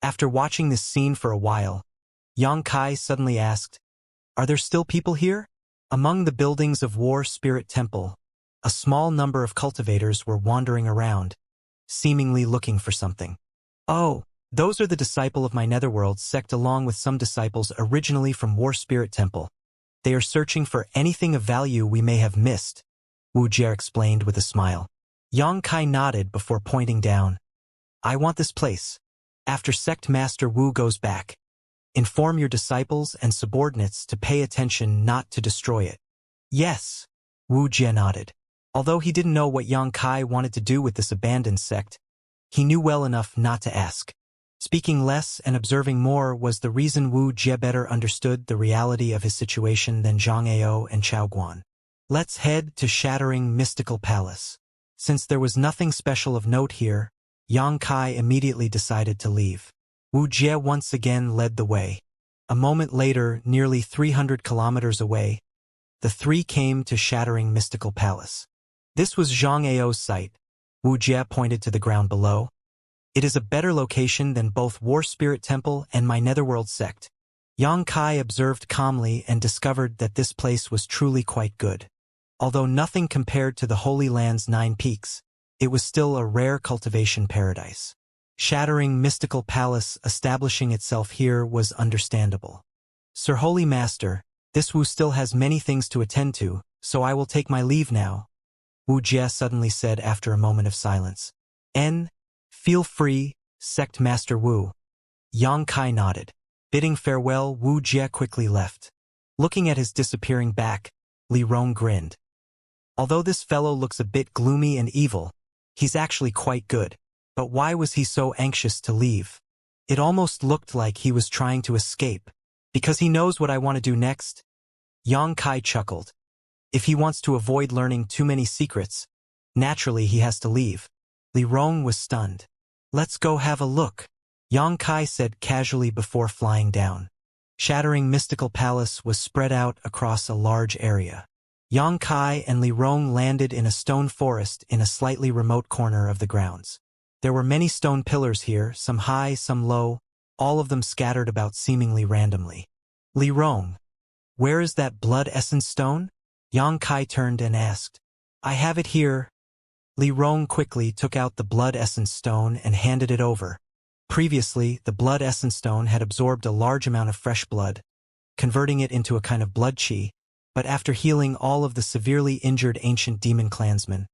After watching this scene for a while, Xianxia suddenly asked, "Are there still people here?" Among the buildings of War Spirit Temple, a small number of cultivators were wandering around, seemingly looking for something. "Oh, those are the disciple of my Netherworld sect along with some disciples originally from War Spirit Temple. They are searching for anything of value we may have missed," Wuxia explained with a smile. Xianxia nodded before pointing down. "I want this place. After Sect Master Wu goes back, inform your disciples and subordinates to pay attention not to destroy it." "Yes," Wuxia nodded. Although he didn't know what Xianxia wanted to do with this abandoned sect, he knew well enough not to ask. Speaking less and observing more was the reason Wuxia better understood the reality of his situation than Zhang Ao and Chao Guan. "Let's head to Shattering Mystical Palace." Since there was nothing special of note here, Xianxia immediately decided to leave. Wuxia once again led the way. A moment later, nearly 300 kilometers away, the three came to Shattering Mystical Palace. This was Zhang Ao's site. Wuxia pointed to the ground below. "It is a better location than both War Spirit Temple and my Netherworld sect." Xianxia observed calmly and discovered that this place was truly quite good. Although nothing compared to the Holy Land's 9 peaks, it was still a rare cultivation paradise. Shattering Mystical Palace establishing itself here was understandable. "Sir Holy Master, this Wu still has many things to attend to, so I will take my leave now," Wuxia suddenly said after a moment of silence. Feel free, Sect Master Wu." Xianxia nodded. Bidding farewell, Wuxia quickly left. Looking at his disappearing back, Li Rong grinned. "Although this fellow looks a bit gloomy and evil, he's actually quite good. But why was he so anxious to leave? It almost looked like he was trying to escape. Because he knows what I want to do next?" Xianxia chuckled. "If he wants to avoid learning too many secrets, naturally he has to leave." Li Rong was stunned. "Let's go have a look," Xianxia said casually before flying down. Shattering Mystical Palace was spread out across a large area. Xianxia and Li Rong landed in a stone forest in a slightly remote corner of the grounds. There were many stone pillars here, some high, some low, all of them scattered about seemingly randomly. "Li Rong, where is that blood essence stone?" Xianxia turned and asked. "I have it here." Li Rong quickly took out the blood essence stone and handed it over. Previously, the blood essence stone had absorbed a large amount of fresh blood, converting it into a kind of blood qi, but after healing all of the severely injured ancient demon clansmen,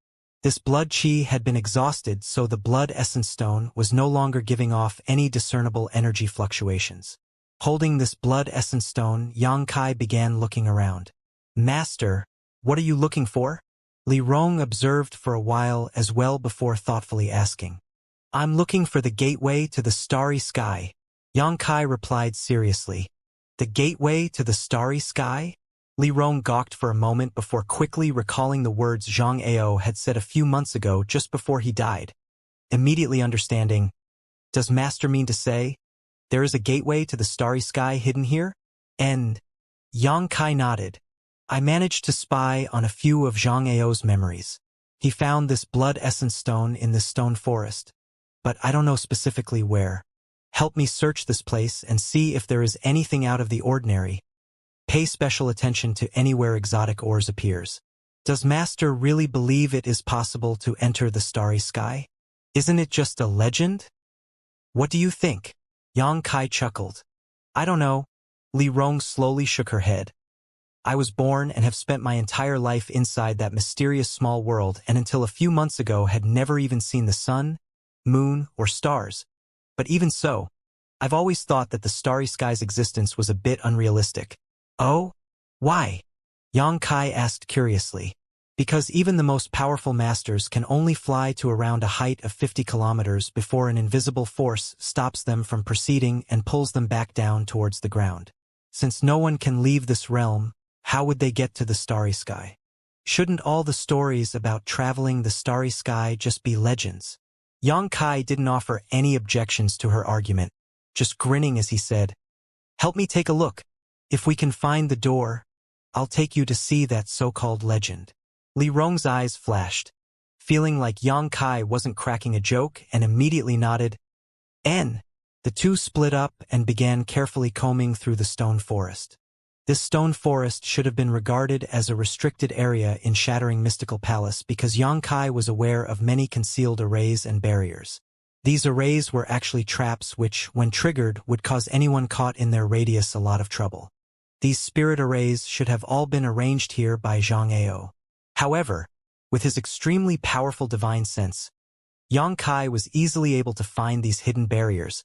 this blood qi had been exhausted, so the blood essence stone was no longer giving off any discernible energy fluctuations. Holding this blood essence stone, Xianxia began looking around. "Master, what are you looking for?" Li Rong observed for a while as well before thoughtfully asking. "I'm looking for the gateway to the starry sky," Xianxia replied seriously. "The gateway to the starry sky?" Li Rong gawked for a moment before quickly recalling the words Zhang Ao had said a few months ago just before he died. Immediately understanding, "Does Master mean to say there is a gateway to the starry sky hidden here?" And Xianxia nodded. "I managed to spy on a few of Zhang Ao's memories. He found this blood essence stone in this stone forest, but I don't know specifically where. Help me search this place and see if there is anything out of the ordinary. Pay special attention to anywhere exotic ores appears. Does Master really believe it is possible to enter the starry sky? Isn't it just a legend? What do you think?" Xianxia chuckled. "I don't know." Li Rong slowly shook her head. "I was born and have spent my entire life inside that mysterious small world, and until a few months ago had never even seen the sun, moon, or stars. But even so, I've always thought that the starry sky's existence was a bit unrealistic." "Oh? Why?" Xianxia asked curiously. "Because even the most powerful masters can only fly to around a height of 50 kilometers before an invisible force stops them from proceeding and pulls them back down towards the ground. Since no one can leave this realm, how would they get to the starry sky? Shouldn't all the stories about traveling the starry sky just be legends?" Xianxia didn't offer any objections to her argument, just grinning as he said, "Help me take a look. If we can find the door, I'll take you to see that so-called legend." Li Rong's eyes flashed, feeling like Xianxia wasn't cracking a joke, and immediately nodded. The two split up and began carefully combing through the stone forest. This stone forest should have been regarded as a restricted area in Shattering Mystical Palace because Xianxia was aware of many concealed arrays and barriers. These arrays were actually traps which, when triggered, would cause anyone caught in their radius a lot of trouble. These spirit arrays should have all been arranged here by Xianxia. However, with his extremely powerful divine sense, Xianxia was easily able to find these hidden barriers,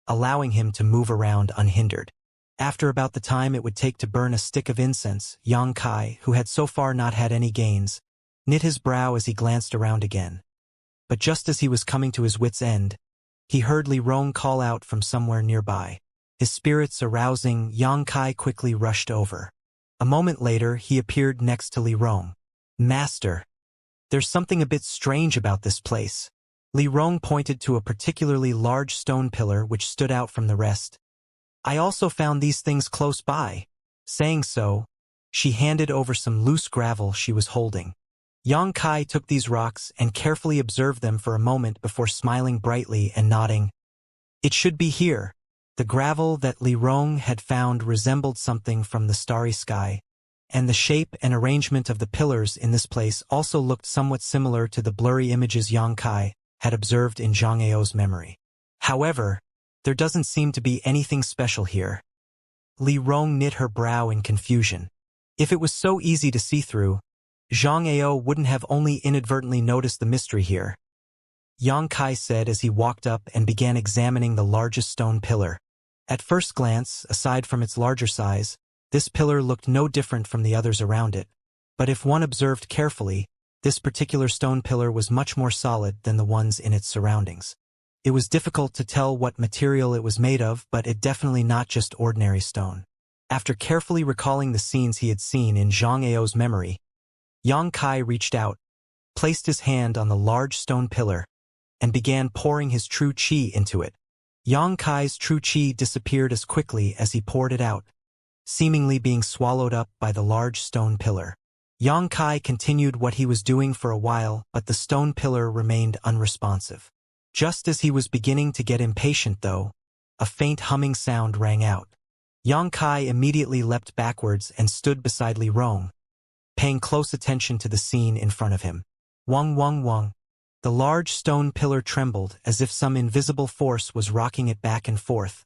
allowing him to move around unhindered. After about the time it would take to burn a stick of incense, Xianxia, who had so far not had any gains, knit his brow as he glanced around again. But just as he was coming to his wit's end, he heard Li Rong call out from somewhere nearby. His spirits arousing, Xianxia quickly rushed over. A moment later, he appeared next to Li Rong. "Master, there's something a bit strange about this place." Li Rong pointed to a particularly large stone pillar which stood out from the rest. "I also found these things close by." Saying so, she handed over some loose gravel she was holding. Xianxia took these rocks and carefully observed them for a moment before smiling brightly and nodding. "It should be here." The gravel that Li Rong had found resembled something from the starry sky, and the shape and arrangement of the pillars in this place also looked somewhat similar to the blurry images Xianxia had observed in Zhang Ao's memory. However, there doesn't seem to be anything special here. Li Rong knit her brow in confusion. If it was so easy to see through, Zhang Ao wouldn't have only inadvertently noticed the mystery here. Xianxia said as he walked up and began examining the largest stone pillar. At first glance, aside from its larger size, this pillar looked no different from the others around it. But if one observed carefully, this particular stone pillar was much more solid than the ones in its surroundings. It was difficult to tell what material it was made of, but it definitely not just ordinary stone. After carefully recalling the scenes he had seen in Zhang Ao's memory, Xianxia reached out, placed his hand on the large stone pillar, and began pouring his true qi into it. Xianxia's true qi disappeared as quickly as he poured it out, seemingly being swallowed up by the large stone pillar. Xianxia continued what he was doing for a while, but the stone pillar remained unresponsive. Just as he was beginning to get impatient, though, a faint humming sound rang out. Xianxia immediately leapt backwards and stood beside Li Rong, paying close attention to the scene in front of him. Wang wang wang. The large stone pillar trembled as if some invisible force was rocking it back and forth,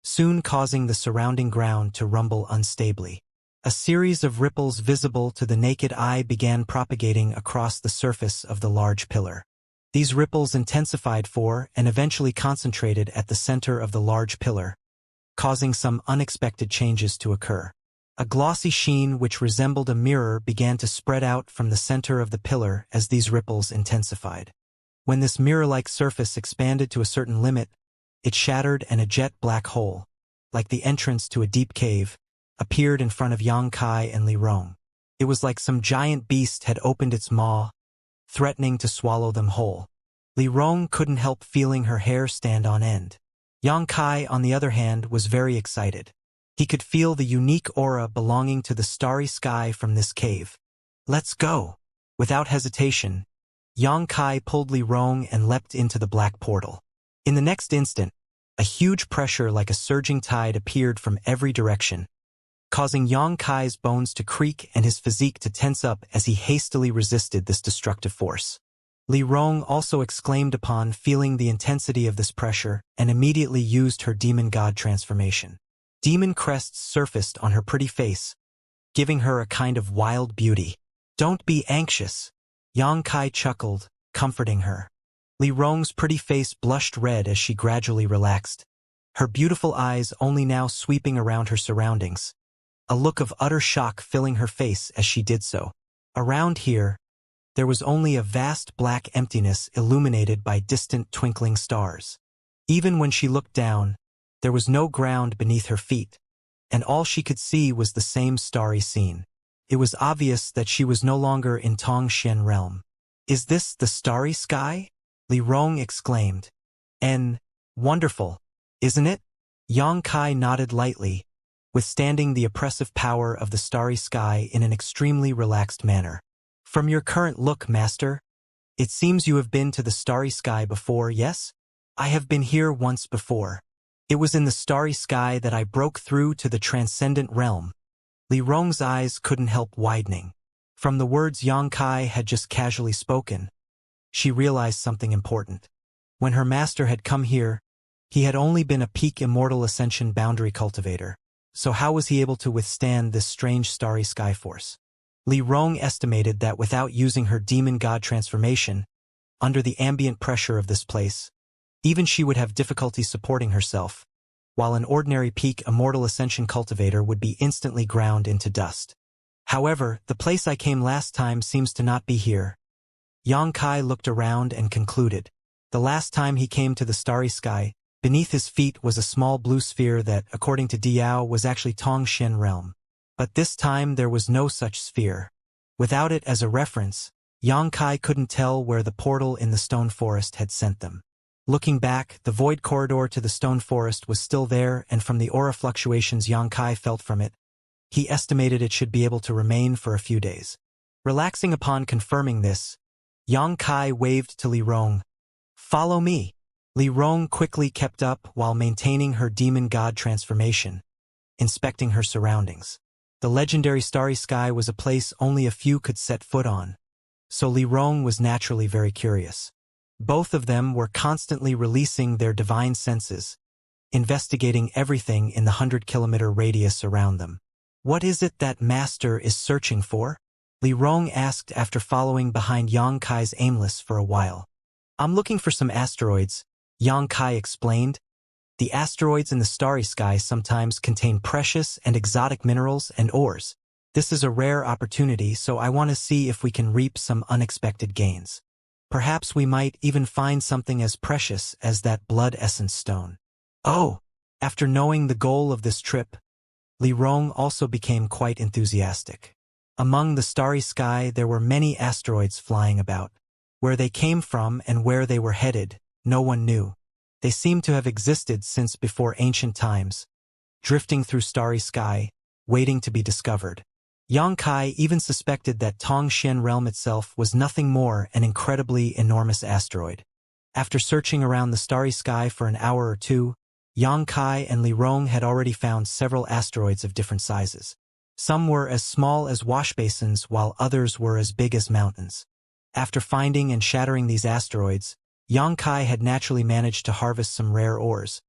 soon causing the surrounding ground to rumble unstably. A series of ripples visible to the naked eye began propagating across the surface of the large pillar. These ripples intensified for and eventually concentrated at the center of the large pillar, causing some unexpected changes to occur. A glossy sheen which resembled a mirror began to spread out from the center of the pillar as these ripples intensified. When this mirror-like surface expanded to a certain limit, it shattered and a jet black hole, like the entrance to a deep cave, appeared in front of Xianxia and Li Rong. It was like some giant beast had opened its maw, threatening to swallow them whole. Li Rong couldn't help feeling her hair stand on end. Xianxia, on the other hand, was very excited. He could feel the unique aura belonging to the starry sky from this cave. "Let's go!" Without hesitation, Xianxia pulled Li Rong and leapt into the black portal. In the next instant, a huge pressure like a surging tide appeared from every direction, causing Xianxia's bones to creak and his physique to tense up as he hastily resisted this destructive force. Li Rong also exclaimed upon feeling the intensity of this pressure and immediately used her demon god transformation. Demon crests surfaced on her pretty face, giving her a kind of wild beauty. "Don't be anxious," Xianxia chuckled, comforting her. Li Rong's pretty face blushed red as she gradually relaxed, her beautiful eyes only now sweeping around her surroundings, a look of utter shock filling her face as she did so. Around here, there was only a vast black emptiness illuminated by distant twinkling stars. Even when she looked down, there was no ground beneath her feet, and all she could see was the same starry scene. It was obvious that she was no longer in Tongxian realm. "Is this the starry sky?" Li Rong exclaimed. Wonderful, isn't it?" Xianxia nodded lightly, withstanding the oppressive power of the starry sky in an extremely relaxed manner. "From your current look, master, it seems you have been to the starry sky before, yes?" "I have been here once before." It was in the starry sky that I broke through to the transcendent realm. Li Rong's eyes couldn't help widening. From the words Yang Kai had just casually spoken, she realized something important. When her master had come here, he had only been a peak immortal ascension boundary cultivator. So how was he able to withstand this strange starry sky force? Li Rong estimated that without using her demon god transformation, under the ambient pressure of this place, even she would have difficulty supporting herself, while an ordinary peak immortal ascension cultivator would be instantly ground into dust. However, the place I came last time seems to not be here. Yang Kai looked around and concluded. The last time he came to the starry sky, beneath his feet was a small blue sphere that, according to Diao, was actually Tongshen realm. But this time there was no such sphere. Without it as a reference, Yang Kai couldn't tell where the portal in the stone forest had sent them. Looking back, the void corridor to the stone forest was still there, and from the aura fluctuations Yang Kai felt from it, he estimated it should be able to remain for a few days. Relaxing upon confirming this, Yang Kai waved to Li Rong. "Follow me." Li Rong quickly kept up while maintaining her demon god transformation, inspecting her surroundings. The legendary starry sky was a place only a few could set foot on, so Li Rong was naturally very curious. Both of them were constantly releasing their divine senses, investigating everything in the 100-kilometer radius around them. "What is it that Master is searching for?" Li Rong asked after following behind Yang Kai's aimless for a while. "I'm looking for some asteroids," Yang Kai explained. "The asteroids in the starry sky sometimes contain precious and exotic minerals and ores. This is a rare opportunity, so I want to see if we can reap some unexpected gains. Perhaps we might even find something as precious as that blood essence stone." Oh! After knowing the goal of this trip, Li Rong also became quite enthusiastic. Among the starry sky there were many asteroids flying about. Where they came from and where they were headed, no one knew. They seemed to have existed since before ancient times, drifting through starry sky, waiting to be discovered. Yang Kai even suspected that Tongshen realm itself was nothing more an incredibly enormous asteroid. After searching around the starry sky for an hour or two, Yang Kai and Li Rong had already found several asteroids of different sizes. Some were as small as washbasins while others were as big as mountains. After finding and shattering these asteroids, Yang Kai had naturally managed to harvest some rare ores,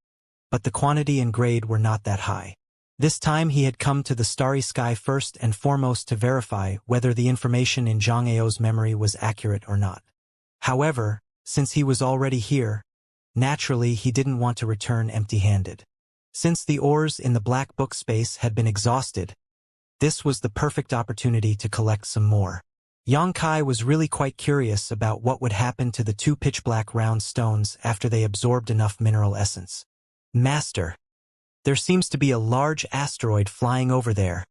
but the quantity and grade were not that high. This time he had come to the starry sky first and foremost to verify whether the information in Zhang Ao's memory was accurate or not. However, since he was already here, naturally he didn't want to return empty-handed. Since the ores in the black book space had been exhausted, this was the perfect opportunity to collect some more. Yang Kai was really quite curious about what would happen to the two pitch-black round stones after they absorbed enough mineral essence. "Master, there seems to be a large asteroid flying over there,"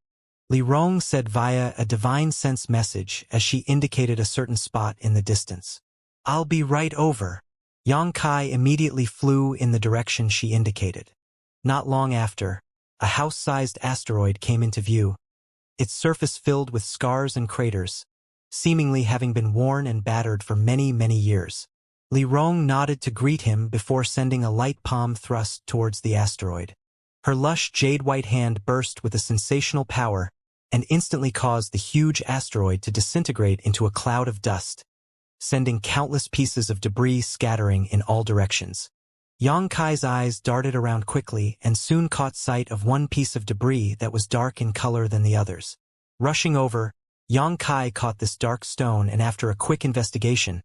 Li Rong said via a divine sense message as she indicated a certain spot in the distance. "I'll be right over." Yang Kai immediately flew in the direction she indicated. Not long after, a house-sized asteroid came into view, its surface filled with scars and craters, seemingly having been worn and battered for many, many years. Li Rong nodded to greet him before sending a light palm thrust towards the asteroid. Her lush jade-white hand burst with a sensational power and instantly caused the huge asteroid to disintegrate into a cloud of dust, sending countless pieces of debris scattering in all directions. Yang Kai's eyes darted around quickly and soon caught sight of one piece of debris that was dark in color than the others. Rushing over, Yang Kai caught this dark stone and after a quick investigation,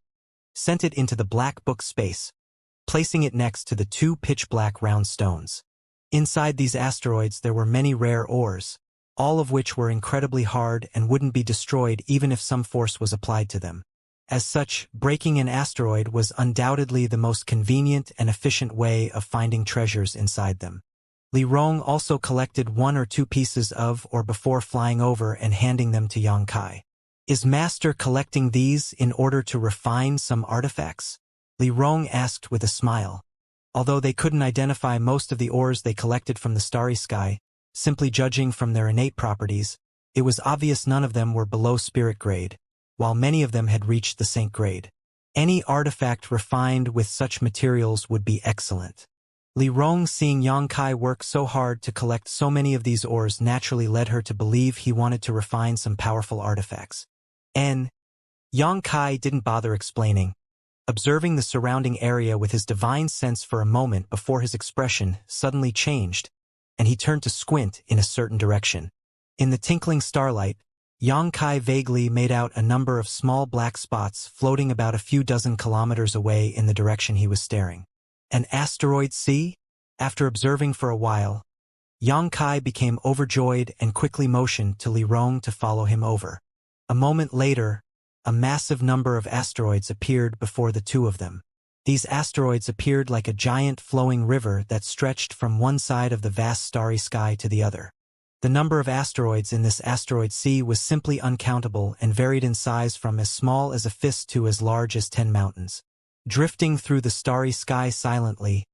sent it into the black book space, placing it next to the two pitch-black round stones. Inside these asteroids there were many rare ores, all of which were incredibly hard and wouldn't be destroyed even if some force was applied to them. As such, breaking an asteroid was undoubtedly the most convenient and efficient way of finding treasures inside them. Li Rong also collected one or two pieces of or before flying over and handing them to Yang Kai. "Is Master collecting these in order to refine some artifacts?" Li Rong asked with a smile. Although they couldn't identify most of the ores they collected from the starry sky, simply judging from their innate properties, it was obvious none of them were below spirit grade, while many of them had reached the saint grade. Any artifact refined with such materials would be excellent. Li Rong, seeing Yang Kai work so hard to collect so many of these ores, naturally led her to believe he wanted to refine some powerful artifacts. Yang Kai didn't bother explaining, observing the surrounding area with his divine sense for a moment before his expression suddenly changed, and he turned to squint in a certain direction. In the tinkling starlight, Yang Kai vaguely made out a number of small black spots floating about a few dozen kilometers away in the direction he was staring. An asteroid sea? After observing for a while, Yang Kai became overjoyed and quickly motioned to Li Rong to follow him over. A moment later, a massive number of asteroids appeared before the two of them. These asteroids appeared like a giant flowing river that stretched from one side of the vast starry sky to the other. The number of asteroids in this asteroid sea was simply uncountable and varied in size from as small as a fist to as large as 10 mountains. Drifting through the starry sky silently,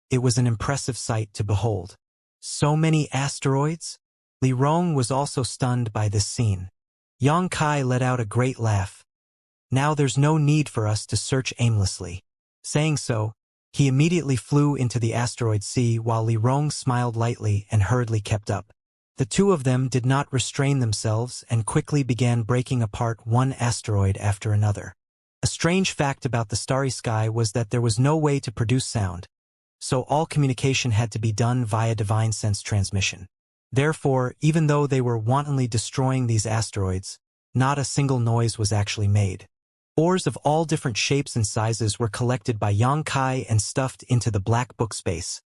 it was an impressive sight to behold. So many asteroids? Li Rong was also stunned by this scene. Yang Kai let out a great laugh. Now there's no need for us to search aimlessly. Saying so, he immediately flew into the asteroid sea while Li Rong smiled lightly and hurriedly kept up. The two of them did not restrain themselves and quickly began breaking apart one asteroid after another. A strange fact about the starry sky was that there was no way to produce sound, so all communication had to be done via divine sense transmission. Therefore, even though they were wantonly destroying these asteroids, not a single noise was actually made. Ores of all different shapes and sizes were collected by Yang Kai and stuffed into the black book space.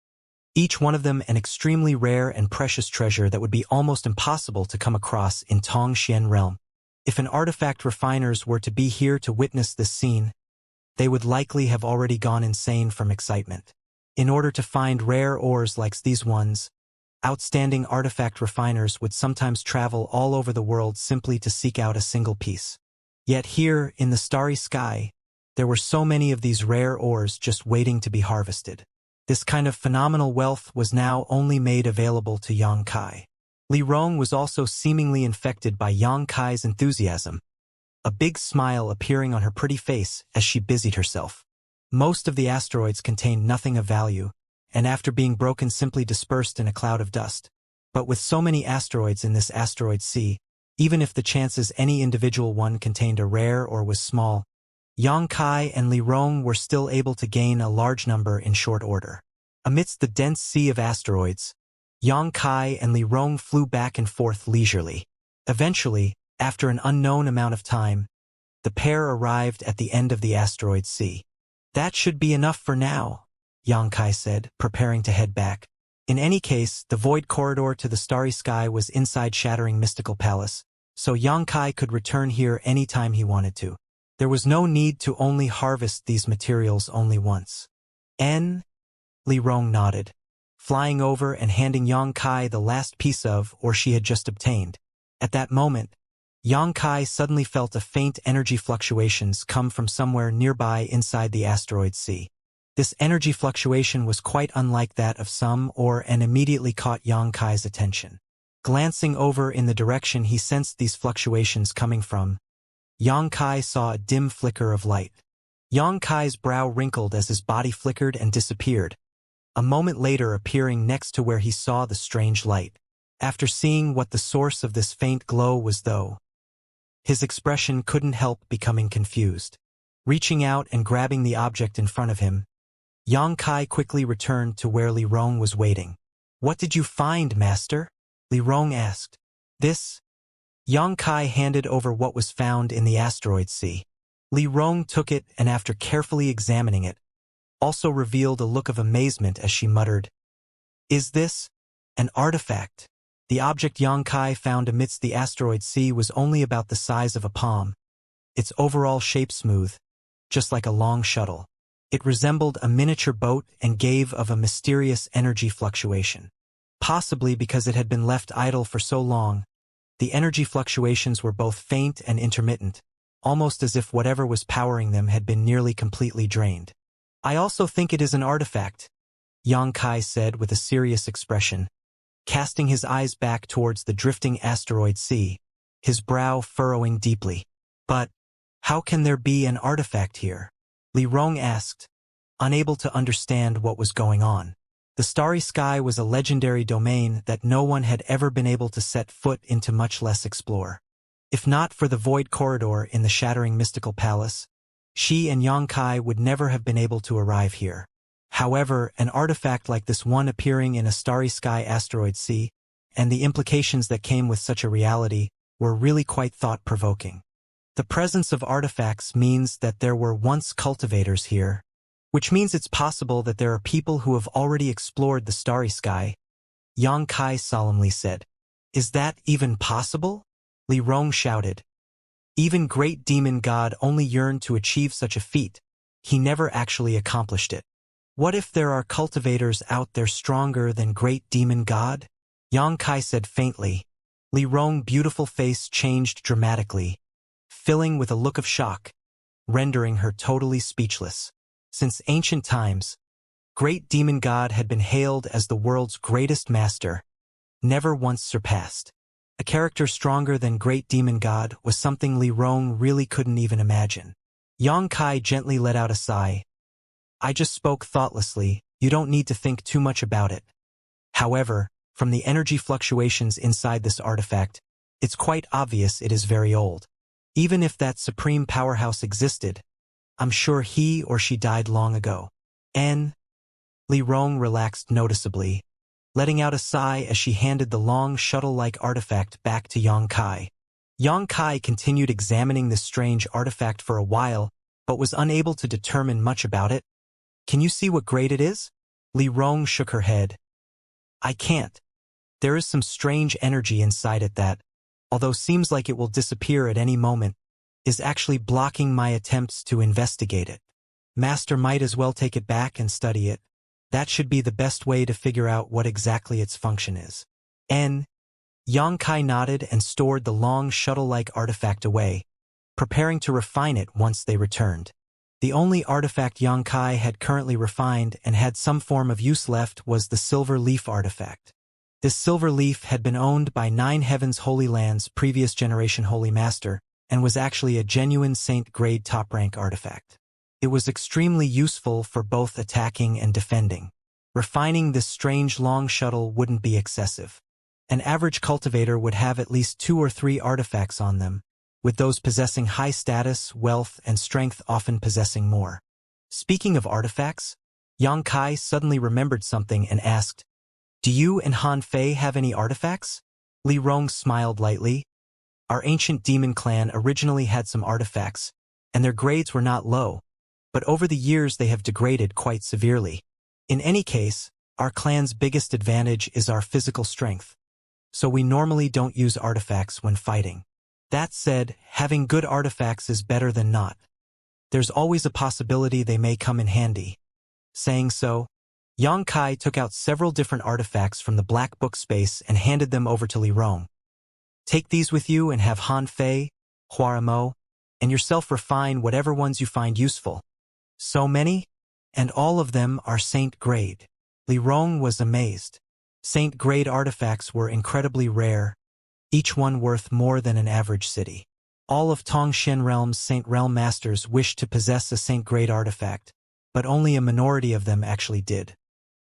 Each one of them an extremely rare and precious treasure that would be almost impossible to come across in Tongxian realm. If an artifact refiners were to be here to witness this scene, they would likely have already gone insane from excitement. In order to find rare ores like these ones, outstanding artifact refiners would sometimes travel all over the world simply to seek out a single piece. Yet here, in the starry sky, there were so many of these rare ores just waiting to be harvested. This kind of phenomenal wealth was now only made available to Yang Kai. Li Rong was also seemingly infected by Yang Kai's enthusiasm, a big smile appearing on her pretty face as she busied herself. Most of the asteroids contained nothing of value, and after being broken simply dispersed in a cloud of dust. But with so many asteroids in this asteroid sea, even if the chances any individual one contained a rare or was small, Yang Kai and Li Rong were still able to gain a large number in short order. Amidst the dense sea of asteroids, Yang Kai and Li Rong flew back and forth leisurely. Eventually, after an unknown amount of time, the pair arrived at the end of the asteroid sea. That should be enough for now, Yang Kai said, preparing to head back. In any case, the void corridor to the starry sky was inside Shattering Mystical Palace, so Yang Kai could return here any time he wanted to. There was no need to only harvest these materials only once. Li Rong nodded, flying over and handing Yang Kai the last piece of or she had just obtained. At that moment, Yang Kai suddenly felt a faint energy fluctuations come from somewhere nearby inside the asteroid sea. This energy fluctuation was quite unlike that of some or and immediately caught Yang Kai's attention. Glancing over in the direction he sensed these fluctuations coming from, Yang Kai saw a dim flicker of light. Yang Kai's brow wrinkled as his body flickered and disappeared, a moment later appearing next to where he saw the strange light. After seeing what the source of this faint glow was though, his expression couldn't help becoming confused. Reaching out and grabbing the object in front of him, Yang Kai quickly returned to where Li Rong was waiting. "What did you find, master?" Li Rong asked. "This?" Yang Kai handed over what was found in the asteroid sea. Li Rong took it and after carefully examining it, also revealed a look of amazement as she muttered, "Is this an artifact?" The object Yang Kai found amidst the asteroid sea was only about the size of a palm, its overall shape smooth, just like a long shuttle. It resembled a miniature boat and gave of a mysterious energy fluctuation. Possibly because it had been left idle for so long, the energy fluctuations were both faint and intermittent, almost as if whatever was powering them had been nearly completely drained. "I also think it is an artifact," Yang Kai said with a serious expression, casting his eyes back towards the drifting asteroid sea, his brow furrowing deeply. "But how can there be an artifact here?" Li Rong asked, unable to understand what was going on. The starry sky was a legendary domain that no one had ever been able to set foot into, much less explore. If not for the void corridor in the shattering mystical palace, she and Xianxia would never have been able to arrive here. However, an artifact like this one appearing in a starry sky asteroid sea, and the implications that came with such a reality, were really quite thought-provoking. The presence of artifacts means that there were once cultivators here, which means it's possible that there are people who have already explored the starry sky, Xianxia solemnly said. Is that even possible? Li Rong shouted. Even great demon god only yearned to achieve such a feat. He never actually accomplished it. What if there are cultivators out there stronger than great demon god? Xianxia said faintly. Li Rong's beautiful face changed dramatically, filling with a look of shock, rendering her totally speechless. Since ancient times, great demon god had been hailed as the world's greatest master, never once surpassed. A character stronger than great demon god was something Li Rong really couldn't even imagine. Xianxia gently let out a sigh. I just spoke thoughtlessly, you don't need to think too much about it. However, from the energy fluctuations inside this artifact, it's quite obvious it is very old. Even if that supreme powerhouse existed, I'm sure he or she died long ago. Li Rong relaxed noticeably, letting out a sigh as she handed the long shuttle-like artifact back to Xianxia. Xianxia continued examining this strange artifact for a while, but was unable to determine much about it. Can you see what grade it is? Li Rong shook her head. I can't. There is some strange energy inside it that, although seems like it will disappear at any moment, is actually blocking my attempts to investigate it. Master might as well take it back and study it. That should be the best way to figure out what exactly its function is. Xianxia nodded and stored the long shuttle-like artifact away, preparing to refine it once they returned. The only artifact Xianxia had currently refined and had some form of use left was the silver leaf artifact. This silver leaf had been owned by 9 Heavens Holy Land's previous generation Holy Master, and was actually a genuine Saint-grade top-rank artifact. It was extremely useful for both attacking and defending. Refining this strange long shuttle wouldn't be excessive. An average cultivator would have at least 2 or 3 artifacts on them, with those possessing high status, wealth, and strength often possessing more. Speaking of artifacts, Xianxia suddenly remembered something and asked, Do you and Han Fei have any artifacts? Li Rong smiled lightly. Our ancient demon clan originally had some artifacts, and their grades were not low, but over the years they have degraded quite severely. In any case, our clan's biggest advantage is our physical strength, so we normally don't use artifacts when fighting. That said, having good artifacts is better than not. There's always a possibility they may come in handy. Saying so, Xianxia took out several different artifacts from the black book space and handed them over to Li Rong. Take these with you and have Han Fei, Huaramo, and yourself refine whatever ones you find useful. So many? And all of them are Saint-grade. Li Rong was amazed. Saint-grade artifacts were incredibly rare, each one worth more than an average city. All of Tongxian Realm's Saint Realm Masters wished to possess a Saint-grade artifact, but only a minority of them actually did.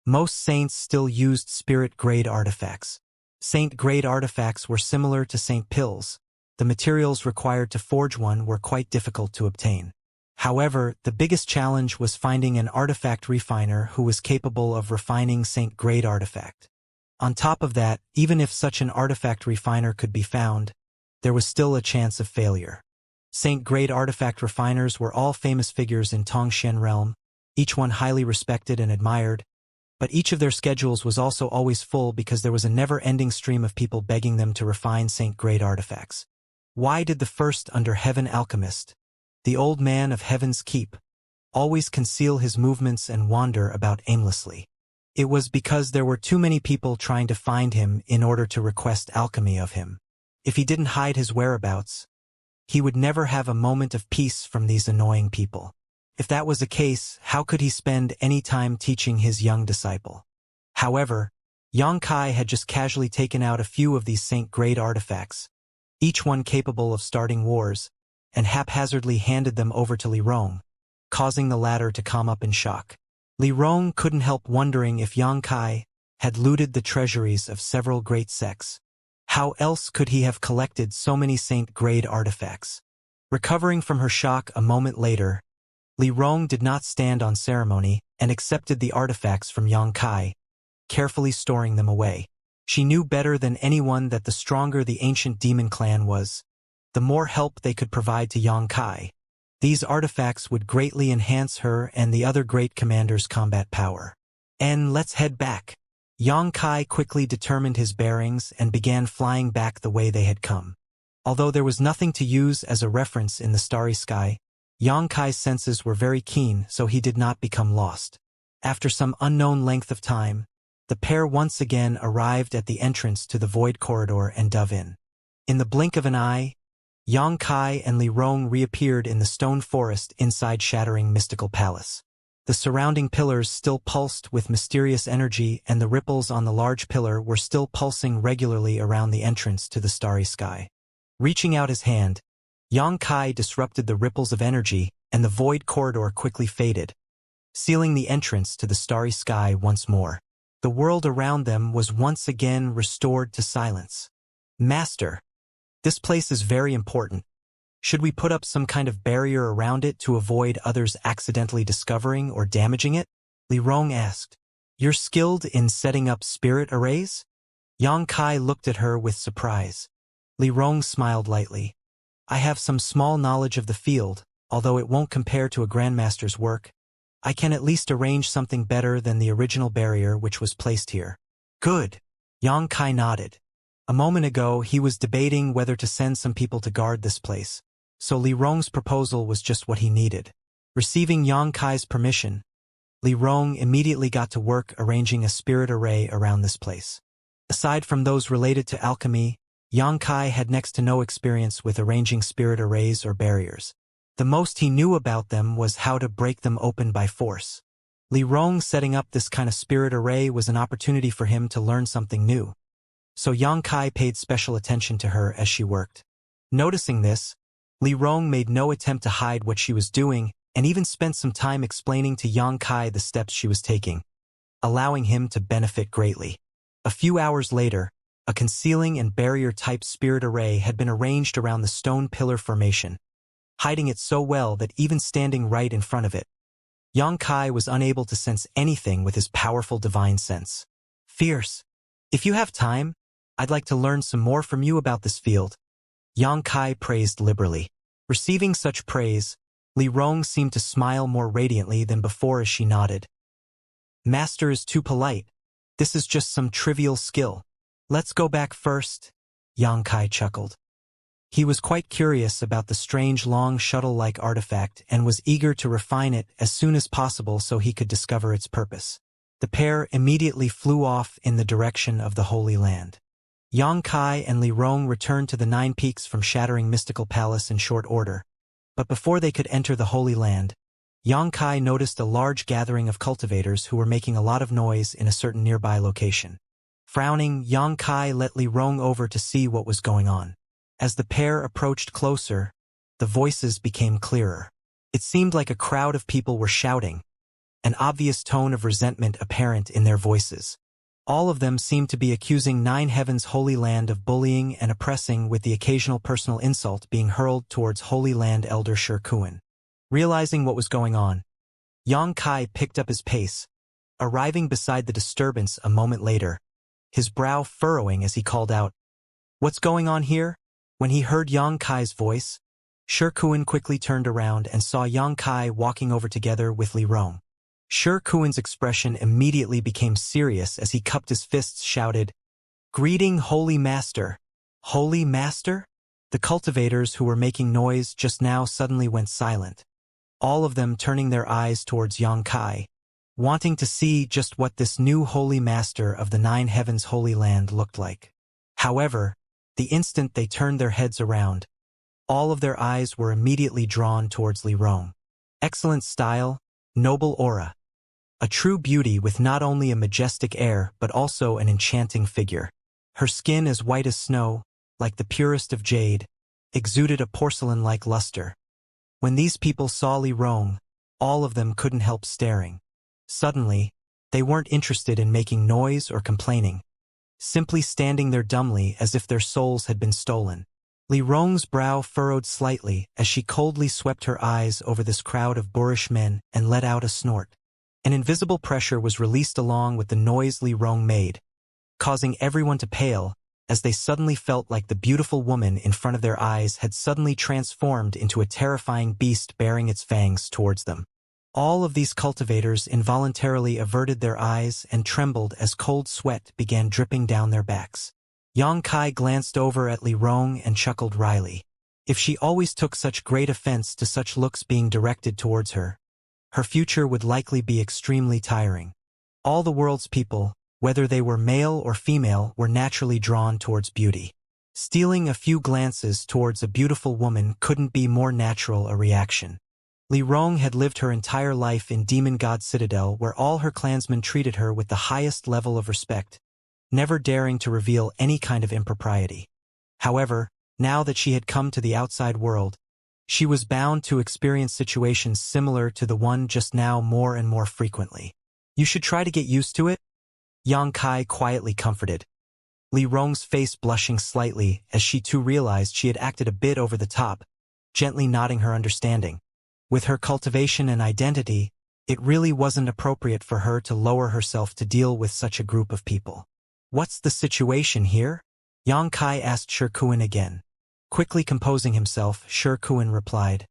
Most Saints still used Spirit-grade artifacts. Saint-grade artifacts were similar to Saint pills. The materials required to forge one were quite difficult to obtain. However, the biggest challenge was finding an artifact refiner who was capable of refining Saint-grade artifact. On top of that, even if such an artifact refiner could be found, there was still a chance of failure. Saint-grade artifact refiners were all famous figures in Tongxian Realm, each one highly respected and admired, but each of their schedules was also always full because there was a never-ending stream of people begging them to refine Saint-grade artifacts. Why did the first under heaven alchemist, the old man of Heaven's Keep, always conceal his movements and wander about aimlessly? It was because there were too many people trying to find him in order to request alchemy of him. If he didn't hide his whereabouts, he would never have a moment of peace from these annoying people. If that was the case, how could he spend any time teaching his young disciple? However, Xianxia had just casually taken out a few of these Saint-grade artifacts, each one capable of starting wars, and haphazardly handed them over to Li Rong, causing the latter to come up in shock. Li Rong couldn't help wondering if Xianxia had looted the treasuries of several great sects. How else could he have collected so many saint-grade artifacts? Recovering from her shock a moment later, Li Rong did not stand on ceremony and accepted the artifacts from Xianxia, carefully storing them away. She knew better than anyone that the stronger the ancient demon clan was, the more help they could provide to Xianxia. These artifacts would greatly enhance her and the other great commanders' combat power. And let's head back. Xianxia quickly determined his bearings and began flying back the way they had come. Although there was nothing to use as a reference in the starry sky, Xianxia's senses were very keen, so he did not become lost. After some unknown length of time, the pair once again arrived at the entrance to the void corridor and dove in. In the blink of an eye, Xianxia and Li Rong reappeared in the stone forest inside Shattering Mystical Palace. The surrounding pillars still pulsed with mysterious energy, and the ripples on the large pillar were still pulsing regularly around the entrance to the starry sky. Reaching out his hand, Xianxia disrupted the ripples of energy, and the void corridor quickly faded, sealing the entrance to the starry sky once more. The world around them was once again restored to silence. Master, this place is very important. Should we put up some kind of barrier around it to avoid others accidentally discovering or damaging it? Li Rong asked. You're skilled in setting up spirit arrays? Xianxia looked at her with surprise. Li Rong smiled lightly. I have some small knowledge of the field, although it won't compare to a grandmaster's work. I can at least arrange something better than the original barrier which was placed here. Good. Xianxia nodded. A moment ago he was debating whether to send some people to guard this place, so Li Rong's proposal was just what he needed. Receiving Xianxia's permission, Li Rong immediately got to work arranging a spirit array around this place. Aside from those related to alchemy, Xianxia had next to no experience with arranging spirit arrays or barriers. The most he knew about them was how to break them open by force. Li Rong setting up this kind of spirit array was an opportunity for him to learn something new. So Xianxia paid special attention to her as she worked. Noticing this, Li Rong made no attempt to hide what she was doing and even spent some time explaining to Xianxia the steps she was taking, allowing him to benefit greatly. A few hours later, a concealing and barrier-type spirit array had been arranged around the stone pillar formation, hiding it so well that even standing right in front of it, Xianxia was unable to sense anything with his powerful divine sense. Fierce. If you have time, I'd like to learn some more from you about this field. Xianxia praised liberally. Receiving such praise, Li Rong seemed to smile more radiantly than before as she nodded. Master is too polite. This is just some trivial skill. Let's go back first, Xianxia chuckled. He was quite curious about the strange long shuttle-like artifact and was eager to refine it as soon as possible so he could discover its purpose. The pair immediately flew off in the direction of the Holy Land. Xianxia and Li Rong returned to the 9 Peaks from Shattering Mystical Palace in short order, but before they could enter the Holy Land, Xianxia noticed a large gathering of cultivators who were making a lot of noise in a certain nearby location. Frowning, Xianxia let Li Rong over to see what was going on. As the pair approached closer, the voices became clearer. It seemed like a crowd of people were shouting, an obvious tone of resentment apparent in their voices. All of them seemed to be accusing 9 Heavens' Holy Land of bullying and oppressing, with the occasional personal insult being hurled towards Holy Land Elder Shirkuan. Realizing what was going on, Xianxia picked up his pace, arriving beside the disturbance a moment later, his brow furrowing as he called out, "What's going on here?" When he heard Xianxia's voice, Shirkuan quickly turned around and saw Xianxia walking over together with Li Rong. Shirkuan's expression immediately became serious as he cupped his fists, shouted, "Greeting, Holy Master! Holy Master?" The cultivators who were making noise just now suddenly went silent, all of them turning their eyes towards Xianxia, wanting to see just what this new Holy Master of the 9 Heavens' Holy Land looked like. However, the instant they turned their heads around, all of their eyes were immediately drawn towards Li Rong. Excellent style, noble aura. A true beauty with not only a majestic air but also an enchanting figure. Her skin as white as snow, like the purest of jade, exuded a porcelain-like luster. When these people saw Li Rong, all of them couldn't help staring. Suddenly, they weren't interested in making noise or complaining, simply standing there dumbly as if their souls had been stolen. Li Rong's brow furrowed slightly as she coldly swept her eyes over this crowd of boorish men and let out a snort. An invisible pressure was released along with the noise Li Rong made, causing everyone to pale as they suddenly felt like the beautiful woman in front of their eyes had suddenly transformed into a terrifying beast bearing its fangs towards them. All of these cultivators involuntarily averted their eyes and trembled as cold sweat began dripping down their backs. Xianxia glanced over at Li Rong and chuckled wryly. If she always took such great offense to such looks being directed towards her, her future would likely be extremely tiring. All the world's people, whether they were male or female, were naturally drawn towards beauty. Stealing a few glances towards a beautiful woman couldn't be more natural a reaction. Li Rong had lived her entire life in Demon God Citadel where all her clansmen treated her with the highest level of respect, never daring to reveal any kind of impropriety. However, now that she had come to the outside world, she was bound to experience situations similar to the one just now more and more frequently. You should try to get used to it, Xianxia quietly comforted, Li Rong's face blushing slightly as she too realized she had acted a bit over the top, gently nodding her understanding. With her cultivation and identity, it really wasn't appropriate for her to lower herself to deal with such a group of people. What's the situation here? Xianxia asked Shikuan again. Quickly composing himself, Shikuan replied,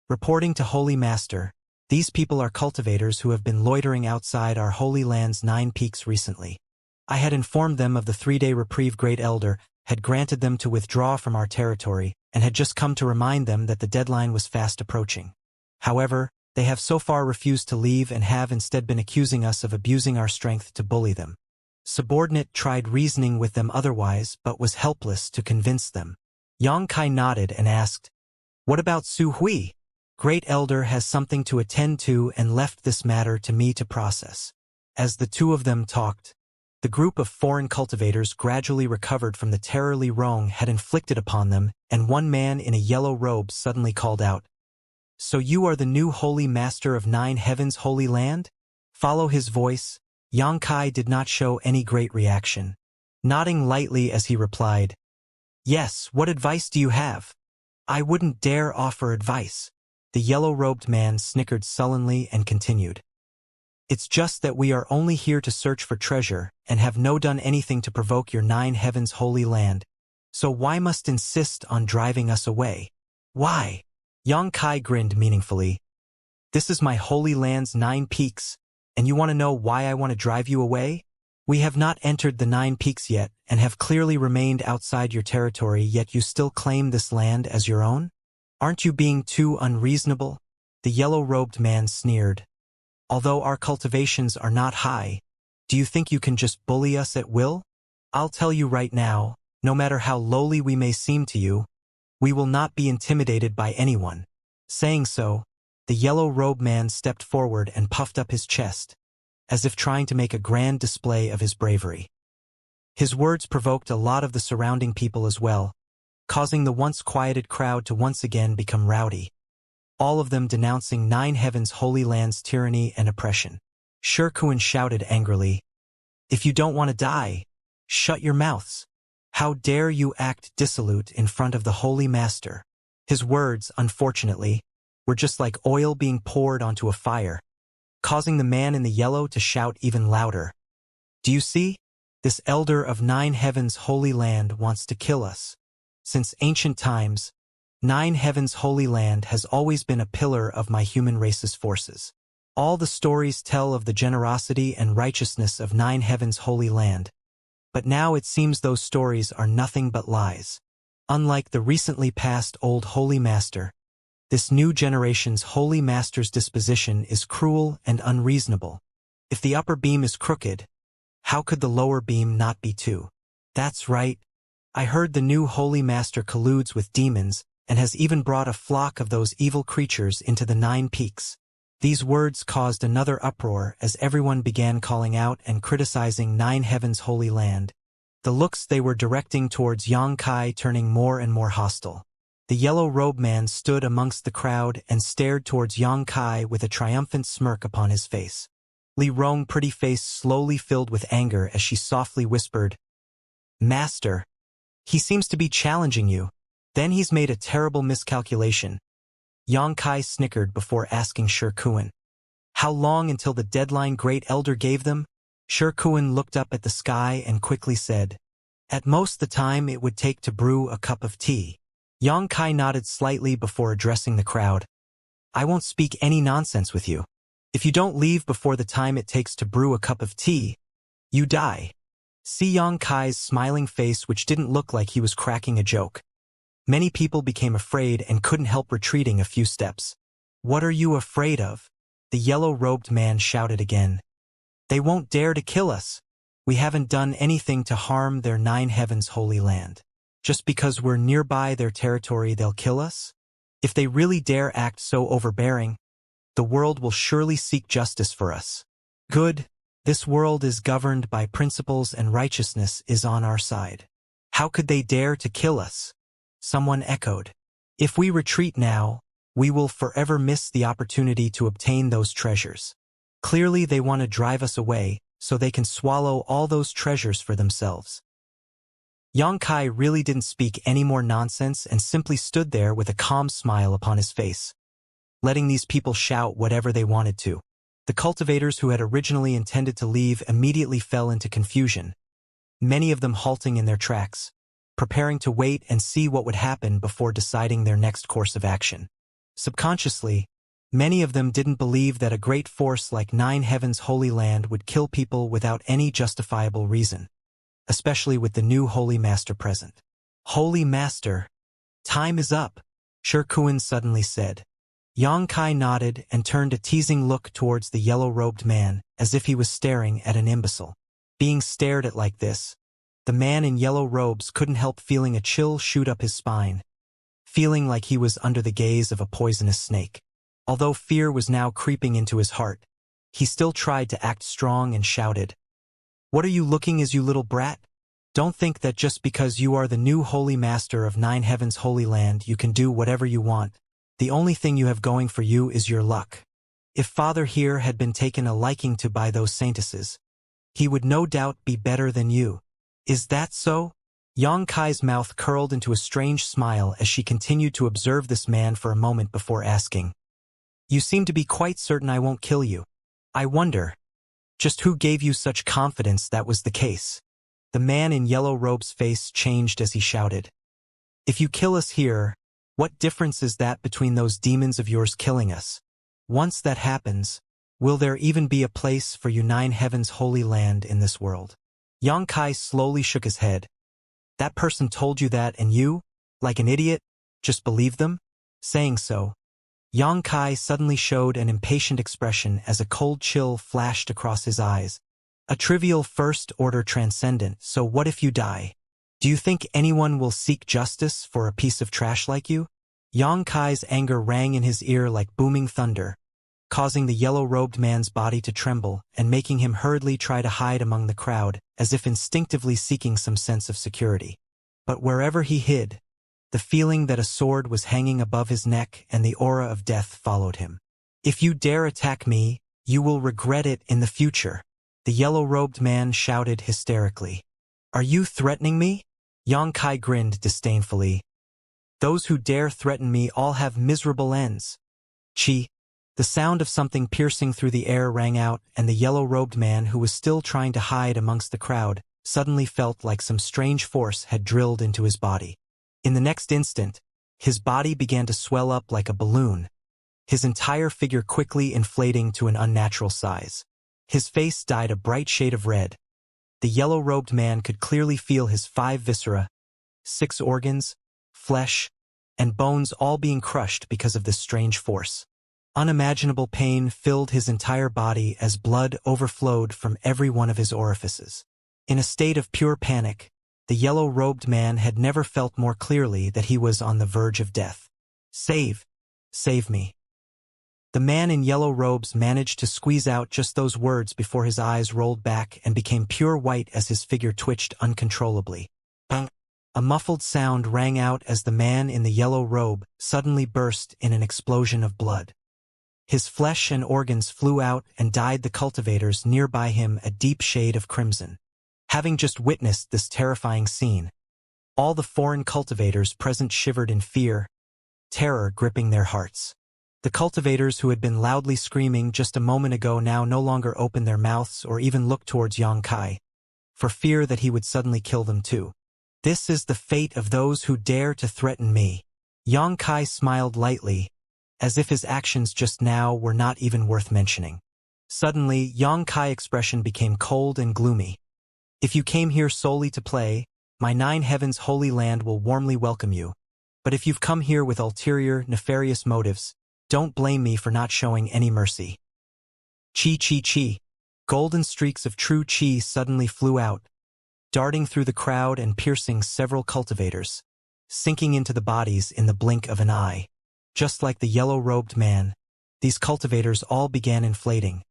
reporting to Holy Master, these people are cultivators who have been loitering outside our Holy Land's 9 peaks recently. I had informed them of the 3-day reprieve Great Elder had granted them to withdraw from our territory and had just come to remind them that the deadline was fast approaching. However, they have so far refused to leave and have instead been accusing us of abusing our strength to bully them. Subordinate tried reasoning with them otherwise but was helpless to convince them. Xianxia nodded and asked, what about Su Hui? Great Elder has something to attend to and left this matter to me to process. As the two of them talked, the group of foreign cultivators gradually recovered from the terror Li Rong had inflicted upon them, and one man in a yellow robe suddenly called out, so you are the new Holy Master of 9 Heavens Holy Land? Follow his voice, Xianxia did not show any great reaction, nodding lightly as he replied, yes, what advice do you have? I wouldn't dare offer advice. The yellow-robed man snickered sullenly and continued. It's just that we are only here to search for treasure and have no done anything to provoke your 9 Heavens Holy Land. So why must insist on driving us away? Why? Xianxia grinned meaningfully. This is my Holy Land's 9 peaks, and you want to know why I want to drive you away? We have not entered the 9 peaks yet and have clearly remained outside your territory, yet you still claim this land as your own? Aren't you being too unreasonable? The yellow-robed man sneered. Although our cultivations are not high, do you think you can just bully us at will? I'll tell you right now, no matter how lowly we may seem to you, we will not be intimidated by anyone. Saying so, the yellow-robed man stepped forward and puffed up his chest, as if trying to make a grand display of his bravery. His words provoked a lot of the surrounding people as well, causing the once quieted crowd to once again become rowdy, all of them denouncing 9 Heavens Holy Land's tyranny and oppression. Shikuan shouted angrily, if you don't want to die, shut your mouths. How dare you act dissolute in front of the Holy Master? His words, unfortunately, were just like oil being poured onto a fire, causing the man in the yellow to shout even louder. Do you see? This Elder of 9 Heavens Holy Land wants to kill us. Since ancient times, 9 Heavens Holy Land has always been a pillar of my human race's forces. All the stories tell of the generosity and righteousness of 9 Heavens Holy Land, but now it seems those stories are nothing but lies. Unlike the recently passed old Holy Master, this new generation's Holy Master's disposition is cruel and unreasonable. If the upper beam is crooked, how could the lower beam not be too? That's right. I heard the new Holy Master colludes with demons and has even brought a flock of those evil creatures into the 9 peaks. These words caused another uproar as everyone began calling out and criticizing 9 Heavens Holy Land, the looks they were directing towards Xianxia turning more and more hostile. The yellow-robed man stood amongst the crowd and stared towards Xianxia with a triumphant smirk upon his face. Li Rong's pretty face slowly filled with anger as she softly whispered, "Master, he seems to be challenging you. Then he's made a terrible miscalculation." Yang Kai snickered before asking Shi Kuan, "How long until the deadline Great Elder gave them?" Shi Kuan looked up at the sky and quickly said, "At most the time it would take to brew a cup of tea." Yang Kai nodded slightly before addressing the crowd. "I won't speak any nonsense with you. If you don't leave before the time it takes to brew a cup of tea, you die." See Yang Kai's smiling face, which didn't look like he was cracking a joke. Many people became afraid and couldn't help retreating a few steps. "What are you afraid of?" the yellow-robed man shouted again. "They won't dare to kill us. We haven't done anything to harm their 9 heavens holy land. Just because we're nearby their territory they'll kill us? If they really dare act so overbearing, the world will surely seek justice for us. Good, this world is governed by principles and righteousness is on our side. How could they dare to kill us?" Someone echoed. "If we retreat now, we will forever miss the opportunity to obtain those treasures. Clearly they want to drive us away so they can swallow all those treasures for themselves." Yang Kai really didn't speak any more nonsense and simply stood there with a calm smile upon his face, letting these people shout whatever they wanted to. The cultivators who had originally intended to leave immediately fell into confusion, many of them halting in their tracks, preparing to wait and see what would happen before deciding their next course of action. Subconsciously, many of them didn't believe that a great force like 9 heavens holy land would kill people without any justifiable reason, especially with the new Holy Master present. "Holy Master, time is up," Shi Kuan suddenly said. Yang Kai nodded and turned a teasing look towards the yellow-robed man, as if he was staring at an imbecile. Being stared at like this, the man in yellow robes couldn't help feeling a chill shoot up his spine, feeling like he was under the gaze of a poisonous snake. Although fear was now creeping into his heart, he still tried to act strong and shouted, "What are you looking as, you little brat? Don't think that just because you are the new Holy Master of 9 heavens holy land you can do whatever you want. The only thing you have going for you is your luck. If Father here had been taken a liking to by those saintesses, he would no doubt be better than you. Is that so?" Yang Kai's mouth curled into a strange smile as she continued to observe this man for a moment before asking, "You seem to be quite certain I won't kill you. I wonder, just who gave you such confidence that was the case?" The man in yellow robe's face changed as he shouted, "If you kill us here, what difference is that between those demons of yours killing us? Once that happens, will there even be a place for you 9 heavens holy land in this world?" Yang Kai slowly shook his head. "That person told you that and you, like an idiot, just believed them?" Saying so, Yang Kai suddenly showed an impatient expression as a cold chill flashed across his eyes. "A trivial first-order transcendent, so what if you die? Do you think anyone will seek justice for a piece of trash like you?" Yang Kai's anger rang in his ear like booming thunder, causing the yellow-robed man's body to tremble and making him hurriedly try to hide among the crowd, as if instinctively seeking some sense of security. But wherever he hid, the feeling that a sword was hanging above his neck and the aura of death followed him. "If you dare attack me, you will regret it in the future," the yellow-robed man shouted hysterically. "Are you threatening me?" Yang Kai grinned disdainfully. "Those who dare threaten me all have miserable ends." Chi. The sound of something piercing through the air rang out, and the yellow-robed man, who was still trying to hide amongst the crowd, suddenly felt like some strange force had drilled into his body. In the next instant, his body began to swell up like a balloon, his entire figure quickly inflating to an unnatural size. His face dyed a bright shade of red. The yellow-robed man could clearly feel his 5 viscera, 6 organs, flesh, and bones all being crushed because of this strange force. Unimaginable pain filled his entire body as blood overflowed from every one of his orifices. In a state of pure panic, the yellow-robed man had never felt more clearly that he was on the verge of death. Save me." The man in yellow robes managed to squeeze out just those words before his eyes rolled back and became pure white as his figure twitched uncontrollably. Bang! A muffled sound rang out as the man in the yellow robe suddenly burst in an explosion of blood. His flesh and organs flew out and dyed the cultivators nearby him a deep shade of crimson. Having just witnessed this terrifying scene, all the foreign cultivators present shivered in fear, terror gripping their hearts. The cultivators who had been loudly screaming just a moment ago now no longer opened their mouths or even looked towards Xianxia, for fear that he would suddenly kill them too. This is the fate of those who dare to threaten me. Xianxia smiled lightly, as if his actions just now were not even worth mentioning. Suddenly, Xianxia's expression became cold and gloomy. If you came here solely to play, my 9 heavens holy land will warmly welcome you. But if you've come here with ulterior, nefarious motives, don't blame me for not showing any mercy. Chi chi chi. Golden streaks of true chi suddenly flew out, darting through the crowd and piercing several cultivators, sinking into the bodies in the blink of an eye. Just like the yellow-robed man, these cultivators all began inflating,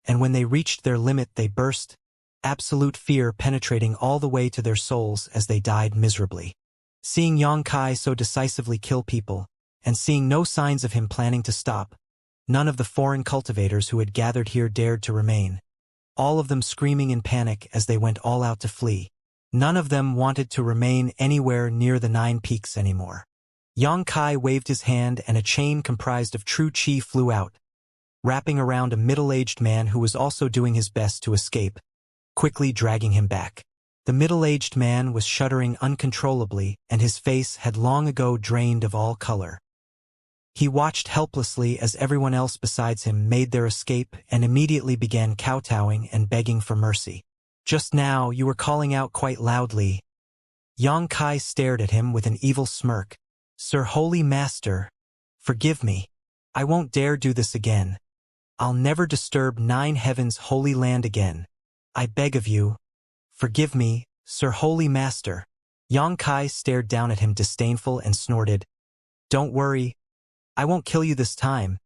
and when they reached their limit they burst, absolute fear penetrating all the way to their souls as they died miserably. Seeing Xianxia so decisively kill people, and seeing no signs of him planning to stop, none of the foreign cultivators who had gathered here dared to remain, all of them screaming in panic as they went all out to flee. None of them wanted to remain anywhere near the 9 peaks anymore. Xianxia waved his hand and a chain comprised of true chi flew out, wrapping around a middle-aged man who was also doing his best to escape, quickly dragging him back. The middle-aged man was shuddering uncontrollably, and his face had long ago drained of all color. He watched helplessly as everyone else besides him made their escape and immediately began kowtowing and begging for mercy. Just now you were calling out quite loudly. Xianxia stared at him with an evil smirk. Sir Holy Master, forgive me. I won't dare do this again. I'll never disturb 9 heavens holy land again. I beg of you. Forgive me, Sir Holy Master. Xianxia stared down at him disdainful and snorted. Don't worry. I won't kill you this time,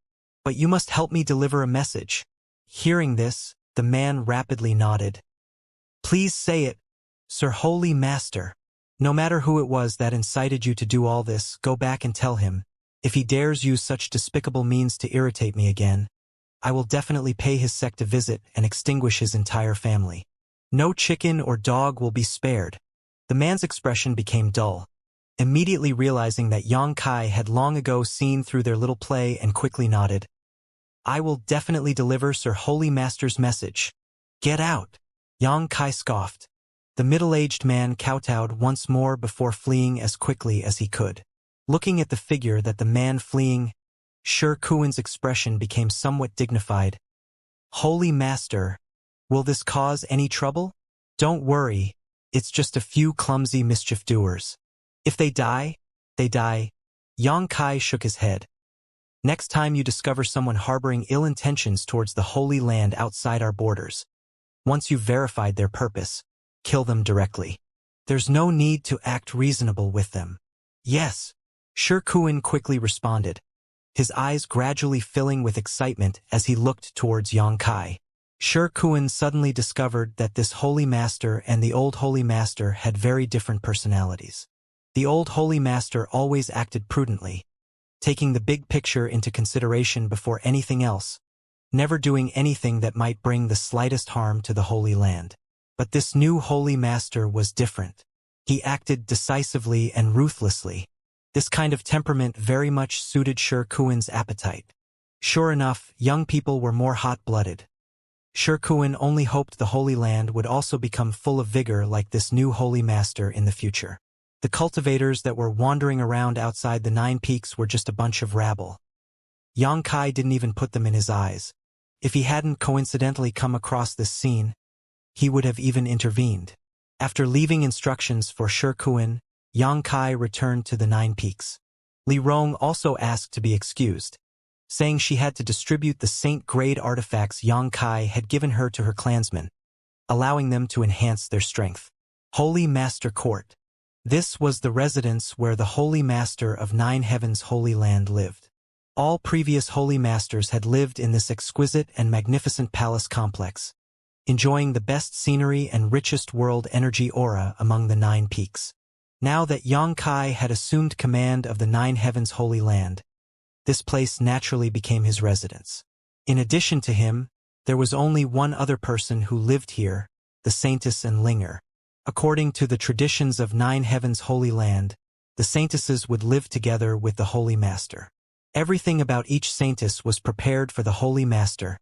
but you must help me deliver a message. Hearing this, the man rapidly nodded. Please say it, Sir Holy Master. No matter who it was that incited you to do all this, go back and tell him, if he dares use such despicable means to irritate me again, I will definitely pay his sect a visit and extinguish his entire family. No chicken or dog will be spared. The man's expression became dull, immediately realizing that Xianxia had long ago seen through their little play and quickly nodded. I will definitely deliver Sir Holy Master's message. Get out! Xianxia scoffed. The middle-aged man kowtowed once more before fleeing as quickly as he could. Looking at the figure that the man fleeing, Shi Kuan's expression became somewhat dignified. Holy Master, will this cause any trouble? Don't worry, it's just a few clumsy mischief doers. If they die, they die. Xianxia shook his head. Next time you discover someone harboring ill intentions towards the Holy Land outside our borders, once you've verified their purpose, kill them directly. There's no need to act reasonable with them. Yes, Shi Kuan quickly responded, his eyes gradually filling with excitement as he looked towards Xianxia. Shi Kuan suddenly discovered that this Holy Master and the old Holy Master had very different personalities. The old Holy Master always acted prudently, taking the big picture into consideration before anything else, never doing anything that might bring the slightest harm to the Holy Land. But this new Holy Master was different. He acted decisively and ruthlessly. This kind of temperament very much suited Shi Kuan's appetite. Sure enough, young people were more hot-blooded. Shi Kuan only hoped the Holy Land would also become full of vigor like this new Holy Master in the future. The cultivators that were wandering around outside the 9 peaks were just a bunch of rabble. Xianxia didn't even put them in his eyes. If he hadn't coincidentally come across this scene, he would have even intervened. After leaving instructions for Shi Kuan, Xianxia returned to the 9 peaks. Li Rong also asked to be excused, saying she had to distribute the saint-grade artifacts Xianxia had given her to her clansmen, allowing them to enhance their strength. Holy Master Court. This was the residence where the Holy Master of 9 Heavens Holy Land lived. All previous Holy Masters had lived in this exquisite and magnificent palace complex, enjoying the best scenery and richest world energy aura among the 9 peaks. Now that Xianxia had assumed command of the 9 Heavens Holy Land, this place naturally became his residence. In addition to him, there was only one other person who lived here, the Saintess and Linger. According to the traditions of Nine Heavens' Holy Land, the Saintesses would live together with the Holy Master. Everything about each Saintess was prepared for the Holy Master.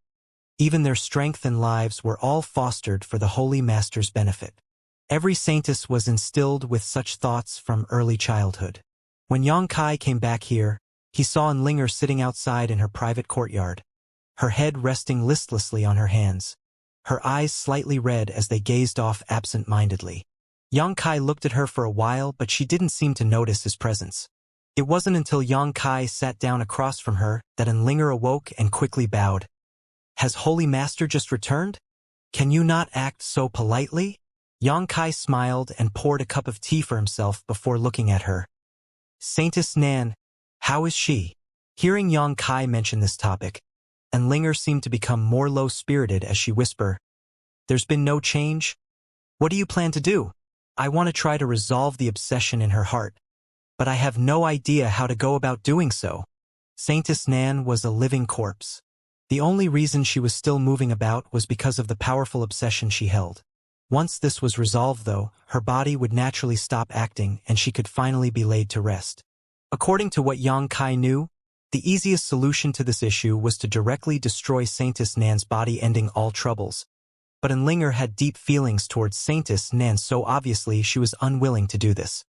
Even their strength and lives were all fostered for the Holy Master's benefit. Every Saintess was instilled with such thoughts from early childhood. When Xianxia came back here, he saw Linger sitting outside in her private courtyard, her head resting listlessly on her hands, her eyes slightly red as they gazed off absent-mindedly. Xianxia looked at her for a while, but she didn't seem to notice his presence. It wasn't until Xianxia sat down across from her that Linger awoke and quickly bowed. "Has Holy Master just returned? Can you not act so politely?" Xianxia smiled and poured a cup of tea for himself before looking at her. "Saintess Nan, how is she?" Hearing Xianxia mention this topic, Linger seemed to become more low-spirited as she whispered, "There's been no change? What do you plan to do?" "I want to try to resolve the obsession in her heart, but I have no idea how to go about doing so." Saintess Nan was a living corpse. The only reason she was still moving about was because of the powerful obsession she held. Once this was resolved, though, her body would naturally stop acting and she could finally be laid to rest. According to what Xianxia knew, the easiest solution to this issue was to directly destroy Saintess Nan's body, ending all troubles. But Linger had deep feelings towards Saintess Nan, so obviously she was unwilling to do this.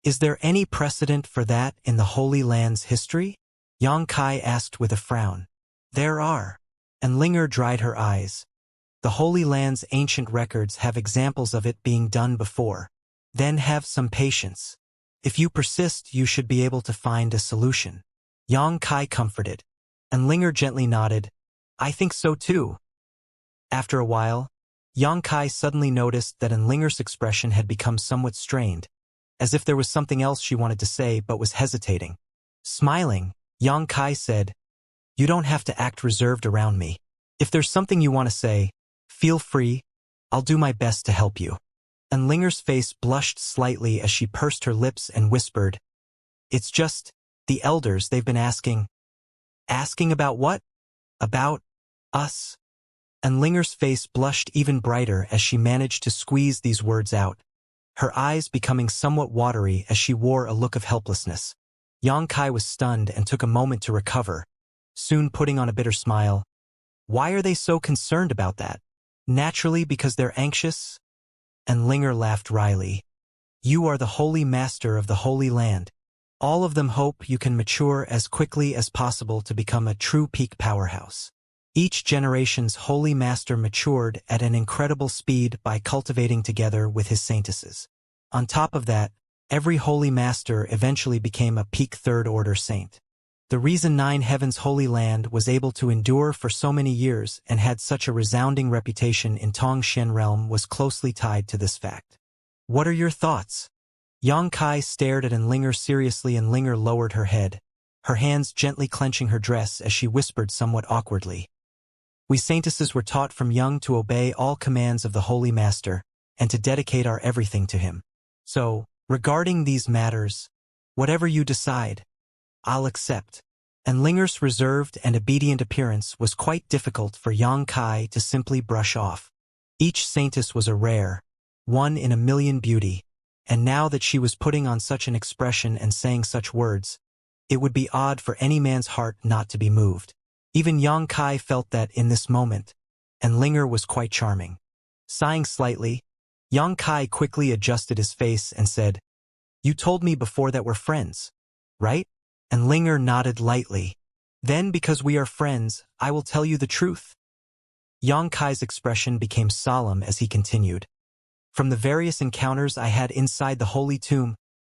"Is there any precedent for that in the Holy Land's history?" Xianxia asked with a frown. "There are." Linger dried her eyes. "The Holy Land's ancient records have examples of it being done before. Then have some patience. If you persist, you should be able to find a solution." Xianxia comforted, and Linger gently nodded, "I think so too." After a while, Xianxia suddenly noticed that Linger's expression had become somewhat strained, as if there was something else she wanted to say but was hesitating. Smiling, Xianxia said, "You don't have to act reserved around me. If there's something you want to say, feel free. I'll do my best to help you." Linger's face blushed slightly as she pursed her lips and whispered, "It's just, the elders, they've been asking." "Asking about what?" "About us." Linger's face blushed even brighter as she managed to squeeze these words out, her eyes becoming somewhat watery as she wore a look of helplessness. Xianxia was stunned and took a moment to recover, soon putting on a bitter smile. "Why are they so concerned about that?" "Naturally, because they're anxious." Linger laughed wryly. "You are the Holy Master of the Holy Land. All of them hope you can mature as quickly as possible to become a true peak powerhouse." Each generation's Holy Master matured at an incredible speed by cultivating together with his Saintesses. On top of that, every Holy Master eventually became a peak third-order saint. The reason Nine Heavens' Holy Land was able to endure for so many years and had such a resounding reputation in Tongxian realm was closely tied to this fact. "What are your thoughts?" Xianxia stared at Linger seriously, and Linger lowered her head, her hands gently clenching her dress as she whispered somewhat awkwardly. "We Saintesses were taught from young to obey all commands of the Holy Master and to dedicate our everything to him. So, regarding these matters, whatever you decide, I'll accept." Linger's reserved and obedient appearance was quite difficult for Xianxia to simply brush off. Each Saintess was a rare, one in a million beauty, and now that she was putting on such an expression and saying such words, it would be odd for any man's heart not to be moved. Even Xianxia felt that in this moment, Linger was quite charming. Sighing slightly, Xianxia quickly adjusted his face and said, "You told me before that we're friends, right?" Linger nodded lightly. "Then because we are friends, I will tell you the truth." Xianxia's expression became solemn as he continued. "From the various encounters I had inside the Holy Tomb,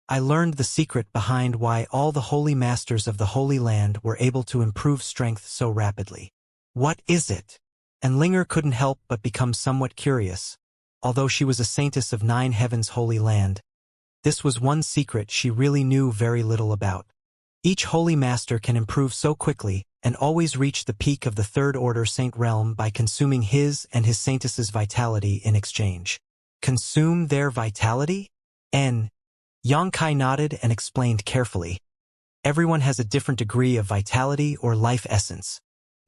I learned the secret behind why all the Holy Masters of the Holy Land were able to improve strength so rapidly." "What is it?" Linger couldn't help but become somewhat curious. Although she was a Saintess of Nine Heavens' Holy Land, this was one secret she really knew very little about. Each Holy Master can improve so quickly and always reach the peak of the third-order saint realm by consuming his and his Saintess's vitality in exchange. Consume their vitality? Xianxia nodded and explained carefully. Everyone has a different degree of vitality or life essence.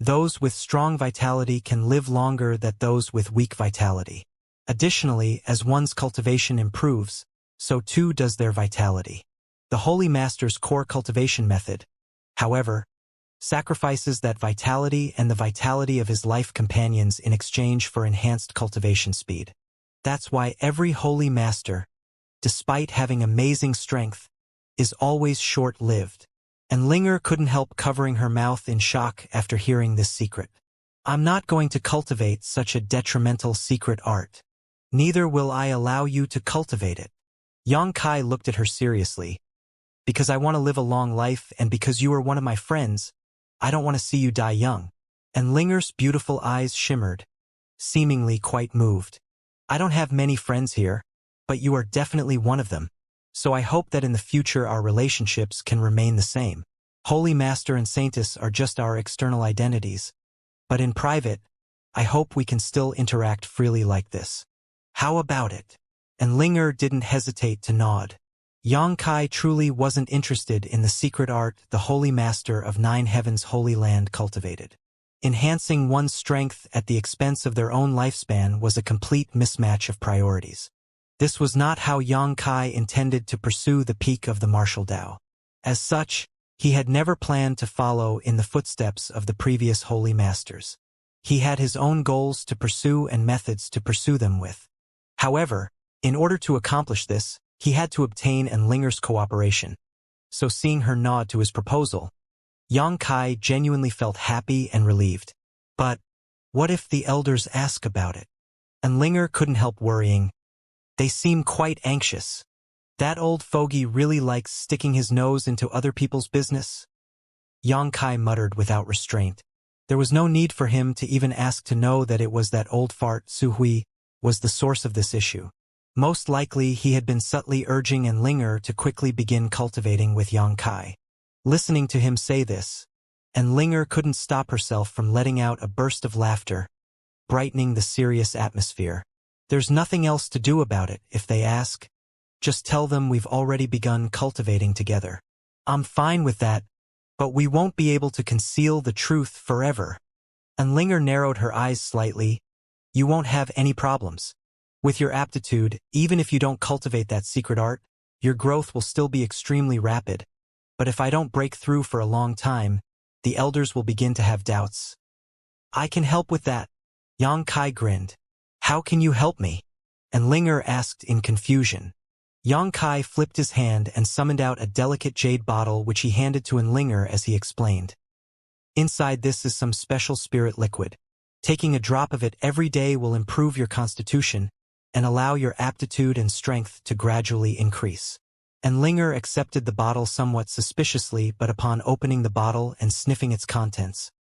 Those with strong vitality can live longer than those with weak vitality. Additionally, as one's cultivation improves, so too does their vitality. The Holy Master's core cultivation method, however, sacrifices that vitality and the vitality of his life companions in exchange for enhanced cultivation speed. That's why every Holy Master, despite having amazing strength, is always short-lived. And Linger couldn't help covering her mouth in shock after hearing this secret. I'm not going to cultivate such a detrimental secret art. Neither will I allow you to cultivate it. Yang Kai looked at her seriously. Because I want to live a long life and because you are one of my friends, I don't want to see you die young. And Linger's beautiful eyes shimmered, seemingly quite moved. I don't have many friends here, but you are definitely one of them. So I hope that in the future our relationships can remain the same. Holy Master and Saintess are just our external identities. But in private, I hope we can still interact freely like this. How about it? And Linger didn't hesitate to nod. Yang Kai truly wasn't interested in the secret art the Holy Master of Nine Heavens Holy Land cultivated. Enhancing one's strength at the expense of their own lifespan was a complete mismatch of priorities. This was not how Yang Kai intended to pursue the peak of the martial Tao. As such, he had never planned to follow in the footsteps of the previous Holy Masters. He had his own goals to pursue and methods to pursue them with. However, in order to accomplish this, he had to obtain Linger's cooperation. So seeing her nod to his proposal, Yang Kai genuinely felt happy and relieved. But what if the elders ask about it? And Linger couldn't help worrying. They seem quite anxious. That old fogey really likes sticking his nose into other people's business. Yang Kai muttered without restraint. There was no need for him to even ask to know that it was that old fart Su Hui was the source of this issue. Most likely he had been subtly urging Linger to quickly begin cultivating with Yang Kai. Listening to him say this, Linger couldn't stop herself from letting out a burst of laughter, brightening the serious atmosphere. There's nothing else to do about it, if they ask. Just tell them we've already begun cultivating together. I'm fine with that, but we won't be able to conceal the truth forever. And Linger narrowed her eyes slightly. You won't have any problems. With your aptitude, even if you don't cultivate that secret art, your growth will still be extremely rapid. But if I don't break through for a long time, the elders will begin to have doubts. I can help with that. Yang Kai grinned. How can you help me? And Linger asked in confusion. Yang Kai flipped his hand and summoned out a delicate jade bottle which he handed to Linger as he explained. Inside this is some special spirit liquid. Taking a drop of it every day will improve your constitution and allow your aptitude and strength to gradually increase. And Linger accepted the bottle somewhat suspiciously, but upon opening the bottle and sniffing its contents,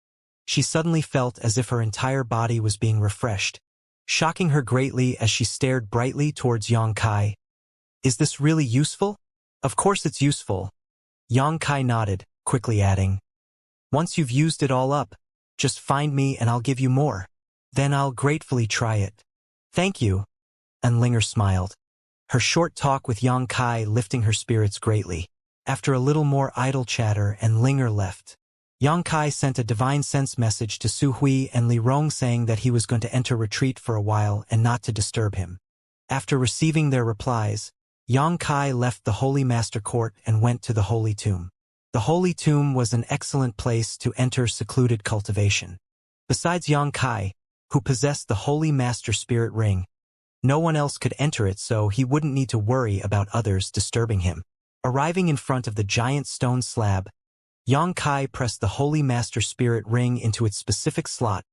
she suddenly felt as if her entire body was being refreshed, shocking her greatly as she stared brightly towards Yang Kai. Is this really useful? Of course it's useful. Yang Kai nodded, quickly adding, once you've used it all up, just find me and I'll give you more. Then I'll gratefully try it. Thank you. And Linger smiled. Her short talk with Yang Kai lifting her spirits greatly. After a little more idle chatter Linger left, Yang Kai sent a divine sense message to Su Hui and Li Rong saying that he was going to enter retreat for a while and not to disturb him. After receiving their replies, Yang Kai left the Holy Master Court and went to the Holy Tomb. The Holy Tomb was an excellent place to enter secluded cultivation. Besides Yang Kai, who possessed the Holy Master Spirit Ring, no one else could enter it, so he wouldn't need to worry about others disturbing him. Arriving in front of the giant stone slab, Yang Kai pressed the Holy Master Spirit Ring into its specific slot,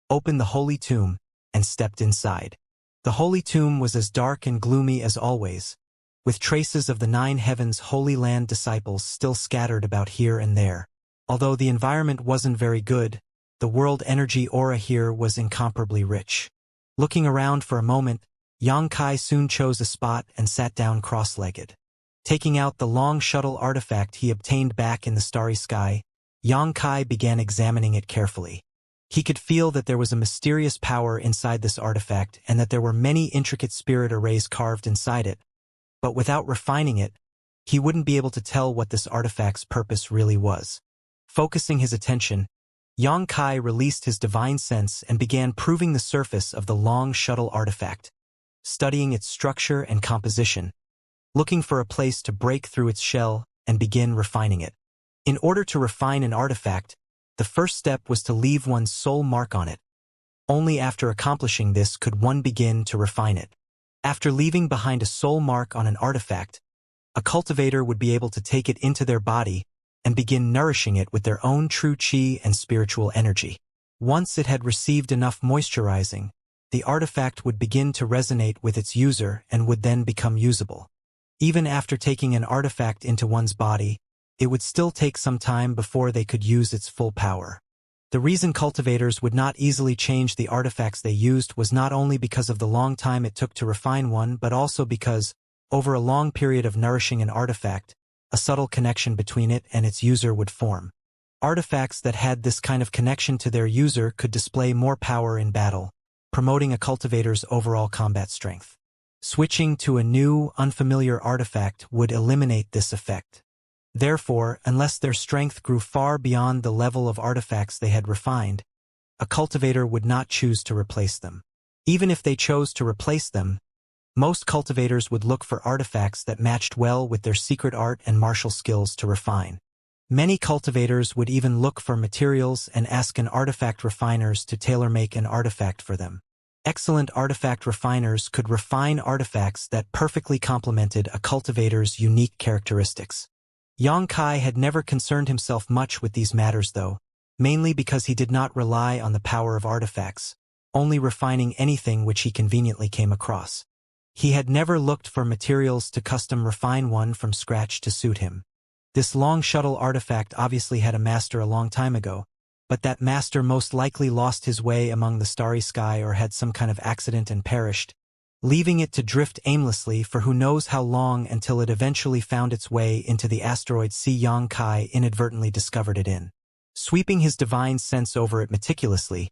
opened the Holy Tomb, and stepped inside. The Holy Tomb was as dark and gloomy as always, with traces of the Nine Heavens Holy Land disciples still scattered about here and there. Although the environment wasn't very good, the world energy aura here was incomparably rich. Looking around for a moment, Yang Kai soon chose a spot and sat down cross-legged. Taking out the long shuttle artifact he obtained back in the starry sky, Yang Kai began examining it carefully. He could feel that there was a mysterious power inside this artifact and that there were many intricate spirit arrays carved inside it, but without refining it, he wouldn't be able to tell what this artifact's purpose really was. Focusing his attention, Yang Kai released his divine sense and began proving the surface of the long shuttle artifact, studying its structure and composition, looking for a place to break through its shell and begin refining it. In order to refine an artifact, the first step was to leave one's soul mark on it. Only after accomplishing this could one begin to refine it. After leaving behind a soul mark on an artifact, a cultivator would be able to take it into their body and begin nourishing it with their own true chi and spiritual energy. Once it had received enough moisturizing, the artifact would begin to resonate with its user and would then become usable. Even after taking an artifact into one's body, it would still take some time before they could use its full power. The reason cultivators would not easily change the artifacts they used was not only because of the long time it took to refine one, but also because, over a long period of nourishing an artifact, a subtle connection between it and its user would form. Artifacts that had this kind of connection to their user could display more power in battle, promoting a cultivator's overall combat strength. Switching to a new, unfamiliar artifact would eliminate this effect. Therefore, unless their strength grew far beyond the level of artifacts they had refined, a cultivator would not choose to replace them. Even if they chose to replace them, most cultivators would look for artifacts that matched well with their secret art and martial skills to refine. Many cultivators would even look for materials and ask an artifact refiners to tailor-make an artifact for them. Excellent artifact refiners could refine artifacts that perfectly complemented a cultivator's unique characteristics. Yang Kai had never concerned himself much with these matters though, mainly because he did not rely on the power of artifacts, only refining anything which he conveniently came across. He had never looked for materials to custom refine one from scratch to suit him. This long shuttle artifact obviously had a master a long time ago, but that master most likely lost his way among the starry sky or had some kind of accident and perished, leaving it to drift aimlessly for who knows how long until it eventually found its way into the asteroid sea Yang Kai inadvertently discovered it in. Sweeping his divine sense over it meticulously,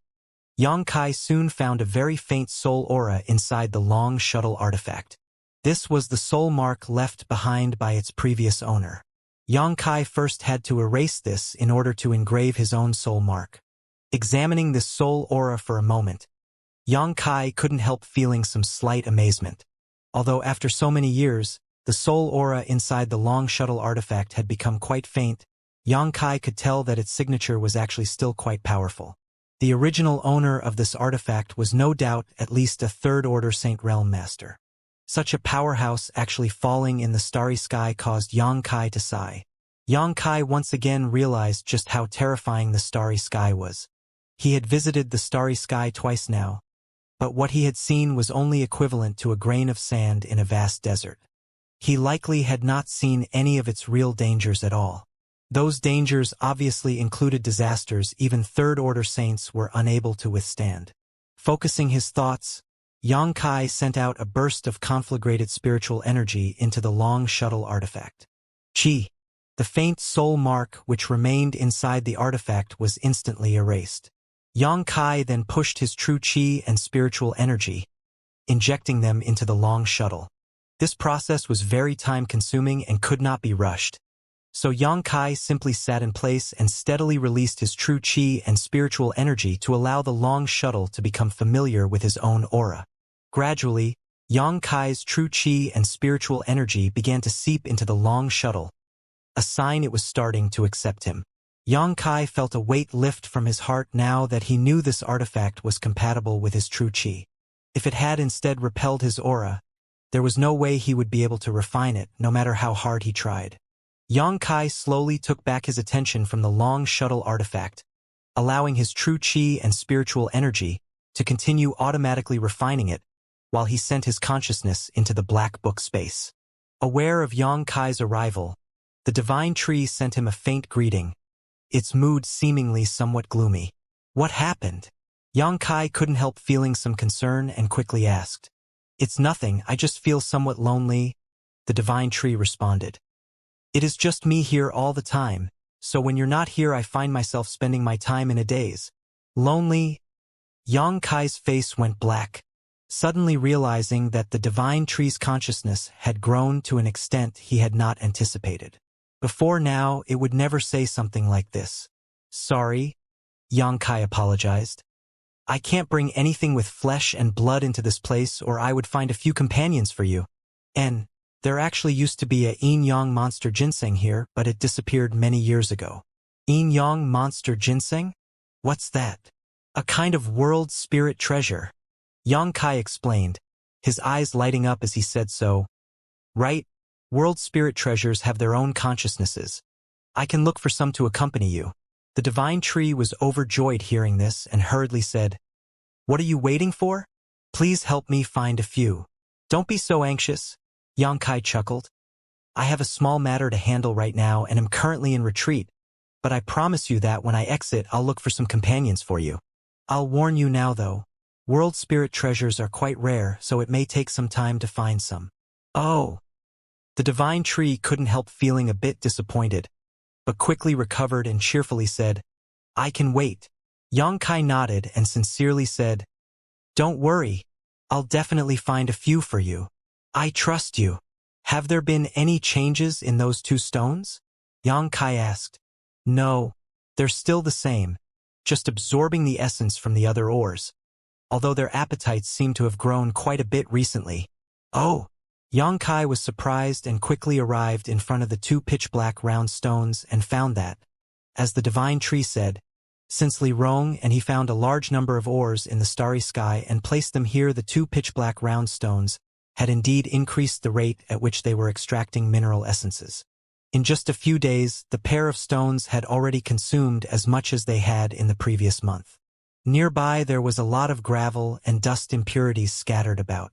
Yang Kai soon found a very faint soul aura inside the long shuttle artifact. This was the soul mark left behind by its previous owner. Yang Kai first had to erase this in order to engrave his own soul mark. Examining this soul aura for a moment, Yang Kai couldn't help feeling some slight amazement. Although after so many years, the soul aura inside the long shuttle artifact had become quite faint, Yang Kai could tell that its signature was actually still quite powerful. The original owner of this artifact was no doubt at least a third-order Saint Realm master. Such a powerhouse actually falling in the starry sky caused Yang Kai to sigh. Yang Kai once again realized just how terrifying the starry sky was. He had visited the starry sky twice now, but what he had seen was only equivalent to a grain of sand in a vast desert. He likely had not seen any of its real dangers at all. Those dangers obviously included disasters even third-order saints were unable to withstand. Focusing his thoughts, Yang Kai sent out a burst of conflagrated spiritual energy into the long shuttle artifact. Chi, the faint soul mark which remained inside the artifact, was instantly erased. Yang Kai then pushed his true chi and spiritual energy, injecting them into the long shuttle. This process was very time-consuming and could not be rushed. So Yang Kai simply sat in place and steadily released his true chi and spiritual energy to allow the long shuttle to become familiar with his own aura. Gradually, Yang Kai's true chi and spiritual energy began to seep into the long shuttle, a sign it was starting to accept him. Yang Kai felt a weight lift from his heart now that he knew this artifact was compatible with his true chi. If it had instead repelled his aura, there was no way he would be able to refine it, no matter how hard he tried. Yang Kai slowly took back his attention from the long shuttle artifact, allowing his true chi and spiritual energy to continue automatically refining it while he sent his consciousness into the black book space. Aware of Yang Kai's arrival, the divine tree sent him a faint greeting, its mood seemingly somewhat gloomy. What happened? Yang Kai couldn't help feeling some concern and quickly asked. It's nothing, I just feel somewhat lonely, the divine tree responded. It is just me here all the time, so when you're not here I find myself spending my time in a daze. Lonely? Yang Kai's face went black, suddenly realizing that the divine tree's consciousness had grown to an extent he had not anticipated. Before now, it would never say something like this. Sorry? Yang Kai apologized. I can't bring anything with flesh and blood into this place or I would find a few companions for you. And there actually used to be a yin-yang monster ginseng here, but it disappeared many years ago. Yin-yang monster ginseng? What's that? A kind of world spirit treasure. Yang Kai explained, his eyes lighting up as he said so. Right, world spirit treasures have their own consciousnesses. I can look for some to accompany you. The divine tree was overjoyed hearing this and hurriedly said, What are you waiting for? Please help me find a few. Don't be so anxious. Yang Kai chuckled. I have a small matter to handle right now and am currently in retreat, but I promise you that when I exit I'll look for some companions for you. I'll warn you now though, world spirit treasures are quite rare, so it may take some time to find some. Oh. The divine tree couldn't help feeling a bit disappointed, but quickly recovered and cheerfully said, I can wait. Yang Kai nodded and sincerely said, Don't worry, I'll definitely find a few for you. I trust you. Have there been any changes in those two stones? Yang Kai asked. No, they're still the same, just absorbing the essence from the other ores, although their appetites seem to have grown quite a bit recently. Oh! Yang Kai was surprised and quickly arrived in front of the two pitch-black round stones and found that, as the divine tree said, since Li Rong and he found a large number of ores in the starry sky and placed them here, the two pitch-black round stones had indeed increased the rate at which they were extracting mineral essences. In just a few days, the pair of stones had already consumed as much as they had in the previous month. Nearby there was a lot of gravel and dust impurities scattered about.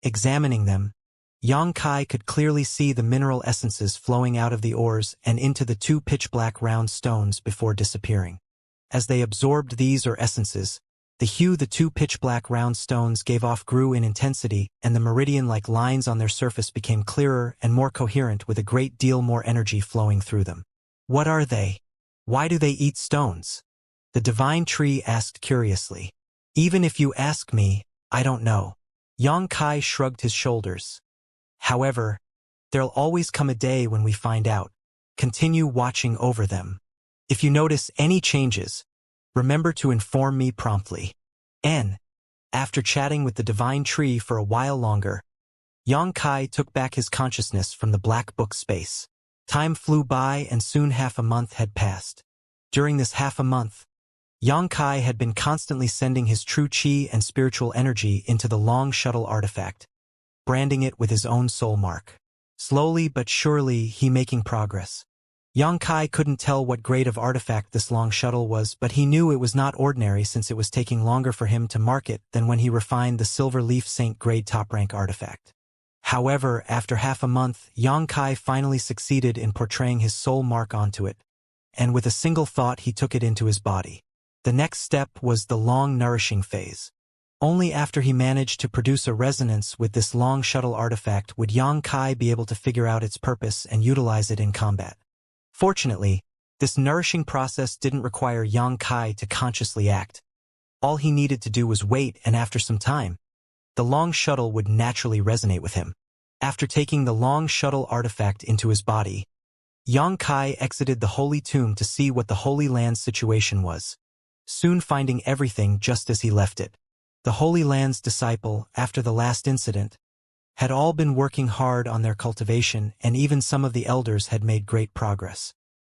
Examining them, Yang Kai could clearly see the mineral essences flowing out of the ores and into the two pitch-black round stones before disappearing. As they absorbed these or essences, the hue the two pitch-black round stones gave off grew in intensity, and the meridian-like lines on their surface became clearer and more coherent with a great deal more energy flowing through them. What are they? Why do they eat stones? The divine tree asked curiously. Even if you ask me, I don't know. Yang Kai shrugged his shoulders. However, there'll always come a day when we find out. Continue watching over them. If you notice any changes, remember to inform me promptly. And, after chatting with the divine tree for a while longer, Yang Kai took back his consciousness from the black book space. Time flew by and soon half a month had passed. During this half a month, Yang Kai had been constantly sending his true chi and spiritual energy into the long shuttle artifact, branding it with his own soul mark. Slowly but surely he making progress. Yang Kai couldn't tell what grade of artifact this long shuttle was, but he knew it was not ordinary since it was taking longer for him to mark it than when he refined the Silver Leaf Saint grade top-rank artifact. However, after half a month, Yang Kai finally succeeded in portraying his soul mark onto it, and with a single thought he took it into his body. The next step was the long nourishing phase. Only after he managed to produce a resonance with this long shuttle artifact would Yang Kai be able to figure out its purpose and utilize it in combat. Fortunately, this nourishing process didn't require Yang Kai to consciously act. All he needed to do was wait, and after some time, the long shuttle would naturally resonate with him. After taking the long shuttle artifact into his body, Yang Kai exited the Holy Tomb to see what the Holy Land's situation was, soon finding everything just as he left it. The Holy Land's disciple, after the last incident, had all been working hard on their cultivation, and even some of the elders had made great progress.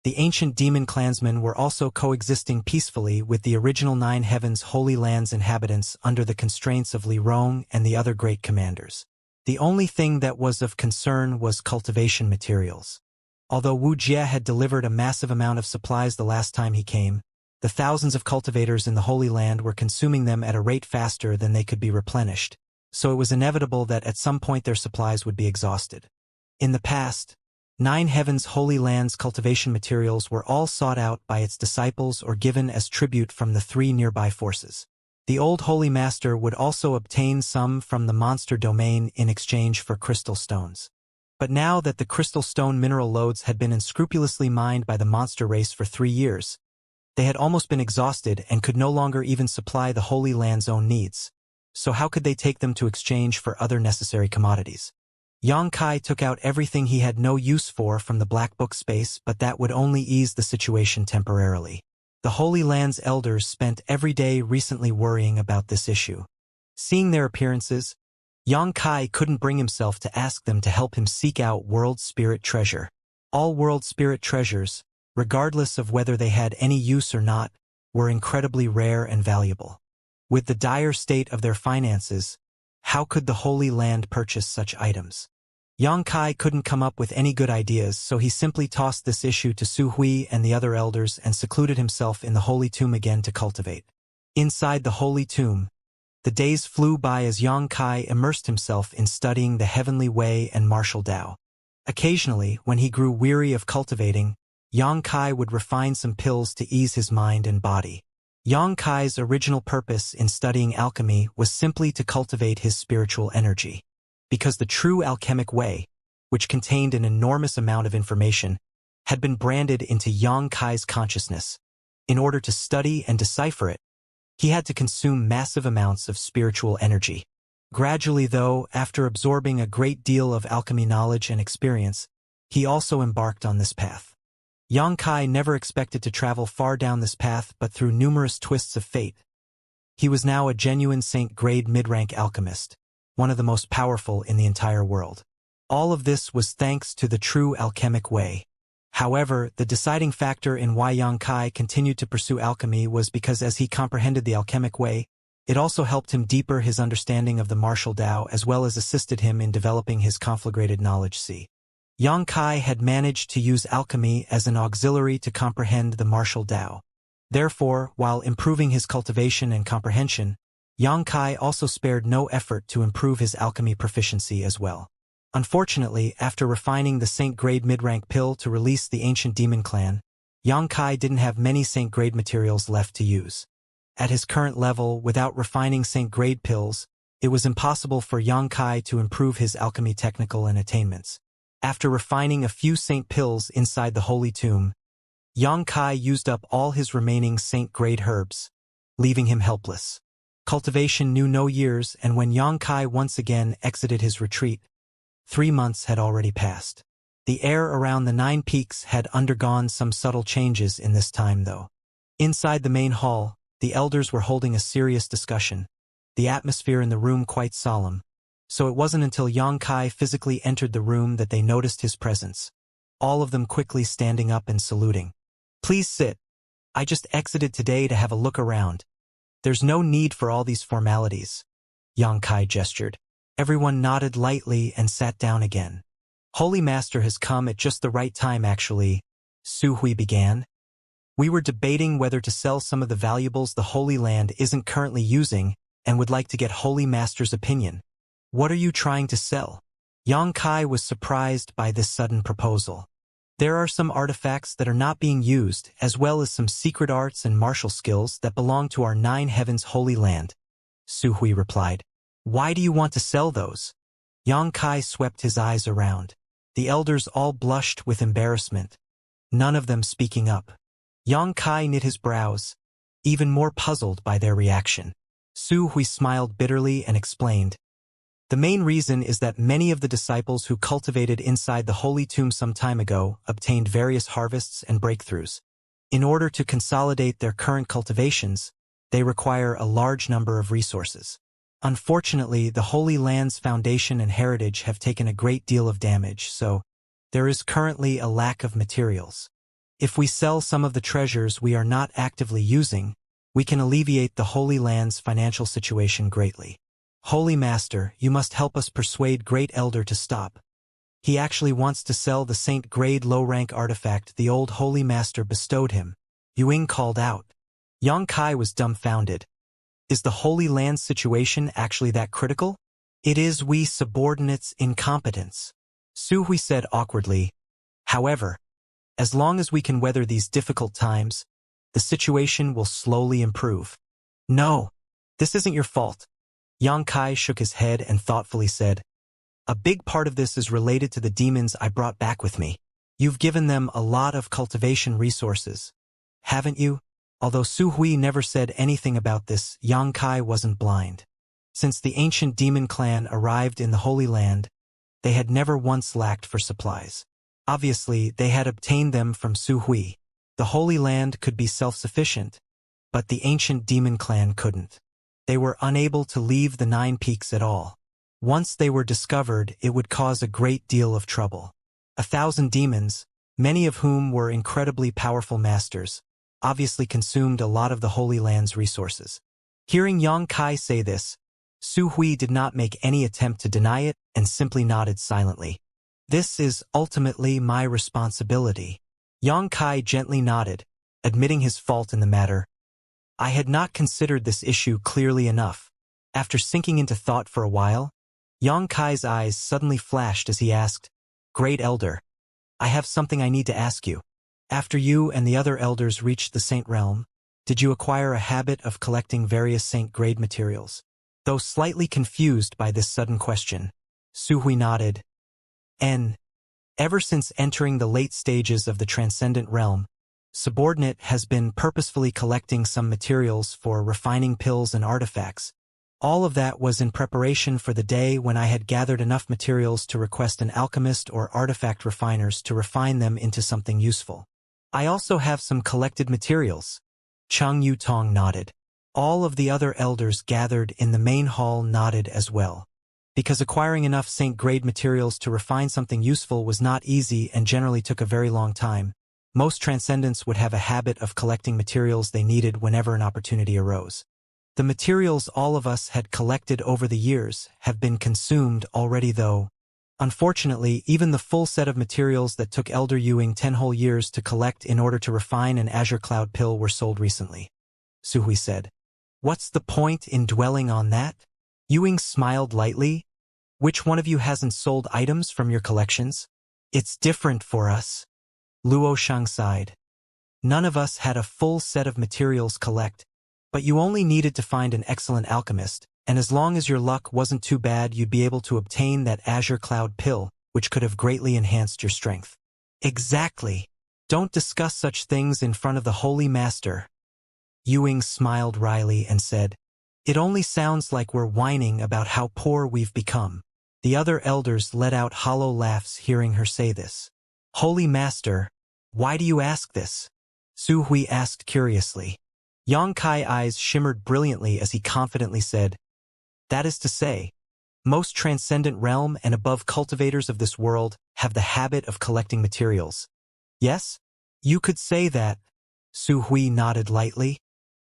The ancient demon clansmen were also coexisting peacefully with the original Nine Heavens Holy Land's inhabitants under the constraints of Li Rong and the other great commanders. The only thing that was of concern was cultivation materials. Although Wuxia had delivered a massive amount of supplies the last time he came, the thousands of cultivators in the Holy Land were consuming them at a rate faster than they could be replenished, so it was inevitable that at some point their supplies would be exhausted. In the past, Nine Heavens Holy Land's cultivation materials were all sought out by its disciples or given as tribute from the three nearby forces. The old Holy Master would also obtain some from the monster domain in exchange for crystal stones. But now that the crystal stone mineral lodes had been unscrupulously mined by the monster race for 3 years, they had almost been exhausted and could no longer even supply the Holy Land's own needs. So how could they take them to exchange for other necessary commodities? Yang Kai took out everything he had no use for from the black book space, but that would only ease the situation temporarily. The Holy Land's elders spent every day recently worrying about this issue. Seeing their appearances, Xianxia couldn't bring himself to ask them to help him seek out world spirit treasure. All world spirit treasures, regardless of whether they had any use or not, were incredibly rare and valuable. With the dire state of their finances, how could the Holy Land purchase such items? Xianxia couldn't come up with any good ideas, so he simply tossed this issue to Su Hui and the other elders and secluded himself in the Holy Tomb again to cultivate. Inside the Holy Tomb, the days flew by as Xianxia immersed himself in studying the Heavenly Way and martial Tao. Occasionally, when he grew weary of cultivating, Xianxia would refine some pills to ease his mind and body. Xianxia's original purpose in studying alchemy was simply to cultivate his spiritual energy. Because the true alchemic way, which contained an enormous amount of information, had been branded into Xianxia's consciousness. In order to study and decipher it, he had to consume massive amounts of spiritual energy. Gradually, though, after absorbing a great deal of alchemy knowledge and experience, he also embarked on this path. Xianxia never expected to travel far down this path, but through numerous twists of fate, he was now a genuine saint-grade mid-rank alchemist, one of the most powerful in the entire world. All of this was thanks to the true alchemic way. However, the deciding factor in why Xianxia continued to pursue alchemy was because as he comprehended the alchemic way, it also helped him deeper his understanding of the martial Tao as well as assisted him in developing his conflagrated knowledge. Xianxia had managed to use alchemy as an auxiliary to comprehend the martial Tao. Therefore, while improving his cultivation and comprehension, Xianxia also spared no effort to improve his alchemy proficiency as well. Unfortunately, after refining the saint-grade mid-rank pill to release the ancient demon clan, Xianxia didn't have many saint-grade materials left to use. At his current level, without refining saint-grade pills, it was impossible for Xianxia to improve his alchemy technical and attainments. After refining a few saint pills inside the Holy Tomb, Xianxia used up all his remaining saint-grade herbs, leaving him helpless. Cultivation knew no years, and when Xianxia once again exited his retreat, 3 months had already passed. The air around the 9 peaks had undergone some subtle changes in this time, though. Inside the main hall, the elders were holding a serious discussion, the atmosphere in the room quite solemn. So it wasn't until Xianxia physically entered the room that they noticed his presence, all of them quickly standing up and saluting. "Please sit. I just exited today to have a look around. There's no need for all these formalities," Xianxia gestured. Everyone nodded lightly and sat down again. "Holy Master has come at just the right time, actually," Su Hui began. "We were debating whether to sell some of the valuables the Holy Land isn't currently using and would like to get Holy Master's opinion." "What are you trying to sell?" Xianxia was surprised by this sudden proposal. "There are some artifacts that are not being used, as well as some secret arts and martial skills that belong to our 9 Heavens Holy Land," Su Hui replied. "Why do you want to sell those?" Xianxia swept his eyes around. The elders all blushed with embarrassment, none of them speaking up. Xianxia knit his brows, even more puzzled by their reaction. Su Hui smiled bitterly and explained, "The main reason is that many of the disciples who cultivated inside the Holy Tomb some time ago obtained various harvests and breakthroughs. In order to consolidate their current cultivations, they require a large number of resources. Unfortunately, the Holy Land's foundation and heritage have taken a great deal of damage, so there is currently a lack of materials. If we sell some of the treasures we are not actively using, we can alleviate the Holy Land's financial situation greatly. Holy Master, you must help us persuade Great Elder to stop. He actually wants to sell the saint-grade low-rank artifact the old Holy Master bestowed him," Yuing called out. Xianxia was dumbfounded. Is the Holy Land's situation actually that critical? "It is we subordinates' incompetence," Su Hui said awkwardly. "However, as long as we can weather these difficult times, the situation will slowly improve." "No, this isn't your fault." Xianxia shook his head and thoughtfully said, "A big part of this is related to the demons I brought back with me. You've given them a lot of cultivation resources, haven't you?" Although Su Hui never said anything about this, Xianxia wasn't blind. Since the ancient demon clan arrived in the Holy Land, they had never once lacked for supplies. Obviously, they had obtained them from Su Hui. The Holy Land could be self-sufficient, but the ancient demon clan couldn't. They were unable to leave the Nine Peaks at all. Once they were discovered, it would cause a great deal of trouble. 1,000 demons, many of whom were incredibly powerful masters, obviously consumed a lot of the Holy Land's resources. Hearing Yang Kai say this, Su Hui did not make any attempt to deny it and simply nodded silently. This is ultimately my responsibility. Yang Kai gently nodded, admitting his fault in the matter. I had not considered this issue clearly enough. After sinking into thought for a while, Yang Kai's eyes suddenly flashed as he asked, Great Elder, I have something I need to ask you. After you and the other elders reached the Saint Realm, did you acquire a habit of collecting various Saint-grade materials? Though slightly confused by this sudden question, Su Hui nodded. Ever since entering the late stages of the Transcendent Realm, Subordinate has been purposefully collecting some materials for refining pills and artifacts. All of that was in preparation for the day when I had gathered enough materials to request an alchemist or artifact refiners to refine them into something useful. I also have some collected materials. Cheng Yutong nodded. All of the other elders gathered in the main hall nodded as well. Because acquiring enough Saint-grade materials to refine something useful was not easy and generally took a very long time, most Transcendents would have a habit of collecting materials they needed whenever an opportunity arose. The materials all of us had collected over the years have been consumed already though. Unfortunately, even the full set of materials that took Elder Ewing 10 whole years to collect in order to refine an Azure Cloud pill were sold recently. Su Hui said. What's the point in dwelling on that? Ewing smiled lightly. Which one of you hasn't sold items from your collections? It's different for us. Luo Shang sighed. None of us had a full set of materials collect, but you only needed to find an excellent alchemist, and as long as your luck wasn't too bad you'd be able to obtain that Azure Cloud pill, which could have greatly enhanced your strength. Exactly. Don't discuss such things in front of the Holy Master. Ewing smiled wryly and said, It only sounds like we're whining about how poor we've become. The other elders let out hollow laughs hearing her say this. Holy Master, why do you ask this? Su Hui asked curiously. Yang Kai eyes shimmered brilliantly as he confidently said, That is to say, most Transcendent Realm and above cultivators of this world have the habit of collecting materials. Yes? You could say that. Su Hui nodded lightly,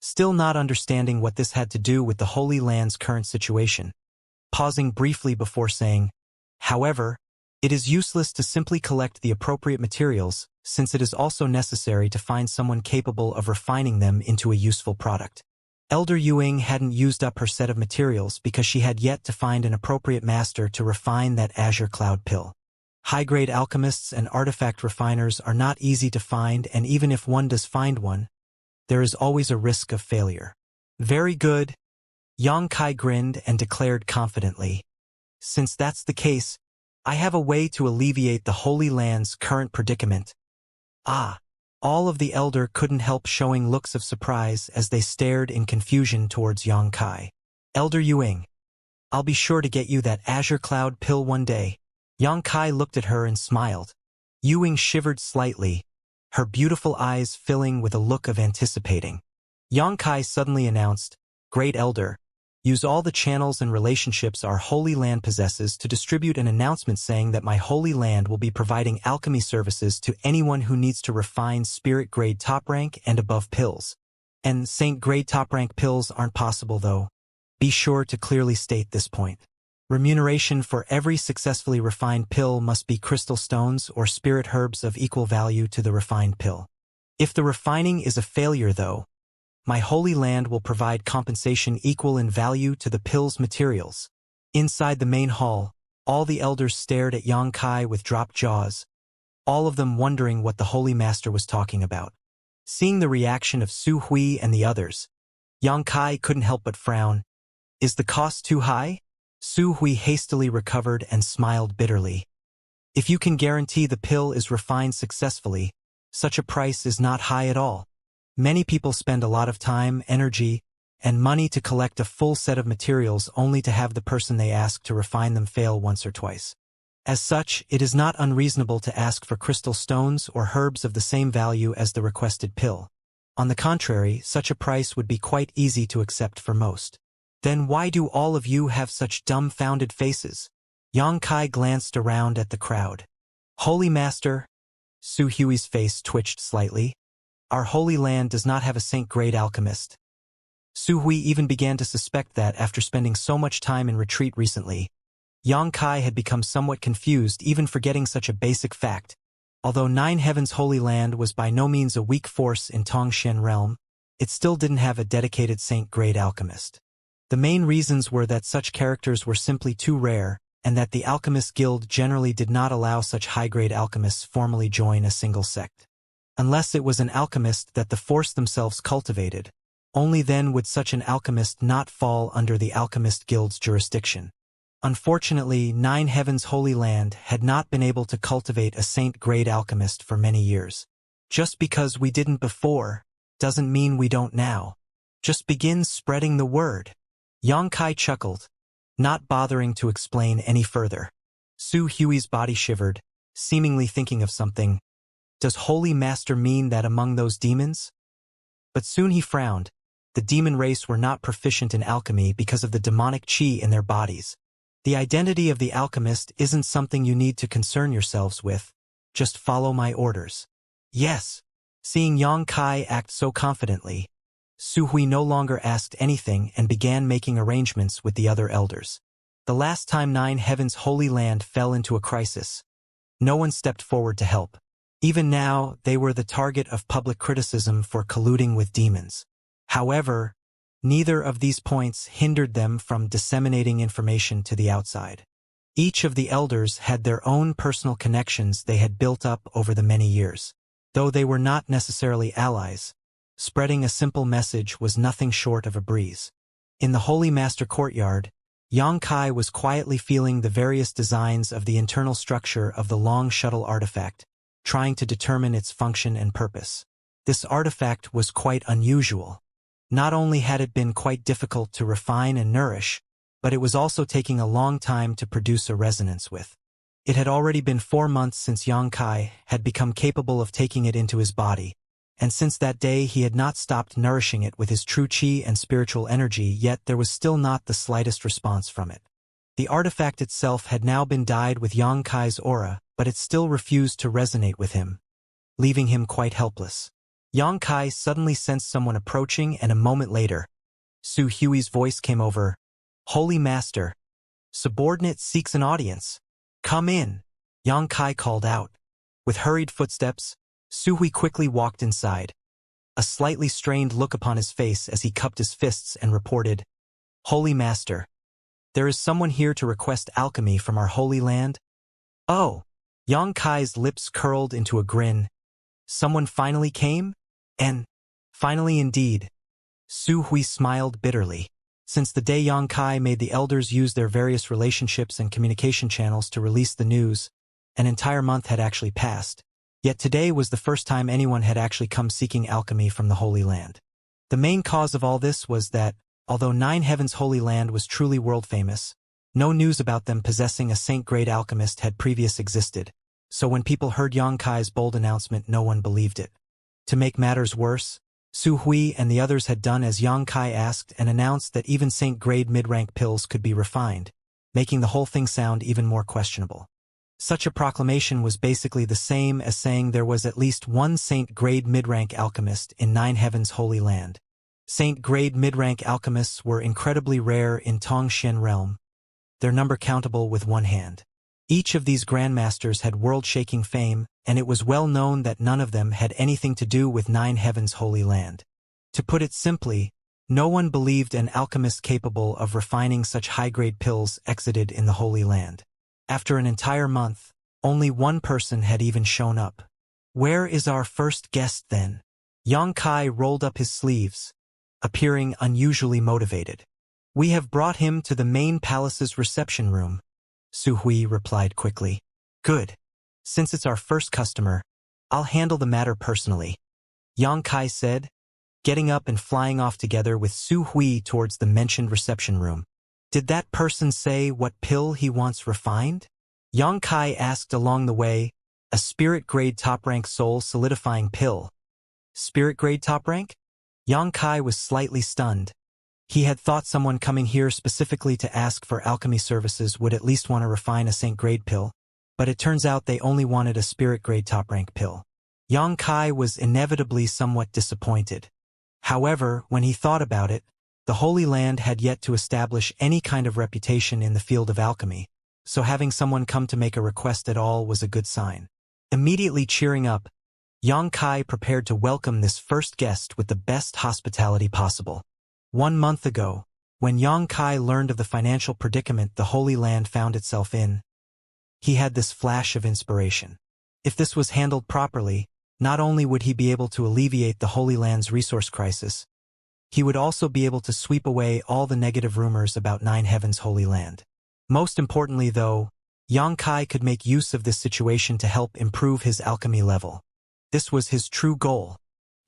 still not understanding what this had to do with the Holy Land's current situation. Pausing briefly before saying, However, it is useless to simply collect the appropriate materials, since it is also necessary to find someone capable of refining them into a useful product. Elder Ewing hadn't used up her set of materials because she had yet to find an appropriate master to refine that Azure Cloud pill. High-grade alchemists and artifact refiners are not easy to find, and even if one does find one, there is always a risk of failure. Very good. Yang Kai grinned and declared confidently. Since that's the case, I have a way to alleviate the Holy Land's current predicament. Ah! All of the elder couldn't help showing looks of surprise as they stared in confusion towards Yang Kai. Elder Ewing, I'll be sure to get you that Azure Cloud pill one day. Yang Kai looked at her and smiled. Ewing shivered slightly, her beautiful eyes filling with a look of anticipating. Yang Kai suddenly announced, Great Elder, use all the channels and relationships our Holy Land possesses to distribute an announcement saying that my Holy Land will be providing alchemy services to anyone who needs to refine spirit-grade top-rank and above pills. And Saint-grade top-rank pills aren't possible though. Be sure to clearly state this point. Remuneration for every successfully refined pill must be crystal stones or spirit herbs of equal value to the refined pill. If the refining is a failure though, my Holy Land will provide compensation equal in value to the pill's materials. Inside the main hall, all the elders stared at Yang Kai with dropped jaws, all of them wondering what the Holy Master was talking about. Seeing the reaction of Su Hui and the others, Yang Kai couldn't help but frown. Is the cost too high? Su Hui hastily recovered and smiled bitterly. If you can guarantee the pill is refined successfully, such a price is not high at all. Many people spend a lot of time, energy, and money to collect a full set of materials only to have the person they ask to refine them fail once or twice. As such, it is not unreasonable to ask for crystal stones or herbs of the same value as the requested pill. On the contrary, such a price would be quite easy to accept for most. Then why do all of you have such dumbfounded faces? Xianxia glanced around at the crowd. Holy Master, Su Hui's face twitched slightly. Our Holy Land does not have a saint-grade alchemist. Su Hui even began to suspect that after spending so much time in retreat recently, Xianxia had become somewhat confused, even forgetting such a basic fact. Although Nine Heavens Holy Land was by no means a weak force in Tongshan realm, it still didn't have a dedicated saint-grade alchemist. The main reasons were that such characters were simply too rare, and that the Alchemist Guild generally did not allow such high-grade alchemists formally join a single sect. Unless it was an alchemist that the Force themselves cultivated, only then would such an alchemist not fall under the Alchemist Guild's jurisdiction. Unfortunately, Nine Heavens Holy Land had not been able to cultivate a saint-grade alchemist for many years. Just because we didn't before, doesn't mean we don't now. Just begin spreading the word. Xianxia chuckled, not bothering to explain any further. Su Hui's body shivered, seemingly thinking of something. Does Holy Master mean that among those demons? But soon he frowned. The demon race were not proficient in alchemy because of the demonic qi in their bodies. The identity of the alchemist isn't something you need to concern yourselves with. Just follow my orders. Yes. Seeing Xianxia act so confidently, Su Hui no longer asked anything and began making arrangements with the other elders. The last time Nine Heavens Holy Land fell into a crisis, no one stepped forward to help. Even now, they were the target of public criticism for colluding with demons. However, neither of these points hindered them from disseminating information to the outside. Each of the elders had their own personal connections they had built up over the many years. Though they were not necessarily allies, spreading a simple message was nothing short of a breeze. In the Holy Master courtyard, Xianxia was quietly feeling the various designs of the internal structure of the long shuttle artifact, trying to determine its function and purpose. This artifact was quite unusual. Not only had it been quite difficult to refine and nourish, but it was also taking a long time to produce a resonance with. It had already been 4 months since Xianxia had become capable of taking it into his body, and since that day he had not stopped nourishing it with his true qi and spiritual energy, yet there was still not the slightest response from it. The artifact itself had now been dyed with Xianxia's aura, but it still refused to resonate with him, leaving him quite helpless. Xianxia suddenly sensed someone approaching, and a moment later, Su Hui's voice came over. Holy Master, subordinate seeks an audience. Come in, Xianxia called out. With hurried footsteps, Su Hui quickly walked inside, a slightly strained look upon his face as he cupped his fists and reported, Holy Master, there is someone here to request alchemy from our Holy Land. Oh, Xianxia's lips curled into a grin. Someone finally came? And, finally indeed. Su Hui smiled bitterly. Since the day Xianxia made the elders use their various relationships and communication channels to release the news, an entire month had actually passed. Yet today was the first time anyone had actually come seeking alchemy from the Holy Land. The main cause of all this was that, although Nine Heavens Holy Land was truly world-famous, no news about them possessing a saint-grade alchemist had previously existed, so when people heard Xianxia's bold announcement, no one believed it. To make matters worse, Su Hui and the others had done as Xianxia asked and announced that even saint-grade mid-rank pills could be refined, making the whole thing sound even more questionable. Such a proclamation was basically the same as saying there was at least one saint-grade mid-rank alchemist in Nine Heavens Holy Land. Saint-grade mid-rank alchemists were incredibly rare in Tongshan realm, their number countable with one hand. Each of these grandmasters had world-shaking fame, and it was well known that none of them had anything to do with Nine Heavens Holy Land. To put it simply, no one believed an alchemist capable of refining such high-grade pills existed in the Holy Land. After an entire month, only one person had even shown up. Where is our first guest then? Xianxia rolled up his sleeves, appearing unusually motivated. We have brought him to the main palace's reception room, Su Hui replied quickly. Good. Since it's our first customer, I'll handle the matter personally, Xianxia said, getting up and flying off together with Su Hui towards the mentioned reception room. Did that person say what pill he wants refined? Yang Kai asked along the way. A spirit-grade top-rank soul-solidifying pill. Spirit-grade top-rank? Yang Kai was slightly stunned. He had thought someone coming here specifically to ask for alchemy services would at least want to refine a saint-grade pill, but it turns out they only wanted a spirit-grade top-rank pill. Yang Kai was inevitably somewhat disappointed. However, when he thought about it, the Holy Land had yet to establish any kind of reputation in the field of alchemy, so having someone come to make a request at all was a good sign. Immediately cheering up, Yang Kai prepared to welcome this first guest with the best hospitality possible. 1 month ago, when Yang Kai learned of the financial predicament the Holy Land found itself in, he had this flash of inspiration. If this was handled properly, not only would he be able to alleviate the Holy Land's resource crisis, he would also be able to sweep away all the negative rumors about Nine Heavens' Holy Land. Most importantly, though, Yang Kai could make use of this situation to help improve his alchemy level. This was his true goal.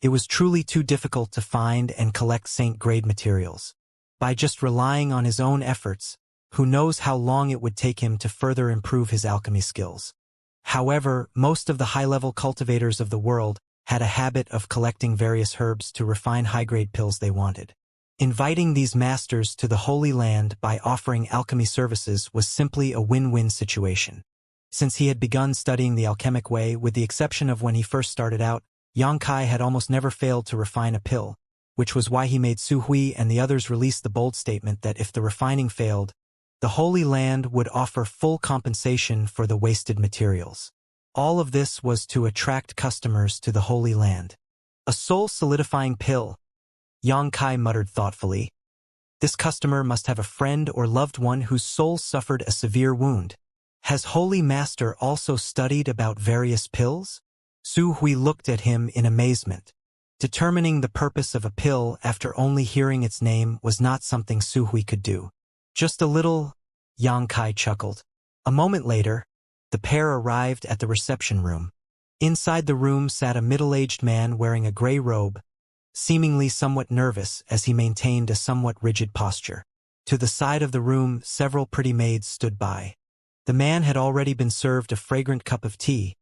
It was truly too difficult to find and collect saint-grade materials. By just relying on his own efforts, who knows how long it would take him to further improve his alchemy skills. However, most of the high-level cultivators of the world had a habit of collecting various herbs to refine high-grade pills they wanted. Inviting these masters to the Holy Land by offering alchemy services was simply a win-win situation. Since he had begun studying the alchemic way, with the exception of when he first started out, Yang Kai had almost never failed to refine a pill, which was why he made Su Hui and the others release the bold statement that if the refining failed, the Holy Land would offer full compensation for the wasted materials. All of this was to attract customers to the Holy Land. A soul-solidifying pill, Yang Kai muttered thoughtfully. This customer must have a friend or loved one whose soul suffered a severe wound. Has Holy Master also studied about various pills? Su Hui looked at him in amazement. Determining the purpose of a pill after only hearing its name was not something Su Hui could do. Just a little, Yang Kai chuckled. A moment later, the pair arrived at the reception room. Inside the room sat a middle-aged man wearing a gray robe, seemingly somewhat nervous as he maintained a somewhat rigid posture. To the side of the room, several pretty maids stood by. The man had already been served a fragrant cup of tea,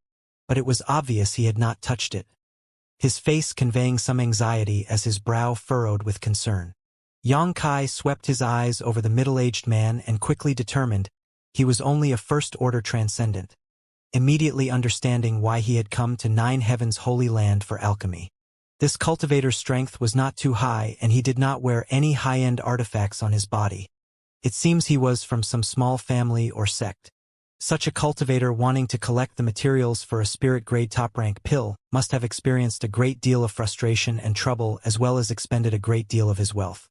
but it was obvious he had not touched it, his face conveying some anxiety as his brow furrowed with concern. Yang Kai swept his eyes over the middle-aged man and quickly determined he was only a first-order transcendent, immediately understanding why he had come to Nine Heavens' Holy Land for alchemy. This cultivator's strength was not too high, and he did not wear any high-end artifacts on his body. It seems he was from some small family or sect. Such a cultivator wanting to collect the materials for a spirit-grade top-rank pill must have experienced a great deal of frustration and trouble as well as expended a great deal of his wealth.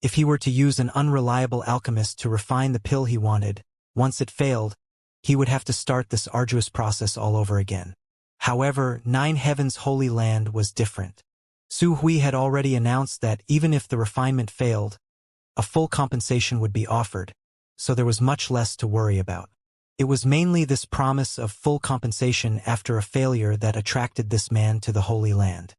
If he were to use an unreliable alchemist to refine the pill he wanted, once it failed, he would have to start this arduous process all over again. However, Nine Heavens' Holy Land was different. Su Hui had already announced that even if the refinement failed, a full compensation would be offered, so there was much less to worry about. It was mainly this promise of full compensation after a failure that attracted this man to the Holy Land.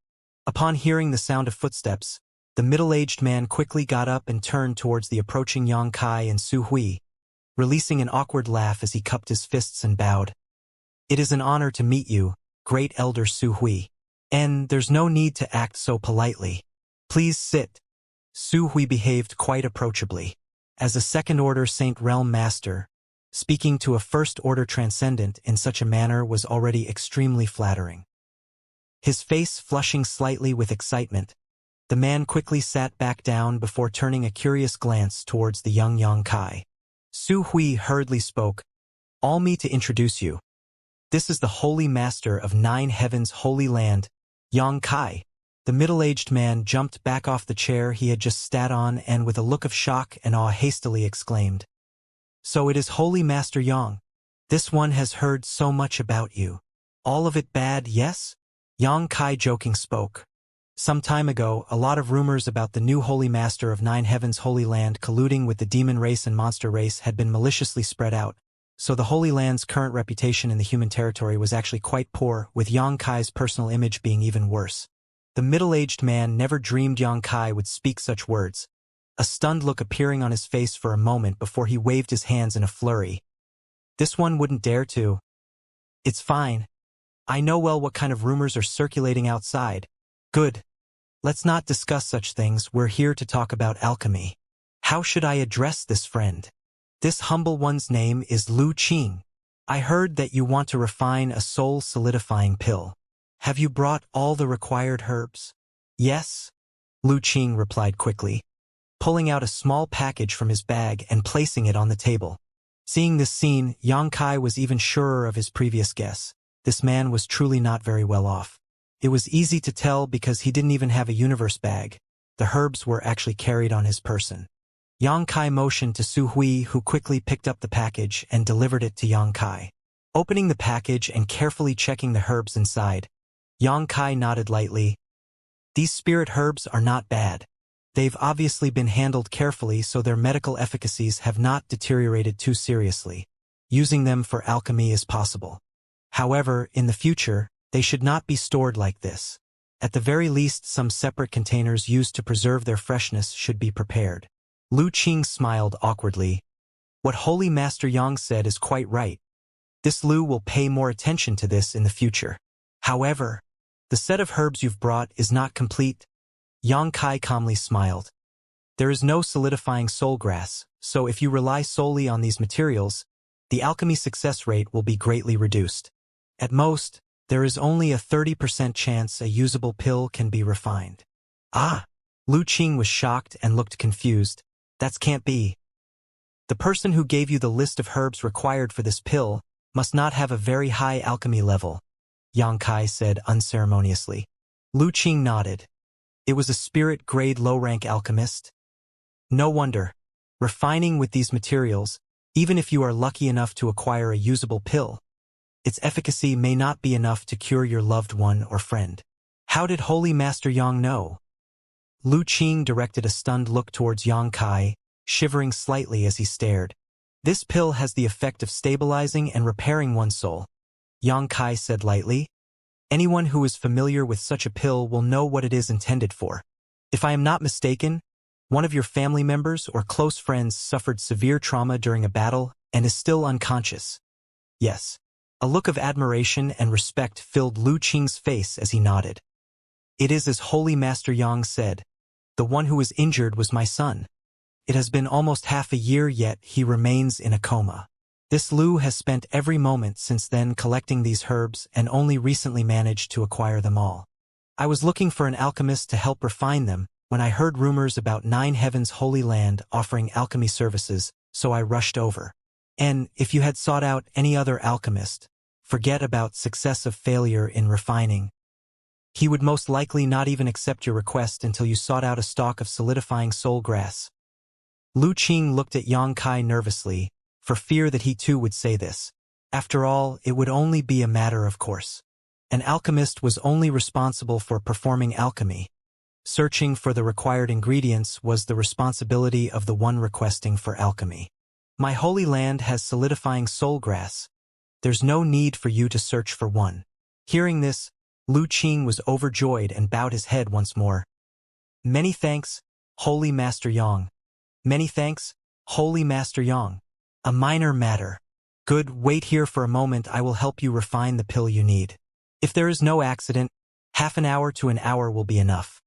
Upon hearing the sound of footsteps, the middle-aged man quickly got up and turned towards the approaching Yang Kai and Su Hui, releasing an awkward laugh as he cupped his fists and bowed. "It is an honor to meet you, Great Elder Su Hui. And there's no need to act so politely. Please sit." Su Hui behaved quite approachably. As a second-order Saint Realm Master, speaking to a first-order transcendent in such a manner was already extremely flattering. His face flushing slightly with excitement, the man quickly sat back down before turning a curious glance towards the young Yang Kai. Su Hui hurriedly spoke, "Allow me to introduce you. This is the Holy Master of Nine Heavens' Holy Land, Yang Kai." The middle-aged man jumped back off the chair he had just sat on and with a look of shock and awe hastily exclaimed, "So it is Holy Master Yang. This one has heard so much about you. All of it bad, yes?" Yang Kai joking spoke. Some time ago, a lot of rumors about the new Holy Master of Nine Heavens' Holy Land colluding with the demon race and monster race had been maliciously spread out, so the Holy Land's current reputation in the human territory was actually quite poor, with Yang Kai's personal image being even worse. The middle-aged man never dreamed Yang Kai would speak such words, a stunned look appearing on his face for a moment before he waved his hands in a flurry. This one wouldn't dare to. It's fine. I know well what kind of rumors are circulating outside. Good. Let's not discuss such things, we're here to talk about alchemy. How should I address this friend? This humble one's name is Lu Qing. I heard that you want to refine a soul-solidifying pill. Have you brought all the required herbs? Yes, Lu Qing replied quickly, pulling out a small package from his bag and placing it on the table. Seeing this scene, Xianxia was even surer of his previous guess. This man was truly not very well off. It was easy to tell because he didn't even have a universe bag. The herbs were actually carried on his person. Xianxia motioned to Su Hui, who quickly picked up the package and delivered it to Xianxia. Opening the package and carefully checking the herbs inside, Xianxia nodded lightly. These spirit herbs are not bad. They've obviously been handled carefully, so their medical efficacies have not deteriorated too seriously. Using them for alchemy is possible. However, in the future, they should not be stored like this. At the very least, some separate containers used to preserve their freshness should be prepared. Lu Qing smiled awkwardly. What Holy Master Yang said is quite right. This Lu will pay more attention to this in the future. However, the set of herbs you've brought is not complete. Xianxia calmly smiled. There is no solidifying soul grass, so if you rely solely on these materials, the alchemy success rate will be greatly reduced. At most, there is only a 30% chance a usable pill can be refined. Ah! Lu Qing was shocked and looked confused. That can't be. The person who gave you the list of herbs required for this pill must not have a very high alchemy level, Xianxia said unceremoniously. Lu Qing nodded. It was a spirit-grade low-rank alchemist. No wonder. Refining with these materials, even if you are lucky enough to acquire a usable pill, its efficacy may not be enough to cure your loved one or friend. How did Holy Master Yang know? Lu Qing directed a stunned look towards Xianxia, shivering slightly as he stared. This pill has the effect of stabilizing and repairing one's soul, Xianxia said lightly. Anyone who is familiar with such a pill will know what it is intended for. If I am not mistaken, one of your family members or close friends suffered severe trauma during a battle and is still unconscious. Yes. A look of admiration and respect filled Lu Qing's face as he nodded. It is as Holy Master Yang said. The one who was injured was my son. It has been almost half a year yet he remains in a coma. This Lu has spent every moment since then collecting these herbs and only recently managed to acquire them all. I was looking for an alchemist to help refine them when I heard rumors about Nine Heavens Holy Land offering alchemy services, so I rushed over. And if you had sought out any other alchemist, forget about successive failure in refining. He would most likely not even accept your request until you sought out a stalk of solidifying soul grass. Lu Qing looked at Xianxia nervously, for fear that he too would say this. After all, it would only be a matter of course. An alchemist was only responsible for performing alchemy. Searching for the required ingredients was the responsibility of the one requesting for alchemy. My holy land has solidifying soul grass. There's no need for you to search for one. Hearing this, Lu Qing was overjoyed and bowed his head once more. Many thanks, Holy Master Yang. Many thanks, Holy Master Yang. A minor matter. Good, wait here for a moment, I will help you refine the pill you need. If there is no accident, half an hour to an hour will be enough.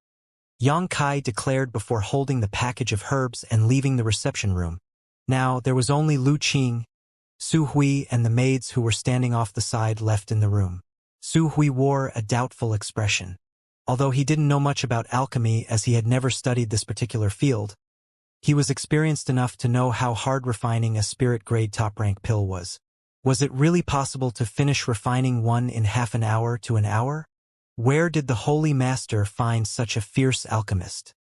Xianxia declared before holding the package of herbs and leaving the reception room. Now, there was only Lu Qing, Su Hui and the maids who were standing off the side left in the room. Su Hui wore a doubtful expression. Although he didn't know much about alchemy as he had never studied this particular field, he was experienced enough to know how hard refining a spirit-grade top-rank pill was. Was it really possible to finish refining one in half an hour to an hour? Where did the Holy Master find such a fierce alchemist?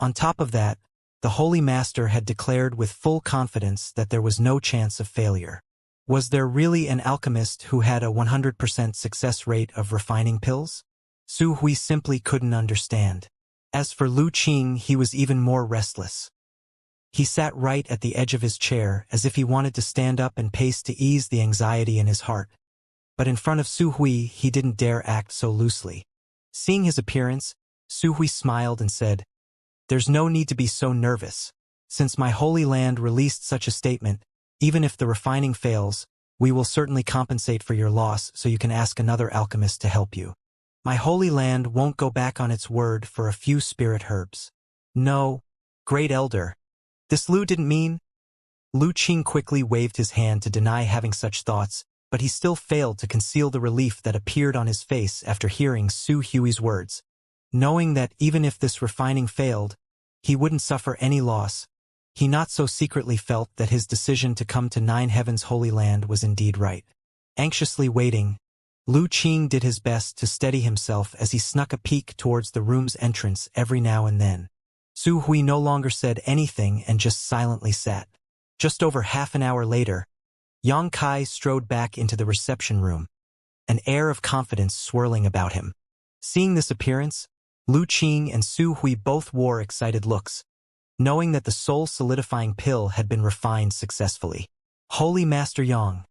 On top of that, the Holy Master had declared with full confidence that there was no chance of failure. Was there really an alchemist who had a 100% success rate of refining pills? Su Hui simply couldn't understand. As for Lu Qing, he was even more restless. He sat right at the edge of his chair as if he wanted to stand up and pace to ease the anxiety in his heart. But in front of Su Hui, he didn't dare act so loosely. Seeing his appearance, Su Hui smiled and said, "There's no need to be so nervous. Since my holy land released such a statement, even if the refining fails, We will certainly compensate for your loss so you can ask another alchemist to help you. My holy land won't go back on its word for a few spirit herbs. No, Great Elder. This Lu didn't mean. Lu Qing quickly waved his hand to deny having such thoughts, but he still failed to conceal the relief that appeared on his face after hearing Su Hui's words. Knowing that even if this refining failed, he wouldn't suffer any loss, he not so secretly felt that his decision to come to Nine Heavens' Holy Land was indeed right. Anxiously waiting, Lu Qing did his best to steady himself as he snuck a peek towards the room's entrance every now and then. Su Hui no longer said anything and just silently sat. Just over half an hour later, Yang Kai strode back into the reception room, an air of confidence swirling about him. Seeing this appearance, Lu Qing and Su Hui both wore excited looks, knowing that the soul-solidifying pill had been refined successfully. Holy Master Yang.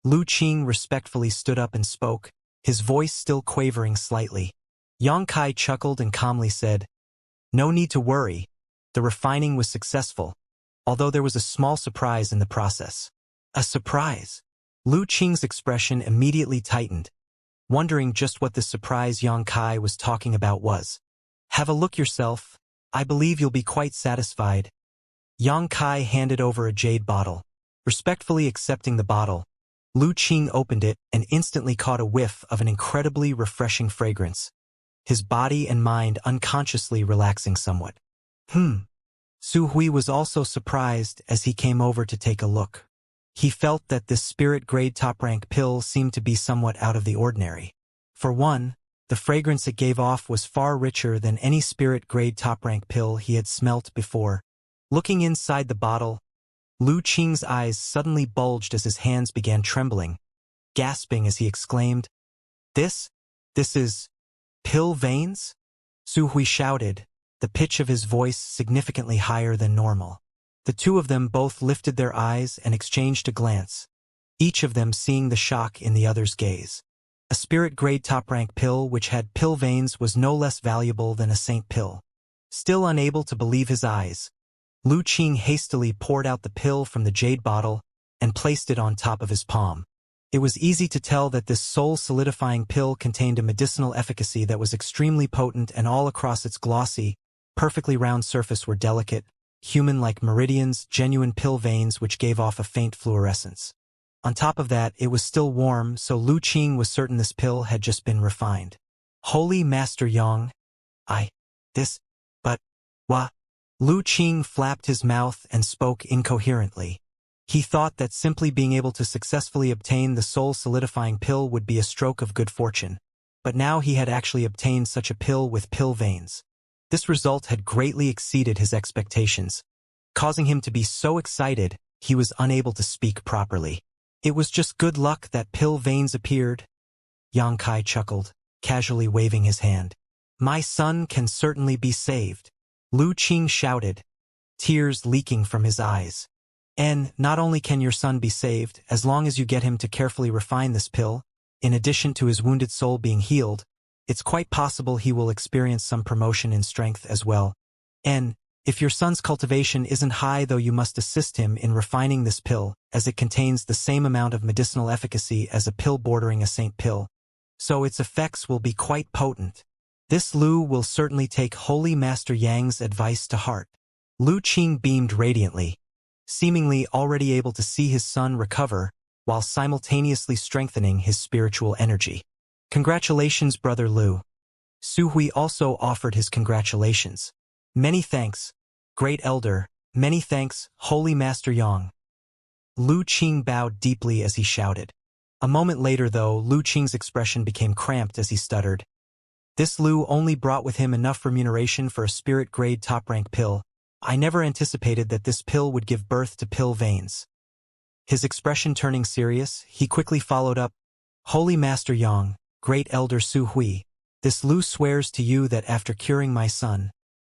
Lu Qing respectfully stood up and spoke, his voice still quavering slightly. Yang Kai chuckled and calmly said, "No need to worry. The refining was successful, although there was a small surprise in the process." A surprise? Lu Qing's expression immediately tightened, wondering just what the surprise Yang Kai was talking about was. "Have a look yourself. I believe you'll be quite satisfied." Yang Kai handed over a jade bottle. Respectfully accepting the bottle, Lu Qing opened it and instantly caught a whiff of an incredibly refreshing fragrance, his body and mind unconsciously relaxing somewhat. Su Hui was also surprised as he came over to take a look. He felt that this spirit-grade top-rank pill seemed to be somewhat out of the ordinary. For one, the fragrance it gave off was far richer than any spirit-grade top-rank pill he had smelt before. Looking inside the bottle, Lu Qing's eyes suddenly bulged as his hands began trembling, gasping as he exclaimed, This is pill veins?" Su Hui shouted, the pitch of his voice significantly higher than normal. The two of them both lifted their eyes and exchanged a glance, each of them seeing the shock in the other's gaze. A spirit-grade top-rank pill which had pill veins was no less valuable than a saint pill. Still unable to believe his eyes, Lu Qing hastily poured out the pill from the jade bottle and placed it on top of his palm. It was easy to tell that this soul-solidifying pill contained a medicinal efficacy that was extremely potent, and all across its glossy, perfectly round surface were delicate, human-like meridians, genuine pill veins which gave off a faint fluorescence. On top of that, it was still warm, so Lu Qing was certain this pill had just been refined. "Holy Master Yang, what?" Lu Qing flapped his mouth and spoke incoherently. He thought that simply being able to successfully obtain the soul-solidifying pill would be a stroke of good fortune, but now he had actually obtained such a pill with pill veins. This result had greatly exceeded his expectations, causing him to be so excited he was unable to speak properly. "It was just good luck that pill veins appeared," Yang Kai chuckled, casually waving his hand. "My son can certainly be saved," Lu Qing shouted, tears leaking from his eyes. "And not only can your son be saved, as long as you get him to carefully refine this pill, in addition to his wounded soul being healed, it's quite possible he will experience some promotion in strength as well. And if your son's cultivation isn't high, though, you must assist him in refining this pill, as it contains the same amount of medicinal efficacy as a pill bordering a saint pill, so its effects will be quite potent. This Lu will certainly take Holy Master Yang's advice to heart." Lu Qing beamed radiantly, seemingly already able to see his son recover while simultaneously strengthening his spiritual energy. "Congratulations, Brother Lu." Su Hui also offered his congratulations. "Many thanks, Great Elder. Many thanks, Holy Master Yang." Lu Qing bowed deeply as he shouted. A moment later, though, Lu Qing's expression became cramped as he stuttered. "This Lu only brought with him enough remuneration for a spirit-grade top-rank pill. I never anticipated that this pill would give birth to pill veins." His expression turning serious, he quickly followed up, "Holy Master Yang, Great Elder Su Hui, this Lu swears to you that after curing my son,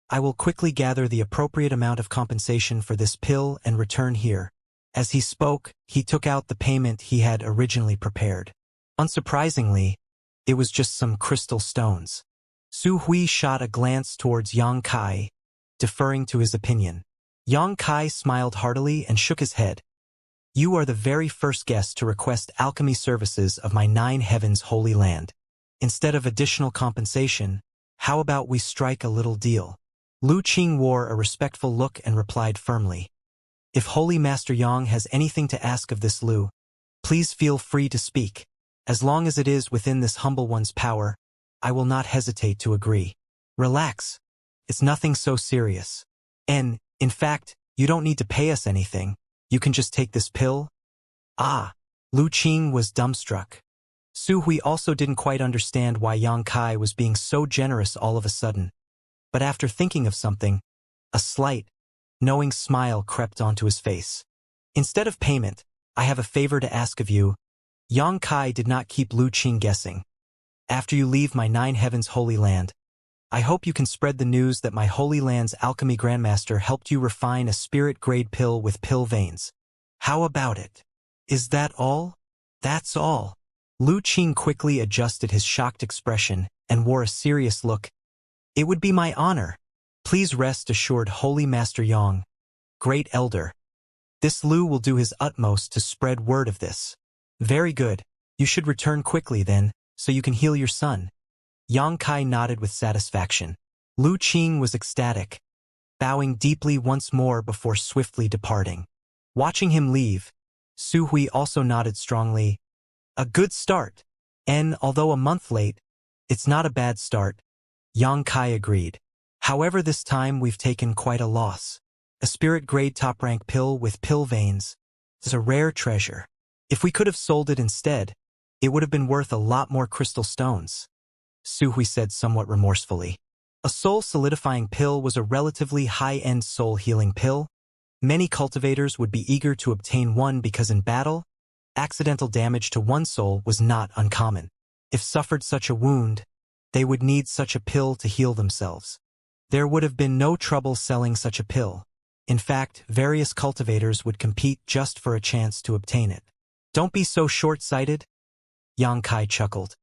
I will quickly gather the appropriate amount of compensation for this pill and return here." As he spoke, he took out the payment he had originally prepared. Unsurprisingly, it was just some crystal stones. Su Hui shot a glance towards Yang Kai, deferring to his opinion. Yang Kai smiled heartily and shook his head, You are the very first guest to request alchemy services of my 9 heavens holy land. Instead of additional compensation, how about we strike a little deal? Lu Qing wore a respectful look and replied firmly. If Holy Master Yang has anything to ask of this Lu, please feel free to speak. As long as it is within this humble one's power, I will not hesitate to agree. Relax. It's nothing so serious. And, in fact, you don't need to pay us anything. You can just take this pill. Ah, Lu Qing was dumbstruck. Su Hui also didn't quite understand why Yang Kai was being so generous all of a sudden. But after thinking of something, a slight, knowing smile crept onto his face. Instead of payment, I have a favor to ask of you. Yang Kai did not keep Lu Qing guessing. After you leave my 9 heavens holy land, I hope you can spread the news that my Holy Land's alchemy grandmaster helped you refine a spirit-grade pill with pill veins. How about it? Is that all? That's all. Lu Qing quickly adjusted his shocked expression and wore a serious look. It would be my honor. Please rest assured, Holy Master Yang, Great Elder. This Lu will do his utmost to spread word of this. Very good. You should return quickly then, so you can heal your son. Yang Kai nodded with satisfaction. Lu Qing was ecstatic, bowing deeply once more before swiftly departing. Watching him leave, Su Hui also nodded strongly. A good start. And, although a month late, it's not a bad start. Yang Kai agreed. However, this time we've taken quite a loss. A spirit-grade top-rank pill with pill veins is a rare treasure. If we could have sold it instead, it would have been worth a lot more crystal stones. Su Hui said somewhat remorsefully. A soul-solidifying pill was a relatively high-end soul-healing pill. Many cultivators would be eager to obtain one because in battle, accidental damage to one soul was not uncommon. If suffered such a wound, they would need such a pill to heal themselves. There would have been no trouble selling such a pill. In fact, various cultivators would compete just for a chance to obtain it. Don't be so short-sighted, Yang Kai chuckled.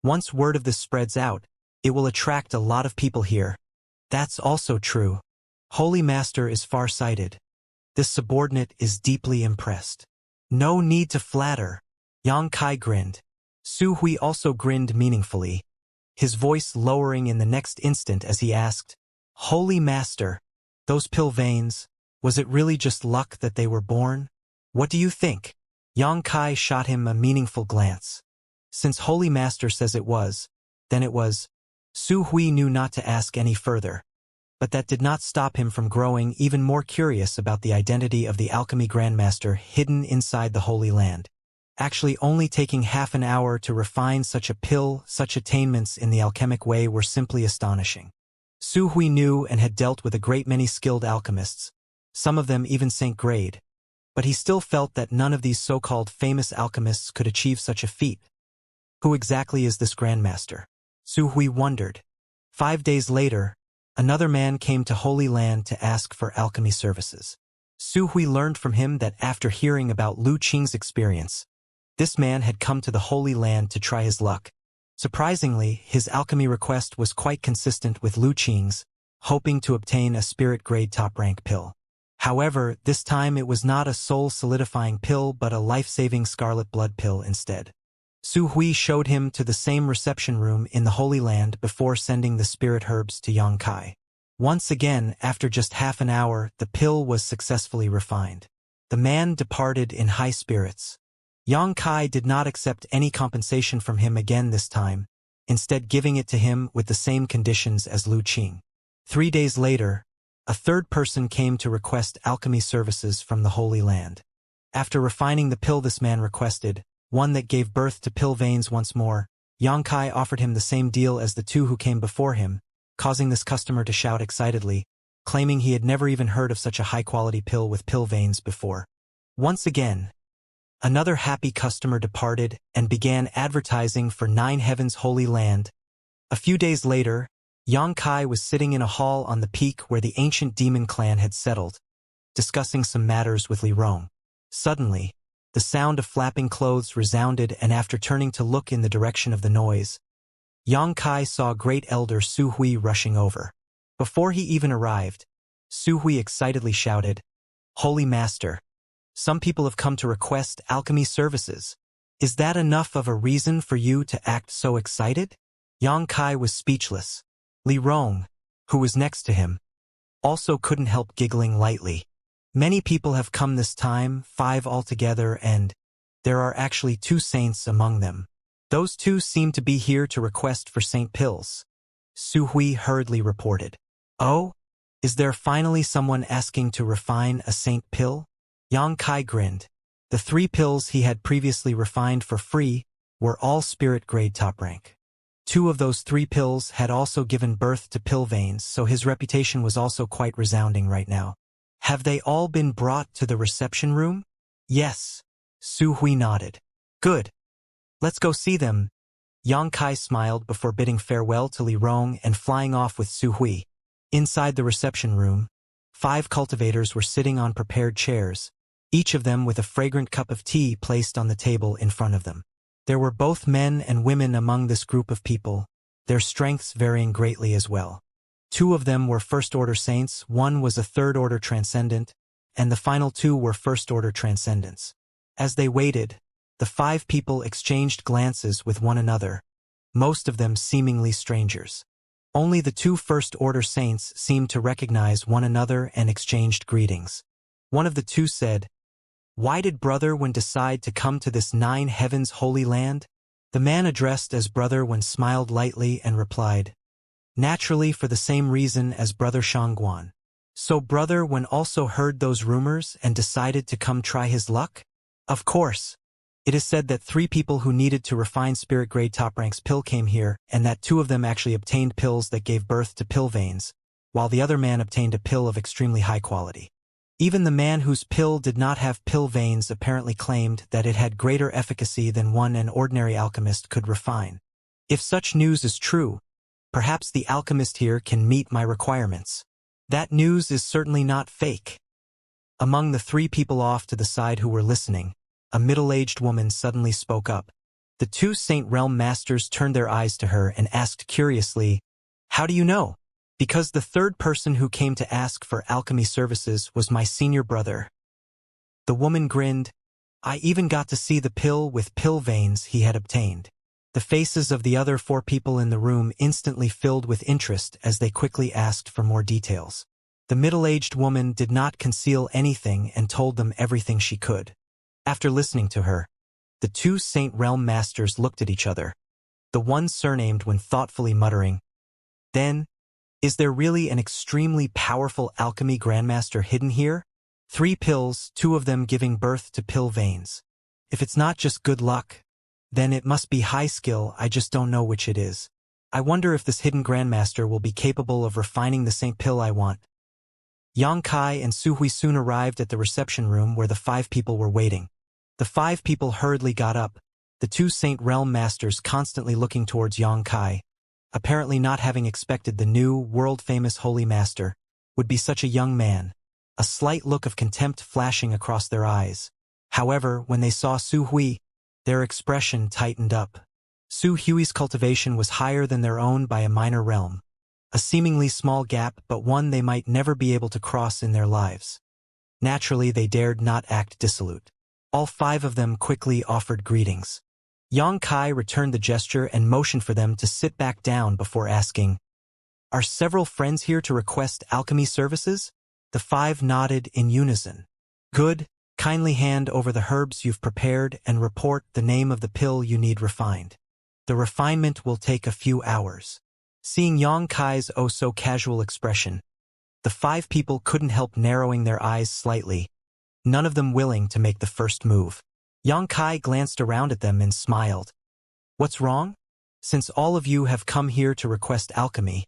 Once word of this spreads out, it will attract a lot of people here. That's also true. Holy Master is far-sighted. This subordinate is deeply impressed. No need to flatter. Yang Kai grinned. Su Hui also grinned meaningfully, his voice lowering in the next instant as he asked, Holy Master, those pill veins, was it really just luck that they were born? What do you think? Yang Kai shot him a meaningful glance. Since Holy Master says it was, then it was. Su Hui knew not to ask any further, but that did not stop him from growing even more curious about the identity of the alchemy grandmaster hidden inside the Holy Land. Actually, only taking half an hour to refine such a pill, such attainments in the alchemic way were simply astonishing. Su Hui knew and had dealt with a great many skilled alchemists, some of them even Saint grade, but he still felt that none of these so-called famous alchemists could achieve such a feat. Who exactly is this grandmaster? Su Hui wondered. 5 days later, another man came to Holy Land to ask for alchemy services. Su Hui learned from him that after hearing about Lu Qing's experience, this man had come to the Holy Land to try his luck. Surprisingly, his alchemy request was quite consistent with Lu Qing's, hoping to obtain a spirit-grade top-rank pill. However, this time it was not a soul-solidifying pill but a life-saving scarlet blood pill instead. Su Hui showed him to the same reception room in the Holy Land before sending the spirit herbs to Yang Kai. Once again, after just half an hour, the pill was successfully refined. The man departed in high spirits. Yang Kai did not accept any compensation from him again this time, instead giving it to him with the same conditions as Lu Qing. 3 days later, a third person came to request alchemy services from the Holy Land. After refining the pill this man requested, one that gave birth to pill veins once more, Yang Kai offered him the same deal as the 2 who came before him, causing this customer to shout excitedly, claiming he had never even heard of such a high-quality pill with pill veins before. Once again, another happy customer departed and began advertising for 9 heavens holy land. A few days later, Yang Kai was sitting in a hall on the peak where the ancient demon clan had settled, discussing some matters with Li Rong. Suddenly, the sound of flapping clothes resounded, and after turning to look in the direction of the noise, Yang Kai saw Great Elder Su Hui rushing over. Before he even arrived, Su Hui excitedly shouted, Holy Master, Some people have come to request alchemy services. Is that enough of a reason for you to act so excited? Yang Kai was speechless. Li Rong, who was next to him, also couldn't help giggling lightly. Many people have come this time, 5 altogether, and there are actually 2 saints among them. Those 2 seem to be here to request for saint pills. Su Hui hurriedly reported. Oh? Is there finally someone asking to refine a saint pill? Yang Kai grinned. The 3 pills he had previously refined for free were all spirit grade top rank. 2 of those 3 pills had also given birth to pill veins, so his reputation was also quite resounding right now. Have they all been brought to the reception room? Yes. Su Hui nodded. Good. Let's go see them. Yang Kai smiled before bidding farewell to Li Rong and flying off with Su Hui. Inside the reception room, 5 cultivators were sitting on prepared chairs, each of them with a fragrant cup of tea placed on the table in front of them. There were both men and women among this group of people, their strengths varying greatly as well. 2 of them were first-order saints, 1 was a third-order transcendent, and the final 2 were first-order transcendents. As they waited, the 5 people exchanged glances with one another, most of them seemingly strangers. Only the 2 first-order saints seemed to recognize one another and exchanged greetings. One of the 2 said, "Why did Brother Wen decide to come to this 9 heavens holy land?" The man addressed as Brother Wen smiled lightly and replied, "Naturally for the same reason as Brother Shangguan." So Brother Wen also heard those rumors and decided to come try his luck? Of course. It is said that 3 people who needed to refine spirit-grade top-ranks pill came here, and that 2 of them actually obtained pills that gave birth to pill veins, while the other man obtained a pill of extremely high quality. Even the man whose pill did not have pill veins apparently claimed that it had greater efficacy than one an ordinary alchemist could refine. If such news is true, perhaps the alchemist here can meet my requirements. That news is certainly not fake. Among the 3 people off to the side who were listening, a middle-aged woman suddenly spoke up. The 2 Saint Realm Masters turned their eyes to her and asked curiously, "How do you know?" "Because the 3rd person who came to ask for alchemy services was my senior brother." The woman grinned. "I even got to see the pill with pill veins he had obtained." The faces of the other 4 people in the room instantly filled with interest as they quickly asked for more details. The middle-aged woman did not conceal anything and told them everything she could. After listening to her, the 2 Saint Realm Masters looked at each other, the one surnamed when thoughtfully muttering, "Then, is there really an extremely powerful alchemy grandmaster hidden here? 3 pills, 2 of them giving birth to pill veins. If it's not just good luck, then it must be high skill, I just don't know which it is. I wonder if this hidden grandmaster will be capable of refining the saint pill I want." Yang Kai and Su Hui soon arrived at the reception room where the 5 people were waiting. The 5 people hurriedly got up, the 2 Saint Realm Masters constantly looking towards Yang Kai, apparently not having expected the new, world-famous Holy Master would be such a young man, a slight look of contempt flashing across their eyes. However, when they saw Su Hui, their expression tightened up. Su Hui's cultivation was higher than their own by a minor realm, a seemingly small gap but one they might never be able to cross in their lives. Naturally, they dared not act dissolute. All 5 of them quickly offered greetings. Yang Kai returned the gesture and motioned for them to sit back down before asking, "Are several friends here to request alchemy services?" The 5 nodded in unison. "Good. Kindly hand over the herbs you've prepared and report the name of the pill you need refined. The refinement will take a few hours." Seeing Yang Kai's oh-so-casual expression, the 5 people couldn't help narrowing their eyes slightly, none of them willing to make the first move. Yang Kai glanced around at them and smiled. "What's wrong? Since all of you have come here to request alchemy,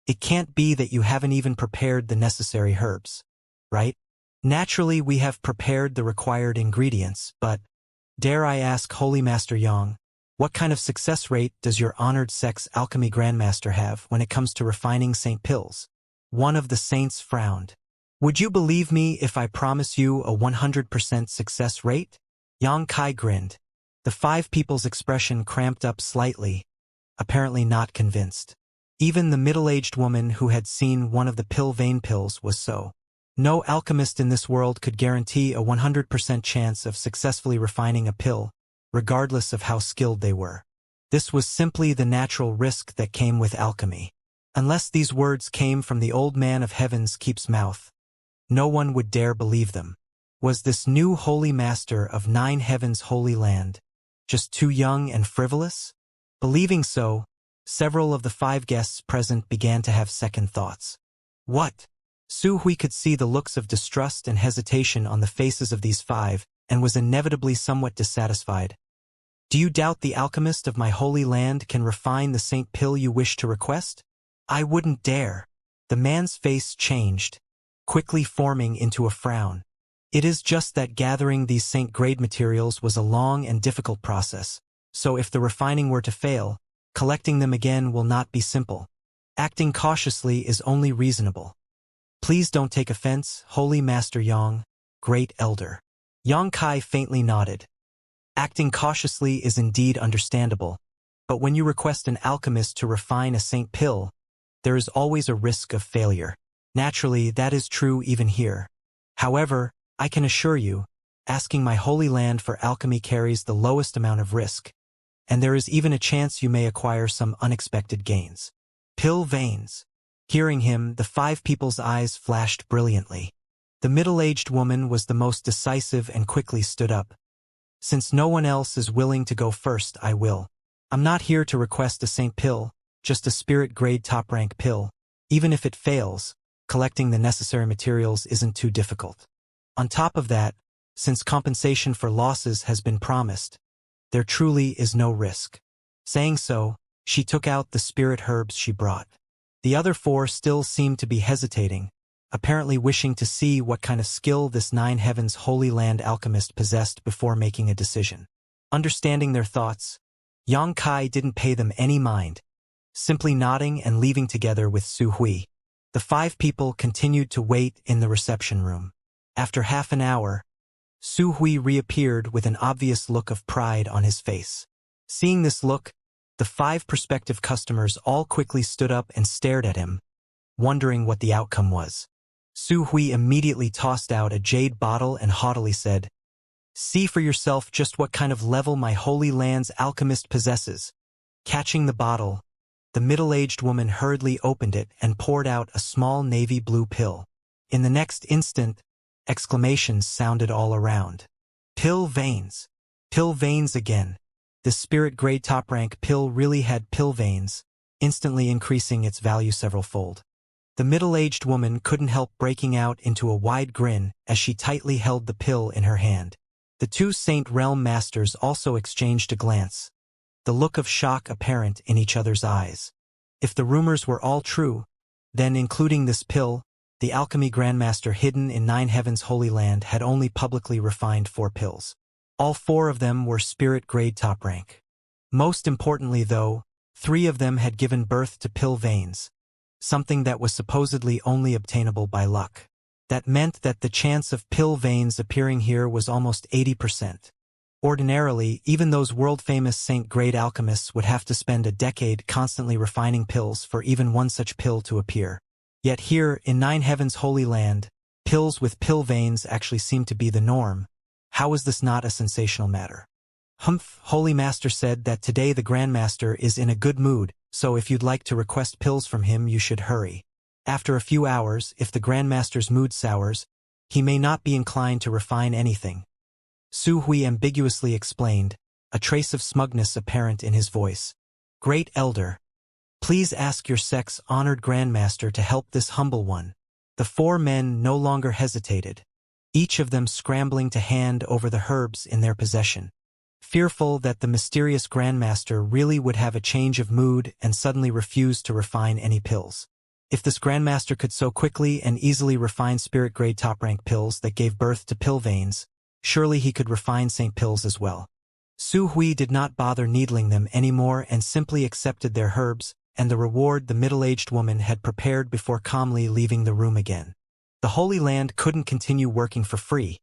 it can't be that you haven't even prepared the necessary herbs, right? Naturally, we have prepared the required ingredients, but, dare I ask Holy Master Yang, what kind of success rate does your honored sex alchemy grandmaster have when it comes to refining saint pills?" One of the saints frowned. "Would you believe me if I promise you a 100% success rate?" Yang Kai grinned. The 5 people's expression cramped up slightly, apparently not convinced. Even the middle-aged woman who had seen one of the pill vein pills was so. No alchemist in this world could guarantee a 100% chance of successfully refining a pill, regardless of how skilled they were. This was simply the natural risk that came with alchemy. Unless these words came from the old man of heaven's keep's mouth, no one would dare believe them. Was this new holy master of 9 heavens' holy land just too young and frivolous? Believing so, several of the 5 guests present began to have second thoughts. What? Su Hui could see the looks of distrust and hesitation on the faces of these 5, and was inevitably somewhat dissatisfied. Do you doubt the alchemist of my holy land can refine the saint pill you wish to request? I wouldn't dare. The man's face changed, quickly forming into a frown. It is just that gathering these saint-grade materials was a long and difficult process, so if the refining were to fail, collecting them again will not be simple. Acting cautiously is only reasonable. Please don't take offense, Holy Master Yang, Great Elder. Yang Kai faintly nodded. Acting cautiously is indeed understandable, but when you request an alchemist to refine a saint pill, there is always a risk of failure. Naturally, that is true even here. However, I can assure you, asking my holy land for alchemy carries the lowest amount of risk, and there is even a chance you may acquire some unexpected gains. Pill veins. Hearing him, the 5 people's eyes flashed brilliantly. The middle-aged woman was the most decisive and quickly stood up. Since no one else is willing to go first, I will. I'm not here to request a saint pill, just a spirit-grade top-rank pill. Even if it fails, collecting the necessary materials isn't too difficult. On top of that, since compensation for losses has been promised, there truly is no risk. Saying so, she took out the spirit herbs she brought. The other 4 still seemed to be hesitating, apparently wishing to see what kind of skill this 9 heavens holy land alchemist possessed before making a decision. Understanding their thoughts, Yang Kai didn't pay them any mind, simply nodding and leaving together with Su Hui. The 5 people continued to wait in the reception room. After half an hour, Su Hui reappeared with an obvious look of pride on his face. Seeing this look, the 5 prospective customers all quickly stood up and stared at him, wondering what the outcome was. Su Hui immediately tossed out a jade bottle and haughtily said, "See for yourself just what kind of level my holy land's alchemist possesses." Catching the bottle, the middle-aged woman hurriedly opened it and poured out a small navy blue pill. In the next instant, exclamations sounded all around. Pill veins. Pill veins again. The spirit-grade top-rank pill really had pill veins, instantly increasing its value several-fold. The middle-aged woman couldn't help breaking out into a wide grin as she tightly held the pill in her hand. The 2 Saint Realm Masters also exchanged a glance, the look of shock apparent in each other's eyes. If the rumors were all true, then including this pill, the alchemy grandmaster hidden in 9 heavens holy land had only publicly refined 4 pills. All 4 of them were spirit-grade top rank. Most importantly though, 3 of them had given birth to pill veins, something that was supposedly only obtainable by luck. That meant that the chance of pill veins appearing here was almost 80%. Ordinarily, even those world-famous saint-grade alchemists would have to spend a decade constantly refining pills for even one such pill to appear. Yet here, in 9 heavens holy land, pills with pill veins actually seemed to be the norm. How is this not a sensational matter? Humph, Holy Master said that today the Grandmaster is in a good mood, so if you'd like to request pills from him you should hurry. After a few hours, if the Grandmaster's mood sours, he may not be inclined to refine anything. Su Hui ambiguously explained, a trace of smugness apparent in his voice. Great Elder, please ask your sex-honored Grandmaster to help this humble one. The 4 men no longer hesitated, each of them scrambling to hand over the herbs in their possession. Fearful that the mysterious Grandmaster really would have a change of mood and suddenly refuse to refine any pills. If this Grandmaster could so quickly and easily refine spirit-grade top-rank pills that gave birth to pill veins, surely he could refine saint pills as well. Su Hui did not bother needling them anymore and simply accepted their herbs and the reward the middle-aged woman had prepared before calmly leaving the room again. The Holy Land couldn't continue working for free.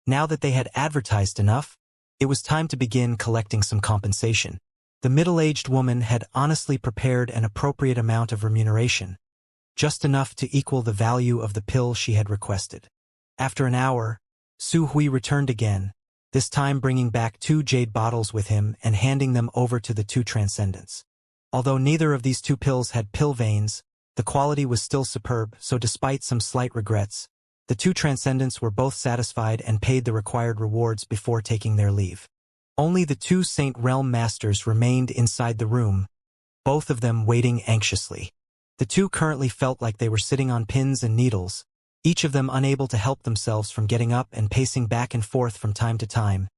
Now that they had advertised enough, it was time to begin collecting some compensation. The middle-aged woman had honestly prepared an appropriate amount of remuneration, just enough to equal the value of the pill she had requested. After an hour, Su Hui returned again, this time bringing back 2 jade bottles with him and handing them over to the 2 transcendents. Although neither of these 2 pills had pill veins, the quality was still superb, so despite some slight regrets, the 2 transcendents were both satisfied and paid the required rewards before taking their leave. Only the 2 Saint Realm Masters remained inside the room, both of them waiting anxiously. The 2 currently felt like they were sitting on pins and needles, each of them unable to help themselves from getting up and pacing back and forth from time to time,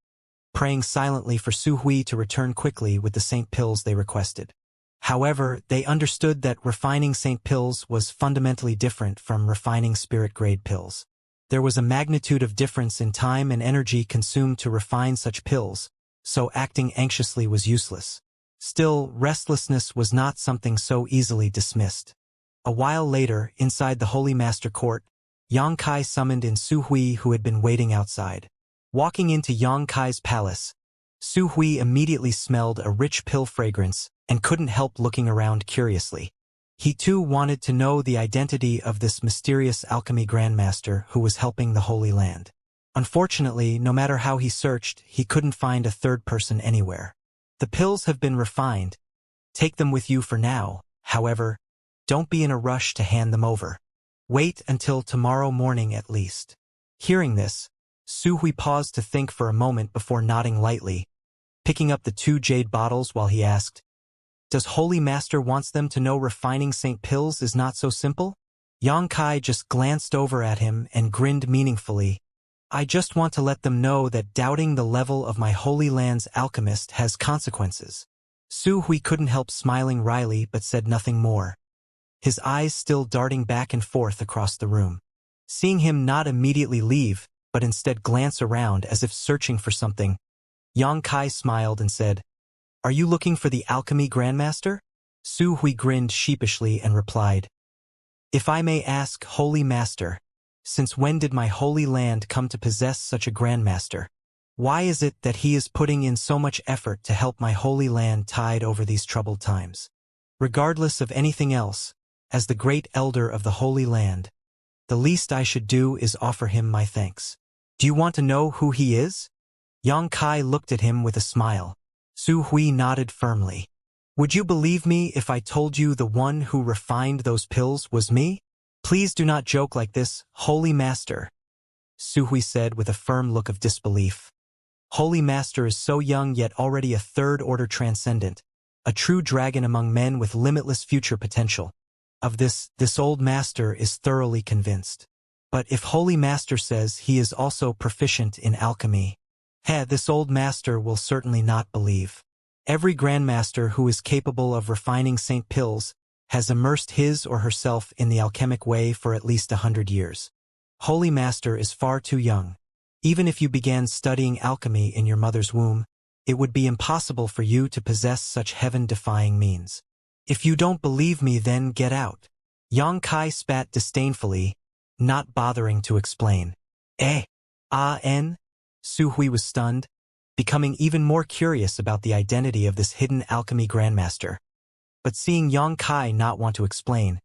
praying silently for Su Hui to return quickly with the Saint Pills they requested. However, they understood that refining Saint Pills was fundamentally different from refining spirit-grade pills. There was a magnitude of difference in time and energy consumed to refine such pills, so acting anxiously was useless. Still, restlessness was not something so easily dismissed. A while later, inside the Holy Master Court, Yang Kai summoned in Su Hui, who had been waiting outside. Walking into Yang Kai's palace, Su Hui immediately smelled a rich pill fragrance and couldn't help looking around curiously. He too wanted to know the identity of this mysterious alchemy grandmaster who was helping the Holy Land. Unfortunately, no matter how he searched, he couldn't find a third person anywhere. The pills have been refined. Take them with you for now, however, don't be in a rush to hand them over. Wait until tomorrow morning at least. Hearing this, Su Hui paused to think for a moment before nodding lightly, picking up the 2 jade bottles while he asked, "Does Holy Master wants them to know refining Saint Pills is not so simple?" Yang Kai just glanced over at him and grinned meaningfully. "I just want to let them know that doubting the level of my Holy Land's alchemist has consequences." Su Hui couldn't help smiling wryly but said nothing more, his eyes still darting back and forth across the room. Seeing him not immediately leave, but instead glance around as if searching for something, Yang Kai smiled and said, "Are you looking for the alchemy grandmaster?" Su Hui grinned sheepishly and replied, "If I may ask, Holy Master, since when did my Holy Land come to possess such a grandmaster? Why is it that he is putting in so much effort to help my Holy Land tide over these troubled times? Regardless of anything else, as the great elder of the Holy Land, the least I should do is offer him my thanks. Do you want to know who he is?" Yang Kai looked at him with a smile. Su Hui nodded firmly. "Would you believe me if I told you the one who refined those pills was me? Please do not joke like this, Holy Master," Su Hui said with a firm look of disbelief. Holy Master is so young yet already a third-order transcendent, a true dragon among men with limitless future potential. Of this old master is thoroughly convinced. But if Holy Master says he is also proficient in alchemy, this old master will certainly not believe. Every grandmaster who is capable of refining Saint Pills has immersed his or herself in the alchemic way for at least 100 years. Holy Master is far too young. Even if you began studying alchemy in your mother's womb, it would be impossible for you to possess such heaven-defying means. If you don't believe me, then get out. Yang Kai spat disdainfully, not bothering to explain. Su Hui was stunned, becoming even more curious about the identity of this hidden alchemy grandmaster. But seeing Yang Kai not want to explain,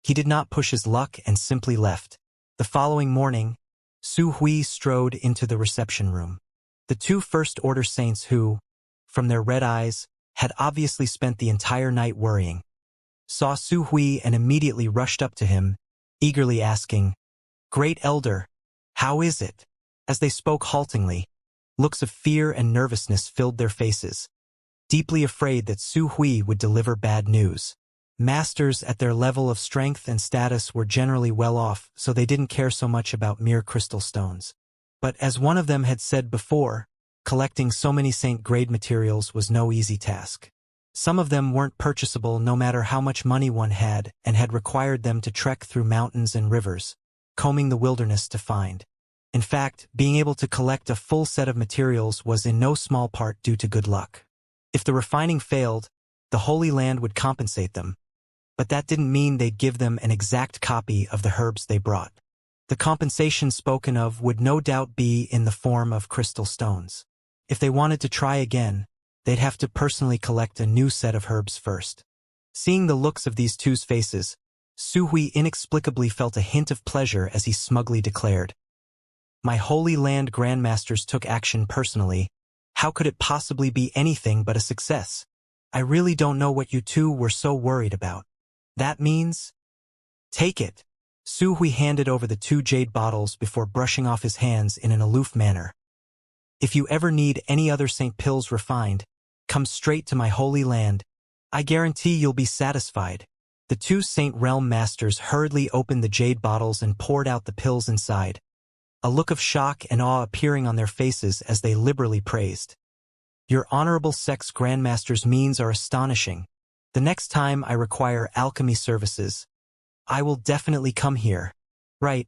he did not push his luck and simply left. The following morning, Su Hui strode into the reception room. The 2 first-order saints who, from their red eyes, had obviously spent the entire night worrying, saw Su Hui and immediately rushed up to him, eagerly asking, "Great Elder, how is it?" As they spoke haltingly, looks of fear and nervousness filled their faces, deeply afraid that Su Hui would deliver bad news. Masters at their level of strength and status were generally well off, so they didn't care so much about mere crystal stones. But as one of them had said before, collecting so many Saint-grade materials was no easy task. Some of them weren't purchasable no matter how much money one had, and had required them to trek through mountains and rivers, combing the wilderness to find. In fact, being able to collect a full set of materials was in no small part due to good luck. If the refining failed, the Holy Land would compensate them, but that didn't mean they'd give them an exact copy of the herbs they brought. The compensation spoken of would no doubt be in the form of crystal stones. If they wanted to try again, they'd have to personally collect a new set of herbs first. Seeing the looks of these two's faces, Suhui inexplicably felt a hint of pleasure as he smugly declared. My Holy Land Grandmasters took action personally. How could it possibly be anything but a success? I really don't know what you two were so worried about. That means? Take it. Suhui handed over the 2 jade bottles before brushing off his hands in an aloof manner. If you ever need any other Saint pills refined, come straight to my Holy Land. I guarantee you'll be satisfied. The 2 Saint Realm Masters hurriedly opened the jade bottles and poured out the pills inside, a look of shock and awe appearing on their faces as they liberally praised. Your honorable sex Grandmaster's means are astonishing. The next time I require alchemy services, I will definitely come here. Right.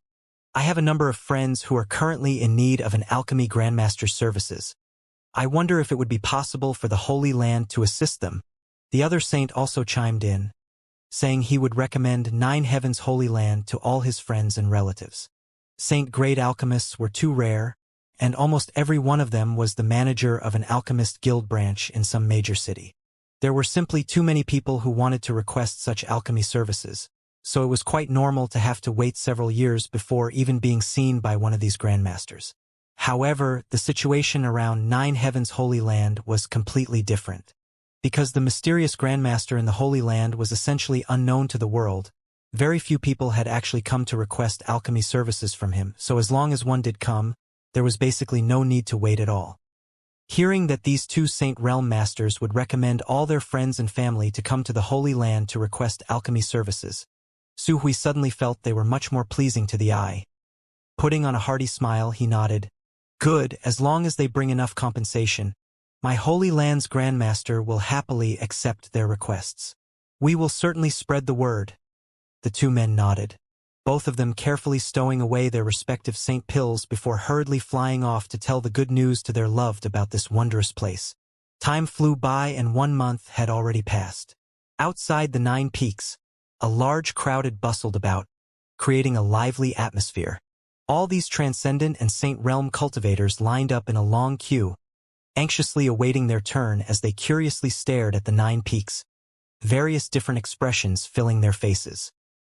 I have a number of friends who are currently in need of an alchemy Grandmaster's services. I wonder if it would be possible for the Holy Land to assist them. The other saint also chimed in, saying he would recommend 9 Heavens Holy Land to all his friends and relatives. Saint-grade alchemists were too rare, and almost every one of them was the manager of an alchemist guild branch in some major city. There were simply too many people who wanted to request such alchemy services, so it was quite normal to have to wait several years before even being seen by one of these grandmasters. However, the situation around 9 Heavens Holy Land was completely different. Because the mysterious grandmaster in the Holy Land was essentially unknown to the world, very few people had actually come to request alchemy services from him, so as long as one did come, there was basically no need to wait at all. Hearing that these 2 Saint Realm Masters would recommend all their friends and family to come to the Holy Land to request alchemy services, Suhui suddenly felt they were much more pleasing to the eye. Putting on a hearty smile, he nodded. Good, as long as they bring enough compensation. My Holy Land's Grandmaster will happily accept their requests. We will certainly spread the word. The 2 men nodded, both of them carefully stowing away their respective saint pills before hurriedly flying off to tell the good news to their loved about this wondrous place. Time flew by and 1 month had already passed. Outside the 9 peaks, a large crowd bustled about, creating a lively atmosphere. All these transcendent and saint realm cultivators lined up in a long queue, anxiously awaiting their turn as they curiously stared at the 9 peaks, various different expressions filling their faces.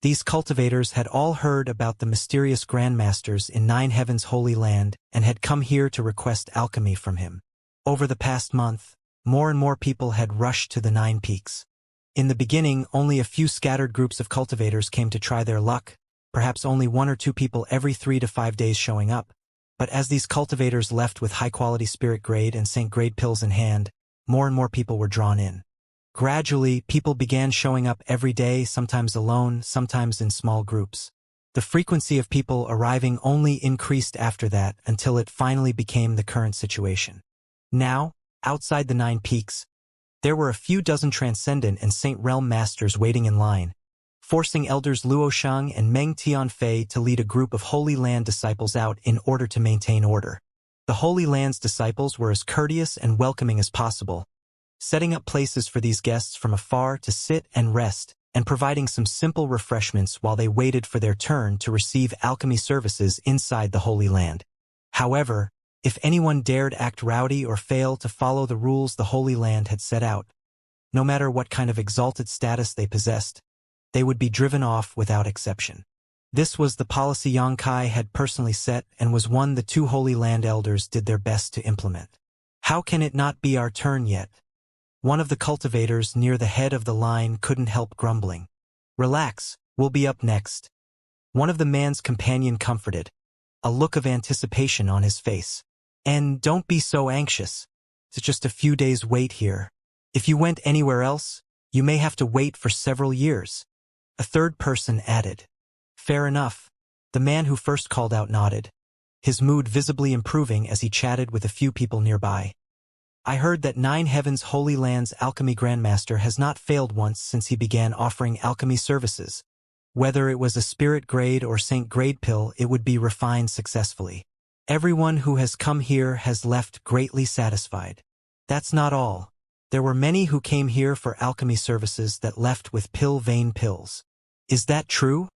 These cultivators had all heard about the mysterious grandmasters in 9 Heavens Holy Land and had come here to request alchemy from him. Over the past month, more and more people had rushed to the 9 peaks. In the beginning, only a few scattered groups of cultivators came to try their luck, perhaps only 1 or 2 people every 3 to 5 days showing up. But as these cultivators left with high-quality spirit-grade and saint-grade pills in hand, more and more people were drawn in. Gradually, people began showing up every day, sometimes alone, sometimes in small groups. The frequency of people arriving only increased after that until it finally became the current situation. Now, outside the 9 peaks, there were a few dozen transcendent and saint realm masters waiting in line, forcing elders Luo Shang and Meng Tianfei to lead a group of Holy Land disciples out in order to maintain order. The Holy Land's disciples were as courteous and welcoming as possible, setting up places for these guests from afar to sit and rest, and providing some simple refreshments while they waited for their turn to receive alchemy services inside the Holy Land. However, if anyone dared act rowdy or fail to follow the rules the Holy Land had set out, no matter what kind of exalted status they possessed, they would be driven off without exception. This was the policy Xianxia had personally set and was one the 2 Holy Land elders did their best to implement. How can it not be our turn yet? One of the cultivators near the head of the line couldn't help grumbling. Relax, we'll be up next. One of the man's companion comforted, a look of anticipation on his face. And don't be so anxious. It's just a few days wait here. If you went anywhere else, you may have to wait for several years. A third person added. Fair enough. The man who first called out nodded, his mood visibly improving as he chatted with a few people nearby. I heard that 9 Heavens Holy Land's alchemy grandmaster has not failed once since he began offering alchemy services. Whether it was a spirit grade or saint grade pill, it would be refined successfully. Everyone who has come here has left greatly satisfied. That's not all. There were many who came here for alchemy services that left with pill vein pills. Is that true?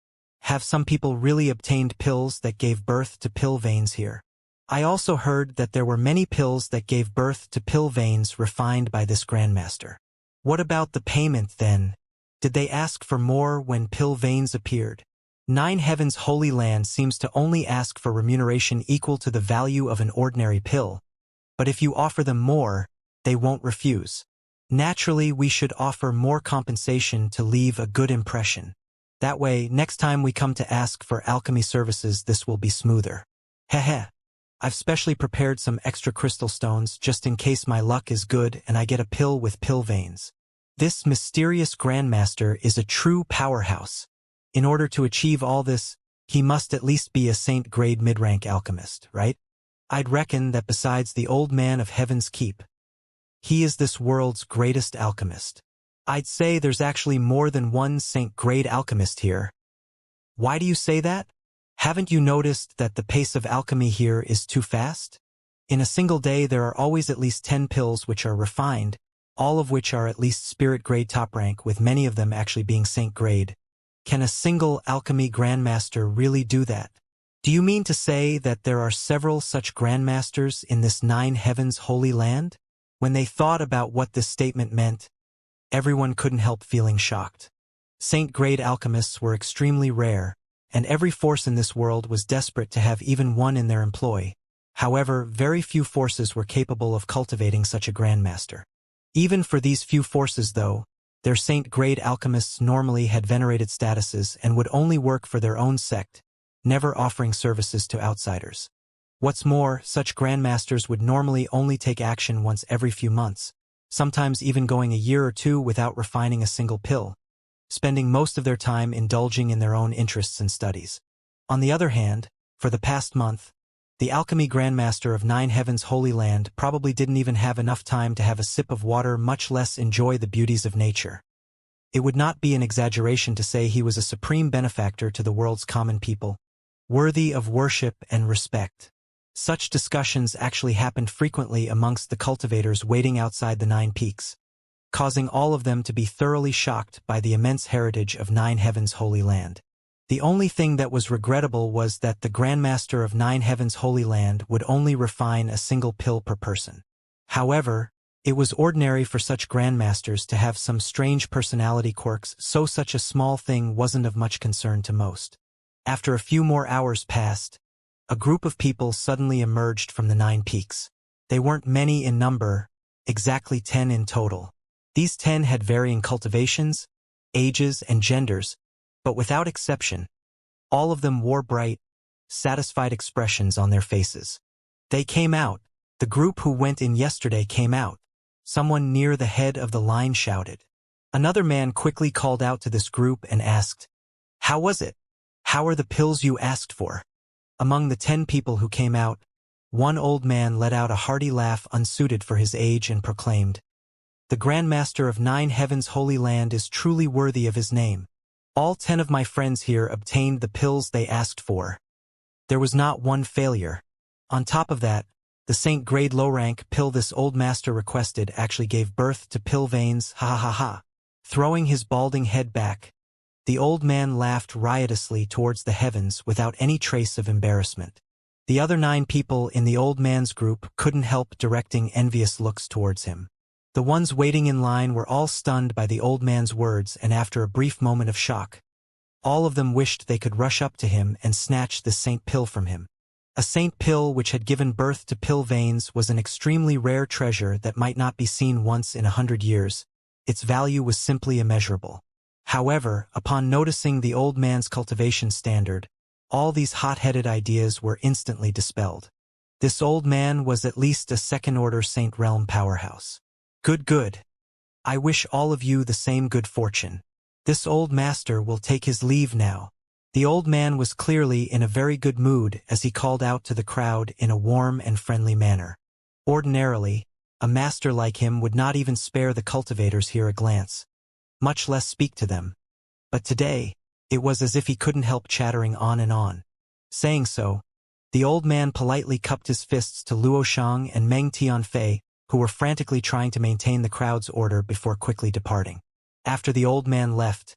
Have some people really obtained pills that gave birth to pill veins here? I also heard that there were many pills that gave birth to pill veins refined by this grandmaster. What about the payment then? Did they ask for more when pill veins appeared? Nine Heaven's Holy Land seems to only ask for remuneration equal to the value of an ordinary pill, but if you offer them more, they won't refuse. Naturally, we should offer more compensation to leave a good impression. That way, next time we come to ask for alchemy services, this will be smoother. Heh. I've specially prepared some extra crystal stones just in case my luck is good and I get a pill with pill veins. This mysterious Grandmaster is a true powerhouse. In order to achieve all this, he must at least be a saint-grade mid-rank alchemist, right? I'd reckon that besides the old man of Heaven's Keep, he is this world's greatest alchemist. I'd say there's actually more than one saint-grade alchemist here. Why do you say that? Haven't you noticed that the pace of alchemy here is too fast? In a single day there are always at least 10 pills which are refined, all of which are at least spirit-grade top rank, with many of them actually being saint-grade. Can a single alchemy grandmaster really do that? Do you mean to say that there are several such grandmasters in this Nine Heavens Holy Land? When they thought about what this statement meant, everyone couldn't help feeling shocked. Saint-grade alchemists were extremely rare, and every force in this world was desperate to have even one in their employ. However, very few forces were capable of cultivating such a grandmaster. Even for these few forces, though, their saint-grade alchemists normally had venerated statuses and would only work for their own sect, never offering services to outsiders. What's more, such grandmasters would normally only take action once every few months, sometimes even going a year or two without refining a single pill, spending most of their time indulging in their own interests and studies. On the other hand, for the past month, the alchemy grandmaster of Nine Heavens Holy Land probably didn't even have enough time to have a sip of water, much less enjoy the beauties of nature. It would not be an exaggeration to say he was a supreme benefactor to the world's common people, worthy of worship and respect. Such discussions actually happened frequently amongst the cultivators waiting outside the Nine Peaks, causing all of them to be thoroughly shocked by the immense heritage of Nine Heavens Holy Land. The only thing that was regrettable was that the Grandmaster of Nine Heavens Holy Land would only refine a single pill per person. However, it was ordinary for such Grandmasters to have some strange personality quirks, so such a small thing wasn't of much concern to most. After a few more hours passed, a group of people suddenly emerged from the Nine Peaks. They weren't many in number, exactly 10 in total. These 10 had varying cultivations, ages, and genders, but without exception, all of them wore bright, satisfied expressions on their faces. They came out. The group who went in yesterday came out. Someone near the head of the line shouted. Another man quickly called out to this group and asked, "How was it? How are the pills you asked for?" Among the 10 people who came out, one old man let out a hearty laugh unsuited for his age and proclaimed, "The Grandmaster of Nine Heavens Holy Land is truly worthy of his name. All 10 of my friends here obtained the pills they asked for. There was not one failure. On top of that, the saint-grade low-rank pill this old master requested actually gave birth to pill veins, ha ha ha ha." Throwing his balding head back, the old man laughed riotously towards the heavens without any trace of embarrassment. The other 9 people in the old man's group couldn't help directing envious looks towards him. The ones waiting in line were all stunned by the old man's words, and after a brief moment of shock, all of them wished they could rush up to him and snatch the saint pill from him. A saint pill which had given birth to pill veins was an extremely rare treasure that might not be seen once in 100 years. Its value was simply immeasurable. However, upon noticing the old man's cultivation standard, all these hot-headed ideas were instantly dispelled. This old man was at least a second-order Saint Realm powerhouse. Good. I wish all of you the same good fortune. This old master will take his leave now." The old man was clearly in a very good mood as he called out to the crowd in a warm and friendly manner. Ordinarily, a master like him would not even spare the cultivators here a glance, much less speak to them. But today, it was as if he couldn't help chattering on and on. Saying so, the old man politely cupped his fists to Luo Shang and Meng Tianfei, who were frantically trying to maintain the crowd's order before quickly departing. After the old man left,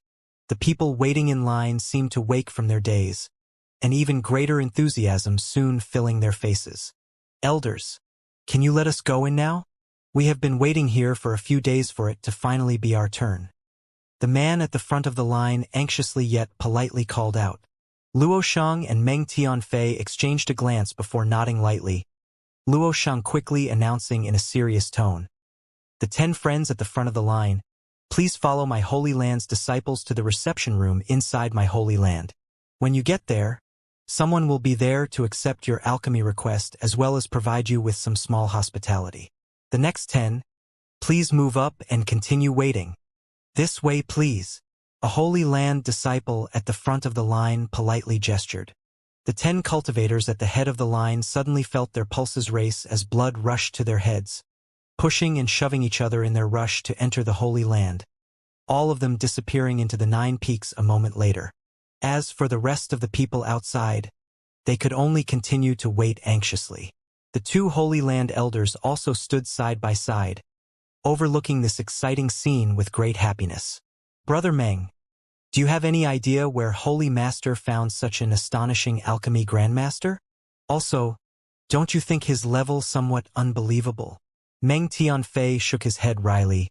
the people waiting in line seemed to wake from their daze, an even greater enthusiasm soon filling their faces. "Elders, can you let us go in now? We have been waiting here for a few days for it to finally be our turn." The man at the front of the line anxiously yet politely called out. Luo Shang and Meng Tianfei exchanged a glance before nodding lightly, Luo Shang quickly announcing in a serious tone. The 10 friends at the front of the line, please follow my Holy Land's disciples to the reception room inside my Holy Land. When you get there, someone will be there to accept your alchemy request as well as provide you with some small hospitality. The next 10, please move up and continue waiting. This way, please. A Holy Land disciple at the front of the line politely gestured. The 10 cultivators at the head of the line suddenly felt their pulses race as blood rushed to their heads, pushing and shoving each other in their rush to enter the Holy Land, all of them disappearing into the 9 peaks a moment later. As for the rest of the people outside, they could only continue to wait anxiously. The 2 Holy Land elders also stood side by side, overlooking this exciting scene with great happiness. Brother Meng, do you have any idea where Holy Master found such an astonishing alchemy grandmaster? Also, don't you think his level somewhat unbelievable? Meng Tianfei shook his head wryly.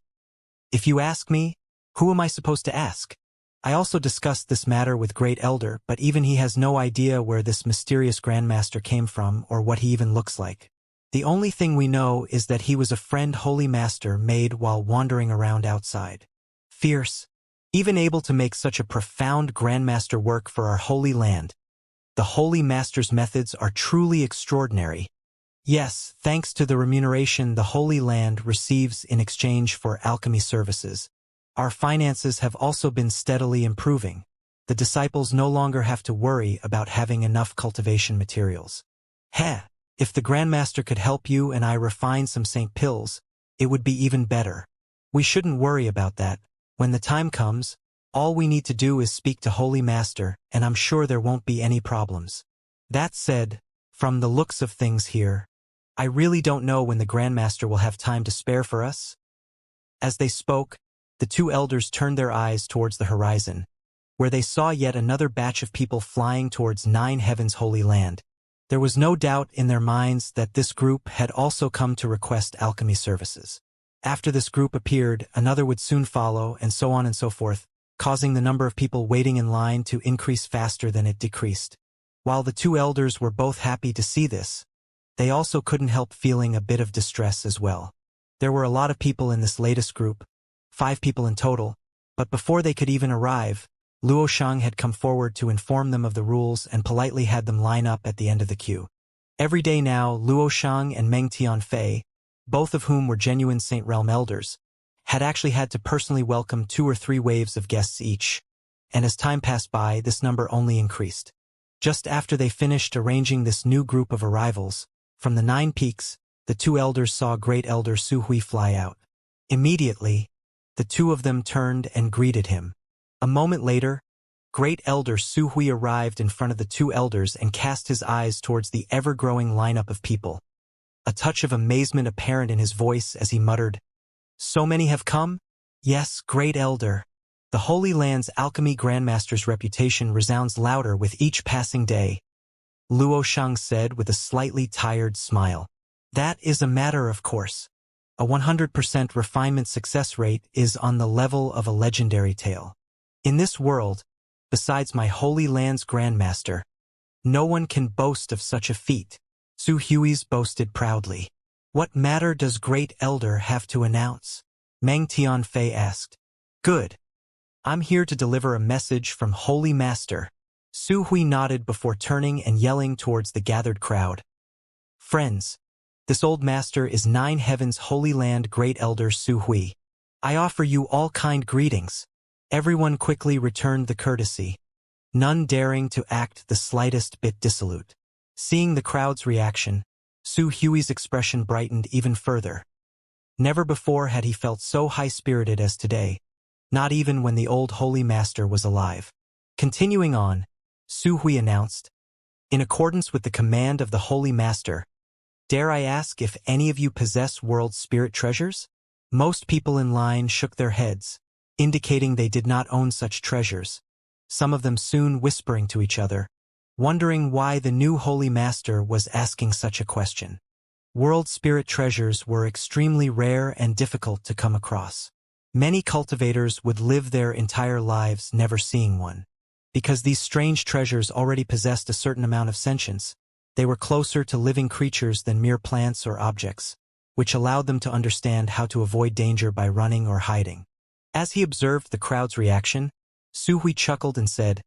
If you ask me, who am I supposed to ask? I also discussed this matter with Great Elder, but even he has no idea where this mysterious grandmaster came from or what he even looks like. The only thing we know is that he was a friend Holy Master made while wandering around outside. Fierce, even able to make such a profound grandmaster work for our Holy Land. The Holy Master's methods are truly extraordinary. Yes, thanks to the remuneration the Holy Land receives in exchange for alchemy services, our finances have also been steadily improving. The disciples no longer have to worry about having enough cultivation materials. Heh! If the Grandmaster could help you and I refine some Saint pills, it would be even better. We shouldn't worry about that. When the time comes, all we need to do is speak to Holy Master, and I'm sure there won't be any problems. That said, from the looks of things here, I really don't know when the Grandmaster will have time to spare for us. As they spoke, the 2 elders turned their eyes towards the horizon, where they saw yet another batch of people flying towards 9 Heaven's Holy Land. There was no doubt in their minds that this group had also come to request alchemy services. After this group appeared, another would soon follow, and so on and so forth, causing the number of people waiting in line to increase faster than it decreased. While the 2 elders were both happy to see this, they also couldn't help feeling a bit of distress as well. There were a lot of people in this latest group, 5 people in total, but before they could even arrive, Luo Shang had come forward to inform them of the rules and politely had them line up at the end of the queue. Every day now, Luo Shang and Meng Tianfei, both of whom were genuine Saint Realm elders, had actually had to personally welcome 2 or 3 waves of guests each, and as time passed by, this number only increased. Just after they finished arranging this new group of arrivals, from the 9 peaks, the 2 elders saw Great Elder Su Hui fly out. Immediately, the 2 of them turned and greeted him. A moment later, Great Elder Su Hui arrived in front of the 2 elders and cast his eyes towards the ever-growing lineup of people. A touch of amazement apparent in his voice as he muttered, "So many have come? Yes, Great Elder." The Holy Land's alchemy grandmaster's reputation resounds louder with each passing day, Luo Shang said with a slightly tired smile. That is a matter of course. A 100% refinement success rate is on the level of a legendary tale. In this world, besides my Holy Land's Grandmaster, no one can boast of such a feat, Su Hui's boasted proudly. What matter does Great Elder have to announce? Meng Tianfei asked. Good. I'm here to deliver a message from Holy Master. Su Hui nodded before turning and yelling towards the gathered crowd. Friends, this old master is 9 Heaven's Holy Land Great Elder Su Hui. I offer you all kind greetings. Everyone quickly returned the courtesy, none daring to act the slightest bit dissolute. Seeing the crowd's reaction, Su Hui's expression brightened even further. Never before had he felt so high-spirited as today, not even when the old Holy Master was alive. Continuing on, Su Hui announced, in accordance with the command of the Holy Master, dare I ask if any of you possess world spirit treasures? Most people in line shook their heads, indicating they did not own such treasures, some of them soon whispering to each other, wondering why the new Holy Master was asking such a question. World spirit treasures were extremely rare and difficult to come across. Many cultivators would live their entire lives never seeing one. Because these strange treasures already possessed a certain amount of sentience, they were closer to living creatures than mere plants or objects, which allowed them to understand how to avoid danger by running or hiding. As he observed the crowd's reaction, Su Hui chuckled and said,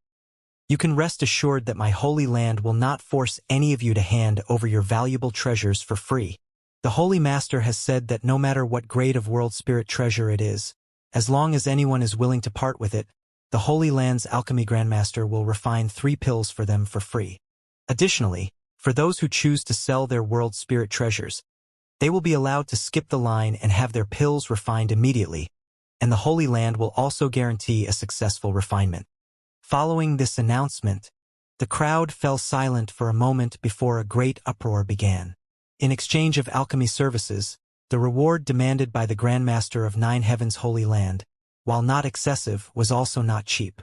"You can rest assured that my holy land will not force any of you to hand over your valuable treasures for free. The Holy Master has said that no matter what grade of world spirit treasure it is, as long as anyone is willing to part with it, the Holy Land's alchemy grandmaster will refine 3 pills for them for free. Additionally, for those who choose to sell their world spirit treasures, they will be allowed to skip the line and have their pills refined immediately, and the Holy Land will also guarantee a successful refinement." Following this announcement, the crowd fell silent for a moment before a great uproar began. In exchange of alchemy services, the reward demanded by the Grandmaster of 9 Heavens' Holy Land, while not excessive, was also not cheap.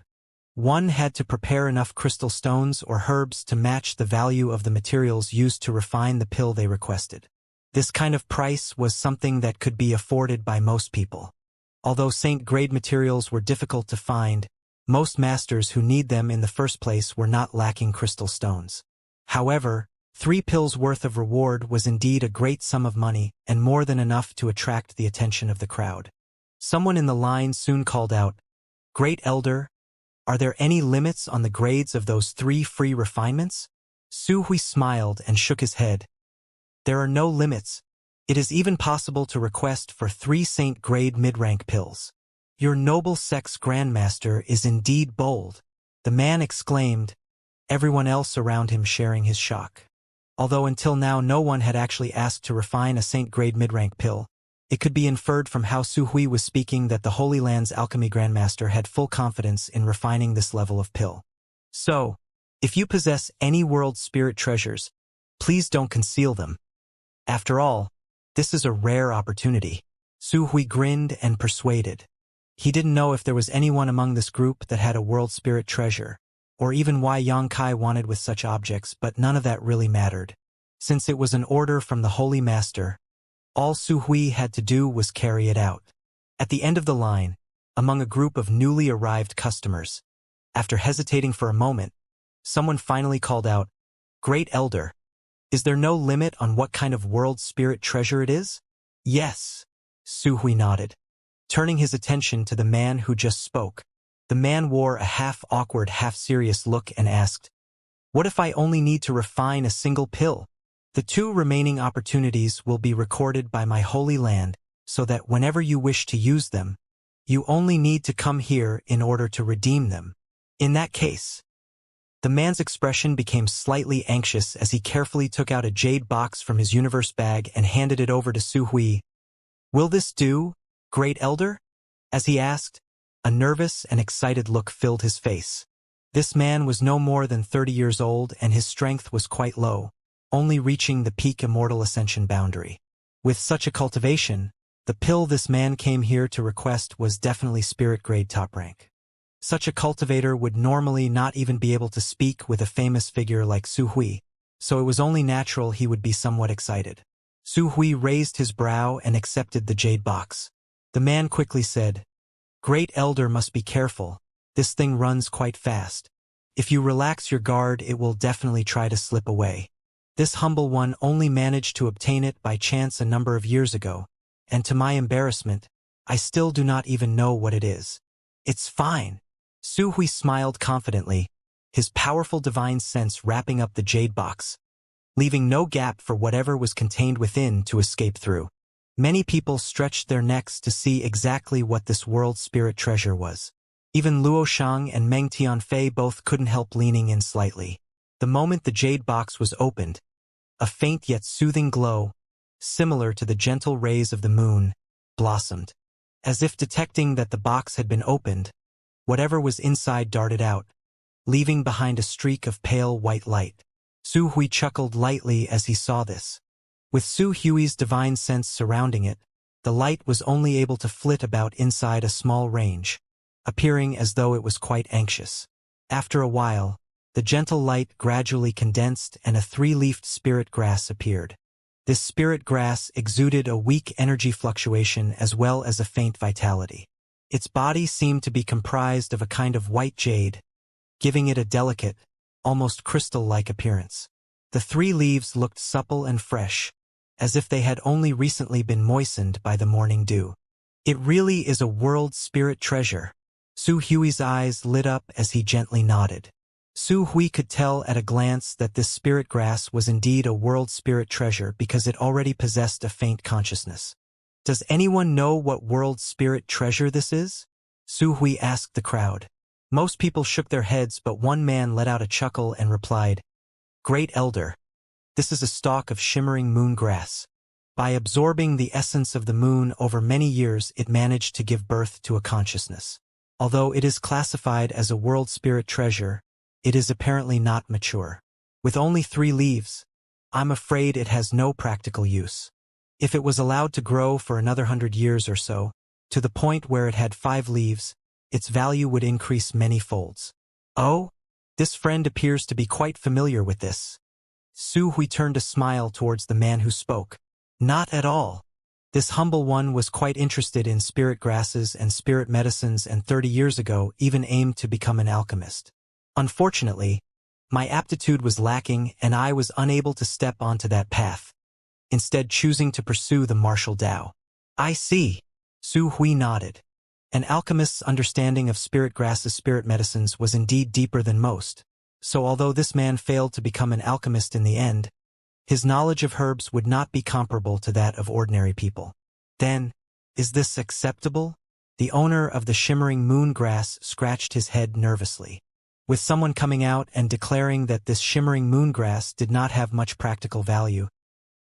One had to prepare enough crystal stones or herbs to match the value of the materials used to refine the pill they requested. This kind of price was something that could be afforded by most people. Although saint-grade materials were difficult to find, most masters who need them in the first place were not lacking crystal stones. However, 3 pills worth of reward was indeed a great sum of money and more than enough to attract the attention of the crowd. Someone in the line soon called out, "Great Elder, are there any limits on the grades of those 3 free refinements?" Su Hui smiled and shook his head. "There are no limits. It is even possible to request for 3 saint-grade mid-rank pills." "Your noble sex grandmaster is indeed bold," the man exclaimed, everyone else around him sharing his shock. Although until now no one had actually asked to refine a saint-grade mid-rank pill, it could be inferred from how Su Hui was speaking that the Holy Land's alchemy grandmaster had full confidence in refining this level of pill. "So, if you possess any world spirit treasures, please don't conceal them. After all, this is a rare opportunity." Su Hui grinned and persuaded. He didn't know if there was anyone among this group that had a world spirit treasure, or even why Xianxia wanted with such objects, but none of that really mattered. Since it was an order from the Holy Master, all Su Hui had to do was carry it out. At the end of the line, among a group of newly arrived customers, after hesitating for a moment, someone finally called out, "Great Elder, is there no limit on what kind of world spirit treasure it is?" "Yes," Su Hui nodded, turning his attention to the man who just spoke. The man wore a half-awkward, half-serious look and asked, "What if I only need to refine a single pill?" "The 2 remaining opportunities will be recorded by my Holy Land, so that whenever you wish to use them, you only need to come here in order to redeem them. In that case..." The man's expression became slightly anxious as he carefully took out a jade box from his universe bag and handed it over to Su Hui. "Will this do, Great Elder?" As he asked, a nervous and excited look filled his face. This man was no more than 30 years old and his strength was quite low, only reaching the peak Immortal Ascension boundary. With such a cultivation, the pill this man came here to request was definitely spirit-grade top rank. Such a cultivator would normally not even be able to speak with a famous figure like Su Hui, so it was only natural he would be somewhat excited. Su Hui raised his brow and accepted the jade box. The man quickly said, "Great Elder must be careful, this thing runs quite fast. If you relax your guard it will definitely try to slip away. This humble one only managed to obtain it by chance a number of years ago, and to my embarrassment, I still do not even know what it is." "It's fine." Su Hui smiled confidently, his powerful divine sense wrapping up the jade box, leaving no gap for whatever was contained within to escape through. Many people stretched their necks to see exactly what this world spirit treasure was. Even Luo Shang and Meng Tianfei both couldn't help leaning in slightly. The moment the jade box was opened, a faint yet soothing glow, similar to the gentle rays of the moon, blossomed. As if detecting that the box had been opened, whatever was inside darted out, leaving behind a streak of pale white light. Su Hui chuckled lightly as he saw this. With Su Hui's divine sense surrounding it, the light was only able to flit about inside a small range, appearing as though it was quite anxious. After a while, the gentle light gradually condensed and a 3-leafed spirit grass appeared. This spirit grass exuded a weak energy fluctuation as well as a faint vitality. Its body seemed to be comprised of a kind of white jade, giving it a delicate, almost crystal-like appearance. The 3 leaves looked supple and fresh, as if they had only recently been moistened by the morning dew. It really is a world spirit treasure. Su Hui's eyes lit up as he gently nodded. Su Hui could tell at a glance that this spirit grass was indeed a world spirit treasure because it already possessed a faint consciousness. Does anyone know what world spirit treasure this is? Su Hui asked the crowd. Most people shook their heads, but one man let out a chuckle and replied, "Great Elder, this is a stalk of shimmering moon grass. By absorbing the essence of the moon over many years, it managed to give birth to a consciousness. Although it is classified as a world spirit treasure, it is apparently not mature. With only 3 leaves, I'm afraid it has no practical use. If it was allowed to grow for another 100 years or so, to the point where it had 5 leaves, its value would increase many folds." "Oh, this friend appears to be quite familiar with this." Su Hui turned a smile towards the man who spoke. "Not at all. This humble one was quite interested in spirit grasses and spirit medicines, and 30 years ago even aimed to become an alchemist. Unfortunately, my aptitude was lacking and I was unable to step onto that path, instead choosing to pursue the martial Tao." "I see." Su Hui nodded. An alchemist's understanding of spirit grasses' spirit medicines was indeed deeper than most, so although this man failed to become an alchemist in the end, his knowledge of herbs would not be comparable to that of ordinary people. "Then, is this acceptable?" The owner of the shimmering moon grass scratched his head nervously. With someone coming out and declaring that this shimmering moon grass did not have much practical value,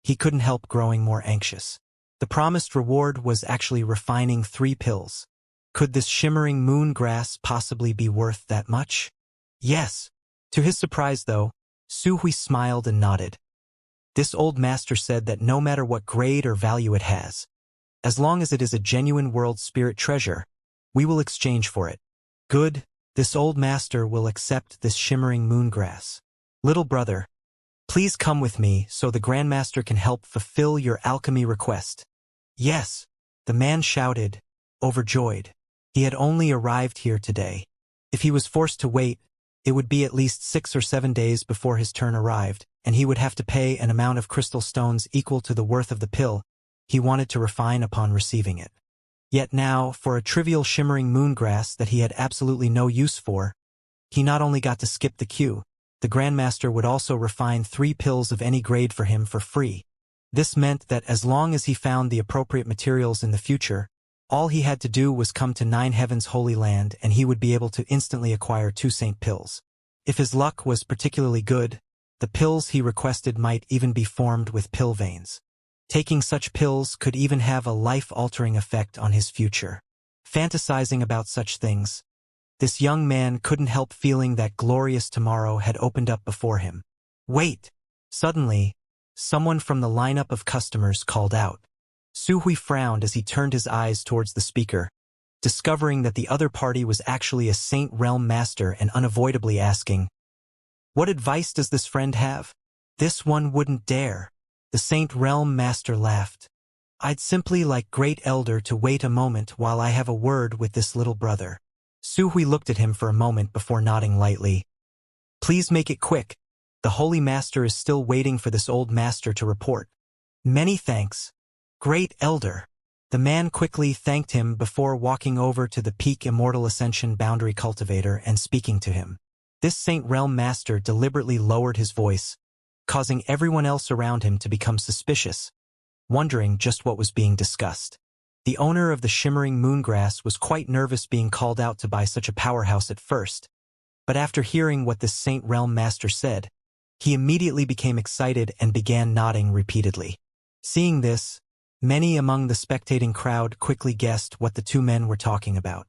he couldn't help growing more anxious. The promised reward was actually refining 3 pills. Could this shimmering moon grass possibly be worth that much? Yes. To his surprise, though, Su Hui smiled and nodded. This old master said that no matter what grade or value it has, as long as it is a genuine world spirit treasure, we will exchange for it. Good. This old master will accept this shimmering moon grass. Little brother, please come with me so the Grandmaster can help fulfill your alchemy request. Yes, the man shouted, overjoyed. He had only arrived here today. If he was forced to wait, it would be at least 6 or 7 days before his turn arrived, and he would have to pay an amount of crystal stones equal to the worth of the pill he wanted to refine upon receiving it. Yet now, for a trivial shimmering moon grass that he had absolutely no use for, he not only got to skip the queue, the Grandmaster would also refine 3 pills of any grade for him for free. This meant that as long as he found the appropriate materials in the future, all he had to do was come to 9 Heavens Holy Land and he would be able to instantly acquire 2 saint pills. If his luck was particularly good, the pills he requested might even be formed with pill veins. Taking such pills could even have a life-altering effect on his future. Fantasizing about such things, this young man couldn't help feeling that glorious tomorrow had opened up before him. Wait! Suddenly, someone from the lineup of customers called out. Su Hui frowned as he turned his eyes towards the speaker, discovering that the other party was actually a Saint Realm Master and unavoidably asking, "What advice does this friend have?" "This one wouldn't dare." The Saint Realm Master laughed. "I'd simply like Great Elder to wait a moment while I have a word with this little brother." Su Hui looked at him for a moment before nodding lightly. "Please make it quick. The Holy Master is still waiting for this old master to report." "Many thanks, Great Elder." The man quickly thanked him before walking over to the peak Immortal Ascension boundary cultivator and speaking to him. This Saint Realm Master deliberately lowered his voice, causing everyone else around him to become suspicious, wondering just what was being discussed. The owner of the shimmering moongrass was quite nervous being called out to buy such a powerhouse at first, but after hearing what this Saint Realm Master said, he immediately became excited and began nodding repeatedly. Seeing this, many among the spectating crowd quickly guessed what the 2 men were talking about.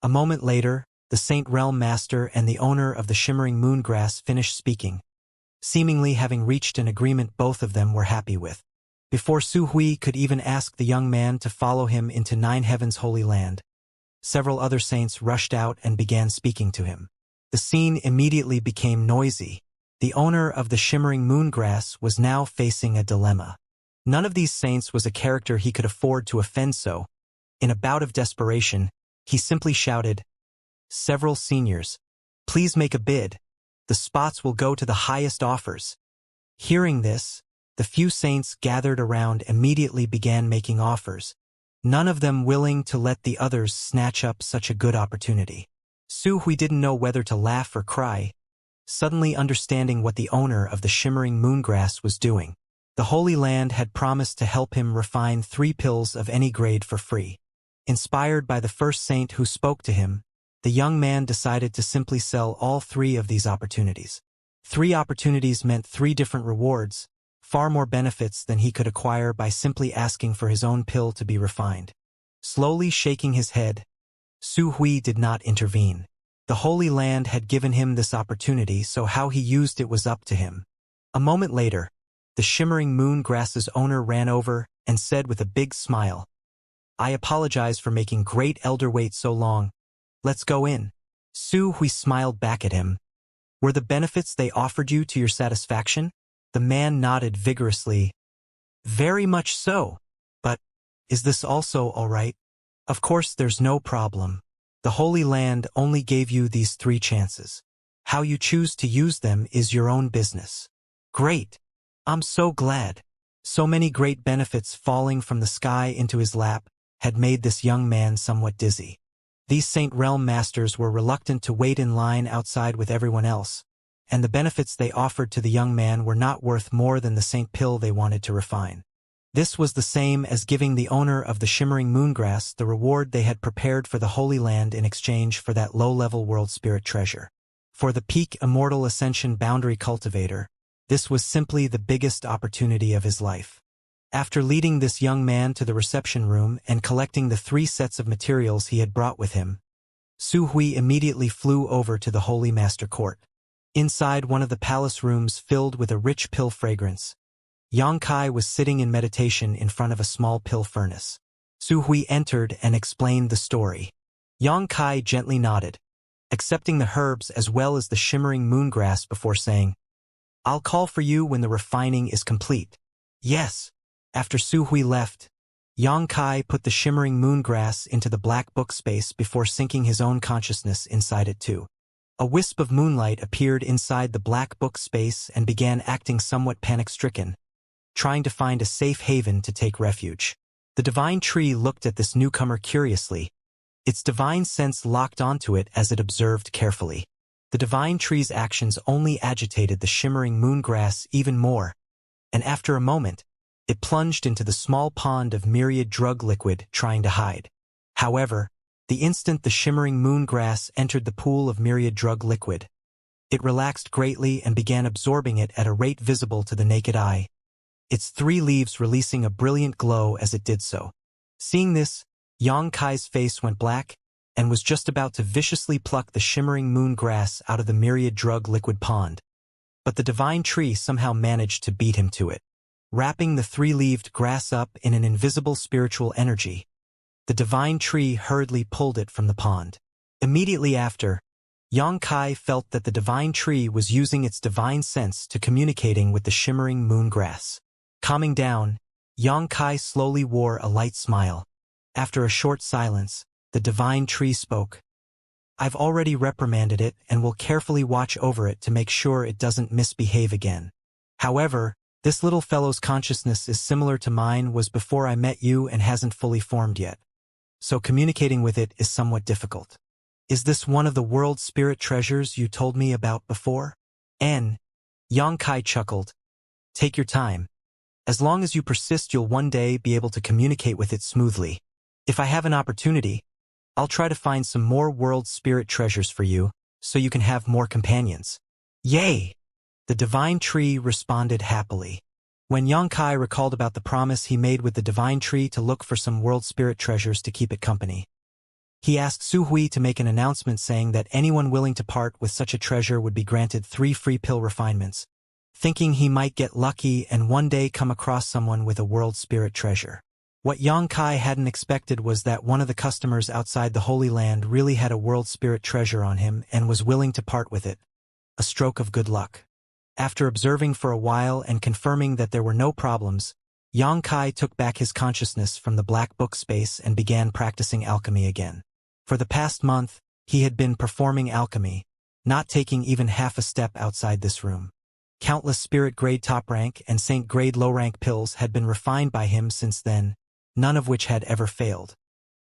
A moment later, the Saint Realm Master and the owner of the shimmering moongrass finished speaking, seemingly having reached an agreement both of them were happy with. Before Su Hui could even ask the young man to follow him into 9 Heavens Holy Land, several other saints rushed out and began speaking to him. The scene immediately became noisy. The owner of the shimmering moongrass was now facing a dilemma. None of these saints was a character he could afford to offend, so, in a bout of desperation, He simply shouted, "Several seniors. Please make a bid. The spots will go to the highest offers." Hearing this, the few saints gathered around immediately began making offers, none of them willing to let the others snatch up such a good opportunity. Su Hui didn't know whether to laugh or cry, suddenly understanding what the owner of the shimmering moongrass was doing. The Holy Land had promised to help him refine 3 pills of any grade for free. Inspired by the first saint who spoke to him, the young man decided to simply sell all 3 of these opportunities. 3 opportunities meant 3 different rewards, far more benefits than he could acquire by simply asking for his own pill to be refined. Slowly shaking his head, Su Hui did not intervene. The Holy Land had given him this opportunity, so how he used it was up to him. A moment later, the shimmering moon grass's owner ran over and said with a big smile, "I apologize for making great elder wait so long. Let's go in." Su Hui smiled back at him. "Were the benefits they offered you to your satisfaction?" The man nodded vigorously. "Very much so. But is this also all right?" "Of course there's no problem. The Holy Land only gave you these 3 chances. How you choose to use them is your own business." "Great. I'm so glad." So many great benefits falling from the sky into his lap had made this young man somewhat dizzy. These Saint Realm Masters were reluctant to wait in line outside with everyone else, and the benefits they offered to the young man were not worth more than the Saint Pill they wanted to refine. This was the same as giving the owner of the shimmering moongrass the reward they had prepared for the Holy Land in exchange for that low-level world spirit treasure. For the peak Immortal Ascension boundary cultivator, this was simply the biggest opportunity of his life. After leading this young man to the reception room and collecting the 3 sets of materials he had brought with him, Su Hui immediately flew over to the Holy Master Court. Inside one of the palace rooms filled with a rich pill fragrance, Xianxia was sitting in meditation in front of a small pill furnace. Su Hui entered and explained the story. Xianxia gently nodded, accepting the herbs as well as the shimmering moongrass before saying, "I'll call for you when the refining is complete." "Yes." After Su Hui left, Xianxia put the shimmering moongrass into the black book space before sinking his own consciousness inside it too. A wisp of moonlight appeared inside the black book space and began acting somewhat panic-stricken, trying to find a safe haven to take refuge. The divine tree looked at this newcomer curiously. Its divine sense locked onto it as it observed carefully. The divine tree's actions only agitated the shimmering moongrass even more, and after a moment, it plunged into the small pond of myriad drug liquid trying to hide. However, the instant the shimmering moongrass entered the pool of myriad drug liquid, it relaxed greatly and began absorbing it at a rate visible to the naked eye, its 3 leaves releasing a brilliant glow as it did so. Seeing this, Xianxia's face went black and was just about to viciously pluck the shimmering moongrass out of the myriad drug liquid pond. But the divine tree somehow managed to beat him to it. Wrapping the 3-leaved grass up in an invisible spiritual energy, the divine tree hurriedly pulled it from the pond. Immediately after, Xianxia felt that the divine tree was using its divine sense to communicating with the shimmering moongrass. Calming down, Xianxia slowly wore a light smile. After a short silence, the divine tree spoke. "I've already reprimanded it and will carefully watch over it to make sure it doesn't misbehave again. However, this little fellow's consciousness is similar to mine was before I met you and hasn't fully formed yet. So communicating with it is somewhat difficult. Is this one of the world spirit treasures you told me about before?" Xianxia chuckled. "Take your time. As long as you persist, you'll one day be able to communicate with it smoothly. If I have an opportunity, I'll try to find some more world spirit treasures for you, so you can have more companions." "Yay!" The divine tree responded happily. When Xianxia recalled about the promise he made with the divine tree to look for some world spirit treasures to keep it company, he asked Su Hui to make an announcement saying that anyone willing to part with such a treasure would be granted 3 free pill refinements, thinking he might get lucky and one day come across someone with a world spirit treasure. What Xianxia hadn't expected was that one of the customers outside the Holy Land really had a world spirit treasure on him and was willing to part with it. A stroke of good luck. After observing for a while and confirming that there were no problems, Xianxia took back his consciousness from the black book space and began practicing alchemy again. For the past month, he had been performing alchemy, not taking even half a step outside this room. Countless spirit-grade top-rank and saint-grade low-rank pills had been refined by him since then, none of which had ever failed.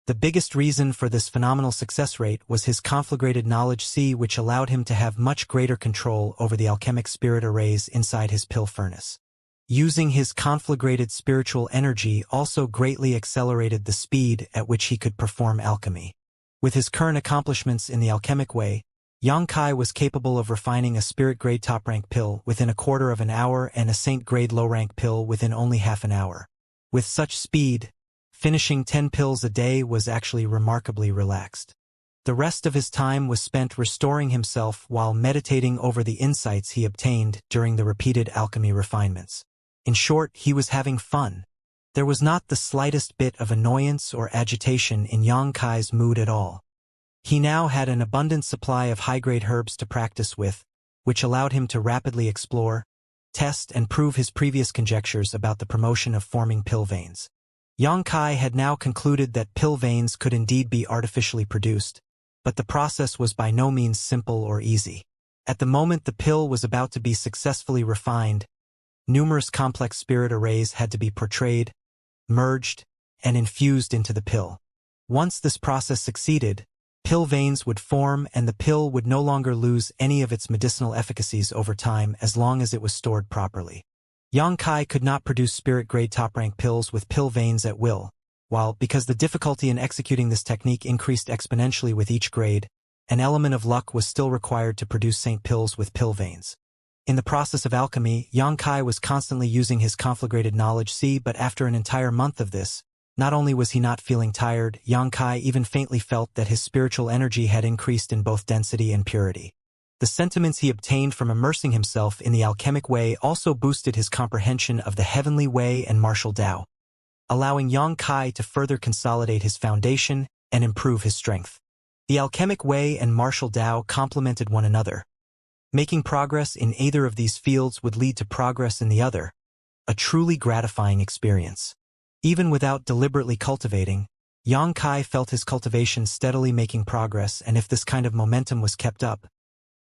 The biggest reason for this phenomenal success rate was his conflagrated knowledge C, which allowed him to have much greater control over the alchemic spirit arrays inside his pill furnace. Using his conflagrated spiritual energy also greatly accelerated the speed at which he could perform alchemy. With his current accomplishments in the alchemic way, Xianxia was capable of refining a spirit-grade top-rank pill within a quarter of an hour and a saint-grade low-rank pill within only half an hour. With such speed, finishing 10 pills a day was actually remarkably relaxed. The rest of his time was spent restoring himself while meditating over the insights he obtained during the repeated alchemy refinements. In short, he was having fun. There was not the slightest bit of annoyance or agitation in Xianxia's mood at all. He now had an abundant supply of high-grade herbs to practice with, which allowed him to rapidly explore, test and prove his previous conjectures about the promotion of forming pill veins. Xianxia had now concluded that pill veins could indeed be artificially produced, but the process was by no means simple or easy. At the moment the pill was about to be successfully refined, numerous complex spirit arrays had to be portrayed, merged, and infused into the pill. Once this process succeeded, pill veins would form and the pill would no longer lose any of its medicinal efficacies over time as long as it was stored properly. Xianxia could not produce spirit-grade top-rank pills with pill veins at will, while, because the difficulty in executing this technique increased exponentially with each grade, an element of luck was still required to produce saint pills with pill veins. In the process of alchemy, Xianxia was constantly using his conflagrated knowledge C, but after an entire month of this, not only was he not feeling tired, Xianxia even faintly felt that his spiritual energy had increased in both density and purity. The sentiments he obtained from immersing himself in the alchemic way also boosted his comprehension of the heavenly way and martial Tao, allowing Xianxia to further consolidate his foundation and improve his strength. The alchemic way and martial Tao complemented one another. Making progress in either of these fields would lead to progress in the other, a truly gratifying experience. Even without deliberately cultivating, Xianxia felt his cultivation steadily making progress, and if this kind of momentum was kept up,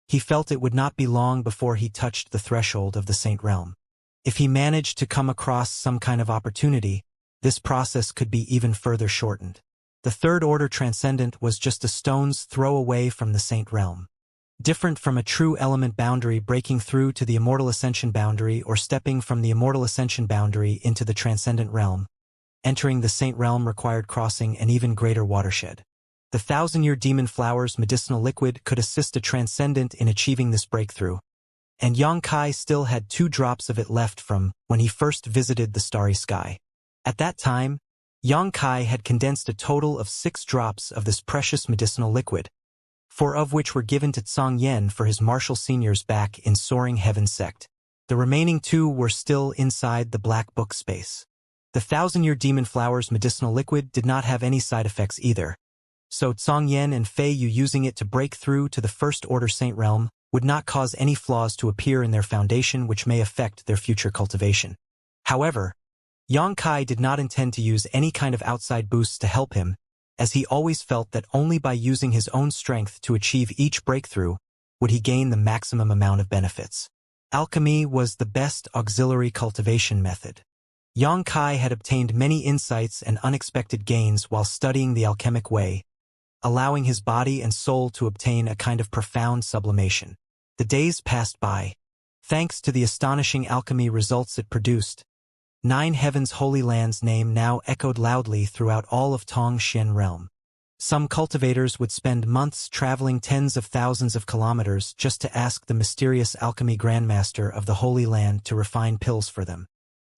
he felt it would not be long before he touched the threshold of the saint realm. If he managed to come across some kind of opportunity, this process could be even further shortened. The third-order transcendent was just a stone's throw away from the saint realm. Different from a true element boundary breaking through to the immortal ascension boundary or stepping from the immortal ascension boundary into the transcendent realm, entering the saint realm required crossing an even greater watershed. The 1,000-year demon flower's medicinal liquid could assist a transcendent in achieving this breakthrough, and Xianxia still had 2 drops of it left from when he first visited the starry sky. At that time, Xianxia had condensed a total of 6 drops of this precious medicinal liquid, 4 of which were given to Tsang Yen for his martial seniors back in Soaring Heaven sect. The remaining 2 were still inside the black book space. The 1,000-year demon flower's medicinal liquid did not have any side effects either, so Tsang Yen and Fei Yu using it to break through to the first-order saint realm would not cause any flaws to appear in their foundation which may affect their future cultivation. However, Xianxia did not intend to use any kind of outside boosts to help him, as he always felt that only by using his own strength to achieve each breakthrough would he gain the maximum amount of benefits. Alchemy was the best auxiliary cultivation method. Xianxia had obtained many insights and unexpected gains while studying the alchemic way, allowing his body and soul to obtain a kind of profound sublimation. The days passed by. Thanks to the astonishing alchemy results it produced, 9 Heavens Holy Land's name now echoed loudly throughout all of Tongxian realm. Some cultivators would spend months traveling tens of thousands of kilometers just to ask the mysterious alchemy grandmaster of the Holy Land to refine pills for them.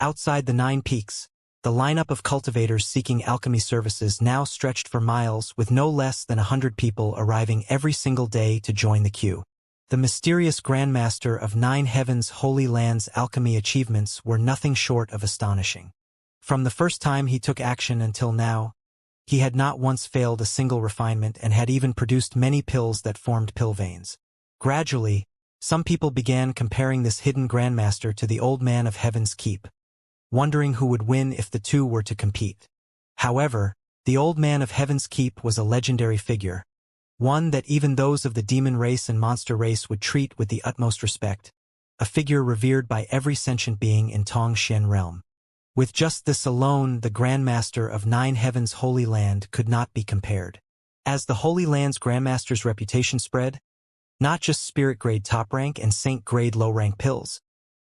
Outside the 9 peaks, the lineup of cultivators seeking alchemy services now stretched for miles, with no less than 100 people arriving every single day to join the queue. The mysterious grandmaster of 9 Heavens Holy Land's alchemy achievements were nothing short of astonishing. From the first time he took action until now, he had not once failed a single refinement and had even produced many pills that formed pill veins. Gradually, some people began comparing this hidden grandmaster to the old man of Heaven's Keep, wondering who would win if the two were to compete. However, The old man of Heaven's Keep was a legendary figure, one that even those of the demon race and monster race would treat with the utmost respect, a figure revered by every sentient being in Tongxian realm. With just this alone, the Grandmaster of Nine Heavens' Holy Land could not be compared. As the Holy Land's Grandmaster's reputation spread, not just Spirit-grade top-rank and Saint-grade low-rank pills,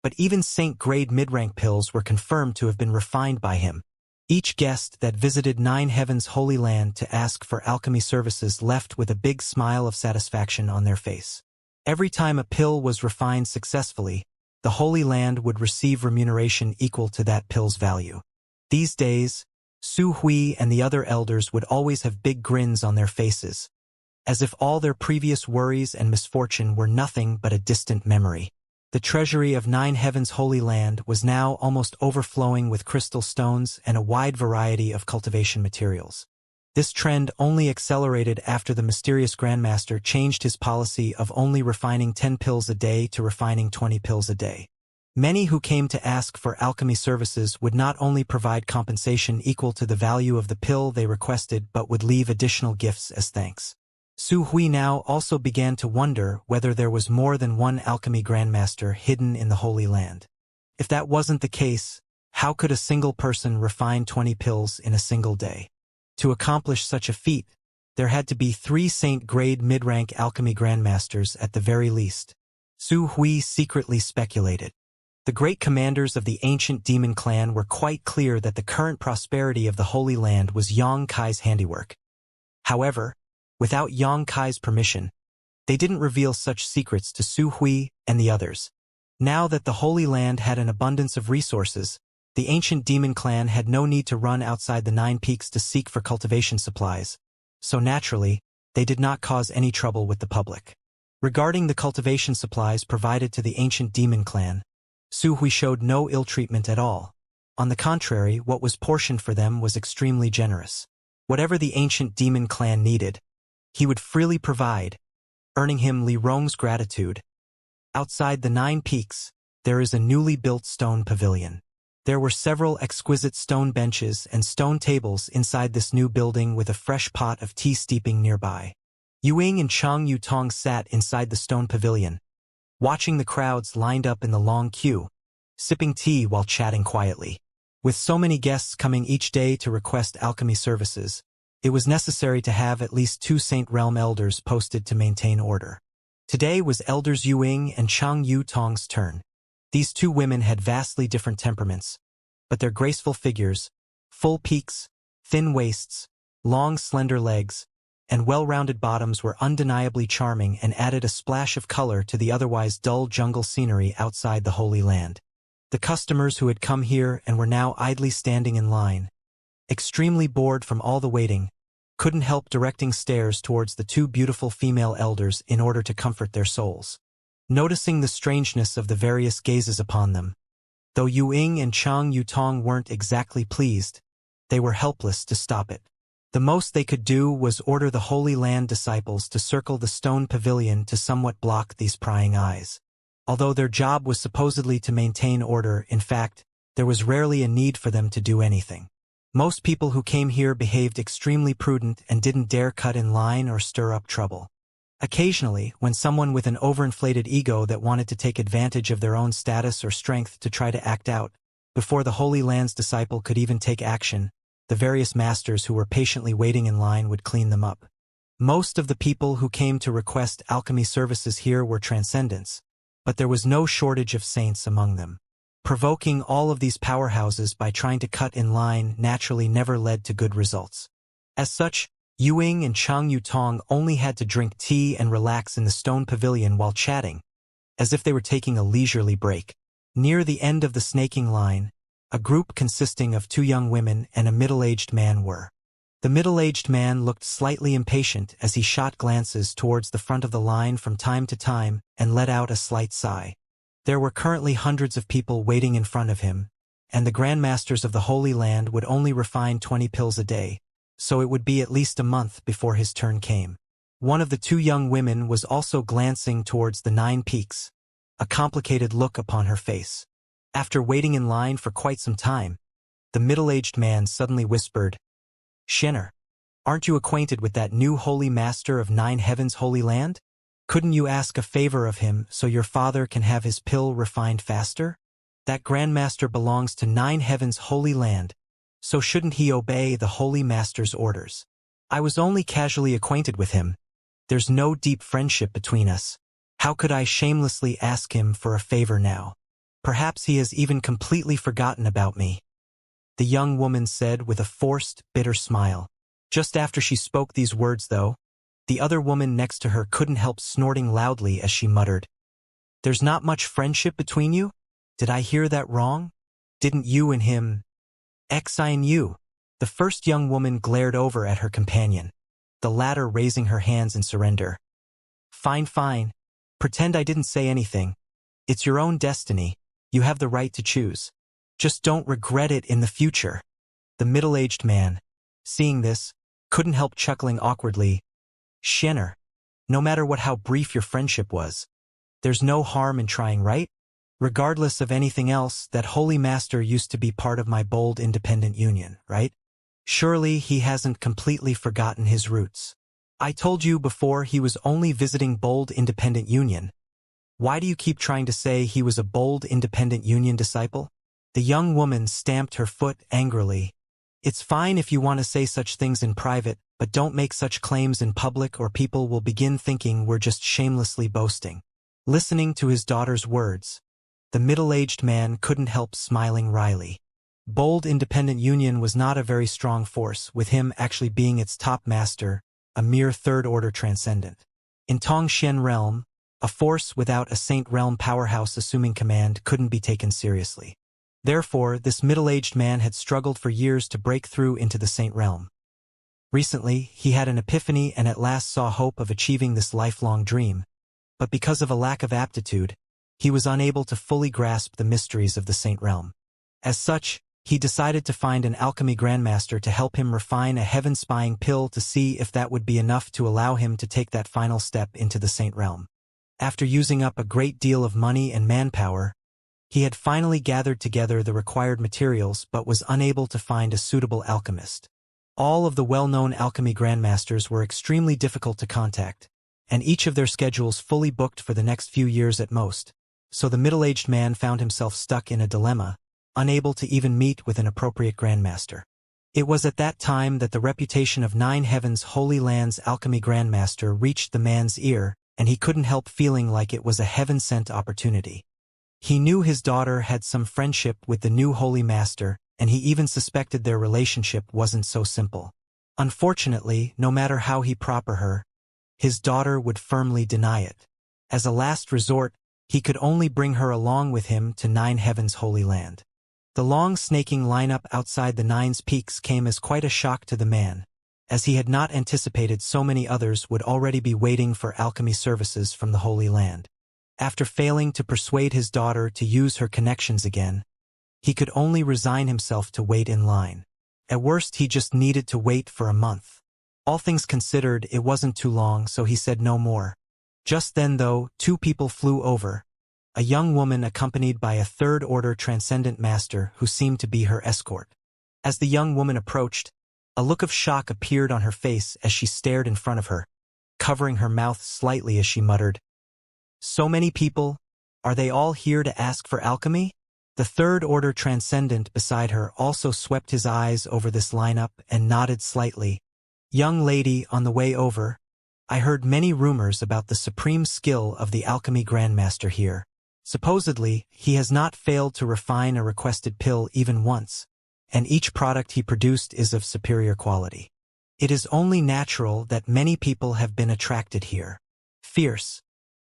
but even Saint-grade mid-rank pills were confirmed to have been refined by him. Each guest that visited Nine Heavens' Holy Land to ask for alchemy services left with a big smile of satisfaction on their face. Every time a pill was refined successfully, the Holy Land would receive remuneration equal to that pill's value. These days, Su Hui and the other elders would always have big grins on their faces, as if all their previous worries and misfortune were nothing but a distant memory. The treasury of Nine Heavens' Holy Land was now almost overflowing with crystal stones and a wide variety of cultivation materials. This trend only accelerated after the mysterious Grandmaster changed his policy of only refining 10 pills a day to refining 20 pills a day. Many who came to ask for alchemy services would not only provide compensation equal to the value of the pill they requested but would leave additional gifts as thanks. Su Hui now also began to wonder whether there was more than one alchemy grandmaster hidden in the Holy Land. If that wasn't the case, how could a single person refine 20 pills in a single day? To accomplish such a feat, there had to be 3 Saint-grade mid-rank alchemy grandmasters at the very least. Su Hui secretly speculated. The great commanders of the ancient demon clan were quite clear that the current prosperity of the Holy Land was Yang Kai's handiwork. However, without Yang Kai's permission, they didn't reveal such secrets to Su Hui and the others. Now that the Holy Land had an abundance of resources, the ancient demon clan had no need to run outside the 9 peaks to seek for cultivation supplies, so naturally, they did not cause any trouble with the public. Regarding the cultivation supplies provided to the ancient demon clan, Su Hui showed no ill treatment at all. On the contrary, what was portioned for them was extremely generous. Whatever the ancient demon clan needed, he would freely provide, earning him Li Rong's gratitude. Outside the 9 peaks, there is a newly built stone pavilion. There were several exquisite stone benches and stone tables inside this new building with a fresh pot of tea steeping nearby. Yuing and Chang Yutong sat inside the stone pavilion, watching the crowds lined up in the long queue, sipping tea while chatting quietly. With so many guests coming each day to request alchemy services, it was necessary to have at least 2 Saint Realm elders posted to maintain order. Today was Elders Yuing and Chang Yutong's turn. These 2 women had vastly different temperaments, but their graceful figures, full peaks, thin waists, long slender legs, and well-rounded bottoms were undeniably charming and added a splash of color to the otherwise dull jungle scenery outside the Holy Land. The customers who had come here and were now idly standing in line, extremely bored from all the waiting, couldn't help directing stares towards the 2 beautiful female elders in order to comfort their souls. Noticing the strangeness of the various gazes upon them, though Yuing and Chang Yutong weren't exactly pleased, they were helpless to stop it. The most they could do was order the Holy Land disciples to circle the stone pavilion to somewhat block these prying eyes. Although their job was supposedly to maintain order, in fact, there was rarely a need for them to do anything. Most people who came here behaved extremely prudent and didn't dare cut in line or stir up trouble. Occasionally, when someone with an overinflated ego that wanted to take advantage of their own status or strength to try to act out, before the Holy Land's disciple could even take action, the various masters who were patiently waiting in line would clean them up. Most of the people who came to request alchemy services here were transcendents, but there was no shortage of saints among them. Provoking all of these powerhouses by trying to cut in line naturally never led to good results. As such, Yuing and Chang Yutong only had to drink tea and relax in the stone pavilion while chatting, as if they were taking a leisurely break. Near the end of the snaking line, a group consisting of 2 young women and a middle-aged man were. The middle-aged man looked slightly impatient as he shot glances towards the front of the line from time to time and let out a slight sigh. There were currently hundreds of people waiting in front of him, and the Grandmasters of the Holy Land would only refine 20 pills a day, so it would be at least a month before his turn came. One of the 2 young women was also glancing towards the 9 peaks, a complicated look upon her face. After waiting in line for quite some time, the middle-aged man suddenly whispered, Xianxia, aren't you acquainted with that new holy master of 9 heavens holy land? Couldn't you ask a favor of him so your father can have his pill refined faster? That grandmaster belongs to 9 heavens holy land, so shouldn't he obey the holy master's orders? I was only casually acquainted with him. There's no deep friendship between us. How could I shamelessly ask him for a favor now? Perhaps he has even completely forgotten about me. The young woman said with a forced, bitter smile. Just after she spoke these words, though, the other woman next to her couldn't help snorting loudly as she muttered, "There's not much friendship between you? Did I hear that wrong? Didn't you and him? I and you." The first young woman glared over at her companion, the latter raising her hands in surrender. Fine, fine. Pretend I didn't say anything. It's your own destiny. You have the right to choose. Just don't regret it in the future. The middle-aged man, seeing this, couldn't help chuckling awkwardly. Xianxia, no matter how brief your friendship was, there's no harm in trying, right? Regardless of anything else, that holy master used to be part of my bold independent union, right? Surely he hasn't completely forgotten his roots. I told you before he was only visiting bold independent union. Why do you keep trying to say he was a bold independent union disciple? The young woman stamped her foot angrily. It's fine if you want to say such things in private, but don't make such claims in public or people will begin thinking we're just shamelessly boasting. Listening to his daughter's words, the middle-aged man couldn't help smiling wryly. Bold independent union was not a very strong force, with him actually being its top master, a mere third-order transcendent. In Tongxian realm, a force without a Saint realm powerhouse assuming command couldn't be taken seriously. Therefore, this middle-aged man had struggled for years to break through into the Saint realm. Recently, he had an epiphany and at last saw hope of achieving this lifelong dream, but because of a lack of aptitude, he was unable to fully grasp the mysteries of the Saint realm. As such, he decided to find an alchemy grandmaster to help him refine a heaven-spying pill to see if that would be enough to allow him to take that final step into the Saint realm. After using up a great deal of money and manpower, he had finally gathered together the required materials but was unable to find a suitable alchemist. All of the well-known alchemy grandmasters were extremely difficult to contact, and each of their schedules fully booked for the next few years at most, so the middle-aged man found himself stuck in a dilemma, unable to even meet with an appropriate grandmaster. It was at that time that the reputation of 9 heavens holy land's alchemy grandmaster reached the man's ear, and he couldn't help feeling like it was a heaven-sent opportunity. He knew his daughter had some friendship with the new holy master, and he even suspected their relationship wasn't so simple. Unfortunately, no matter how he proper her, his daughter would firmly deny it. As a last resort, he could only bring her along with him to 9 heavens holy land. The long snaking lineup outside the 9's peaks came as quite a shock to the man, as he had not anticipated so many others would already be waiting for alchemy services from the Holy Land. After failing to persuade his daughter to use her connections again, he could only resign himself to wait in line. At worst, he just needed to wait for a month. All things considered, it wasn't too long, so he said no more. Just then, though, 2 people flew over. A young woman accompanied by a third-order transcendent master who seemed to be her escort. As the young woman approached, a look of shock appeared on her face as she stared in front of her, covering her mouth slightly as she muttered, "So many people? Are they all here to ask for alchemy?" The third-order transcendent beside her also swept his eyes over this lineup and nodded slightly. "Young lady, on the way over, I heard many rumors about the supreme skill of the alchemy grandmaster here. Supposedly, he has not failed to refine a requested pill even once, and each product he produced is of superior quality. It is only natural that many people have been attracted here. Fierce.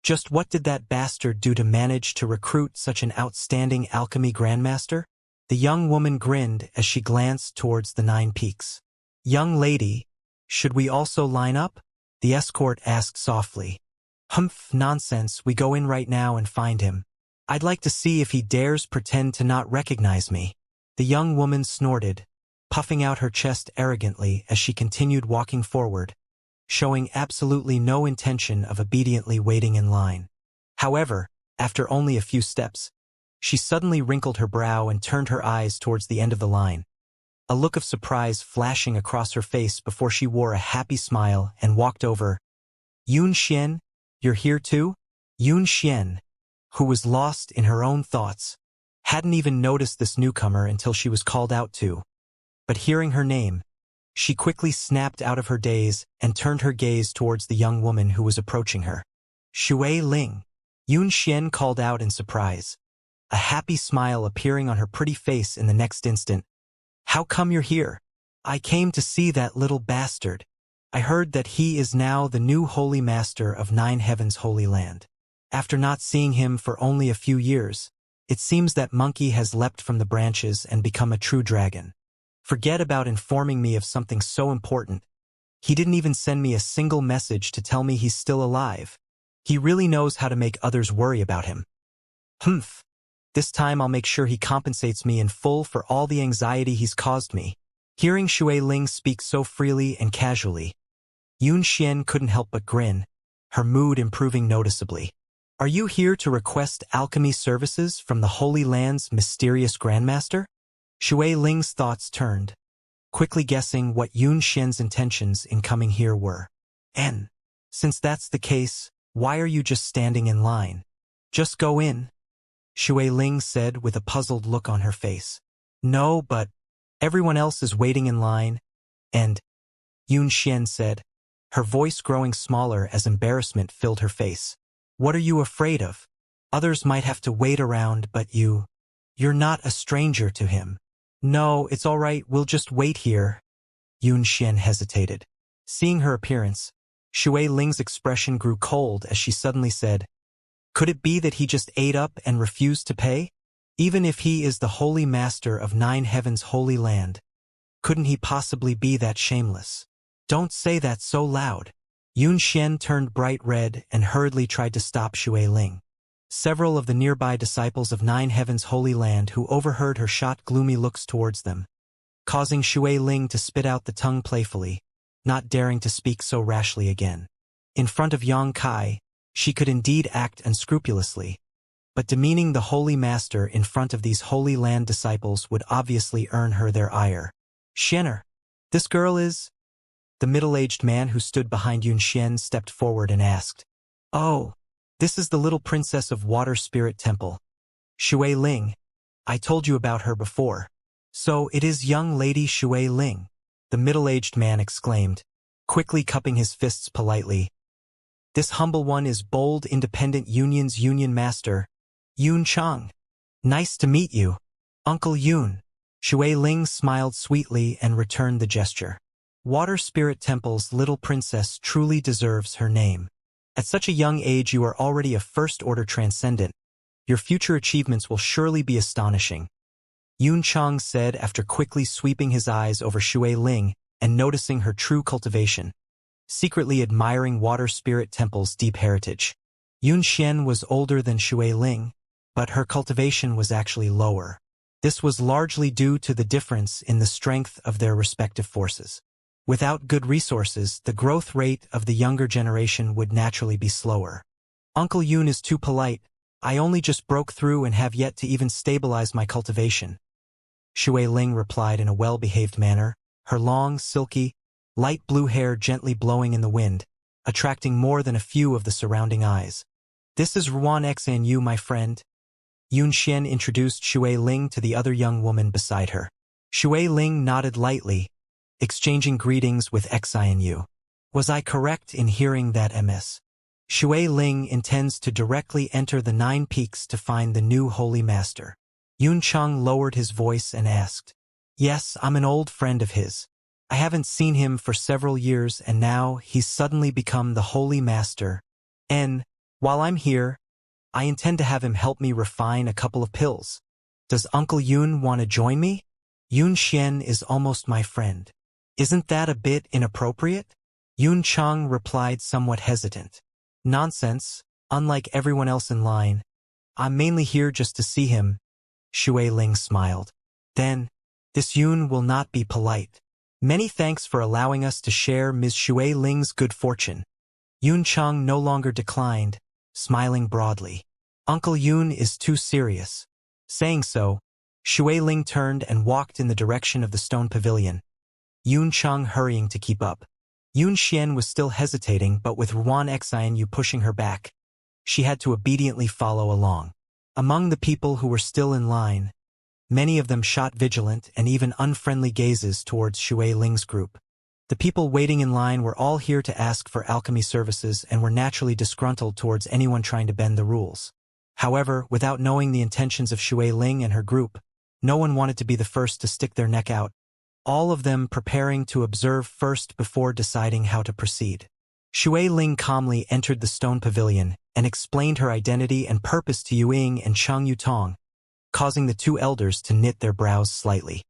Just what did that bastard do to manage to recruit such an outstanding alchemy grandmaster?" The young woman grinned as she glanced towards the 9 peaks. "Young lady, should we also line up?" the escort asked softly. "Humph, nonsense, we go in right now and find him. I'd like to see if he dares pretend to not recognize me." The young woman snorted, puffing out her chest arrogantly as she continued walking forward, showing absolutely no intention of obediently waiting in line. However, after only a few steps, she suddenly wrinkled her brow and turned her eyes towards the end of the line. a look of surprise flashing across her face before she wore a happy smile and walked over. Yun Xian, you're here too? Yun Xian, who was lost in her own thoughts, hadn't even noticed this newcomer until she was called out to. But hearing her name, she quickly snapped out of her daze and turned her gaze towards the young woman who was approaching her. Shui Ling. Yun Xian called out in surprise, a happy smile appearing on her pretty face in the next instant. How come you're here? I came to see that little bastard. I heard that he is now the new holy master of Nine Heavens' Holy Land. After not seeing him for only a few years, it seems that monkey has leapt from the branches and become a true dragon. Forget about informing me of something so important. He didn't even send me a single message to tell me he's still alive. He really knows how to make others worry about him. Humph. This time I'll make sure he compensates me in full for all the anxiety he's caused me. Hearing Shui Ling speak so freely and casually, Yun Xian couldn't help but grin, her mood improving noticeably. Are you here to request alchemy services from the Holy Land's mysterious grandmaster? Shui Ling's thoughts turned, quickly guessing what Yun Xian's intentions in coming here were. And, since that's the case, why are you just standing in line? Just go in, Shui Ling said with a puzzled look on her face. No, but everyone else is waiting in line, and Yun Xian said, her voice growing smaller as embarrassment filled her face. What are you afraid of? Others might have to wait around, but you're not a stranger to him. No, it's all right, we'll just wait here. Yun Xian hesitated. Seeing her appearance, Shui Ling's expression grew cold as she suddenly said, could it be that he just ate up and refused to pay? Even if he is the holy master of Nine Heavens' Holy Land, couldn't he possibly be that shameless? Don't say that so loud. Yun Xian turned bright red and hurriedly tried to stop Shui Ling. Several of the nearby disciples of Nine Heavens' Holy Land who overheard her shot gloomy looks towards them, causing Shui Ling to spit out the tongue playfully, not daring to speak so rashly again. In front of Yang Kai, she could indeed act unscrupulously, but demeaning the Holy Master in front of these Holy Land disciples would obviously earn her their ire. Xianer, this girl is... The middle-aged man who stood behind Yun Xian stepped forward and asked, oh, this is the little princess of Water Spirit Temple. Shui Ling, I told you about her before. So it is young lady Shui Ling, the middle-aged man exclaimed, quickly cupping his fists politely. This humble one is bold independent union's union master, Yun Chang. Nice to meet you, Uncle Yun. Shui Ling smiled sweetly and returned the gesture. Water Spirit Temple's little princess truly deserves her name. At such a young age you are already a first-order transcendent. Your future achievements will surely be astonishing. Yun Chang said after quickly sweeping his eyes over Shui Ling and noticing her true cultivation, secretly admiring Water Spirit Temple's deep heritage. Yun Xian was older than Shui Ling, but her cultivation was actually lower. This was largely due to the difference in the strength of their respective forces. Without good resources, the growth rate of the younger generation would naturally be slower. Uncle Yun is too polite. I only just broke through and have yet to even stabilize my cultivation. Shui Ling replied in a well-behaved manner, her long, silky, light blue hair gently blowing in the wind, attracting more than a few of the surrounding eyes. This is Ruan Xanyu, my friend. Yun Xian introduced Shui Ling to the other young woman beside her. Shui Ling nodded lightly, exchanging greetings with Xianyu. Was I correct in hearing that Ms. Shui Ling intends to directly enter the Nine Peaks to find the new Holy Master? Yun Chang lowered his voice and asked. Yes, I'm an old friend of his. I haven't seen him for several years and now he's suddenly become the Holy Master. And, while I'm here, I intend to have him help me refine a couple of pills. Does Uncle Yun want to join me? Yun Xian is almost my friend. Isn't that a bit inappropriate? Yun Chang replied somewhat hesitant. Nonsense, unlike everyone else in line. I'm mainly here just to see him. Shui Ling smiled. Then, this Yun will not be polite. Many thanks for allowing us to share Ms. Shui Ling's good fortune. Yun Chang no longer declined, smiling broadly. Uncle Yun is too serious. Saying so, Shui Ling turned and walked in the direction of the stone pavilion, Yun Cheng hurrying to keep up. Yun Xian was still hesitating, but with Ruan Xianyu pushing her back, she had to obediently follow along. Among the people who were still in line, many of them shot vigilant and even unfriendly gazes towards Shui Ling's group. The people waiting in line were all here to ask for alchemy services and were naturally disgruntled towards anyone trying to bend the rules. However, without knowing the intentions of Shui Ling and her group, no one wanted to be the first to stick their neck out, all of them preparing to observe first before deciding how to proceed. Shui Ling calmly entered the stone pavilion and explained her identity and purpose to Yuing and Chang Yutong, causing the two elders to knit their brows slightly.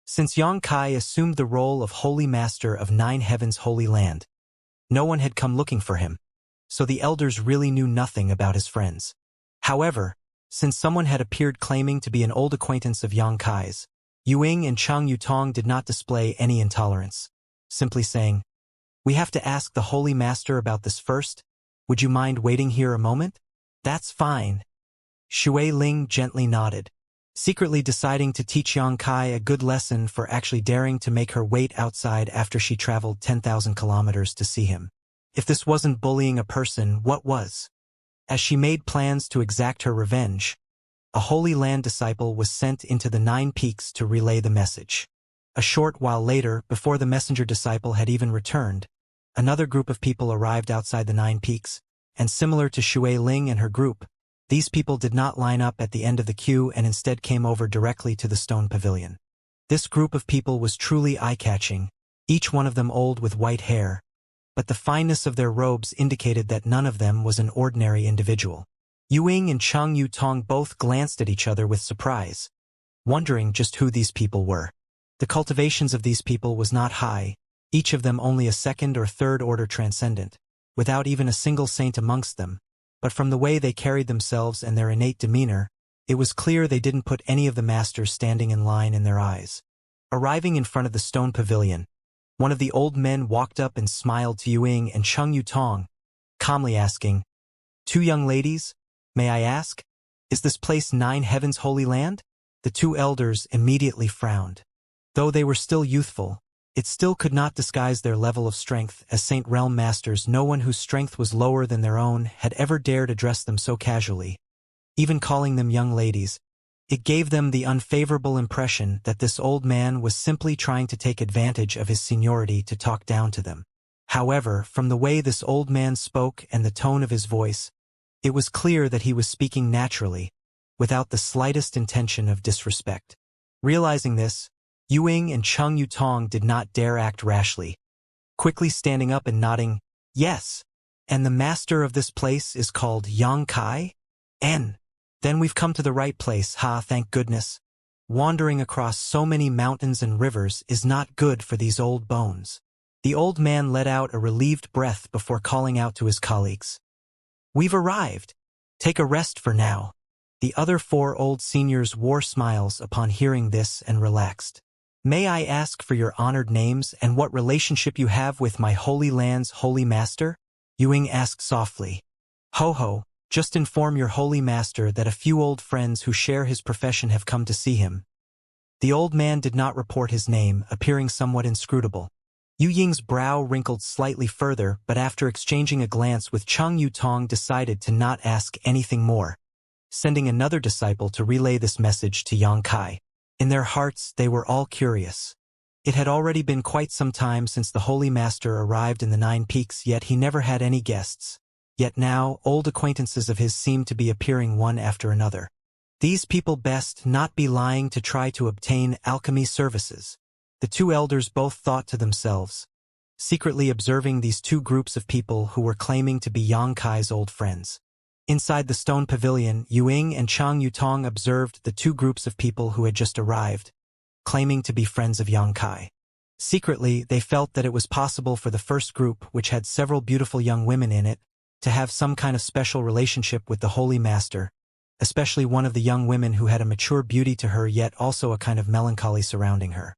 Since Yang Kai assumed the role of Holy Master of Nine Heavens' Holy Land, no one had come looking for him, so the elders really knew nothing about his friends. However, since someone had appeared claiming to be an old acquaintance of Yang Kai's, Yuing and Chang Yutong did not display any intolerance, simply saying, "We have to ask the Holy Master about this first. Would you mind waiting here a moment?" "That's fine." Shui Ling gently nodded, secretly deciding to teach Yang Kai a good lesson for actually daring to make her wait outside after she traveled 10,000 kilometers to see him. If this wasn't bullying a person, what was? As she made plans to exact her revenge, a Holy Land disciple was sent into the 9 peaks to relay the message. A short while later, before the messenger disciple had even returned, another group of people arrived outside the 9 peaks, and similar to Shui Ling and her group, these people did not line up at the end of the queue and instead came over directly to the stone pavilion. This group of people was truly eye-catching, each one of them old with white hair, but the fineness of their robes indicated that none of them was an ordinary individual. Yuing and Chang Yutong both glanced at each other with surprise, wondering just who these people were. The cultivations of these people was not high, each of them only a second or third order transcendent, without even a single saint amongst them, but from the way they carried themselves and their innate demeanor, it was clear they didn't put any of the masters standing in line in their eyes. Arriving in front of the stone pavilion, one of the old men walked up and smiled to Yuing and Chang Yutong, calmly asking, "Two young ladies, may I ask, is this place 9 Heavens' Holy Land?" The two elders immediately frowned. Though they were still youthful, it still could not disguise their level of strength. As Saint Realm Masters, no one whose strength was lower than their own had ever dared address them so casually. Even calling them young ladies, it gave them the unfavorable impression that this old man was simply trying to take advantage of his seniority to talk down to them. However, from the way this old man spoke and the tone of his voice, it was clear that he was speaking naturally, without the slightest intention of disrespect. Realizing this, Yuing and Chang Yutong did not dare act rashly, quickly standing up and nodding, "Yes, and the master of this place is called Yang Kai? Then we've come to the right place, thank goodness. Wandering across so many mountains and rivers is not good for these old bones." The old man let out a relieved breath before calling out to his colleagues, "We've arrived. Take a rest for now." The other 4 old seniors wore smiles upon hearing this and relaxed. "May I ask for your honored names and what relationship you have with my Holy Land's Holy Master?" Yuing asked softly. "Ho ho, just inform your Holy Master that a few old friends who share his profession have come to see him." The old man did not report his name, appearing somewhat inscrutable. Yu Ying's brow wrinkled slightly further, but after exchanging a glance with Chang Yutong decided to not ask anything more, sending another disciple to relay this message to Yang Kai. In their hearts, they were all curious. It had already been quite some time since the Holy Master arrived in the 9 peaks, yet he never had any guests. Yet now, old acquaintances of his seemed to be appearing one after another. These people best not be lying to try to obtain alchemy services. The 2 elders both thought to themselves, secretly observing these 2 groups of people who were claiming to be Yang Kai's old friends. Inside the stone pavilion, Yuing and Chang Yutong observed the 2 groups of people who had just arrived, claiming to be friends of Yang Kai. Secretly, they felt that it was possible for the first group, which had several beautiful young women in it, to have some kind of special relationship with the Holy Master, especially one of the young women who had a mature beauty to her yet also a kind of melancholy surrounding her.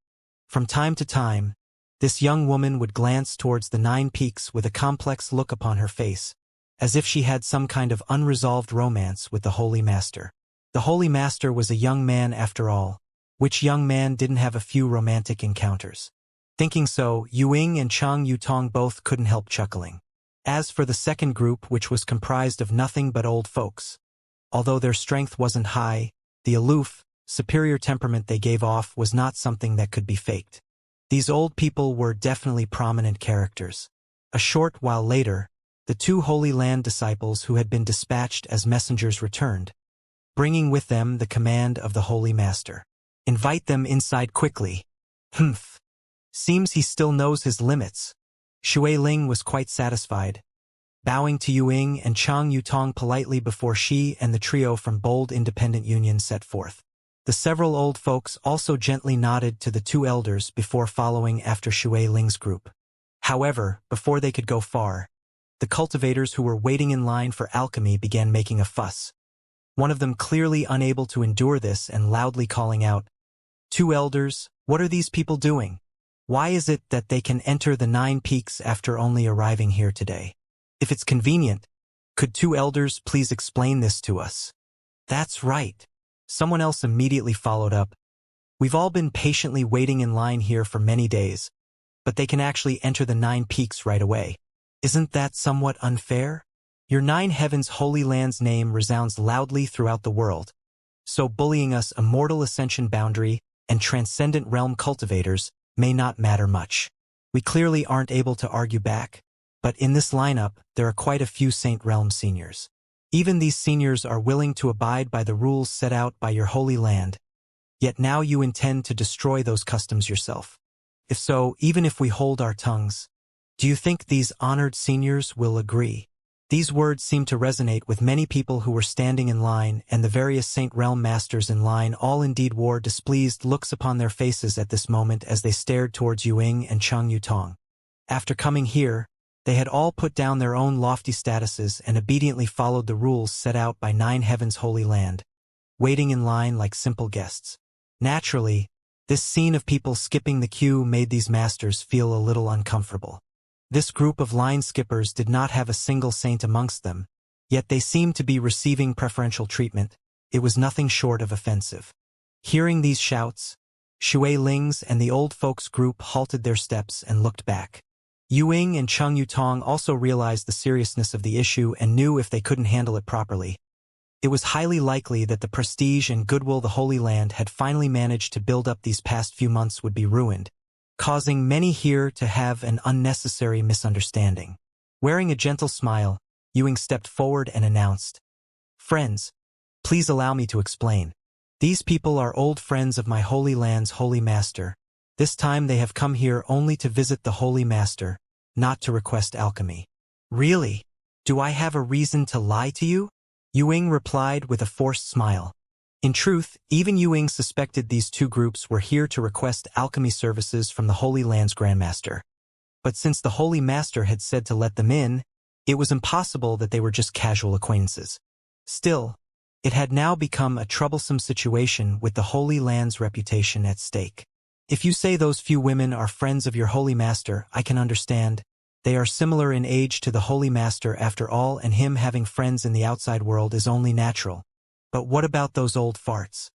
From time to time, this young woman would glance towards the 9 peaks with a complex look upon her face, as if she had some kind of unresolved romance with the Holy Master. The Holy Master was a young man after all, Which young man didn't have a few romantic encounters? Thinking so, Yuing and Chang Yutong both couldn't help chuckling. As for the second group, which was comprised of nothing but old folks, although their strength wasn't high, the aloof, superior temperament they gave off was not something that could be faked. These old people were definitely prominent characters. A short while later, the two Holy Land disciples who had been dispatched as messengers returned, bringing with them the command of the Holy Master. Invite them inside quickly. Humph. Seems he still knows his limits. Shui Ling was quite satisfied, bowing to Yuing and Chang Yutong politely before she and the trio from Bold Independent Union set forth. The several old folks also gently nodded to the two elders before following after Shui Ling's group. However, before they could go far, the cultivators who were waiting in line for alchemy began making a fuss. One of them clearly unable to endure this and loudly calling out, "Two elders, what are these people doing? Why is it that they can enter the 9 peaks after only arriving here today? If it's convenient, could two elders please explain this to us?" That's right. Someone else immediately followed up. We've all been patiently waiting in line here for many days, but they can actually enter the 9 peaks right away. Isn't that somewhat unfair? Your 9 heavens holy land's name resounds loudly throughout the world, so bullying us immortal ascension boundary and transcendent realm cultivators may not matter much. We clearly aren't able to argue back, but in this lineup there are quite a few Saint Realm seniors. Even these seniors are willing to abide by the rules set out by your holy land, yet now you intend to destroy those customs yourself. If so, even if we hold our tongues, do you think these honored seniors will agree? These words seemed to resonate with many people who were standing in line, and the various Saint Realm masters in line all indeed wore displeased looks upon their faces at this moment as they stared towards Yuing and Chang Yutong. After coming here, they had all put down their own lofty statuses and obediently followed the rules set out by 9 heavens holy land, waiting in line like simple guests. Naturally, this scene of people skipping the queue made these masters feel a little uncomfortable. This group of line skippers did not have a single saint amongst them, yet they seemed to be receiving preferential treatment. It was nothing short of offensive. Hearing these shouts, Shui Ling's and the old folks group halted their steps and looked back. Yuing and Chang Yutong also realized the seriousness of the issue and knew if they couldn't handle it properly, it was highly likely that the prestige and goodwill the Holy Land had finally managed to build up these past few months would be ruined, causing many here to have an unnecessary misunderstanding. Wearing a gentle smile, Yuing stepped forward and announced, "Friends, please allow me to explain. These people are old friends of my Holy Land's Holy Master. This time they have come here only to visit the Holy Master, not to request alchemy." "Really? Do I have a reason to lie to you?" Yuing replied with a forced smile. In truth, even Yuing suspected these two groups were here to request alchemy services from the Holy Land's Grandmaster. But since the Holy Master had said to let them in, it was impossible that they were just casual acquaintances. Still, it had now become a troublesome situation with the Holy Land's reputation at stake. If you say those few women are friends of your Holy Master, I can understand. They are similar in age to the Holy Master after all, and him having friends in the outside world is only natural. But what about those old farts?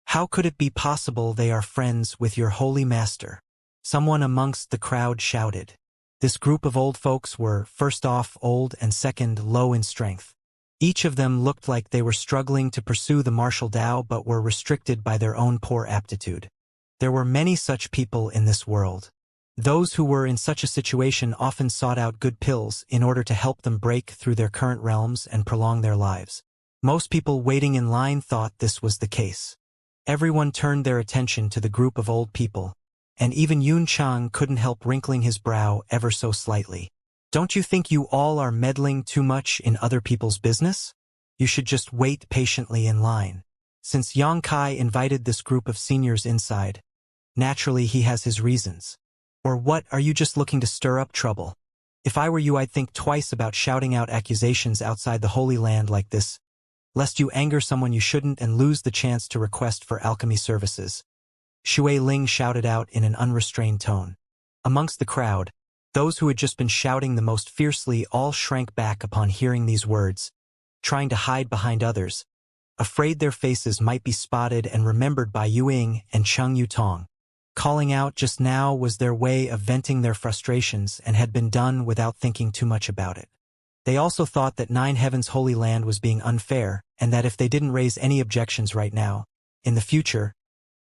How could it be possible they are friends with your Holy Master? Someone amongst the crowd shouted. This group of old folks were, first off, old and second, low in strength. Each of them looked like they were struggling to pursue the martial Tao but were restricted by their own poor aptitude. There were many such people in this world. Those who were in such a situation often sought out good pills in order to help them break through their current realms and prolong their lives. Most people waiting in line thought this was the case. Everyone turned their attention to the group of old people, and even Yun Chang couldn't help wrinkling his brow ever so slightly. Don't you think you all are meddling too much in other people's business? You should just wait patiently in line. Since Xianxia invited this group of seniors inside, naturally he has his reasons. Or what, are you just looking to stir up trouble? If I were you, I'd think twice about shouting out accusations outside the Holy Land like this, lest you anger someone you shouldn't and lose the chance to request for alchemy services. Shui Ling shouted out in an unrestrained tone. Amongst the crowd, those who had just been shouting the most fiercely all shrank back upon hearing these words, trying to hide behind others, afraid their faces might be spotted and remembered by Yuing and Cheng Yutong. Calling out just now was their way of venting their frustrations and had been done without thinking too much about it. They also thought that Nine Heavens Holy Land was being unfair and that if they didn't raise any objections right now, in the future,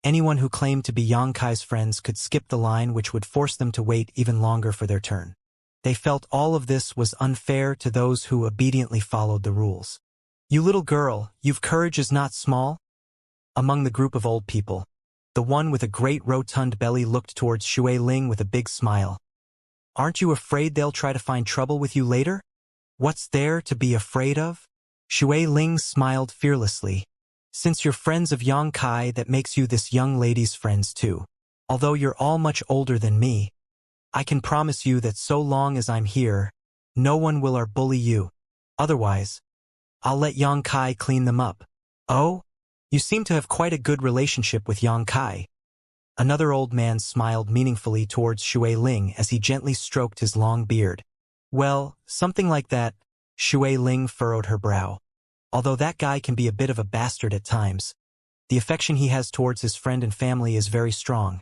anyone who claimed to be Yang Kai's friends could skip the line, which would force them to wait even longer for their turn. They felt all of this was unfair to those who obediently followed the rules. "You little girl, your courage is not small?" Among the group of old people, the one with a great rotund belly looked towards Shui Ling with a big smile. "Aren't you afraid they'll try to find trouble with you later? What's there to be afraid of?" Shui Ling smiled fearlessly. "Since you're friends of Yang Kai, that makes you this young lady's friends too. Although you're all much older than me, I can promise you that so long as I'm here, no one will bully you. Otherwise, I'll let Yang Kai clean them up." "Oh? You seem to have quite a good relationship with Yang Kai." Another old man smiled meaningfully towards Shui Ling as he gently stroked his long beard. "Well, something like that." Shui Ling furrowed her brow. "Although that guy can be a bit of a bastard at times, the affection he has towards his friend and family is very strong.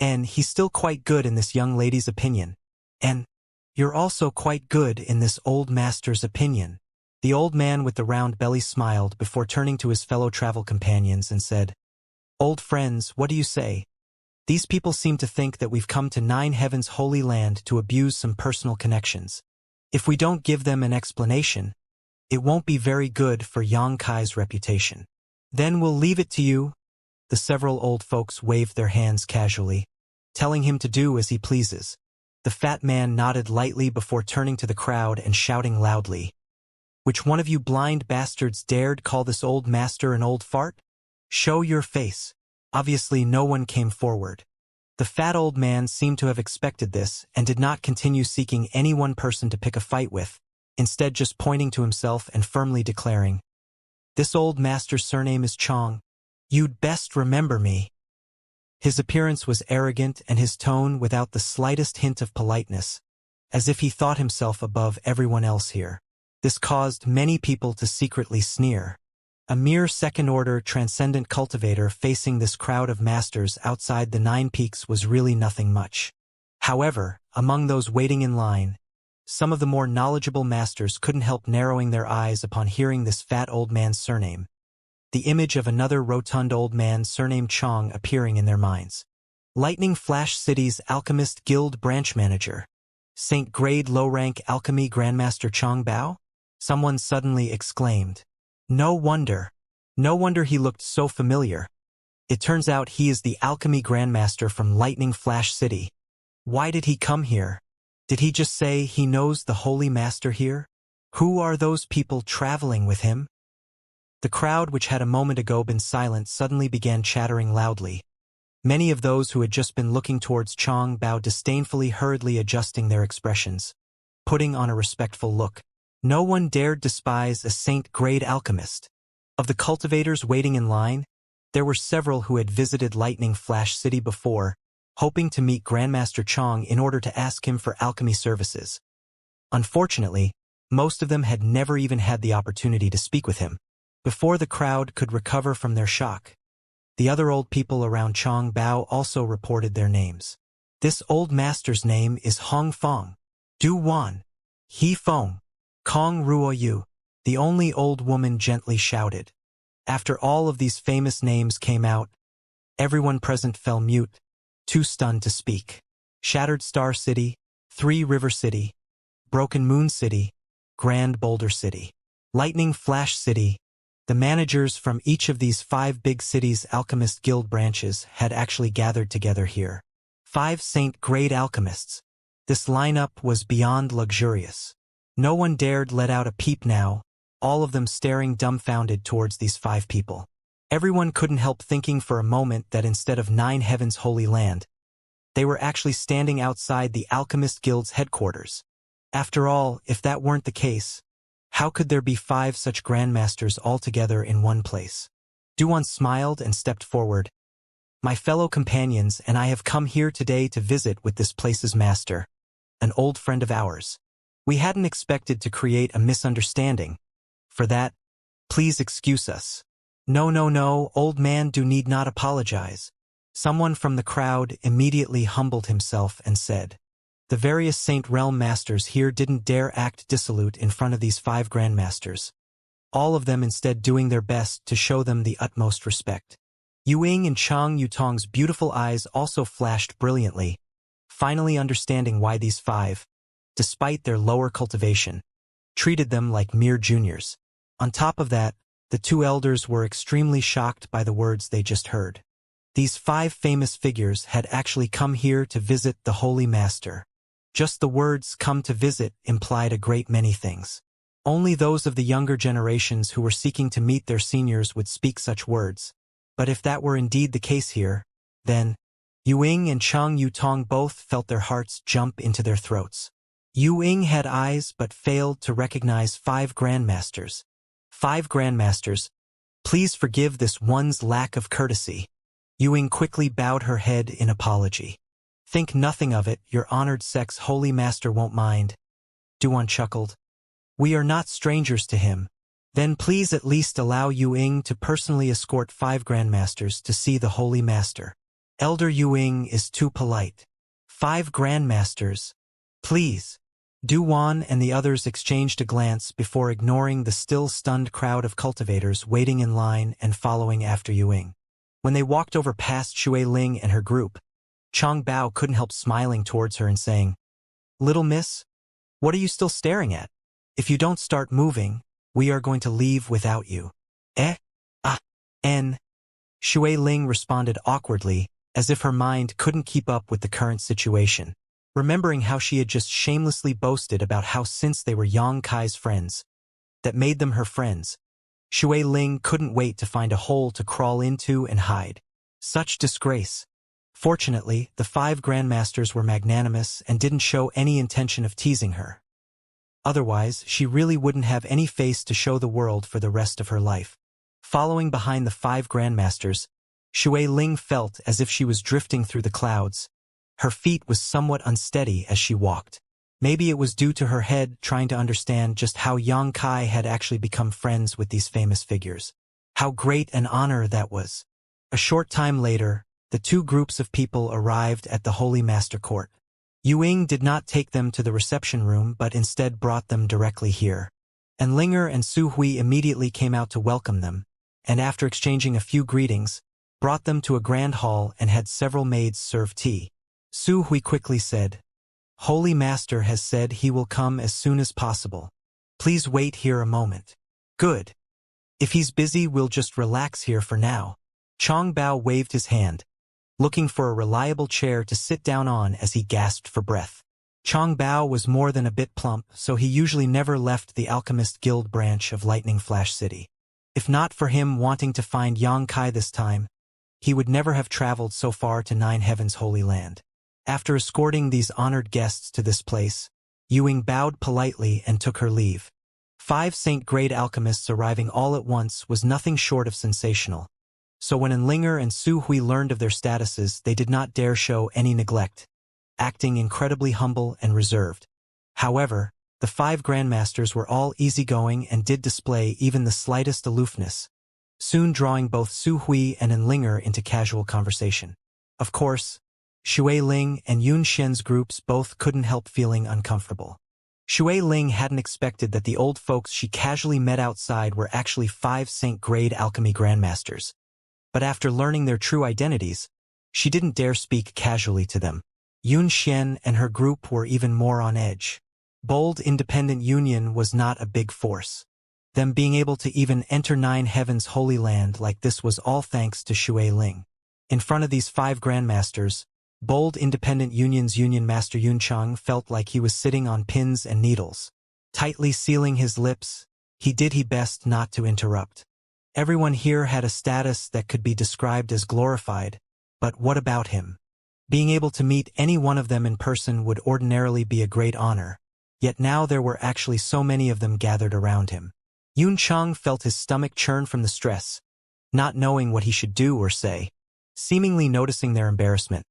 And he's still quite good in this young lady's opinion. And you're also quite good in this old master's opinion." The old man with the round belly smiled before turning to his fellow travel companions and said, "Old friends, what do you say? These people seem to think that we've come to Nine Heavens Holy Land to abuse some personal connections. If we don't give them an explanation, it won't be very good for Yang Kai's reputation. Then we'll leave it to you." The several old folks waved their hands casually, telling him to do as he pleases. The fat man nodded lightly before turning to the crowd and shouting loudly, "Which one of you blind bastards dared call this old master an old fart? Show your face." Obviously no one came forward. The fat old man seemed to have expected this and did not continue seeking any one person to pick a fight with, instead just pointing to himself and firmly declaring, "This old master's surname is Chong. You'd best remember me." His appearance was arrogant and his tone without the slightest hint of politeness, as if he thought himself above everyone else here. This caused many people to secretly sneer. A mere second-order transcendent cultivator facing this crowd of masters outside the Nine Peaks was really nothing much. However, among those waiting in line, some of the more knowledgeable masters couldn't help narrowing their eyes upon hearing this fat old man's surname, the image of another rotund old man surnamed Chong appearing in their minds. Lightning Flash City's Alchemist Guild Branch Manager, Saint Grade Low-Rank Alchemy Grandmaster Chong Bao? Someone suddenly exclaimed. No wonder he looked so familiar. It turns out he is the Alchemy Grandmaster from Lightning Flash City. Why did he come here? Did he just say he knows the Holy Master here? Who are those people traveling with him? The crowd, which had a moment ago been silent, suddenly began chattering loudly. Many of those who had just been looking towards Chong Bao disdainfully hurriedly adjusting their expressions, putting on a respectful look. No one dared despise a saint-grade alchemist. Of the cultivators waiting in line, there were several who had visited Lightning Flash City before, hoping to meet Grandmaster Chong in order to ask him for alchemy services. Unfortunately, most of them had never even had the opportunity to speak with him. Before the crowd could recover from their shock, the other old people around Chong Bao also reported their names. This old master's name is Hong Fong, Du Wan, He Fong, Kong Ruo Yu, the only old woman gently shouted. After all of these famous names came out, everyone present fell mute, too stunned to speak. Shattered Star City, Three River City, Broken Moon City, Grand Boulder City, Lightning Flash City. The managers from each of these 5 big cities' alchemist guild branches had actually gathered together here. 5 saint-grade alchemists. This lineup was beyond luxurious. No one dared let out a peep now, all of them staring dumbfounded towards these 5 people. Everyone couldn't help thinking for a moment that instead of 9 Heavens Holy Land, they were actually standing outside the Alchemist Guild's headquarters. After all, if that weren't the case, how could there be 5 such grandmasters all together in one place? Duan smiled and stepped forward. My fellow companions and I have come here today to visit with this place's master, an old friend of ours. We hadn't expected to create a misunderstanding. For that, please excuse us. No, no, no, old man, do need not apologize. Someone from the crowd immediately humbled himself and said, the various Saint Realm masters here didn't dare act dissolute in front of these 5 grandmasters, all of them instead doing their best to show them the utmost respect. Yuing and Chang Yutong's beautiful eyes also flashed brilliantly, finally understanding why these 5, despite their lower cultivation, treated them like mere juniors. On top of that, the 2 elders were extremely shocked by the words they just heard. These 5 famous figures had actually come here to visit the Holy Master. Just the words "come to visit" implied a great many things. Only those of the younger generations who were seeking to meet their seniors would speak such words. But if that were indeed the case here, then Yuing and Chang Yutong both felt their hearts jump into their throats. Yuing had eyes but failed to recognize 5 grandmasters. 5 grandmasters, please forgive this one's lack of courtesy. Yuing quickly bowed her head in apology. Think nothing of it, your honored sex holy master won't mind. Duan chuckled. We are not strangers to him. Then please at least allow Yuing to personally escort 5 grandmasters to see the holy master. Elder Yuing is too polite. 5 grandmasters. Please. Duan and the others exchanged a glance before ignoring the still stunned crowd of cultivators waiting in line and following after Yuing. When they walked over past Shui Ling and her group, Chang Bao couldn't help smiling towards her and saying, Little miss, what are you still staring at? If you don't start moving, we are going to leave without you. Eh? Ah. N. Shui Ling responded awkwardly, as if her mind couldn't keep up with the current situation. Remembering how she had just shamelessly boasted about how since they were Yang Kai's friends, that made them her friends, Shui Ling couldn't wait to find a hole to crawl into and hide. Such disgrace. Fortunately, the 5 grandmasters were magnanimous and didn't show any intention of teasing her. Otherwise, she really wouldn't have any face to show the world for the rest of her life. Following behind the 5 grandmasters, Shui Ling felt as if she was drifting through the clouds. Her feet was somewhat unsteady as she walked. Maybe it was due to her head trying to understand just how Yang Kai had actually become friends with these famous figures. How great an honor that was. A short time later, the 2 groups of people arrived at the Holy Master Court. Yuing did not take them to the reception room but instead brought them directly here. And Linger and Su Hui immediately came out to welcome them, and after exchanging a few greetings, brought them to a grand hall and had several maids serve tea. Su Hui quickly said, Holy Master has said he will come as soon as possible. Please wait here a moment. Good. If he's busy, we'll just relax here for now. Chang Bao waved his hand, looking for a reliable chair to sit down on as he gasped for breath. Chang Bao was more than a bit plump, so he usually never left the Alchemist Guild branch of Lightning Flash City. If not for him wanting to find Yang Kai this time, he would never have traveled so far to Nine Heaven's Holy Land. After escorting these honored guests to this place, Yuing bowed politely and took her leave. 5 Saint-grade alchemists arriving all at once was nothing short of sensational. So when Enlinger and Su Hui learned of their statuses, they did not dare show any neglect, acting incredibly humble and reserved. However, the 5 grandmasters were all easygoing and did display even the slightest aloofness, soon drawing both Su Hui and Enlinger into casual conversation. Of course, Shui Ling and Yun Xian's groups both couldn't help feeling uncomfortable. Shui Ling hadn't expected that the old folks she casually met outside were actually 5 Saint-grade alchemy grandmasters. But after learning their true identities, she didn't dare speak casually to them. Yun Xian and her group were even more on edge. Bold independent union was not a big force. Them being able to even enter Nine Heaven's Holy Land like this was all thanks to Shui Ling. In front of these 5 grandmasters, Bold Independent Union's Union Master Yunchang felt like he was sitting on pins and needles. Tightly sealing his lips, he did his best not to interrupt. Everyone here had a status that could be described as glorified, but what about him? Being able to meet any one of them in person would ordinarily be a great honor, yet now there were actually so many of them gathered around him. Yunchang felt his stomach churn from the stress, not knowing what he should do or say. Seemingly noticing their embarrassment,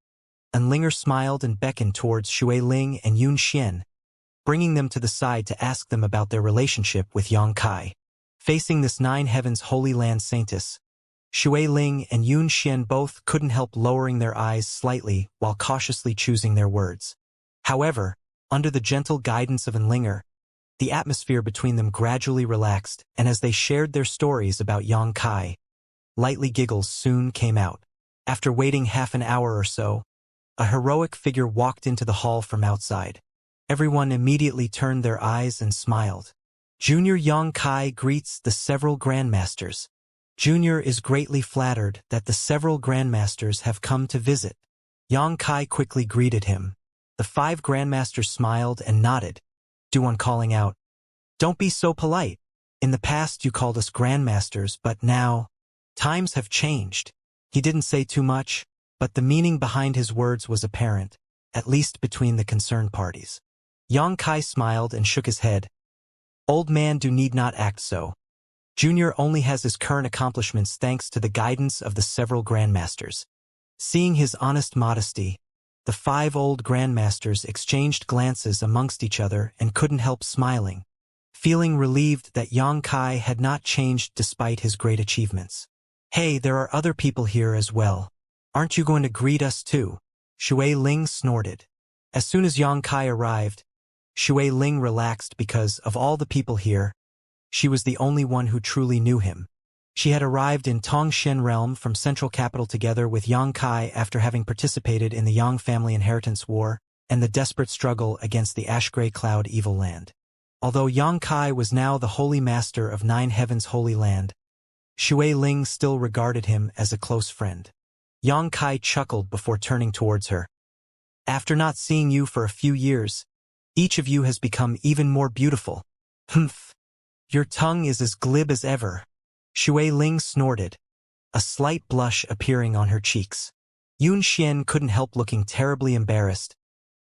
Enlinger smiled and beckoned towards Shui Ling and Yun Xian, bringing them to the side to ask them about their relationship with Yang Kai. Facing this Nine Heavens Holy Land saintess, Shui Ling and Yun Xian both couldn't help lowering their eyes slightly while cautiously choosing their words. However, under the gentle guidance of Enlinger, the atmosphere between them gradually relaxed, and as they shared their stories about Yang Kai, lightly giggles soon came out. After waiting half an hour or so, a heroic figure walked into the hall from outside. Everyone immediately turned their eyes and smiled. Junior Yang Kai greets the several grandmasters. Junior is greatly flattered that the several grandmasters have come to visit. Yang Kai quickly greeted him. The 5 grandmasters smiled and nodded, Duan calling out, "Don't be so polite. In the past you called us grandmasters, but now, times have changed." He didn't say too much, but the meaning behind his words was apparent, at least between the concerned parties. Yang Kai smiled and shook his head. "Old man do need not act so. Junior only has his current accomplishments thanks to the guidance of the several grandmasters." Seeing his honest modesty, the 5 old grandmasters exchanged glances amongst each other and couldn't help smiling, feeling relieved that Yang Kai had not changed despite his great achievements. "Hey, there are other people here as well. Aren't you going to greet us too?" Shui Ling snorted. As soon as Yang Kai arrived, Shui Ling relaxed because, of all the people here, she was the only one who truly knew him. She had arrived in Tongshen realm from central capital together with Yang Kai after having participated in the Yang family inheritance war and the desperate struggle against the Ash-Gray Cloud evil land. Although Yang Kai was now the holy master of 9 Heavens Holy Land, Shui Ling still regarded him as a close friend. Yang Kai chuckled before turning towards her. "After not seeing you for a few years, each of you has become even more beautiful. Humph. Your tongue is as glib as ever." Shui Ling snorted, a slight blush appearing on her cheeks. Yun Xian couldn't help looking terribly embarrassed,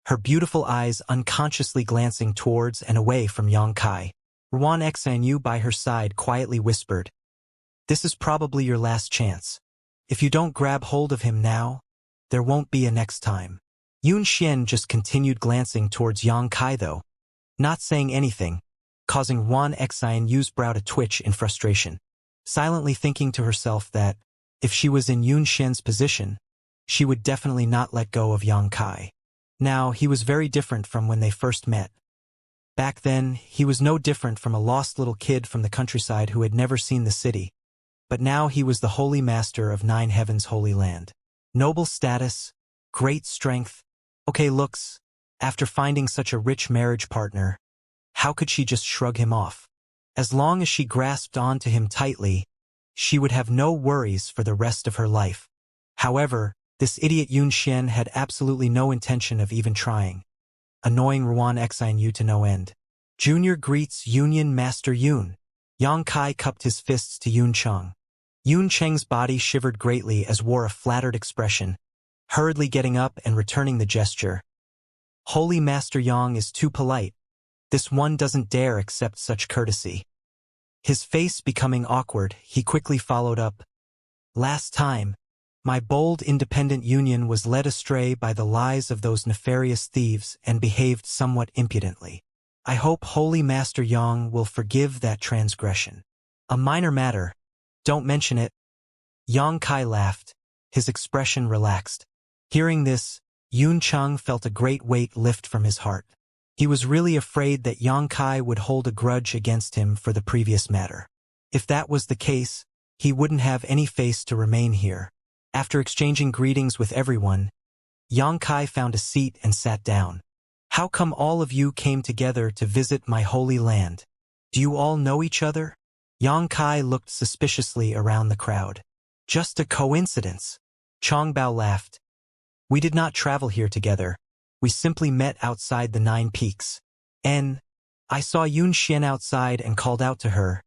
her beautiful eyes unconsciously glancing towards and away from Yang Kai. Ruan Xanyu by her side quietly whispered, "This is probably your last chance. If you don't grab hold of him now, there won't be a next time." Yun Xian just continued glancing towards Yang Kai though, not saying anything, causing Ruan Xanyu's brow to twitch in frustration, silently thinking to herself that, if she was in Yun Xian's position, she would definitely not let go of Yang Kai. Now, he was very different from when they first met. Back then, he was no different from a lost little kid from the countryside who had never seen the city, but now he was the holy master of 9 Heavens Holy Land. Noble status, great strength, okay looks. After finding such a rich marriage partner, how could she just shrug him off? As long as she grasped onto him tightly, she would have no worries for the rest of her life. However, this idiot Yun Xian had absolutely no intention of even trying, annoying Ruan Xinyu to no end. Junior greets Union Master Yun. Yang Kai cupped his fists to Yun Cheng. Yun Cheng's body shivered greatly as wore a flattered expression, hurriedly getting up and returning the gesture. Holy Master Yang is too polite. This one doesn't dare accept such courtesy. His face becoming awkward, he quickly followed up. Last time, my bold independent union was led astray by the lies of those nefarious thieves and behaved somewhat impudently. I hope Holy Master Yang will forgive that transgression. A minor matter. Don't mention it. Yang Kai laughed, his expression relaxed. Hearing this, Yun Cheng felt a great weight lift from his heart. He was really afraid that Yang Kai would hold a grudge against him for the previous matter. If that was the case, he wouldn't have any face to remain here. After exchanging greetings with everyone, Yang Kai found a seat and sat down. How come all of you came together to visit my holy land? Do you all know each other? Yang Kai looked suspiciously around the crowd. Just a coincidence. Chongbao laughed. We did not travel here together. We simply met outside the 9 peaks. I saw Yun Xian outside and called out to her.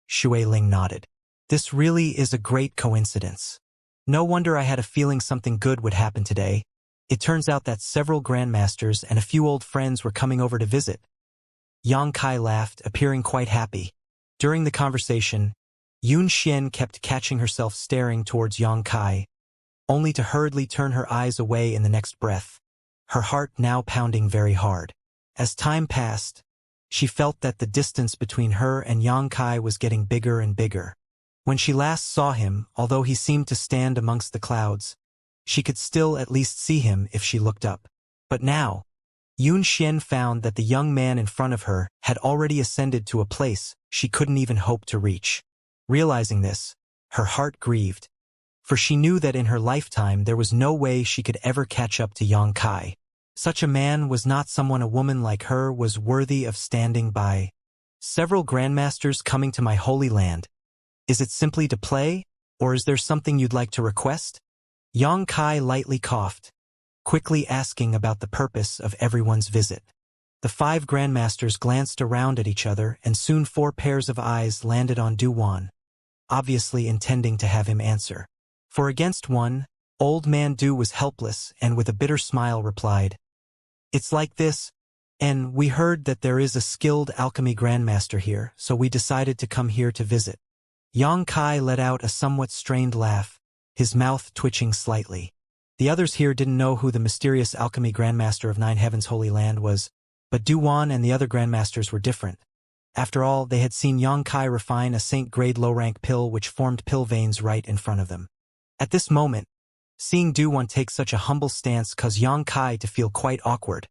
Shui Ling nodded. This really is a great coincidence. No wonder I had a feeling something good would happen today. It turns out that several grandmasters and a few old friends were coming over to visit. Yang Kai laughed, appearing quite happy. During the conversation, Yun Xian kept catching herself staring towards Yang Kai, only to hurriedly turn her eyes away in the next breath, her heart now pounding very hard. As time passed, she felt that the distance between her and Yang Kai was getting bigger and bigger. When she last saw him, although he seemed to stand amongst the clouds, she could still at least see him if she looked up. But now, Xianxia found that the young man in front of her had already ascended to a place she couldn't even hope to reach. Realizing this, her heart grieved, for she knew that in her lifetime there was no way she could ever catch up to Xianxia. Such a man was not someone a woman like her was worthy of standing by. Several grandmasters coming to my holy land. Is it simply to play, or is there something you'd like to request? Xianxia lightly coughed, quickly asking about the purpose of everyone's visit. The 5 grandmasters glanced around at each other, and soon 4 pairs of eyes landed on Du, obviously intending to have him answer. For against one, old man Du was helpless and with a bitter smile replied, "It's like this, and we heard that there is a skilled alchemy grandmaster here, so we decided to come here to visit." Xianxia let out a somewhat strained laugh, his mouth twitching slightly. The others here didn't know who the mysterious alchemy grandmaster of 9 Heavens Holy Land was, but Du and the other grandmasters were different. After all, they had seen Xianxia refine a saint-grade low-rank pill which formed pill veins right in front of them. At this moment, seeing Du take such a humble stance caused Xianxia to feel quite awkward,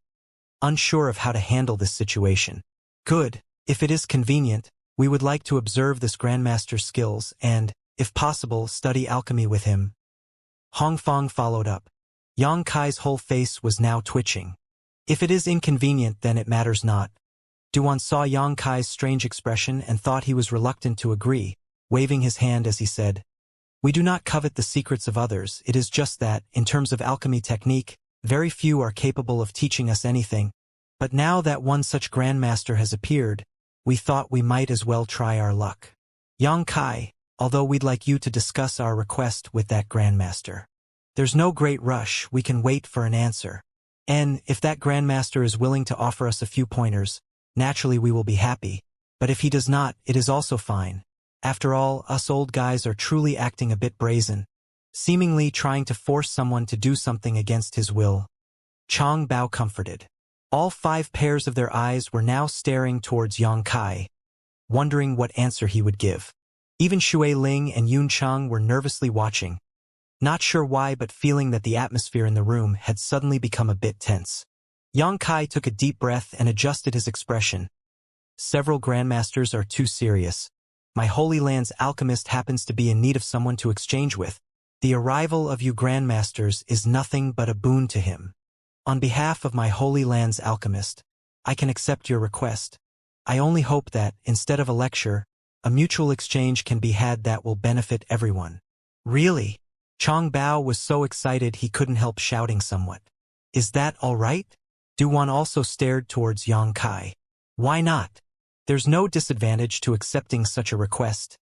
unsure of how to handle this situation. "Good, if it is convenient, we would like to observe this grandmaster's skills and, if possible, study alchemy with him." Hongfang followed up. Xianxia's whole face was now twitching. "If it is inconvenient, then it matters not." Du saw Xianxia's strange expression and thought he was reluctant to agree, waving his hand as he said, "We do not covet the secrets of others, it is just that, in terms of alchemy technique, very few are capable of teaching us anything, but now that one such grandmaster has appeared, we thought we might as well try our luck. Xianxia, although we'd like you to discuss our request with that grandmaster. There's no great rush, we can wait for an answer. And, if that grandmaster is willing to offer us a few pointers, naturally we will be happy, but if he does not, it is also fine. After all, us old guys are truly acting a bit brazen, seemingly trying to force someone to do something against his will." Chang Bao comforted. All 5 pairs of their eyes were now staring towards Xianxia, wondering what answer he would give. Even Shui Ling and Yun Cheng were nervously watching, not sure why but feeling that the atmosphere in the room had suddenly become a bit tense. Xianxia took a deep breath and adjusted his expression. "Several grandmasters are too serious. My Holy Land's alchemist happens to be in need of someone to exchange with. The arrival of you grandmasters is nothing but a boon to him. On behalf of my Holy Land's alchemist, I can accept your request. I only hope that, instead of a lecture, a mutual exchange can be had that will benefit everyone." "Really?" Chang Bao was so excited he couldn't help shouting somewhat. "Is that all right?" Du also stared towards Xianxia. "Why not? There's no disadvantage to accepting such a request."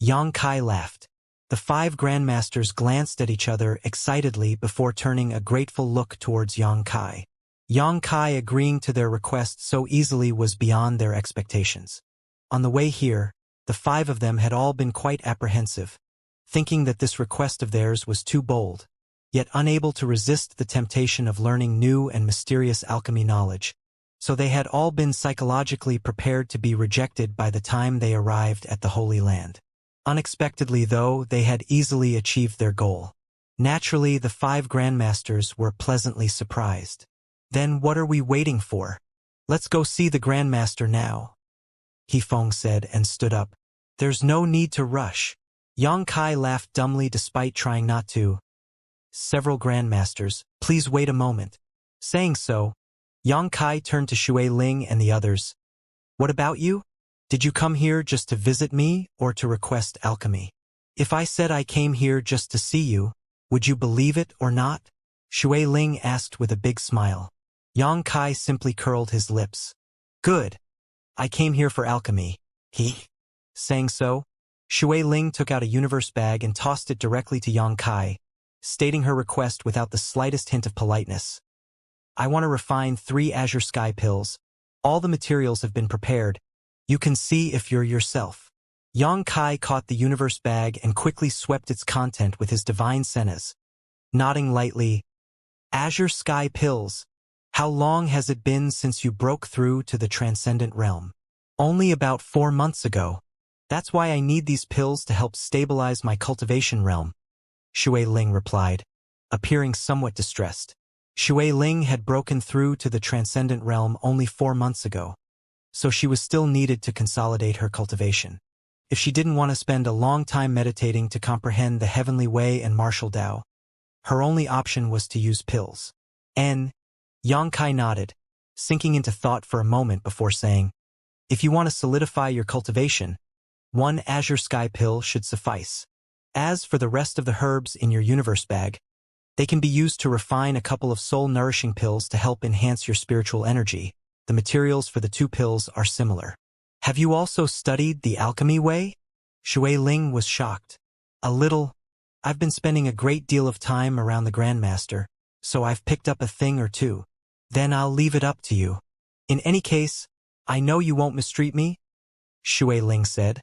Xianxia laughed. The 5 grandmasters glanced at each other excitedly before turning a grateful look towards Xianxia. Xianxia agreeing to their request so easily was beyond their expectations. On the way here, the 5 of them had all been quite apprehensive, thinking that this request of theirs was too bold, yet unable to resist the temptation of learning new and mysterious alchemy knowledge, so they had all been psychologically prepared to be rejected by the time they arrived at the Holy Land. Unexpectedly, though, they had easily achieved their goal. Naturally, the 5 grandmasters were pleasantly surprised. "Then what are we waiting for? Let's go see the grandmaster now," Hifeng said and stood up. "There's no need to rush." Xianxia laughed dumbly despite trying not to. "Several grandmasters, please wait a moment." Saying so, Xianxia turned to Shui Ling and the others. "What about you? Did you come here just to visit me or to request alchemy? If I said I came here just to see you, would you believe it or not?" Shui Ling asked with a big smile. Xianxia simply curled his lips. "Good. I came here for alchemy." Saying so, Shui Ling took out a universe bag and tossed it directly to Xianxia, stating her request without the slightest hint of politeness. "I want to refine 3 azure sky pills. All the materials have been prepared. You can see if you're yourself." Xianxia caught the universe bag and quickly swept its content with his divine senas. Nodding lightly, "Azure sky pills. How long has it been since you broke through to the transcendent realm?" "Only about 4 months ago." That's why I need these pills to help stabilize my cultivation realm, Shui Ling replied, appearing somewhat distressed. Shui Ling had broken through to the transcendent realm only 4 months ago, so she was still needed to consolidate her cultivation. If she didn't want to spend a long time meditating to comprehend the heavenly way and martial Tao, her only option was to use pills. Yang Kai nodded, sinking into thought for a moment before saying, if you want to solidify your cultivation, 1 Azure Sky pill should suffice. As for the rest of the herbs in your universe bag, they can be used to refine a couple of soul-nourishing pills to help enhance your spiritual energy. The materials for the 2 pills are similar. Have you also studied the alchemy way? Shui Ling was shocked. A little. I've been spending a great deal of time around the Grandmaster, so I've picked up a thing or two. Then I'll leave it up to you. In any case, I know you won't mistreat me, Shui Ling said,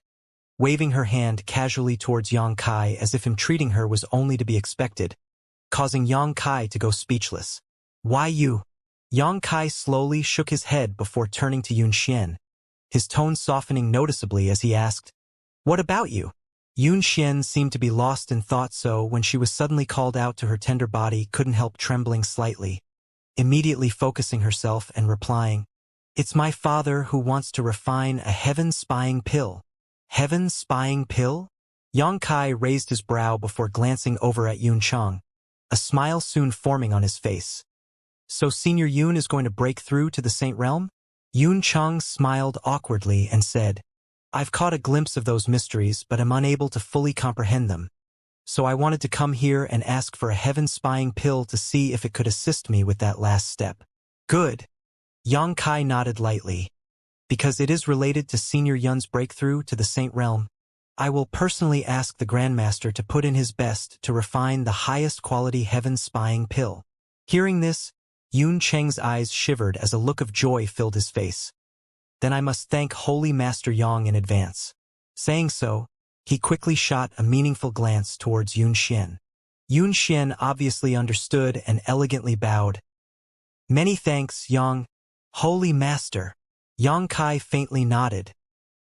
waving her hand casually towards Yang Kai as if entreating her was only to be expected, causing Yang Kai to go speechless. Why you? Yang Kai slowly shook his head before turning to Yun Xian, his tone softening noticeably as he asked, what about you? Yun Xian seemed to be lost in thought, so when she was suddenly called out to her tender body couldn't help trembling slightly, immediately focusing herself and replying, it's my father who wants to refine a heaven-spying pill. Heaven-spying pill? Yang Kai raised his brow before glancing over at Yun Chang, a smile soon forming on his face. So Senior Yun is going to break through to the Saint Realm? Yun Chang smiled awkwardly and said, I've caught a glimpse of those mysteries but am unable to fully comprehend them. So I wanted to come here and ask for a heaven-spying pill to see if it could assist me with that last step. Good. Yang Kai nodded lightly. Because it is related to Senior Yun's breakthrough to the Saint Realm, I will personally ask the Grandmaster to put in his best to refine the highest quality heaven-spying pill. Hearing this, Yun Cheng's eyes shivered as a look of joy filled his face. Then I must thank Holy Master Yang in advance. Saying so, he quickly shot a meaningful glance towards Yun Xian. Yun Xian obviously understood and elegantly bowed. Many thanks, Yang. Holy Master. Yang Kai faintly nodded,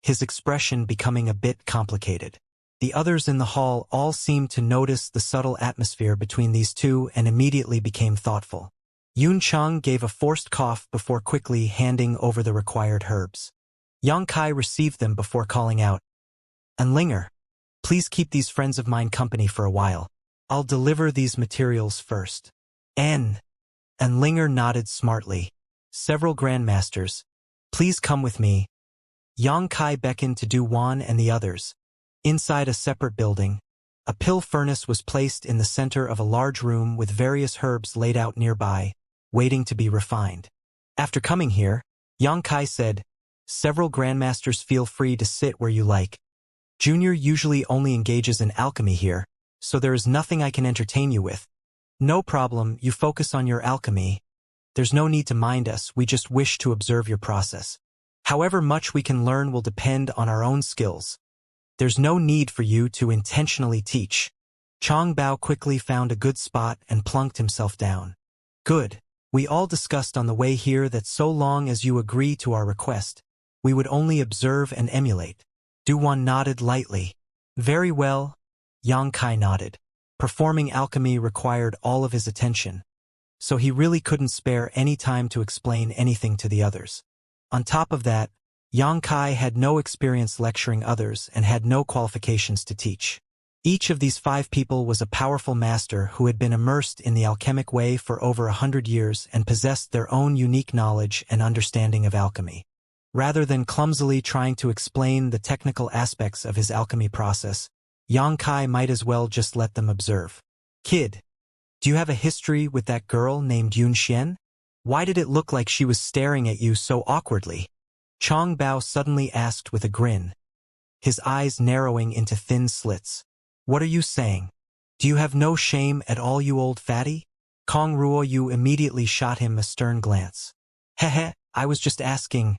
his expression becoming a bit complicated. The others in the hall all seemed to notice the subtle atmosphere between these two and immediately became thoughtful. Yun Chang gave a forced cough before quickly handing over the required herbs. Yang Kai received them before calling out, Linger, please keep these friends of mine company for a while. I'll deliver these materials first. Linger nodded smartly. Several grandmasters, please come with me. Yang Kai beckoned to Du Wan and the others. Inside a separate building, a pill furnace was placed in the center of a large room with various herbs laid out nearby, waiting to be refined. After coming here, Yang Kai said, several grandmasters feel free to sit where you like. Junior usually only engages in alchemy here, so there is nothing I can entertain you with. No problem, you focus on your alchemy. There's no need to mind us, we just wish to observe your process. However much we can learn will depend on our own skills. There's no need for you to intentionally teach. Chang Bao quickly found a good spot and plunked himself down. Good. We all discussed on the way here that so long as you agree to our request, we would only observe and emulate. Du Wan nodded lightly. Very well. Yang Kai nodded. Performing alchemy required all of his attention, so he really couldn't spare any time to explain anything to the others. On top of that, Yang Kai had no experience lecturing others and had no qualifications to teach. Each of these 5 people was a powerful master who had been immersed in the alchemic way for over 100 years and possessed their own unique knowledge and understanding of alchemy. Rather than clumsily trying to explain the technical aspects of his alchemy process, Yang Kai might as well just let them observe. Kid, do you have a history with that girl named Yun Xian? Why did it look like she was staring at you so awkwardly? Chang Bao suddenly asked with a grin, his eyes narrowing into thin slits. What are you saying? Do you have no shame at all, you old fatty? Kong Ruo Yu immediately shot him a stern glance. Heh, I was just asking.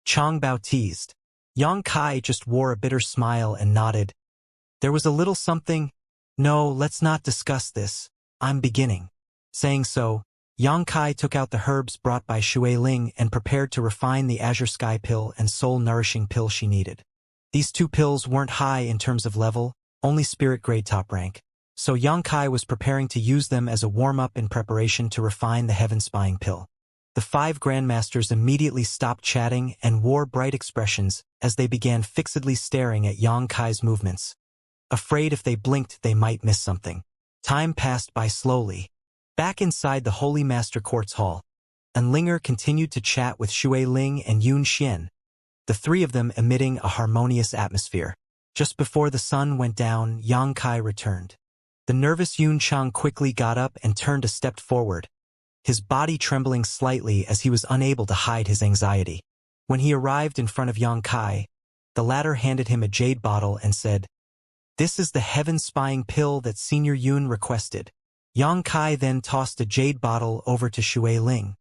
Chang Bao teased. Yang Kai just wore a bitter smile and nodded. There was a little something. No, let's not discuss this. I'm beginning. Saying so, Yang Kai took out the herbs brought by Shui Ling and prepared to refine the Azure Sky pill and soul-nourishing pill she needed. These two pills weren't high in terms of level, only spirit grade top rank. So Xianxia was preparing to use them as a warm-up in preparation to refine the heaven-spying pill. The 5 grandmasters immediately stopped chatting and wore bright expressions as they began fixedly staring at Xianxia's movements. Afraid if they blinked they might miss something. Time passed by slowly. Back inside the Holy Master Court's hall, Linger continued to chat with Shui Ling and Yun Xian, the 3 of them emitting a harmonious atmosphere. Just before the sun went down, Xianxia returned. The nervous Yun Chang quickly got up and turned a step forward, his body trembling slightly as he was unable to hide his anxiety. When he arrived in front of Xianxia, the latter handed him a jade bottle and said, "This is the heaven-spying pill that Senior Yun requested." Xianxia then tossed a jade bottle over to Shui Ling.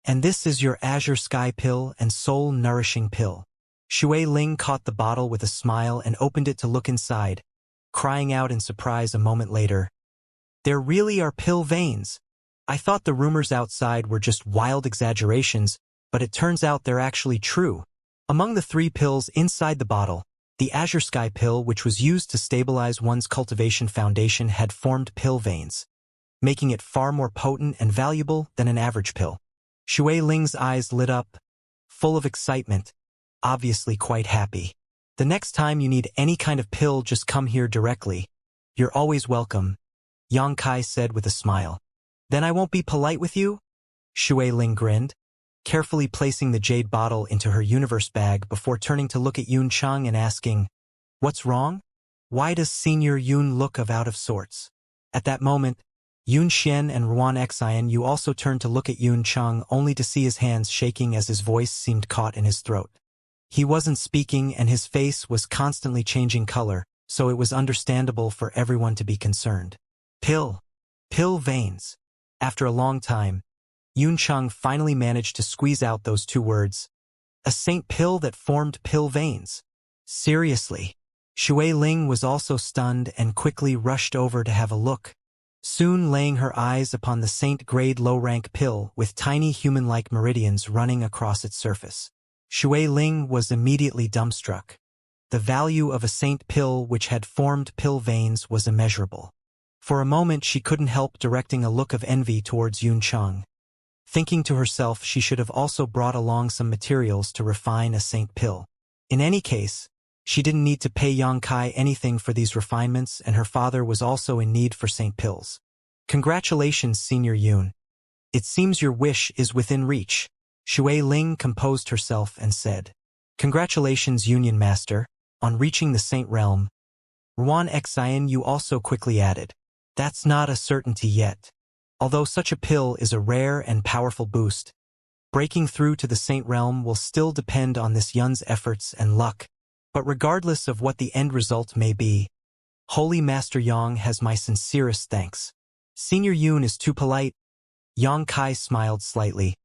"And this is your azure sky pill and soul-nourishing pill." Shui Ling caught the bottle with a smile and opened it to look inside, crying out in surprise a moment later, "There really are pill veins. I thought the rumors outside were just wild exaggerations, but it turns out they're actually true." Among the 3 pills inside the bottle, the Azure Sky pill, which was used to stabilize one's cultivation foundation, had formed pill veins, making it far more potent and valuable than an average pill. Shui Ling's eyes lit up, full of excitement, obviously quite happy. "The next time you need any kind of pill, just come here directly. You're always welcome," Xianxia said with a smile. "Then I won't be polite with you?" Shui Ling grinned, carefully placing the jade bottle into her universe bag before turning to look at Yun Chang and asking, "What's wrong? Why does Senior Yun look out of sorts?" At that moment, Yun Xian and Ruan Xian Yu also turned to look at Yun Chang, only to see his hands shaking as his voice seemed caught in his throat. He wasn't speaking and his face was constantly changing color, so it was understandable for everyone to be concerned. Pill veins. After a long time, Yun Chang finally managed to squeeze out those 2 words. A saint pill that formed pill veins. Seriously. Shui Ling was also stunned and quickly rushed over to have a look, soon laying her eyes upon the saint-grade low-rank pill with tiny human-like meridians running across its surface. Shui Ling was immediately dumbstruck. The value of a saint pill which had formed pill veins was immeasurable. For a moment she couldn't help directing a look of envy towards Yun Chang, thinking to herself she should have also brought along some materials to refine a saint pill. In any case, she didn't need to pay Xianxia anything for these refinements, and her father was also in need for saint pills. "Congratulations, Senior Yun. It seems your wish is within reach." Shui Ling composed herself and said, "Congratulations, Union Master, on reaching the Saint Realm." Ruan Xian Yu also quickly added, "That's not a certainty yet. Although such a pill is a rare and powerful boost, breaking through to the Saint Realm will still depend on this Yun's efforts and luck. But regardless of what the end result may be, Holy Master Yang has my sincerest thanks. Senior Yun is too polite." Xianxia smiled slightly,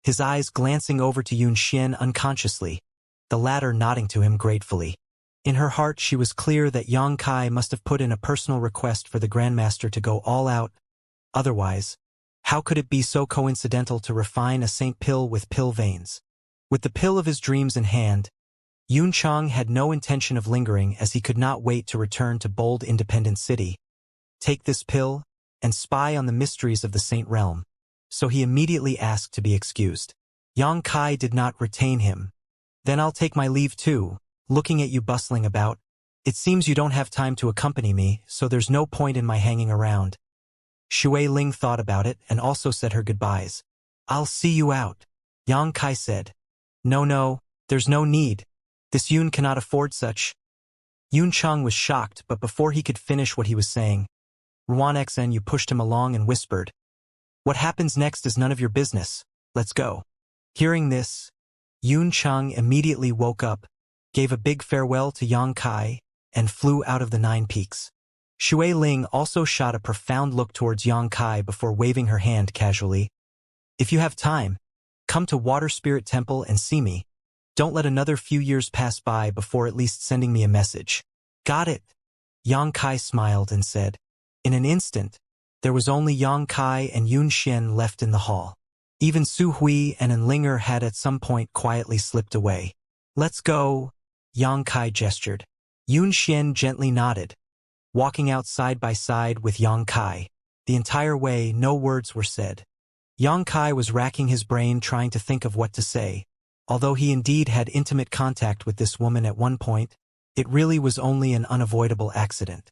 his eyes glancing over to Yun Xian unconsciously, the latter nodding to him gratefully. In her heart she was clear that Xianxia must have put in a personal request for the Grandmaster to go all out. Otherwise, how could it be so coincidental to refine a saint pill with pill veins? With the pill of his dreams in hand, Yun Chang had no intention of lingering, as he could not wait to return to bold independent city, take this pill, and spy on the mysteries of the Saint Realm. So he immediately asked to be excused. Xianxia did not retain him. "Then I'll take my leave too, looking at you bustling about. It seems you don't have time to accompany me, so there's no point in my hanging around." Shui Ling thought about it and also said her goodbyes. "I'll see you out," Xianxia said. No, there's no need. This Yun cannot afford such." Yun Chang was shocked, but before he could finish what he was saying, Ruan Xian Yu pushed him along and whispered, "What happens next is none of your business. Let's go." Hearing this, Yun Chang immediately woke up, gave a big farewell to Xianxia, and flew out of the 9 peaks. Shui Ling also shot a profound look towards Xianxia before waving her hand casually. "If you have time, come to Water Spirit Temple and see me. Don't let another few years pass by before at least sending me a message." "Got it," Xianxia smiled and said. In an instant, there was only Xianxia and Yun Xian left in the hall. Even Su Hui and Linger had at some point quietly slipped away. "Let's go," Yang Kai gestured. Yun Xian gently nodded, walking out side by side with Yang Kai. The entire way, no words were said. Yang Kai was racking his brain trying to think of what to say. Although he indeed had intimate contact with this woman at one point, it really was only an unavoidable accident.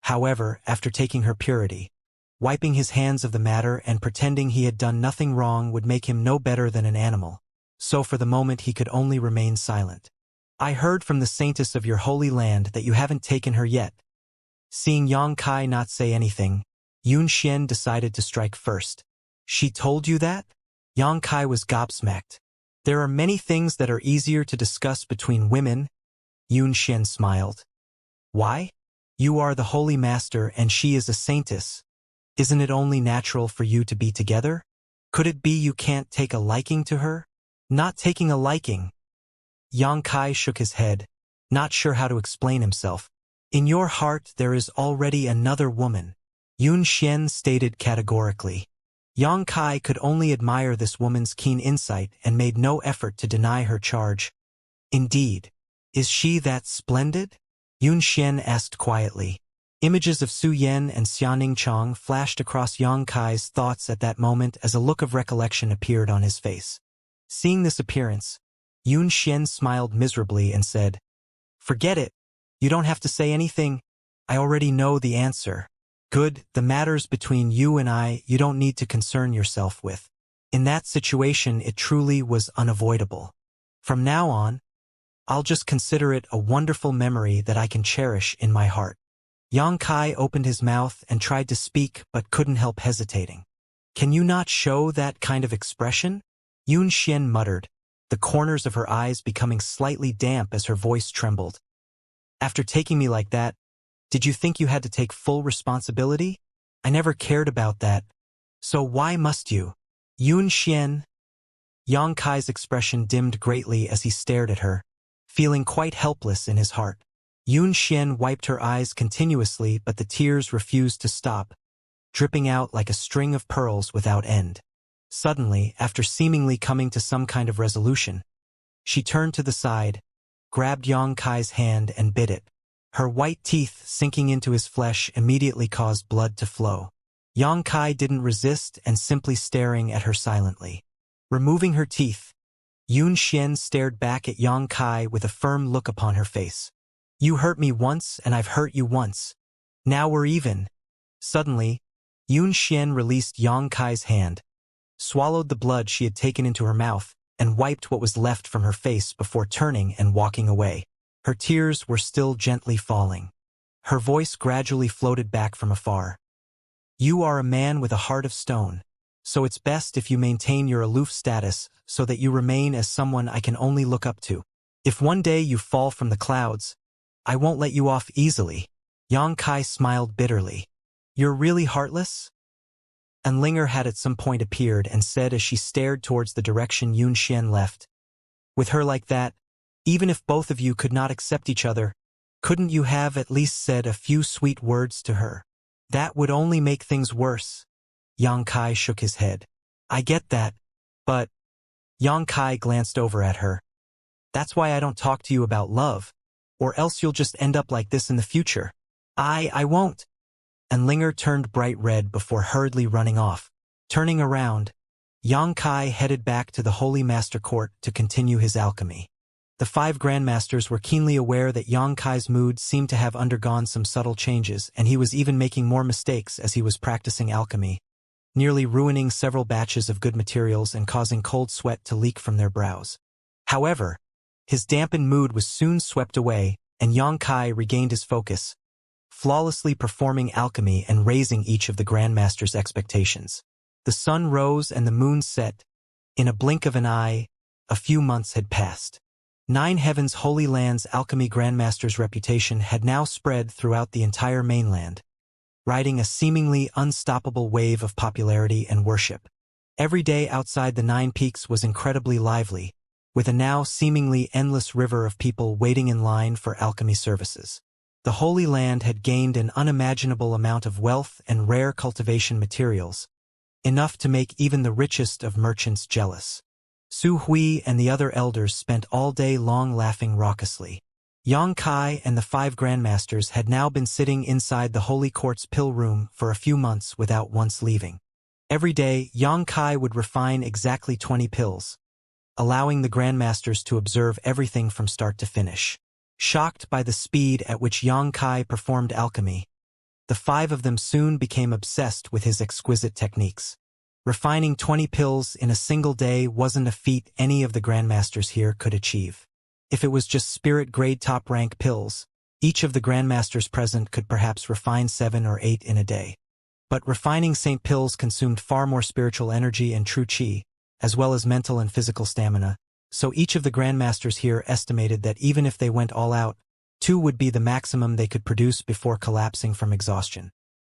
However, after taking her purity, wiping his hands of the matter and pretending he had done nothing wrong would make him no better than an animal. So for the moment he could only remain silent. I heard from the saintess of your holy land that you haven't taken her yet. Seeing Yang Kai not say anything, Yun Xian decided to strike first. She told you that? Yang Kai was gobsmacked. There are many things that are easier to discuss between women. Yun Xian smiled. Why? You are the holy master and she is a saintess. Isn't it only natural for you to be together? Could it be you can't take a liking to her? Not taking a liking. Yang Kai shook his head, not sure how to explain himself. In your heart there is already another woman, Yun Xian stated categorically. Yang Kai could only admire this woman's keen insight and made no effort to deny her charge. Indeed. Is she that splendid? Yun Xian asked quietly. Images of Su Yan and Xianing Chong flashed across Yang Kai's thoughts at that moment as a look of recollection appeared on his face. Seeing this appearance, Yun Xian smiled miserably and said, Forget it. You don't have to say anything. I already know the answer. Good, the matters between you and I you don't need to concern yourself with. In that situation it truly was unavoidable. From now on, I'll just consider it a wonderful memory that I can cherish in my heart. Yang Kai opened his mouth and tried to speak but couldn't help hesitating. Can you not show that kind of expression? Yun Xian muttered, the corners of her eyes becoming slightly damp as her voice trembled. After taking me like that, did you think you had to take full responsibility? I never cared about that. So why must you? Yun Xian. Yang Kai's expression dimmed greatly as he stared at her, feeling quite helpless in his heart. Yun Xian wiped her eyes continuously but the tears refused to stop, dripping out like a string of pearls without end. Suddenly, after seemingly coming to some kind of resolution, she turned to the side, grabbed Yang Kai's hand and bit it. Her white teeth sinking into his flesh immediately caused blood to flow. Yang Kai didn't resist and simply staring at her silently. Removing her teeth, Yun Xian stared back at Yang Kai with a firm look upon her face. You hurt me once and I've hurt you once. Now we're even. Suddenly, Yun Xian released Yang Kai's hand, swallowed the blood she had taken into her mouth, and wiped what was left from her face before turning and walking away. Her tears were still gently falling. Her voice gradually floated back from afar. You are a man with a heart of stone, so it's best if you maintain your aloof status so that you remain as someone I can only look up to. If one day you fall from the clouds, I won't let you off easily. Yang Kai smiled bitterly. You're really heartless? And Linger had at some point appeared and said as she stared towards the direction Yun Xian left. With her like that, even if both of you could not accept each other, couldn't you have at least said a few sweet words to her? That would only make things worse. Yang Kai shook his head. I get that, but... Yang Kai glanced over at her. That's why I don't talk to you about love, or else you'll just end up like this in the future. I won't. And Linger turned bright red before hurriedly running off. Turning around, Yang Kai headed back to the Holy Master Court to continue his alchemy. The 5 Grandmasters were keenly aware that Yang Kai's mood seemed to have undergone some subtle changes, and he was even making more mistakes as he was practicing alchemy, nearly ruining several batches of good materials and causing cold sweat to leak from their brows. However, his dampened mood was soon swept away, and Yang Kai regained his focus, flawlessly performing alchemy and raising each of the Grandmaster's expectations. The sun rose and the moon set. In a blink of an eye, a few months had passed. 9 Heavens Holy Land's alchemy Grandmaster's reputation had now spread throughout the entire mainland, riding a seemingly unstoppable wave of popularity and worship. Every day outside the 9 Peaks was incredibly lively, with a now seemingly endless river of people waiting in line for alchemy services. The Holy Land had gained an unimaginable amount of wealth and rare cultivation materials, enough to make even the richest of merchants jealous. Su Hui and the other elders spent all day long laughing raucously. Xianxia and the 5 grandmasters had now been sitting inside the Holy Court's pill room for a few months without once leaving. Every day, Xianxia would refine exactly 20 pills, allowing the grandmasters to observe everything from start to finish. Shocked by the speed at which Xianxia performed alchemy, the 5 of them soon became obsessed with his exquisite techniques. Refining 20 pills in a single day wasn't a feat any of the grandmasters here could achieve. If it was just spirit-grade top-rank pills, each of the grandmasters present could perhaps refine 7 or 8 in a day. But refining saint pills consumed far more spiritual energy and true qi, as well as mental and physical stamina, so each of the grandmasters here estimated that even if they went all out, 2 would be the maximum they could produce before collapsing from exhaustion.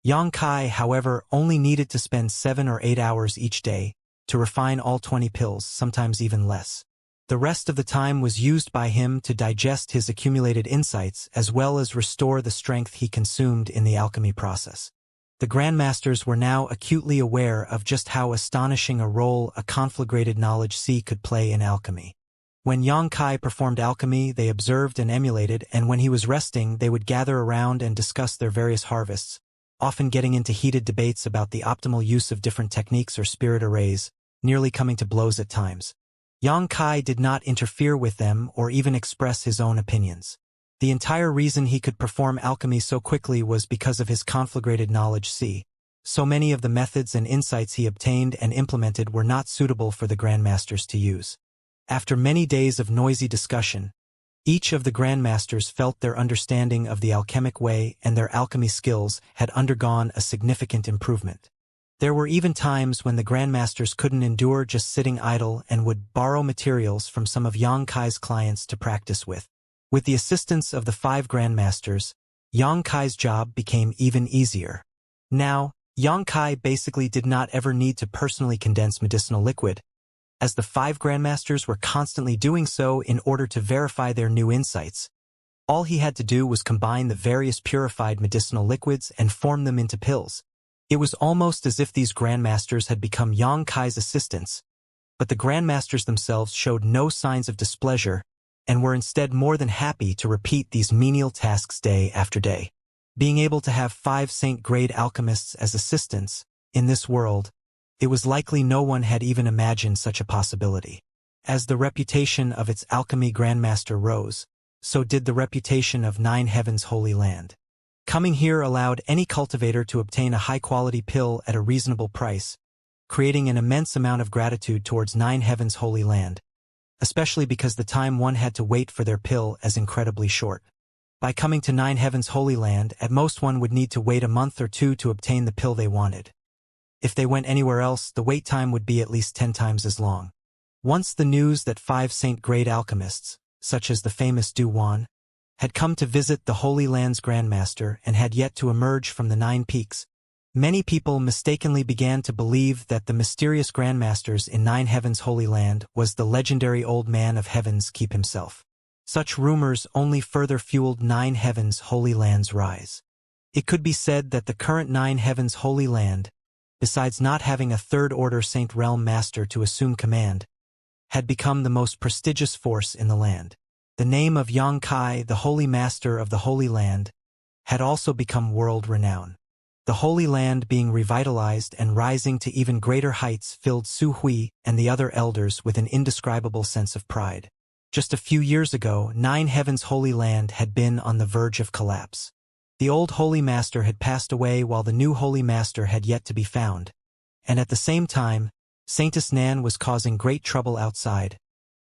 Xianxia, however, only needed to spend 7 or 8 hours each day to refine all 20 pills, sometimes even less. The rest of the time was used by him to digest his accumulated insights as well as restore the strength he consumed in the alchemy process. The grandmasters were now acutely aware of just how astonishing a role a conflagrated knowledge C could play in alchemy. When Xianxia performed alchemy, they observed and emulated, and when he was resting, they would gather around and discuss their various harvests, often getting into heated debates about the optimal use of different techniques or spirit arrays, nearly coming to blows at times. Xianxia did not interfere with them or even express his own opinions. The entire reason he could perform alchemy so quickly was because of his conflagrated knowledge C. So many of the methods and insights he obtained and implemented were not suitable for the grandmasters to use. After many days of noisy discussion, each of the grandmasters felt their understanding of the alchemic way and their alchemy skills had undergone a significant improvement. There were even times when the grandmasters couldn't endure just sitting idle and would borrow materials from some of Xianxia's clients to practice with. With the assistance of the 5 grandmasters, Xianxia's job became even easier. Now, Xianxia basically did not ever need to personally condense medicinal liquid, as the 5 grandmasters were constantly doing so in order to verify their new insights. All he had to do was combine the various purified medicinal liquids and form them into pills. It was almost as if these grandmasters had become Xianxia's assistants, but the grandmasters themselves showed no signs of displeasure and were instead more than happy to repeat these menial tasks day after day. Being able to have 5 saint-grade alchemists as assistants, in this world, it was likely no one had even imagined such a possibility. As the reputation of its alchemy grandmaster rose, so did the reputation of 9 Heavens' Holy Land. Coming here allowed any cultivator to obtain a high-quality pill at a reasonable price, creating an immense amount of gratitude towards 9 Heavens' Holy Land, especially because the time one had to wait for their pill is incredibly short. By coming to 9 Heavens' Holy Land, at most one would need to wait a month or 2 to obtain the pill they wanted. If they went anywhere else, the wait time would be at least 10 times as long. Once the news that 5 saint-grade alchemists, such as the famous Du Wan, had come to visit the Holy Land's grandmaster and had yet to emerge from the 9 peaks, many people mistakenly began to believe that the mysterious grandmasters in 9 Heavens' Holy Land was the legendary Old Man of Heaven's Keep himself. Such rumors only further fueled 9 Heavens' Holy Land's rise. It could be said that the current 9 Heavens' Holy Land, besides not having a third-order Saint Realm Master to assume command, had become the most prestigious force in the land. The name of Xianxia, the Holy Master of the Holy Land, had also become world-renowned. The Holy Land being revitalized and rising to even greater heights filled Su Hui and the other elders with an indescribable sense of pride. Just a few years ago, 9 Heavens' Holy Land had been on the verge of collapse. The old Holy Master had passed away while the new Holy Master had yet to be found, and at the same time, Saintess Nan was causing great trouble outside,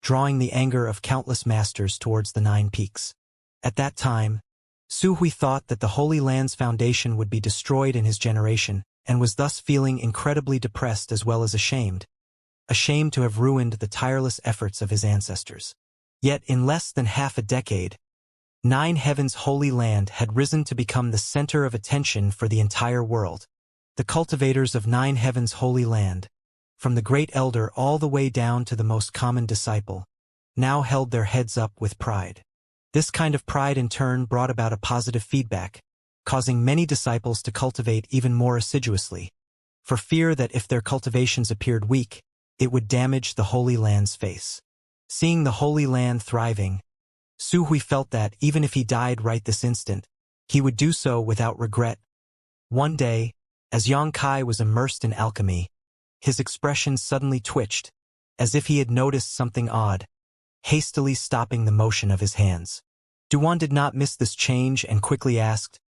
drawing the anger of countless masters towards the 9 peaks. At that time, Su Hui thought that the Holy Land's foundation would be destroyed in his generation, and was thus feeling incredibly depressed as well as ashamed to have ruined the tireless efforts of his ancestors. Yet in less than half a decade, 9 Heavens' Holy Land had risen to become the center of attention for the entire world. The cultivators of 9 Heavens' Holy Land, from the great elder all the way down to the most common disciple, now held their heads up with pride. This kind of pride in turn brought about a positive feedback, causing many disciples to cultivate even more assiduously, for fear that if their cultivations appeared weak, it would damage the Holy Land's face. Seeing the Holy Land thriving, Su Hui felt that, even if he died right this instant, he would do so without regret. One day, as Yang Kai was immersed in alchemy, his expression suddenly twitched, as if he had noticed something odd, hastily stopping the motion of his hands. Duan did not miss this change and quickly asked,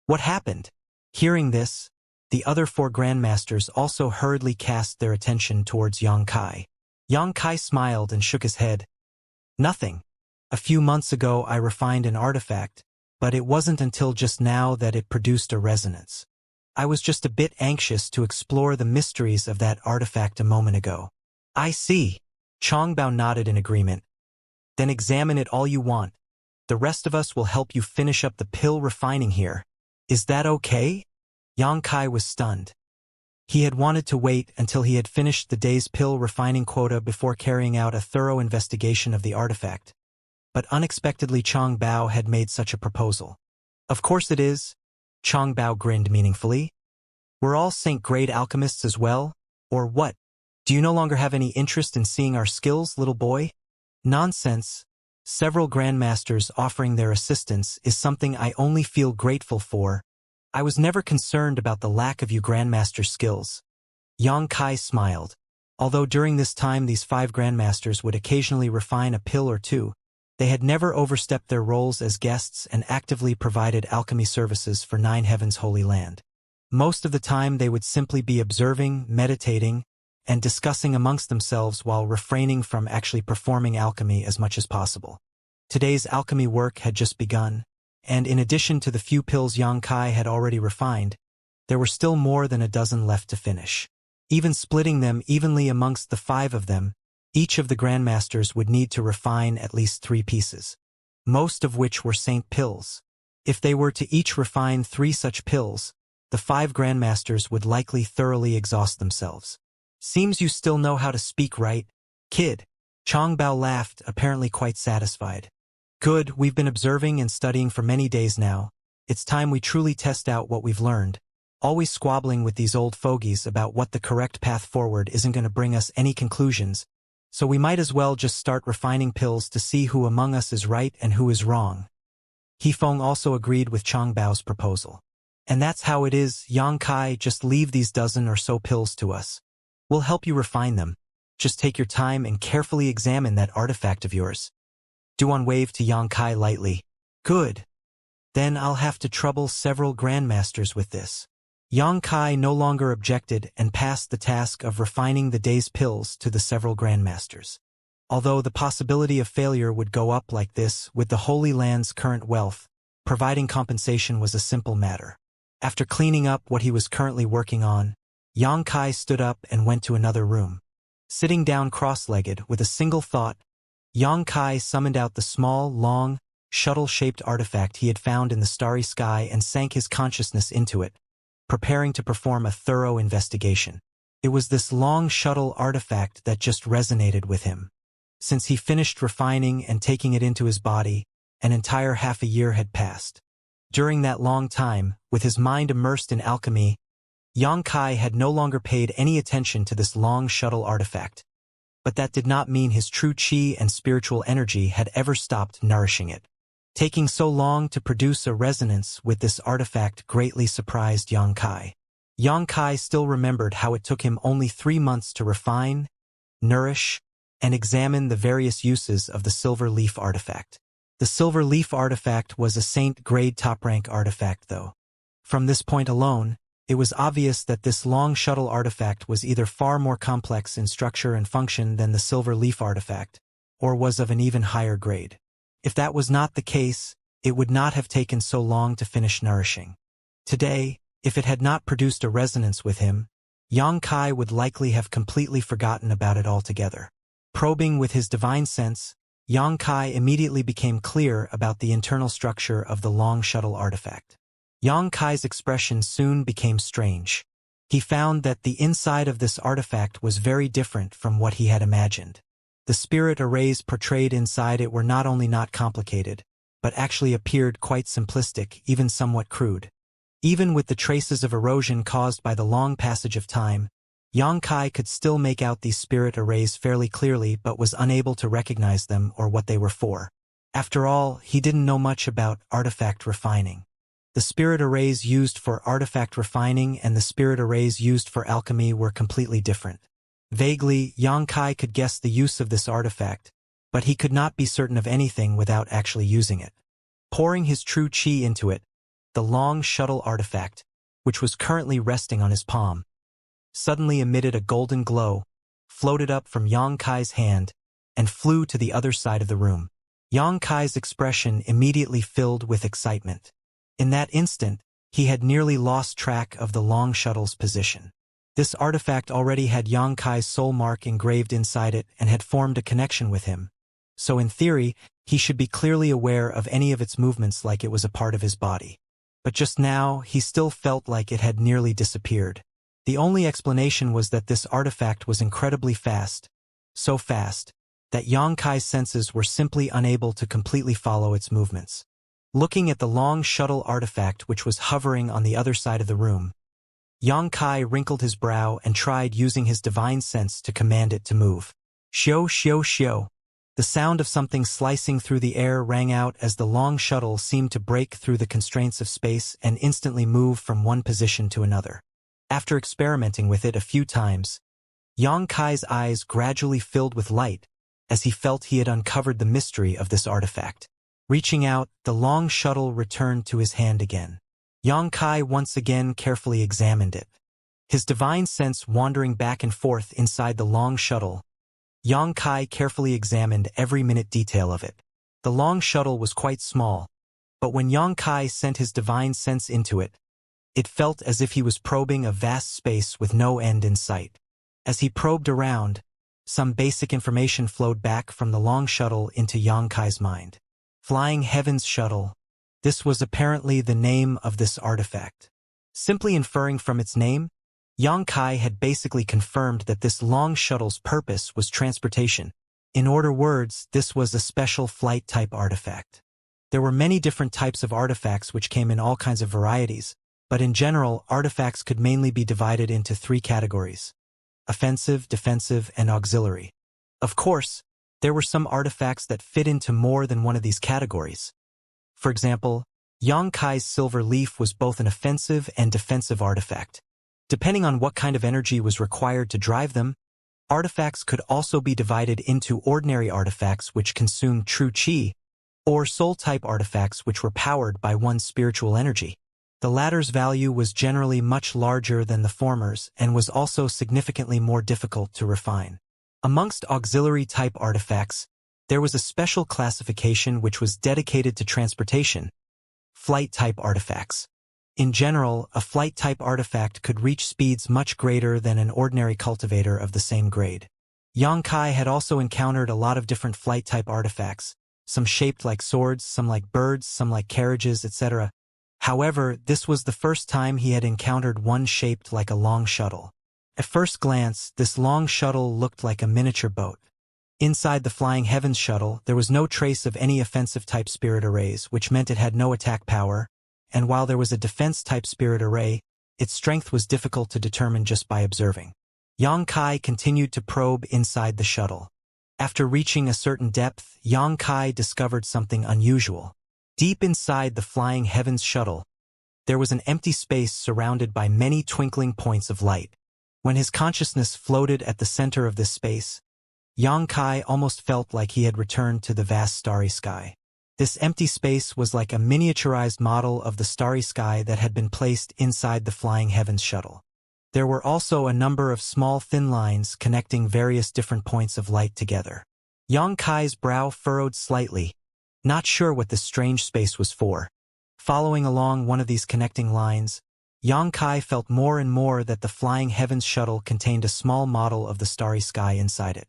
"What happened?" Hearing this, the other 4 grandmasters also hurriedly cast their attention towards Yang Kai. Yang Kai smiled and shook his head. "Nothing. A few months ago I refined an artifact, but it wasn't until just now that it produced a resonance. I was just a bit anxious to explore the mysteries of that artifact a moment ago." "I see." Chongbao nodded in agreement. "Then examine it all you want. The rest of us will help you finish up the pill refining here. Is that okay?" Yang Kai was stunned. He had wanted to wait until he had finished the day's pill refining quota before carrying out a thorough investigation of the artifact. But unexpectedly Chongbao had made such a proposal. "Of course it is." Chongbao grinned meaningfully. "We're all Saint-grade alchemists as well, or what? Do you no longer have any interest in seeing our skills, little boy?" "Nonsense. Several grandmasters offering their assistance is something I only feel grateful for. I was never concerned about the lack of you grandmaster skills." Yang Kai smiled. Although during this time these 5 grandmasters would occasionally refine a pill or two, they had never overstepped their roles as guests and actively provided alchemy services for 9 Heavens Holy Land. Most of the time they would simply be observing, meditating, and discussing amongst themselves while refraining from actually performing alchemy as much as possible. Today's alchemy work had just begun, and in addition to the few pills Yang Kai had already refined, there were still more than a dozen left to finish. Even splitting them evenly amongst the 5 of them, each of the grandmasters would need to refine at least 3 pieces, most of which were saint pills. If they were to each refine 3 such pills, the 5 grandmasters would likely thoroughly exhaust themselves. "Seems you still know how to speak right, kid." Chongbao laughed, apparently quite satisfied. "Good, we've been observing and studying for many days now. It's time we truly test out what we've learned. Always squabbling with these old fogies about what the correct path forward isn't going to bring us any conclusions, so we might as well just start refining pills to see who among us is right and who is wrong." Hifeng also agreed with Chongbao's proposal. "And that's how it is, Yang Kai, just leave these dozen or so pills to us. We'll help you refine them. Just take your time and carefully examine that artifact of yours." Duan waved to Yang Kai lightly. "Good. Then I'll have to trouble several grandmasters with this." Yang Kai no longer objected and passed the task of refining the day's pills to the several grandmasters. Although the possibility of failure would go up like this with the Holy Land's current wealth, providing compensation was a simple matter. After cleaning up what he was currently working on, Yang Kai stood up and went to another room. Sitting down cross-legged with a single thought, Yang Kai summoned out the small, long, shuttle-shaped artifact he had found in the starry sky and sank his consciousness into it, preparing to perform a thorough investigation. It was this long shuttle artifact that just resonated with him. Since he finished refining and taking it into his body, an entire half a year had passed. During that long time, with his mind immersed in alchemy, Yang Kai had no longer paid any attention to this long shuttle artifact. But that did not mean his true chi and spiritual energy had ever stopped nourishing it. Taking so long to produce a resonance with this artifact greatly surprised Yang Kai. Yang Kai still remembered how it took him only 3 months to refine, nourish, and examine the various uses of the silver leaf artifact. The silver leaf artifact was a saint-grade top-rank artifact, though. From this point alone, it was obvious that this long shuttle artifact was either far more complex in structure and function than the silver leaf artifact, or was of an even higher grade. If that was not the case, it would not have taken so long to finish nourishing. Today, if it had not produced a resonance with him, Yang Kai would likely have completely forgotten about it altogether. Probing with his divine sense, Yang Kai immediately became clear about the internal structure of the long shuttle artifact. Yang Kai's expression soon became strange. He found that the inside of this artifact was very different from what he had imagined. The spirit arrays portrayed inside it were not only not complicated, but actually appeared quite simplistic, even somewhat crude. Even with the traces of erosion caused by the long passage of time, Yang Kai could still make out these spirit arrays fairly clearly but was unable to recognize them or what they were for. After all, he didn't know much about artifact refining. The spirit arrays used for artifact refining and the spirit arrays used for alchemy were completely different. Vaguely, Xianxia could guess the use of this artifact, but he could not be certain of anything without actually using it. Pouring his true qi into it, the long shuttle artifact, which was currently resting on his palm, suddenly emitted a golden glow, floated up from Xianxia's hand, and flew to the other side of the room. Xianxia's expression immediately filled with excitement. In that instant, he had nearly lost track of the long shuttle's position. This artifact already had Xianxia's soul mark engraved inside it and had formed a connection with him. So in theory, he should be clearly aware of any of its movements like it was a part of his body. But just now, he still felt like it had nearly disappeared. The only explanation was that this artifact was incredibly fast, so fast, that Xianxia's senses were simply unable to completely follow its movements. Looking at the long shuttle artifact which was hovering on the other side of the room, Xianxia wrinkled his brow and tried using his divine sense to command it to move. Xiao xiao xiao. The sound of something slicing through the air rang out as the long shuttle seemed to break through the constraints of space and instantly move from one position to another. After experimenting with it a few times, Xianxia's eyes gradually filled with light as he felt he had uncovered the mystery of this artifact. Reaching out, the long shuttle returned to his hand again. Xianxia once again carefully examined it. His divine sense wandering back and forth inside the long shuttle, Xianxia carefully examined every minute detail of it. The long shuttle was quite small, but when Xianxia sent his divine sense into it, it felt as if he was probing a vast space with no end in sight. As he probed around, some basic information flowed back from the long shuttle into Xianxia's mind. Flying Heavens Shuttle. This was apparently the name of this artifact. Simply inferring from its name, Xianxia had basically confirmed that this long shuttle's purpose was transportation. In other words, this was a special flight-type artifact. There were many different types of artifacts which came in all kinds of varieties, but in general, artifacts could mainly be divided into three categories: offensive, defensive, and auxiliary. Of course, there were some artifacts that fit into more than one of these categories. For example, Xianxia's silver leaf was both an offensive and defensive artifact. Depending on what kind of energy was required to drive them, artifacts could also be divided into ordinary artifacts which consumed true qi, or soul-type artifacts which were powered by one's spiritual energy. The latter's value was generally much larger than the former's and was also significantly more difficult to refine. Amongst auxiliary-type artifacts, there was a special classification which was dedicated to transportation, flight-type artifacts. In general, a flight-type artifact could reach speeds much greater than an ordinary cultivator of the same grade. Xianxia had also encountered a lot of different flight-type artifacts, some shaped like swords, some like birds, some like carriages, etc. However, this was the first time he had encountered one shaped like a long shuttle. At first glance, this long shuttle looked like a miniature boat. Inside the Flying Heavens shuttle, there was no trace of any offensive-type spirit arrays, which meant it had no attack power, and while there was a defense-type spirit array, its strength was difficult to determine just by observing. Xianxia continued to probe inside the shuttle. After reaching a certain depth, Xianxia discovered something unusual. Deep inside the Flying Heavens shuttle, there was an empty space surrounded by many twinkling points of light. When his consciousness floated at the center of this space, Xianxia almost felt like he had returned to the vast starry sky. This empty space was like a miniaturized model of the starry sky that had been placed inside the Flying Heavens shuttle. There were also a number of small thin lines connecting various different points of light together. Xianxia's brow furrowed slightly, not sure what this strange space was for. Following along one of these connecting lines, Xianxia felt more and more that the Flying Heavens shuttle contained a small model of the starry sky inside it.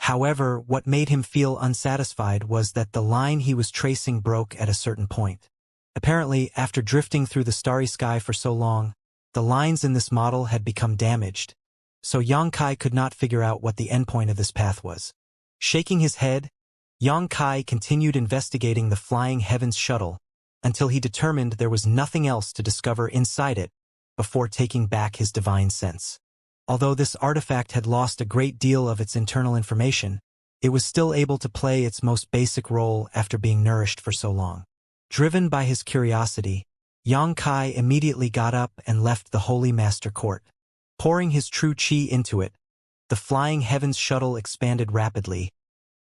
However, what made him feel unsatisfied was that the line he was tracing broke at a certain point. Apparently, after drifting through the starry sky for so long, the lines in this model had become damaged, so Xianxia could not figure out what the endpoint of this path was. Shaking his head, Xianxia continued investigating the Flying Heavens shuttle until he determined there was nothing else to discover inside it before taking back his divine sense. Although this artifact had lost a great deal of its internal information, it was still able to play its most basic role after being nourished for so long. Driven by his curiosity, Xianxia immediately got up and left the Holy Master Court. Pouring his true qi into it, the flying heavens shuttle expanded rapidly,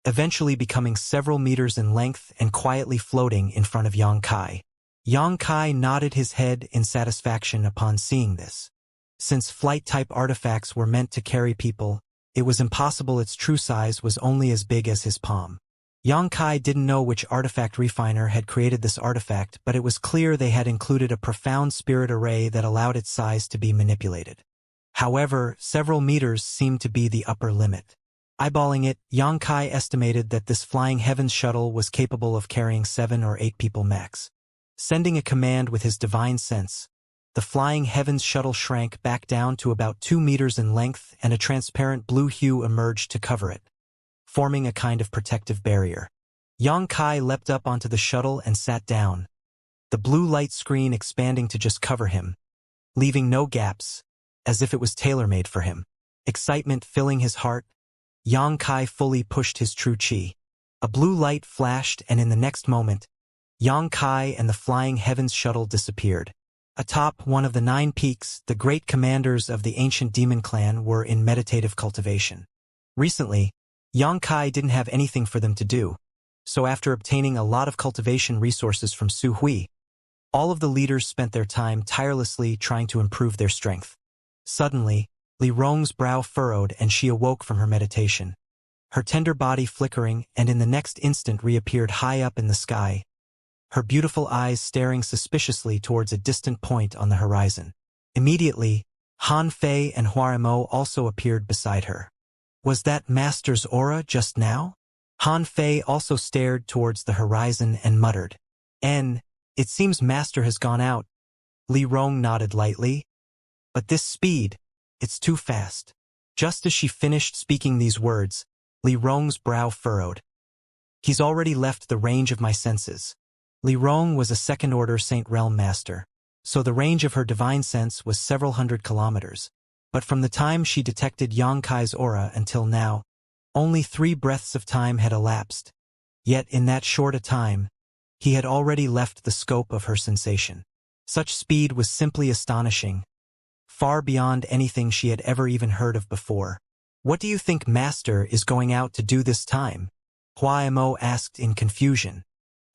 eventually becoming several meters in length and quietly floating in front of Xianxia. Xianxia nodded his head in satisfaction upon seeing this. Since flight-type artifacts were meant to carry people, it was impossible its true size was only as big as his palm. Xianxia didn't know which artifact refiner had created this artifact, but it was clear they had included a profound spirit array that allowed its size to be manipulated. However, several meters seemed to be the upper limit. Eyeballing it, Xianxia estimated that this flying heavens shuttle was capable of carrying 7 or 8 people max. Sending a command with his divine sense, the flying heavens shuttle shrank back down to about 2 meters in length, and a transparent blue hue emerged to cover it, forming a kind of protective barrier. Xianxia leapt up onto the shuttle and sat down, the blue light screen expanding to just cover him, leaving no gaps, as if it was tailor-made for him. Excitement filling his heart, Xianxia fully pushed his true qi. A blue light flashed, and in the next moment, Xianxia and the flying heavens shuttle disappeared. Atop one of the 9 peaks, the great commanders of the ancient demon clan were in meditative cultivation. Recently, Xianxia didn't have anything for them to do, so after obtaining a lot of cultivation resources from Su Hui, all of the leaders spent their time tirelessly trying to improve their strength. Suddenly, Li Rong's brow furrowed and she awoke from her meditation, her tender body flickering, and in the next instant reappeared high up in the sky, her beautiful eyes staring suspiciously towards a distant point on the horizon. Immediately, Han Fei and Huarimo also appeared beside her. Was that Master's aura just now? Han Fei also stared towards the horizon and muttered, it seems Master has gone out." Li Rong nodded lightly. "But this speed, it's too fast." Just as she finished speaking these words, Li Rong's brow furrowed. "He's already left the range of my senses." Li Rong was a second-order Saint Realm Master, so the range of her divine sense was several hundred kilometers. But from the time she detected Xianxia's aura until now, only 3 breaths of time had elapsed. Yet in that short a time, he had already left the scope of her sensation. Such speed was simply astonishing, far beyond anything she had ever even heard of before. "What do you think Master is going out to do this time?" Huaimo asked in confusion.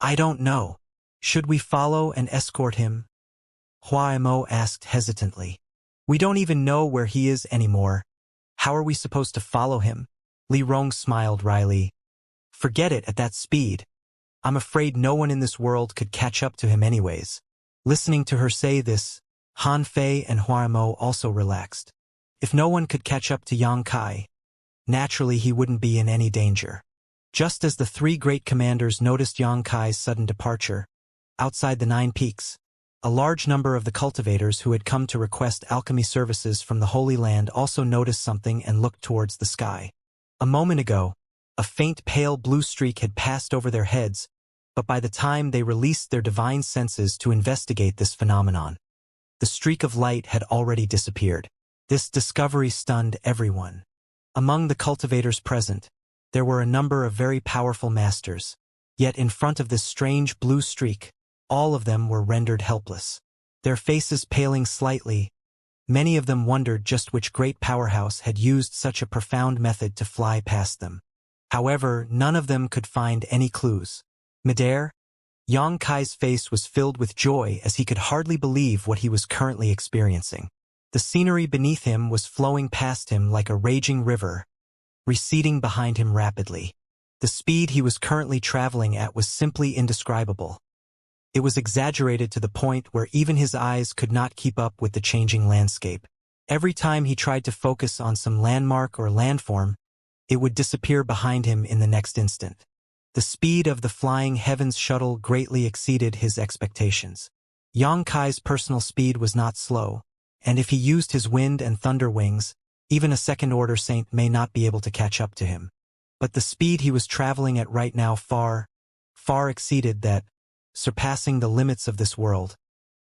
"I don't know. Should we follow and escort him?" Huaimo asked hesitantly. "We don't even know where he is anymore. How are we supposed to follow him?" Li Rong smiled wryly. "Forget it at that speed. I'm afraid no one in this world could catch up to him anyways." Listening to her say this, Han Fei and Huarimo also relaxed. If no one could catch up to Xianxia, naturally he wouldn't be in any danger. Just as the 3 great commanders noticed Xianxia's sudden departure, outside the 9 peaks, a large number of the cultivators who had come to request alchemy services from the Holy Land also noticed something and looked towards the sky. A moment ago, a faint pale blue streak had passed over their heads, but by the time they released their divine senses to investigate this phenomenon, the streak of light had already disappeared. This discovery stunned everyone. Among the cultivators present, there were a number of very powerful masters, yet in front of this strange blue streak, all of them were rendered helpless. Their faces paling slightly, many of them wondered just which great powerhouse had used such a profound method to fly past them. However, none of them could find any clues. Midair, Xianxia's face was filled with joy as he could hardly believe what he was currently experiencing. The scenery beneath him was flowing past him like a raging river, receding behind him rapidly. The speed he was currently traveling at was simply indescribable. It was exaggerated to the point where even his eyes could not keep up with the changing landscape. Every time he tried to focus on some landmark or landform, it would disappear behind him in the next instant. The speed of the flying heavens shuttle greatly exceeded his expectations. Xianxia's personal speed was not slow, and if he used his wind and thunder wings, even a second-order saint may not be able to catch up to him. But the speed he was traveling at right now far exceeded that, surpassing the limits of this world,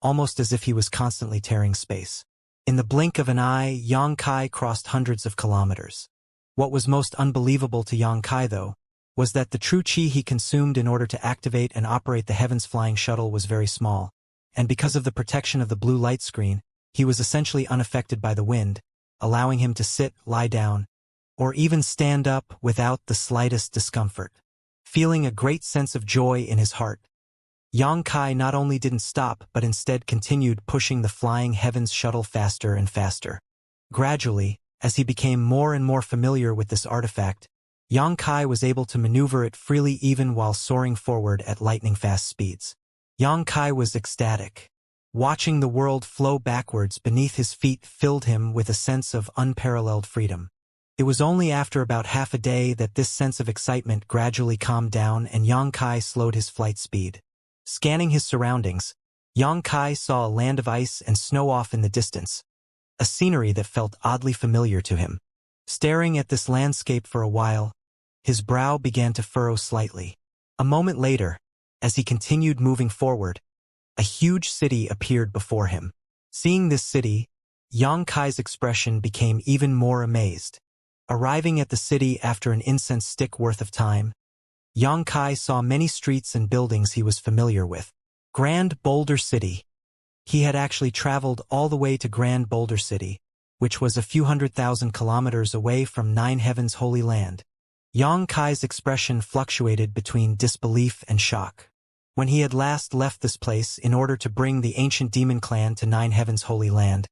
almost as if he was constantly tearing space. In the blink of an eye, Xianxia crossed hundreds of kilometers. What was most unbelievable to Yang Kai, though, was that the true qi he consumed in order to activate and operate the Heaven's flying shuttle was very small, and because of the protection of the blue light screen, he was essentially unaffected by the wind, allowing him to sit, lie down, or even stand up without the slightest discomfort. Feeling a great sense of joy in his heart, Yang Kai not only didn't stop but instead continued pushing the flying Heaven's shuttle faster and faster. Gradually, as he became more and more familiar with this artifact, Yang Kai was able to maneuver it freely even while soaring forward at lightning-fast speeds. Yang Kai was ecstatic. Watching the world flow backwards beneath his feet filled him with a sense of unparalleled freedom. It was only after about half a day that this sense of excitement gradually calmed down and Yang Kai slowed his flight speed. Scanning his surroundings, Yang Kai saw a land of ice and snow off in the distance, a scenery that felt oddly familiar to him. Staring at this landscape for a while, his brow began to furrow slightly. A moment later, as he continued moving forward, a huge city appeared before him. Seeing this city, Yang Kai's expression became even more amazed. Arriving at the city after an incense stick worth of time, Yang Kai saw many streets and buildings he was familiar with. Grand Boulder City. He had actually traveled all the way to Grand Boulder City, which was a few 100,000 kilometers away from Nine Heavens' Holy Land. Yang Kai's expression fluctuated between disbelief and shock. When he had last left this place in order to bring the ancient demon clan to Nine Heavens' Holy Land,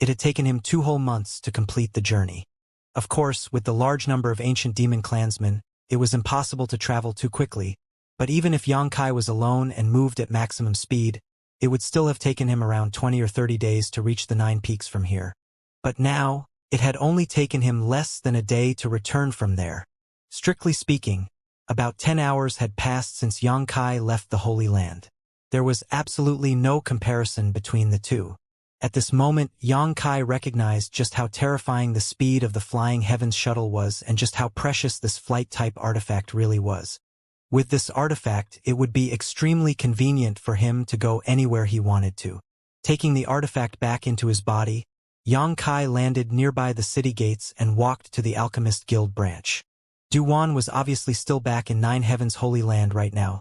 it had taken him 2 whole months to complete the journey. Of course, with the large number of ancient demon clansmen, it was impossible to travel too quickly, but even if Yang Kai was alone and moved at maximum speed, it would still have taken him around 20 or 30 days to reach the 9 peaks from here. But now, it had only taken him less than a day to return from there. Strictly speaking, about 10 hours had passed since Yang Kai left the Holy Land. There was absolutely no comparison between the two. At this moment, Yang Kai recognized just how terrifying the speed of the flying Heavens shuttle was and just how precious this flight-type artifact really was. With this artifact, it would be extremely convenient for him to go anywhere he wanted to. Taking the artifact back into his body, Yang Kai landed nearby the city gates and walked to the Alchemist Guild branch. Duan was obviously still back in Nine Heavens' Holy Land right now,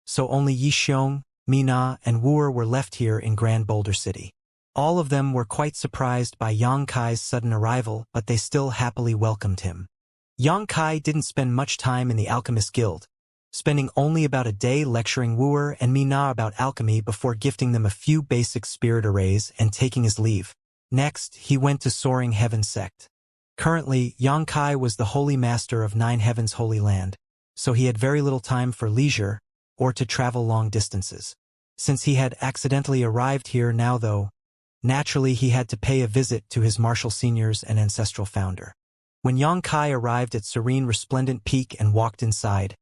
so only Yixiong, Mina, and Wu'er were left here in Grand Boulder City. All of them were quite surprised by Yang Kai's sudden arrival, but they still happily welcomed him. Yang Kai didn't spend much time in the Alchemist Guild, spending only about a day lecturing Wu'er and Mina about alchemy before gifting them a few basic spirit arrays and taking his leave. Next, he went to Soaring Heaven Sect. Currently, Yang Kai was the Holy Master of Nine Heavens' Holy Land, so he had very little time for leisure or to travel long distances. Since he had accidentally arrived here now though, naturally he had to pay a visit to his martial seniors and ancestral founder. When Yang Kai arrived at Serene Resplendent Peak and walked inside,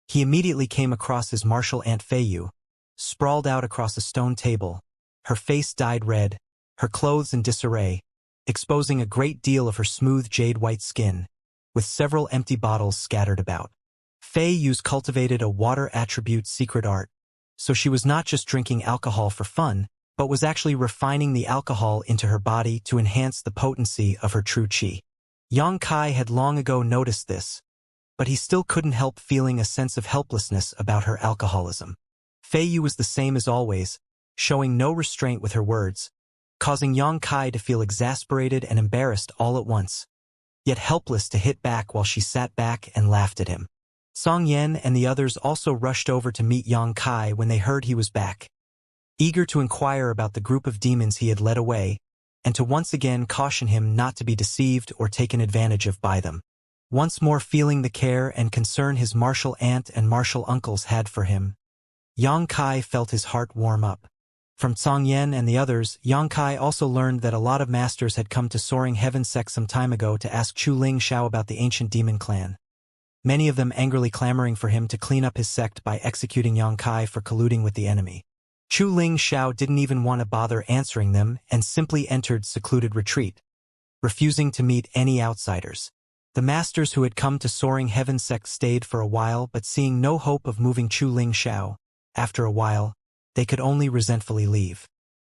he immediately came across his martial Aunt Feiyu, sprawled out across a stone table, her face dyed red, her clothes in disarray, exposing a great deal of her smooth jade-white skin, with several empty bottles scattered about. Feiyu's cultivated a water attribute secret art, so she was not just drinking alcohol for fun, but was actually refining the alcohol into her body to enhance the potency of her true qi. Yang Kai had long ago noticed this, but he still couldn't help feeling a sense of helplessness about her alcoholism. Feiyu was the same as always, showing no restraint with her words, causing Yang Kai to feel exasperated and embarrassed all at once, yet helpless to hit back while she sat back and laughed at him. Song Yen and the others also rushed over to meet Yang Kai when they heard he was back, eager to inquire about the group of demons he had led away, and to once again caution him not to be deceived or taken advantage of by them. Once more feeling the care and concern his martial aunt and martial uncles had for him, Yang Kai felt his heart warm up. From Song Yen and the others, Yang Kai also learned that a lot of masters had come to Soaring Heaven Sect some time ago to ask Chu Ling Xiao about the ancient demon clan, many of them angrily clamoring for him to clean up his sect by executing Yang Kai for colluding with the enemy. Chu Ling Xiao didn't even want to bother answering them and simply entered secluded retreat, refusing to meet any outsiders. The masters who had come to Soaring Heaven Sect stayed for a while, but seeing no hope of moving Chu Ling Xiao, after a while, they could only resentfully leave.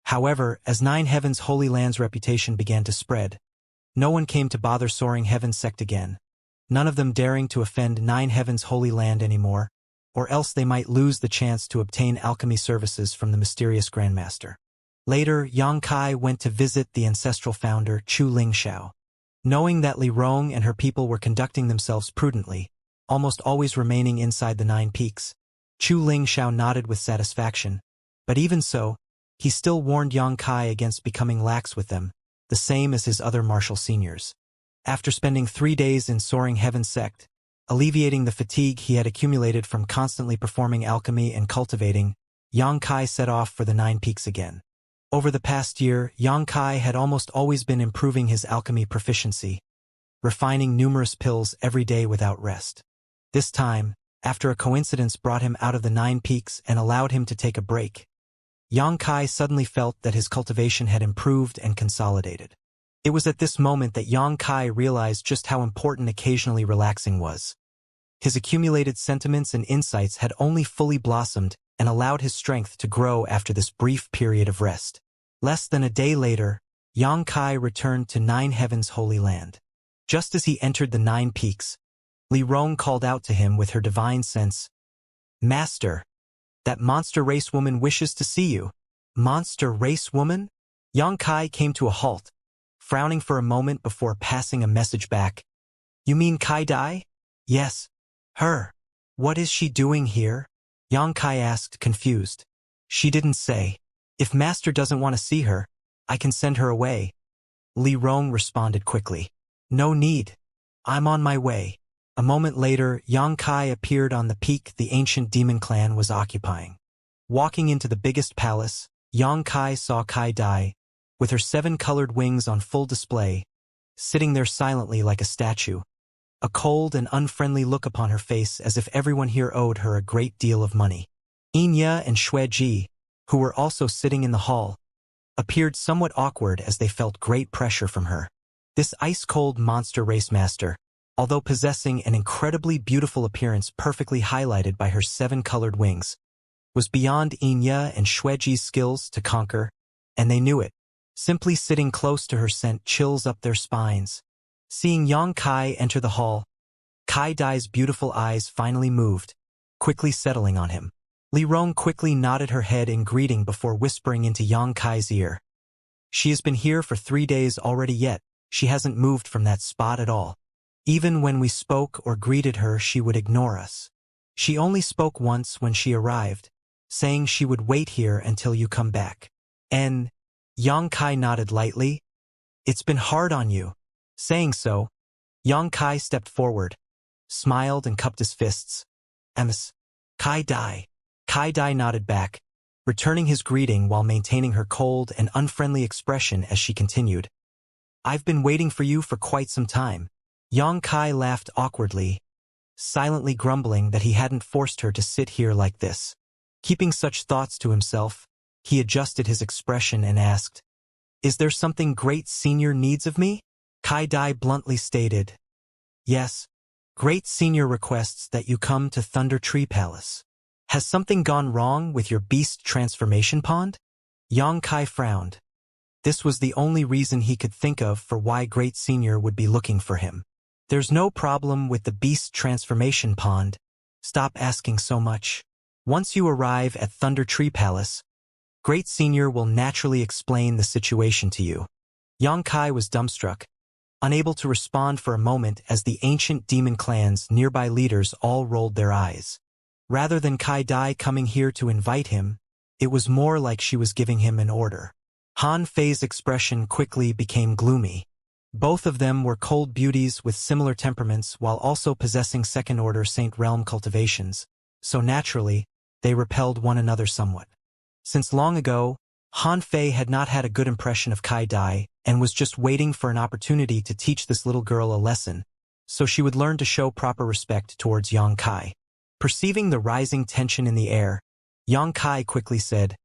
However, as Nine Heavens' Holy Land's reputation began to spread, No one came to bother Soaring Heaven's sect again, none of them daring to offend Nine Heaven's holy land anymore, or else they might lose the chance to obtain alchemy services from the mysterious Grandmaster. Later, Yang Kai went to visit the ancestral founder Chu Lingxiao. Knowing that Li Rong and her people were conducting themselves prudently, almost always remaining inside the Nine Peaks, Chu Lingxiao nodded with satisfaction, but even so, he still warned Yang Kai against becoming lax with them, the same as his other martial seniors. After spending 3 days in Soaring Heaven's sect, alleviating the fatigue he had accumulated from constantly performing alchemy and cultivating, Yang Kai set off for the Nine Peaks again. Over the past year, Yang Kai had almost always been improving his alchemy proficiency, refining numerous pills every day without rest. This time, after a coincidence brought him out of the Nine Peaks and allowed him to take a break, Yang Kai suddenly felt that his cultivation had improved and consolidated. It was at this moment that Yang Kai realized just how important occasionally relaxing was. His accumulated sentiments and insights had only fully blossomed and allowed his strength to grow after this brief period of rest. Less than a day later, Yang Kai returned to Nine Heaven's holy land. Just as he entered the Nine Peaks, Li Rong called out to him with her divine sense, "Master, that monster race woman wishes to see you." Monster race woman? Yang Kai came to a halt, frowning for a moment before passing a message back. "You mean Kai Dai?" "Yes, her. What is she doing here?" Yang Kai asked, confused. "She didn't say. If Master doesn't want to see her, I can send her away." Li Rong responded quickly. "No need. I'm on my way." A moment later, Yang Kai appeared on the peak the ancient demon clan was occupying. Walking into the biggest palace, Yang Kai saw Kai Dai, with her 7 colored wings on full display, sitting there silently like a statue, a cold and unfriendly look upon her face as if everyone here owed her a great deal of money. Xianxia and Xueji, who were also sitting in the hall, appeared somewhat awkward as they felt great pressure from her. This ice-cold monster race master, although possessing an incredibly beautiful appearance perfectly highlighted by her 7 colored wings, was beyond Xianxia and Xueji's skills to conquer, and they knew it. Simply sitting close to her sent chills up their spines. Seeing Yang Kai enter the hall, Kai Dai's beautiful eyes finally moved, quickly settling on him. Li Rong quickly nodded her head in greeting before whispering into Yang Kai's ear. "She has been here for 3 days already, yet she hasn't moved from that spot at all. Even when we spoke or greeted her, she would ignore us. She only spoke once when she arrived, saying she would wait here until you come back." And Yang Kai nodded lightly. "It's been hard on you." Saying so, Yang Kai stepped forward, smiled and cupped his fists. "Ms. Kai Dai." Kai Dai nodded back, returning his greeting while maintaining her cold and unfriendly expression as she continued. "I've been waiting for you for quite some time." Yang Kai laughed awkwardly, silently grumbling that he hadn't forced her to sit here like this. Keeping such thoughts to himself, he adjusted his expression and asked, "Is there something Great Senior needs of me?" Kai Dai bluntly stated, "Yes, Great Senior requests that you come to Thunder Tree Palace." "Has something gone wrong with your beast transformation pond?" Yang Kai frowned. This was the only reason he could think of for why Great Senior would be looking for him. "There's no problem with the beast transformation pond. Stop asking so much. Once you arrive at Thunder Tree Palace, Great Senior will naturally explain the situation to you." Yang Kai was dumbstruck, unable to respond for a moment as the ancient demon clan's nearby leaders all rolled their eyes. Rather than Kai Dai coming here to invite him, it was more like she was giving him an order. Han Fei's expression quickly became gloomy. Both of them were cold beauties with similar temperaments while also possessing second-order Saint Realm cultivations, so naturally, they repelled one another somewhat. Since long ago, Han Fei had not had a good impression of Kai Dai and was just waiting for an opportunity to teach this little girl a lesson, so she would learn to show proper respect towards Yang Kai. Perceiving the rising tension in the air, Yang Kai quickly said,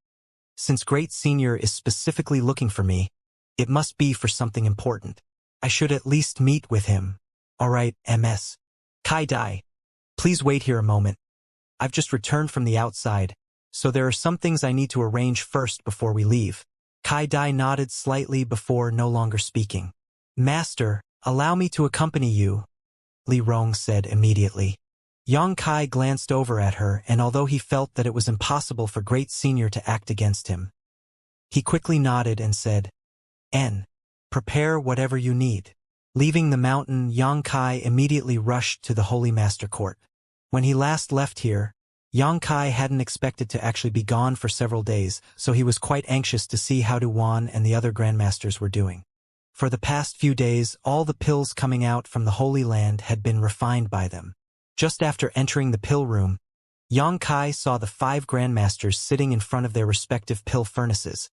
"Since Great Senior is specifically looking for me, it must be for something important. I should at least meet with him." "All right, Ms. Kai Dai. Please wait here a moment. I've just returned from the outside, so there are some things I need to arrange first before we leave." Kai Dai nodded slightly before no longer speaking. Master, allow me to accompany you, Li Rong said immediately. Yang Kai glanced over at her, and although he felt that it was impossible for Great Senior to act against him, he quickly nodded and said, "N. Prepare whatever you need." Leaving the mountain, Yang Kai immediately rushed to the Holy Master Court. When he last left here, Yang Kai hadn't expected to actually be gone for several days, so he was quite anxious to see how Duan and the other Grandmasters were doing. For the past few days, all the pills coming out from the Holy Land had been refined by them. Just after entering the pill room, Yang Kai saw the 5 Grandmasters sitting in front of their respective pill furnaces,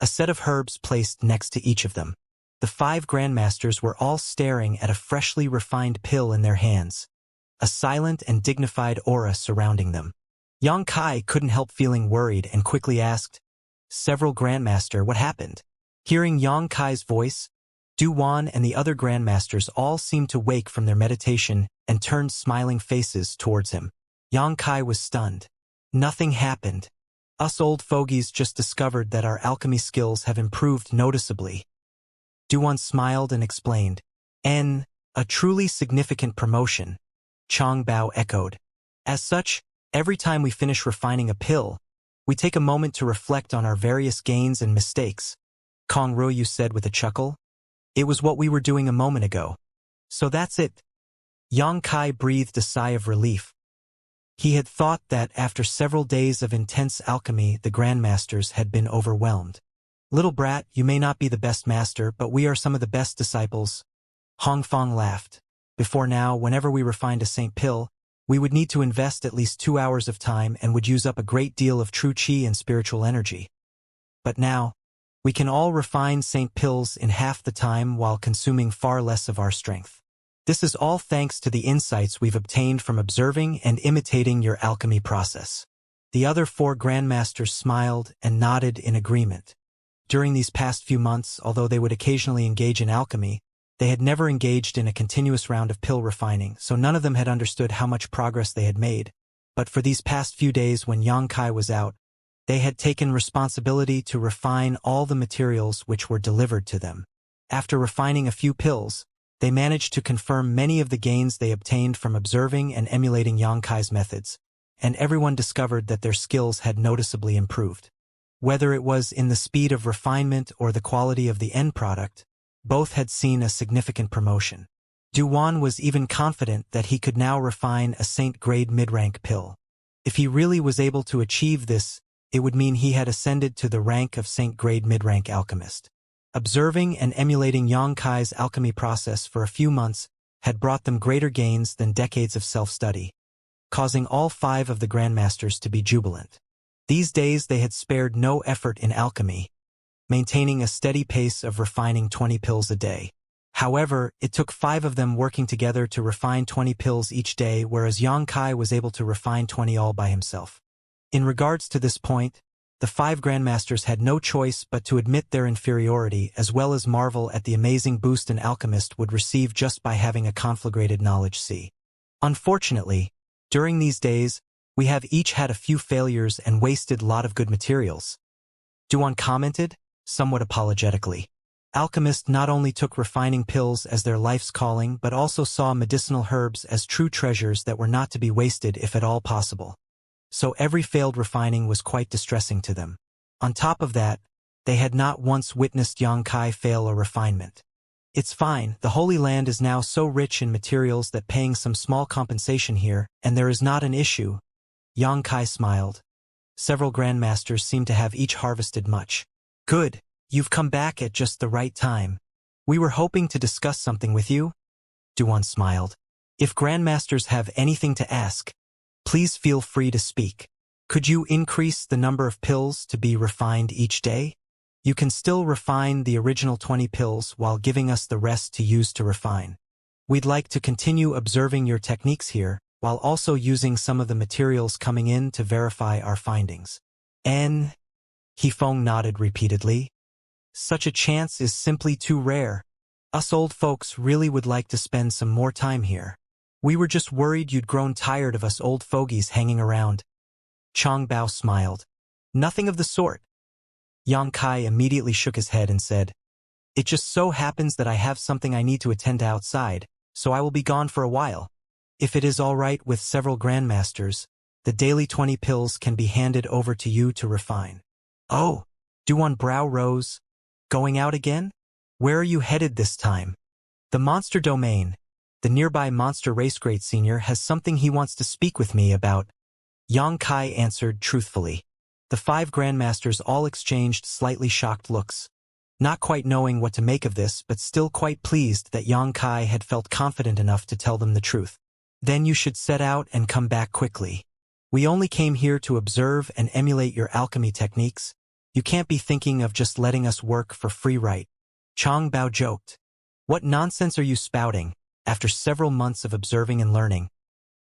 a set of herbs placed next to each of them. The 5 Grandmasters were all staring at a freshly refined pill in their hands, a silent and dignified aura surrounding them. Yang Kai couldn't help feeling worried and quickly asked, "Several Grandmaster, what happened?" Hearing Yang Kai's voice, Duan and the other Grandmasters all seemed to wake from their meditation and turned smiling faces towards him. Yang Kai was stunned. "Nothing happened. Us old fogies just discovered that our alchemy skills have improved noticeably." Duan smiled and explained, "A truly significant promotion," Chang Bao echoed. "As such, every time we finish refining a pill, we take a moment to reflect on our various gains and mistakes," Kong Ruyu said with a chuckle. "It was what we were doing a moment ago. So that's it." Yang Kai breathed a sigh of relief. He had thought that after several days of intense alchemy, the Grandmasters had been overwhelmed. "Little brat, you may not be the best master, but we are some of the best disciples." Hong Fong laughed. "Before now, whenever we refined a Saint pill, we would need to invest at least 2 hours of time and would use up a great deal of true qi and spiritual energy. But now, we can all refine Saint pills in half the time while consuming far less of our strength. This is all thanks to the insights we've obtained from observing and imitating your alchemy process." The other 4 Grandmasters smiled and nodded in agreement. During these past few months, although they would occasionally engage in alchemy, they had never engaged in a continuous round of pill refining, so none of them had understood how much progress they had made. But for these past few days when Yang Kai was out, they had taken responsibility to refine all the materials which were delivered to them. After refining a few pills, they managed to confirm many of the gains they obtained from observing and emulating Yang Kai's methods, and everyone discovered that their skills had noticeably improved. Whether it was in the speed of refinement or the quality of the end product, both had seen a significant promotion. Duan was even confident that he could now refine a Saint-grade mid-rank pill. If he really was able to achieve this, it would mean he had ascended to the rank of Saint-grade mid-rank alchemist. Observing and emulating Yang Kai's alchemy process for a few months had brought them greater gains than decades of self-study, causing all 5 of the Grandmasters to be jubilant. These days they had spared no effort in alchemy, maintaining a steady pace of refining 20 pills a day. However, it took 5 of them working together to refine 20 pills each day, whereas Yang Kai was able to refine 20 all by himself. In regards to this point, the 5 Grandmasters had no choice but to admit their inferiority as well as marvel at the amazing boost an alchemist would receive just by having a conflagrated knowledge sea. Unfortunately, during these days, we have each had a few failures and wasted a lot of good materials. Duan commented, somewhat apologetically. Alchemists not only took refining pills as their life's calling but also saw medicinal herbs as true treasures that were not to be wasted if at all possible. So every failed refining was quite distressing to them. On top of that, they had not once witnessed Yang Kai fail a refinement. "It's fine, the Holy Land is now so rich in materials that paying some small compensation here, and there is not an issue." Yang Kai smiled. Several Grandmasters seemed to have each harvested much. "Good, you've come back at just the right time. We were hoping to discuss something with you." Duan smiled. "If Grandmasters have anything to ask, please feel free to speak. Could you increase the number of pills to be refined each day? You can still refine the original 20 pills while giving us the rest to use to refine. We'd like to continue observing your techniques here, while also using some of the materials coming in to verify our findings." Hifeng nodded repeatedly. "Such a chance is simply too rare. Us old folks really would like to spend some more time here. We were just worried you'd grown tired of us old fogies hanging around." Chang Bao smiled. "Nothing of the sort." Yang Kai immediately shook his head and said, It just so happens that I have something I need to attend to outside, so I will be gone for a while. If it is all right with several grandmasters, the daily 20 pills can be handed over to you to refine. Oh, Duan brow rose. Going out again? Where are you headed this time? The monster domain. The nearby monster race great senior has something he wants to speak with me about. Yang Kai answered truthfully. The 5 grandmasters all exchanged slightly shocked looks. Not quite knowing what to make of this, but still quite pleased that Yang Kai had felt confident enough to tell them the truth. Then you should set out and come back quickly. We only came here to observe and emulate your alchemy techniques. You can't be thinking of just letting us work for free, right? Chang Bao joked. What nonsense are you spouting? After several months of observing and learning,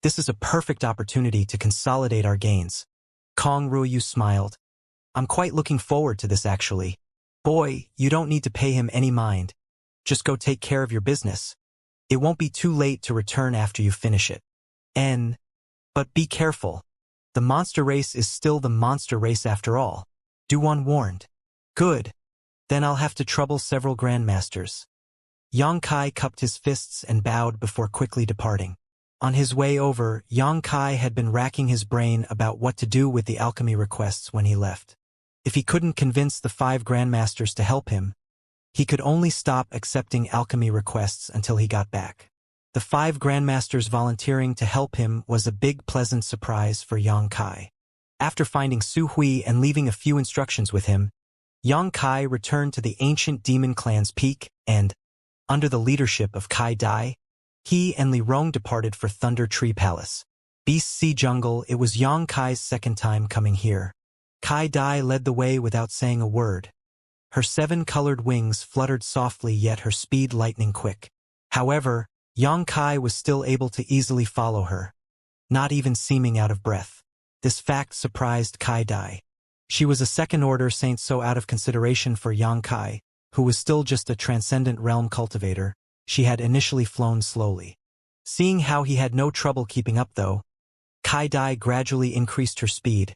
this is a perfect opportunity to consolidate our gains. Kong Ruoyu smiled. I'm quite looking forward to this actually. Boy, you don't need to pay him any mind. Just go take care of your business. It won't be too late to return after you finish it. But be careful. The monster race is still the monster race after all. Duan warned. Good. Then I'll have to trouble several grandmasters. Yang Kai cupped his fists and bowed before quickly departing. On his way over, Yang Kai had been racking his brain about what to do with the alchemy requests when he left. If he couldn't convince the 5 grandmasters to help him, he could only stop accepting alchemy requests until he got back. The 5 grandmasters volunteering to help him was a big pleasant surprise for Yang Kai. After finding Su Hui and leaving a few instructions with him, Yang Kai returned to the ancient demon clan's peak and, under the leadership of Kai Dai, he and Li Rong departed for Thunder Tree Palace. Beast Sea Jungle, it was Yang Kai's second time coming here. Kai Dai led the way without saying a word. Her 7-colored wings fluttered softly, yet her speed lightning quick. However, Yang Kai was still able to easily follow her, not even seeming out of breath. This fact surprised Kai Dai. She was a second-order saint, so out of consideration for Yang Kai, who was still just a transcendent realm cultivator, she had initially flown slowly. Seeing how he had no trouble keeping up though, Kai Dai gradually increased her speed,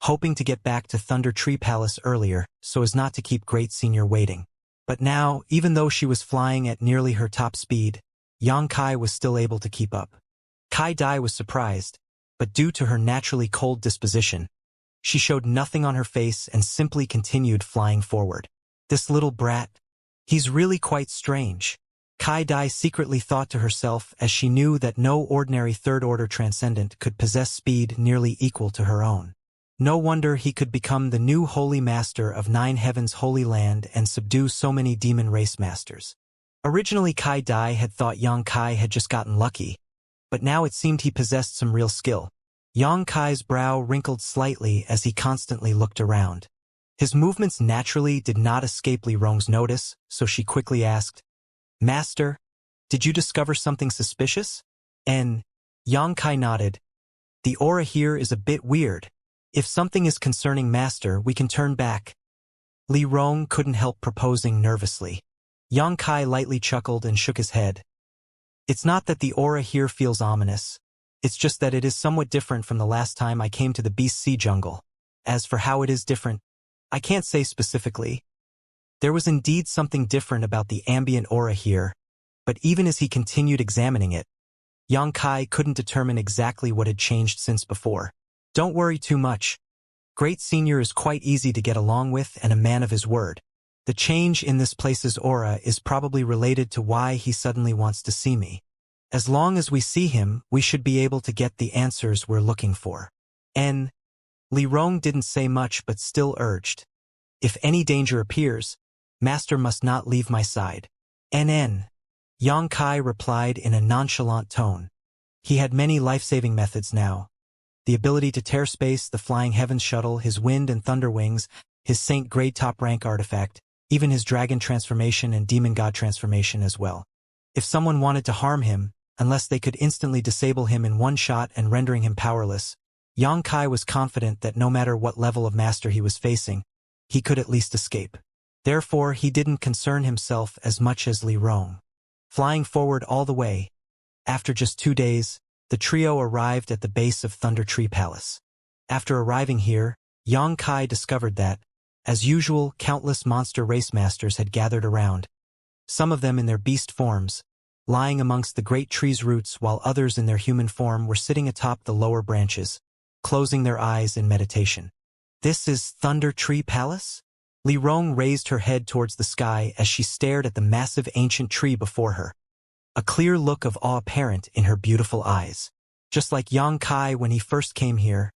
hoping to get back to Thunder Tree Palace earlier so as not to keep Great Senior waiting. But now, even though she was flying at nearly her top speed, Yang Kai was still able to keep up. Kai Dai was surprised, but due to her naturally cold disposition, she showed nothing on her face and simply continued flying forward. This little brat, he's really quite strange. Kai Dai secretly thought to herself as she knew that no ordinary third-order transcendent could possess speed nearly equal to her own. No wonder he could become the new holy master of 9 heavens' holy land and subdue so many demon race masters. Originally Kai Dai had thought Yang Kai had just gotten lucky, but now it seemed he possessed some real skill. Yang Kai's brow wrinkled slightly as he constantly looked around. His movements naturally did not escape Li Rong's notice, so she quickly asked, Master, did you discover something suspicious? Yang Kai nodded. The aura here is a bit weird. If something is concerning Master, we can turn back. Li Rong couldn't help proposing nervously. Yang Kai lightly chuckled and shook his head. It's not that the aura here feels ominous. It's just that it is somewhat different from the last time I came to the Beast Sea Jungle. As for how it is different, I can't say specifically. There was indeed something different about the ambient aura here, but even as he continued examining it, Yang Kai couldn't determine exactly what had changed since before. Don't worry too much. Great Senior is quite easy to get along with and a man of his word. The change in this place's aura is probably related to why he suddenly wants to see me. As long as we see him, we should be able to get the answers we're looking for. Li Rong didn't say much but still urged. If any danger appears, Master must not leave my side. Yang Kai replied in a nonchalant tone. He had many life-saving methods now. The ability to tear space, the flying heavens shuttle, his wind and thunder wings, his saint grade top rank artifact, even his dragon transformation and demon god transformation as well. If someone wanted to harm him, unless they could instantly disable him in one shot and rendering him powerless, Yang Kai was confident that no matter what level of master he was facing, he could at least escape. Therefore, he didn't concern himself as much as Li Rong. Flying forward all the way, after just 2 days, the trio arrived at the base of Thunder Tree Palace. After arriving here, Yang Kai discovered that, as usual, countless monster race masters had gathered around, some of them in their beast forms, lying amongst the great tree's roots, while others in their human form were sitting atop the lower branches, closing their eyes in meditation. "This is Thunder Tree Palace?" Li Rong raised her head towards the sky as she stared at the massive ancient tree before her, a clear look of awe apparent in her beautiful eyes. Just like Yang Kai when he first came here,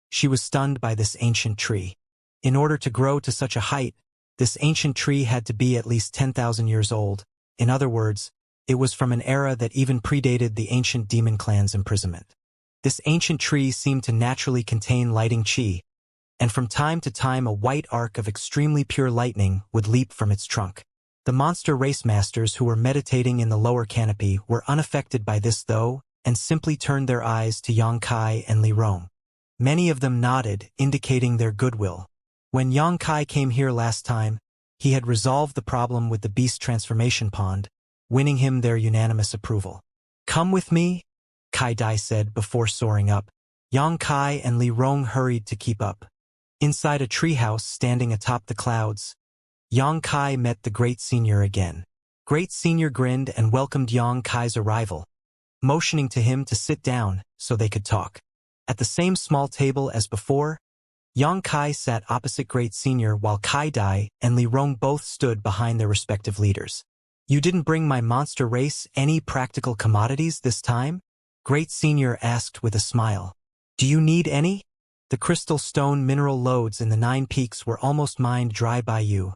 she was stunned by this ancient tree. In order to grow to such a height, this ancient tree had to be at least 10,000 years old. In other words, it was from an era that even predated the ancient demon clan's imprisonment. This ancient tree seemed to naturally contain lighting chi, and from time to time a white arc of extremely pure lightning would leap from its trunk. The monster race masters who were meditating in the lower canopy were unaffected by this though, and simply turned their eyes to Yang Kai and Li Rong. Many of them nodded, indicating their goodwill. When Yang Kai came here last time, he had resolved the problem with the beast transformation pond, winning him their unanimous approval. "Come with me," Kai Dai said before soaring up. Yang Kai and Li Rong hurried to keep up. Inside a treehouse standing atop the clouds, Yang Kai met the Great Senior again. Great Senior grinned and welcomed Yang Kai's arrival, motioning to him to sit down so they could talk. At the same small table as before, Yang Kai sat opposite Great Senior while Kai Dai and Li Rong both stood behind their respective leaders. "You didn't bring my monster race any practical commodities this time?" Great Senior asked with a smile. "Do you need any? The crystal stone mineral lodes in the 9 peaks were almost mined dry by you."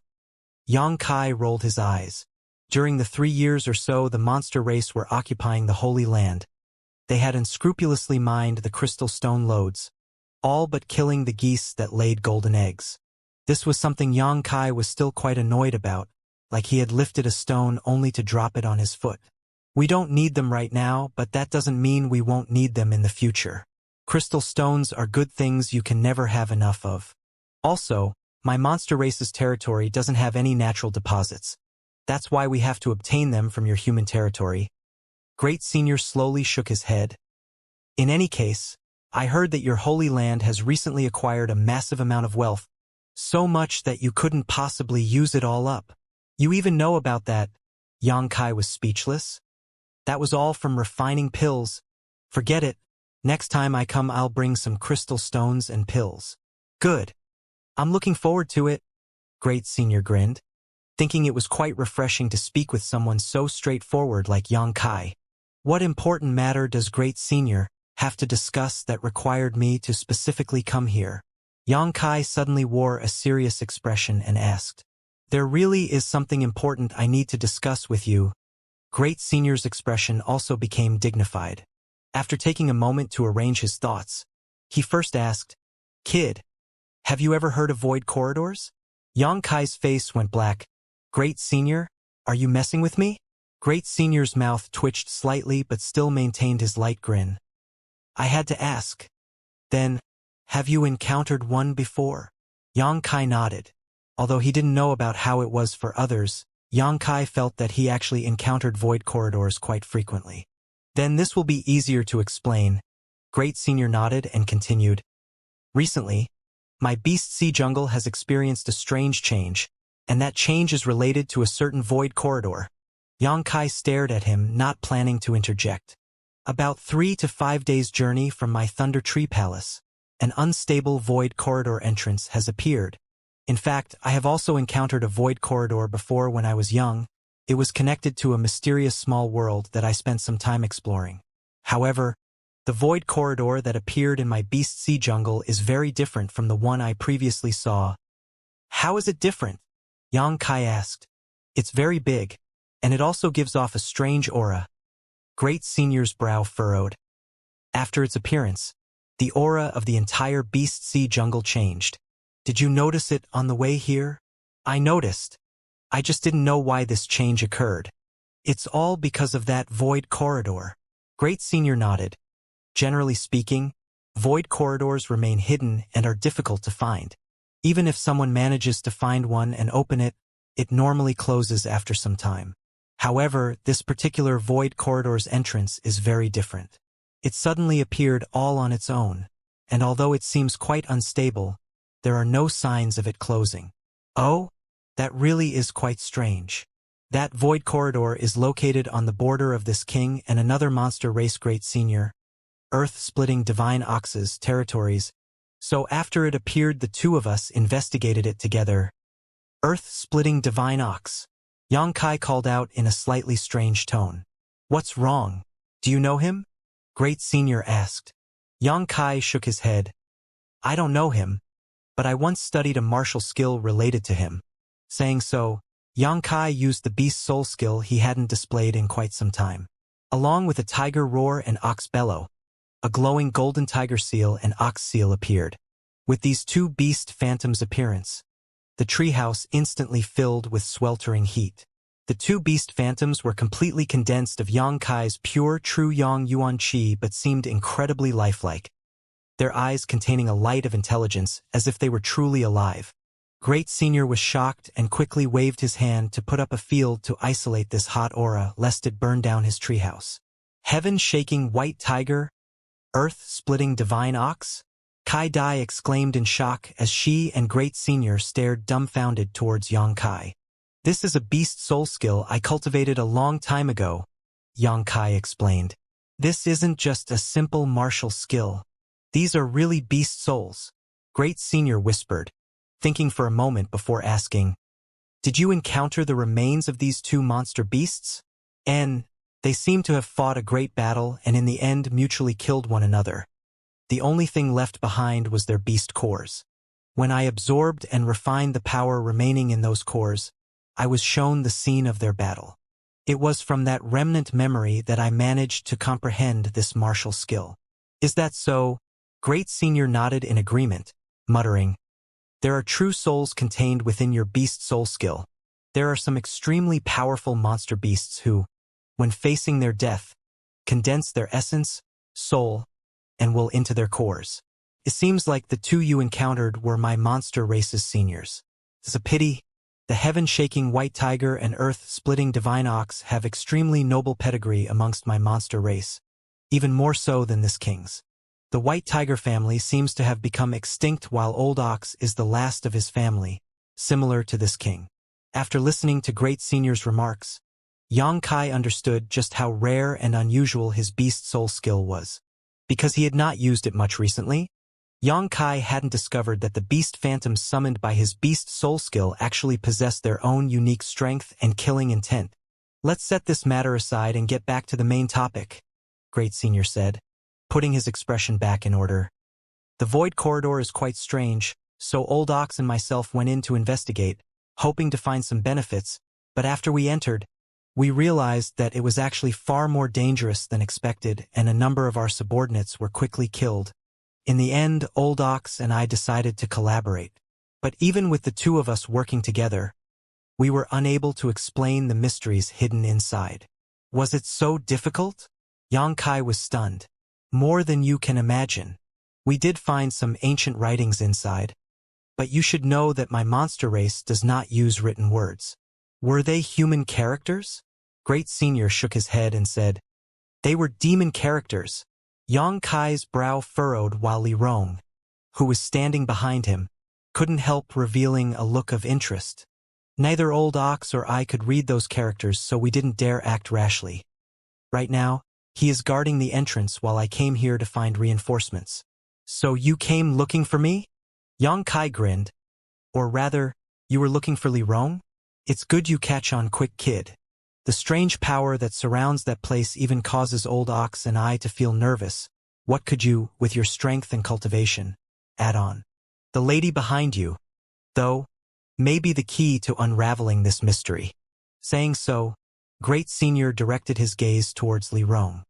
Yang Kai rolled his eyes. During the 3 years or so the monster race were occupying the Holy Land, they had unscrupulously mined the crystal stone lodes, all but killing the geese that laid golden eggs. This was something Yang Kai was still quite annoyed about, like he had lifted a stone only to drop it on his foot. "We don't need them right now, but that doesn't mean we won't need them in the future. Crystal stones are good things you can never have enough of. Also, my monster race's territory doesn't have any natural deposits. That's why we have to obtain them from your human territory." Great Senior slowly shook his head. "In any case, I heard that your Holy Land has recently acquired a massive amount of wealth, so much that you couldn't possibly use it all up. You even know about that." Yang Kai was speechless. "That was all from refining pills. Forget it. Next time I come I'll bring some crystal stones and pills." "Good. I'm looking forward to it." Great Senior grinned, thinking it was quite refreshing to speak with someone so straightforward like Yang Kai. "What important matter does Great Senior have to discuss that required me to specifically come here?" Yang Kai suddenly wore a serious expression and asked. "There really is something important I need to discuss with you." Great Senior's expression also became dignified. After taking a moment to arrange his thoughts, he first asked, "Kid, have you ever heard of void corridors?" Yang Kai's face went black. "Great Senior, are you messing with me?" Great Senior's mouth twitched slightly but still maintained his light grin. "I had to ask. Then, have you encountered one before?" Yang Kai nodded. Although he didn't know about how it was for others, Yang Kai felt that he actually encountered void corridors quite frequently. "Then this will be easier to explain." Great Senior nodded and continued. "Recently, my beast sea jungle has experienced a strange change, and that change is related to a certain void corridor." Yang Kai stared at him, not planning to interject. "About 3 to 5 days' journey from my Thunder Tree Palace, an unstable void corridor entrance has appeared. In fact, I have also encountered a void corridor before when I was young. It was connected to a mysterious small world that I spent some time exploring. However, the void corridor that appeared in my beast sea jungle is very different from the one I previously saw." "How is it different?" Yang Kai asked. "It's very big, and it also gives off a strange aura." Great Senior's brow furrowed. After its appearance, the aura of the entire beast sea jungle changed. "Did you notice it on the way here?" "I noticed. I just didn't know why this change occurred." "It's all because of that void corridor." Great Senior nodded. Generally speaking, void corridors remain hidden and are difficult to find. Even if someone manages to find one and open it, it normally closes after some time. However, this particular void corridor's entrance is very different. It suddenly appeared all on its own, and although it seems quite unstable, there are no signs of it closing. "Oh, that really is quite strange." That void corridor is located on the border of this king and another monster race Great Senior, Earth-splitting divine ox's territories. So after it appeared the two of us investigated it together. Earth-splitting divine ox. Xianxia called out in a slightly strange tone. What's wrong? Do you know him? Great Senior asked. Xianxia shook his head. I don't know him, but I once studied a martial skill related to him. Saying so, Xianxia used the beast soul skill he hadn't displayed in quite some time. Along with a tiger roar and ox bellow, a glowing golden tiger seal and ox seal appeared. With these two beast phantoms' appearance, the treehouse instantly filled with sweltering heat. The two beast phantoms were completely condensed of Xianxia's pure true Yang Yuan Qi but seemed incredibly lifelike, their eyes containing a light of intelligence as if they were truly alive. Great Senior was shocked and quickly waved his hand to put up a field to isolate this hot aura lest it burn down his treehouse. Heaven-shaking white tiger, earth-splitting divine ox? Kai Dai exclaimed in shock as she and Great Senior stared dumbfounded towards Xianxia. This is a beast soul skill I cultivated a long time ago, Xianxia explained. This isn't just a simple martial skill. These are really beast souls, Great Senior whispered, thinking for a moment before asking, Did you encounter the remains of these two monster beasts? They seem to have fought a great battle and in the end mutually killed one another. The only thing left behind was their beast cores. When I absorbed and refined the power remaining in those cores, I was shown the scene of their battle. It was from that remnant memory that I managed to comprehend this martial skill. Is that so? Great Senior nodded in agreement, muttering, There are true souls contained within your beast soul skill. There are some extremely powerful monster beasts who, when facing their death, condense their essence, soul, and will into their cores. It seems like the two you encountered were my monster race's seniors. It's a pity. The heaven-shaking white tiger and earth-splitting divine ox have extremely noble pedigree amongst my monster race, even more so than this king's. The white tiger family seems to have become extinct while old ox is the last of his family, similar to this king. After listening to Great Senior's remarks, Xianxia understood just how rare and unusual his beast soul skill was. Because he had not used it much recently, Xianxia hadn't discovered that the beast phantoms summoned by his beast soul skill actually possessed their own unique strength and killing intent. Let's set this matter aside and get back to the main topic, Great Senior said, putting his expression back in order. The void corridor is quite strange, so Old Ox and myself went in to investigate, hoping to find some benefits, but after we entered, we realized that it was actually far more dangerous than expected and a number of our subordinates were quickly killed. In the end, Old Ox and I decided to collaborate. But even with the two of us working together, we were unable to explain the mysteries hidden inside. Was it so difficult? Xianxia was stunned. More than you can imagine. We did find some ancient writings inside, but you should know that my monster race does not use written words. Were they human characters? Great Senior shook his head and said, They were demon characters. Xianxia's brow furrowed while Li Rong, who was standing behind him, couldn't help revealing a look of interest. Neither Old Ox or I could read those characters, so we didn't dare act rashly. Right now, he is guarding the entrance while I came here to find reinforcements. So you came looking for me? Xianxia grinned. Or rather, you were looking for Li Rong? It's good you catch on quick, kid. The strange power that surrounds that place even causes Old Ox and I to feel nervous. What could you, with your strength and cultivation, add on? The lady behind you, though, may be the key to unraveling this mystery. Saying so, Great Senior directed his gaze towards Li Rong.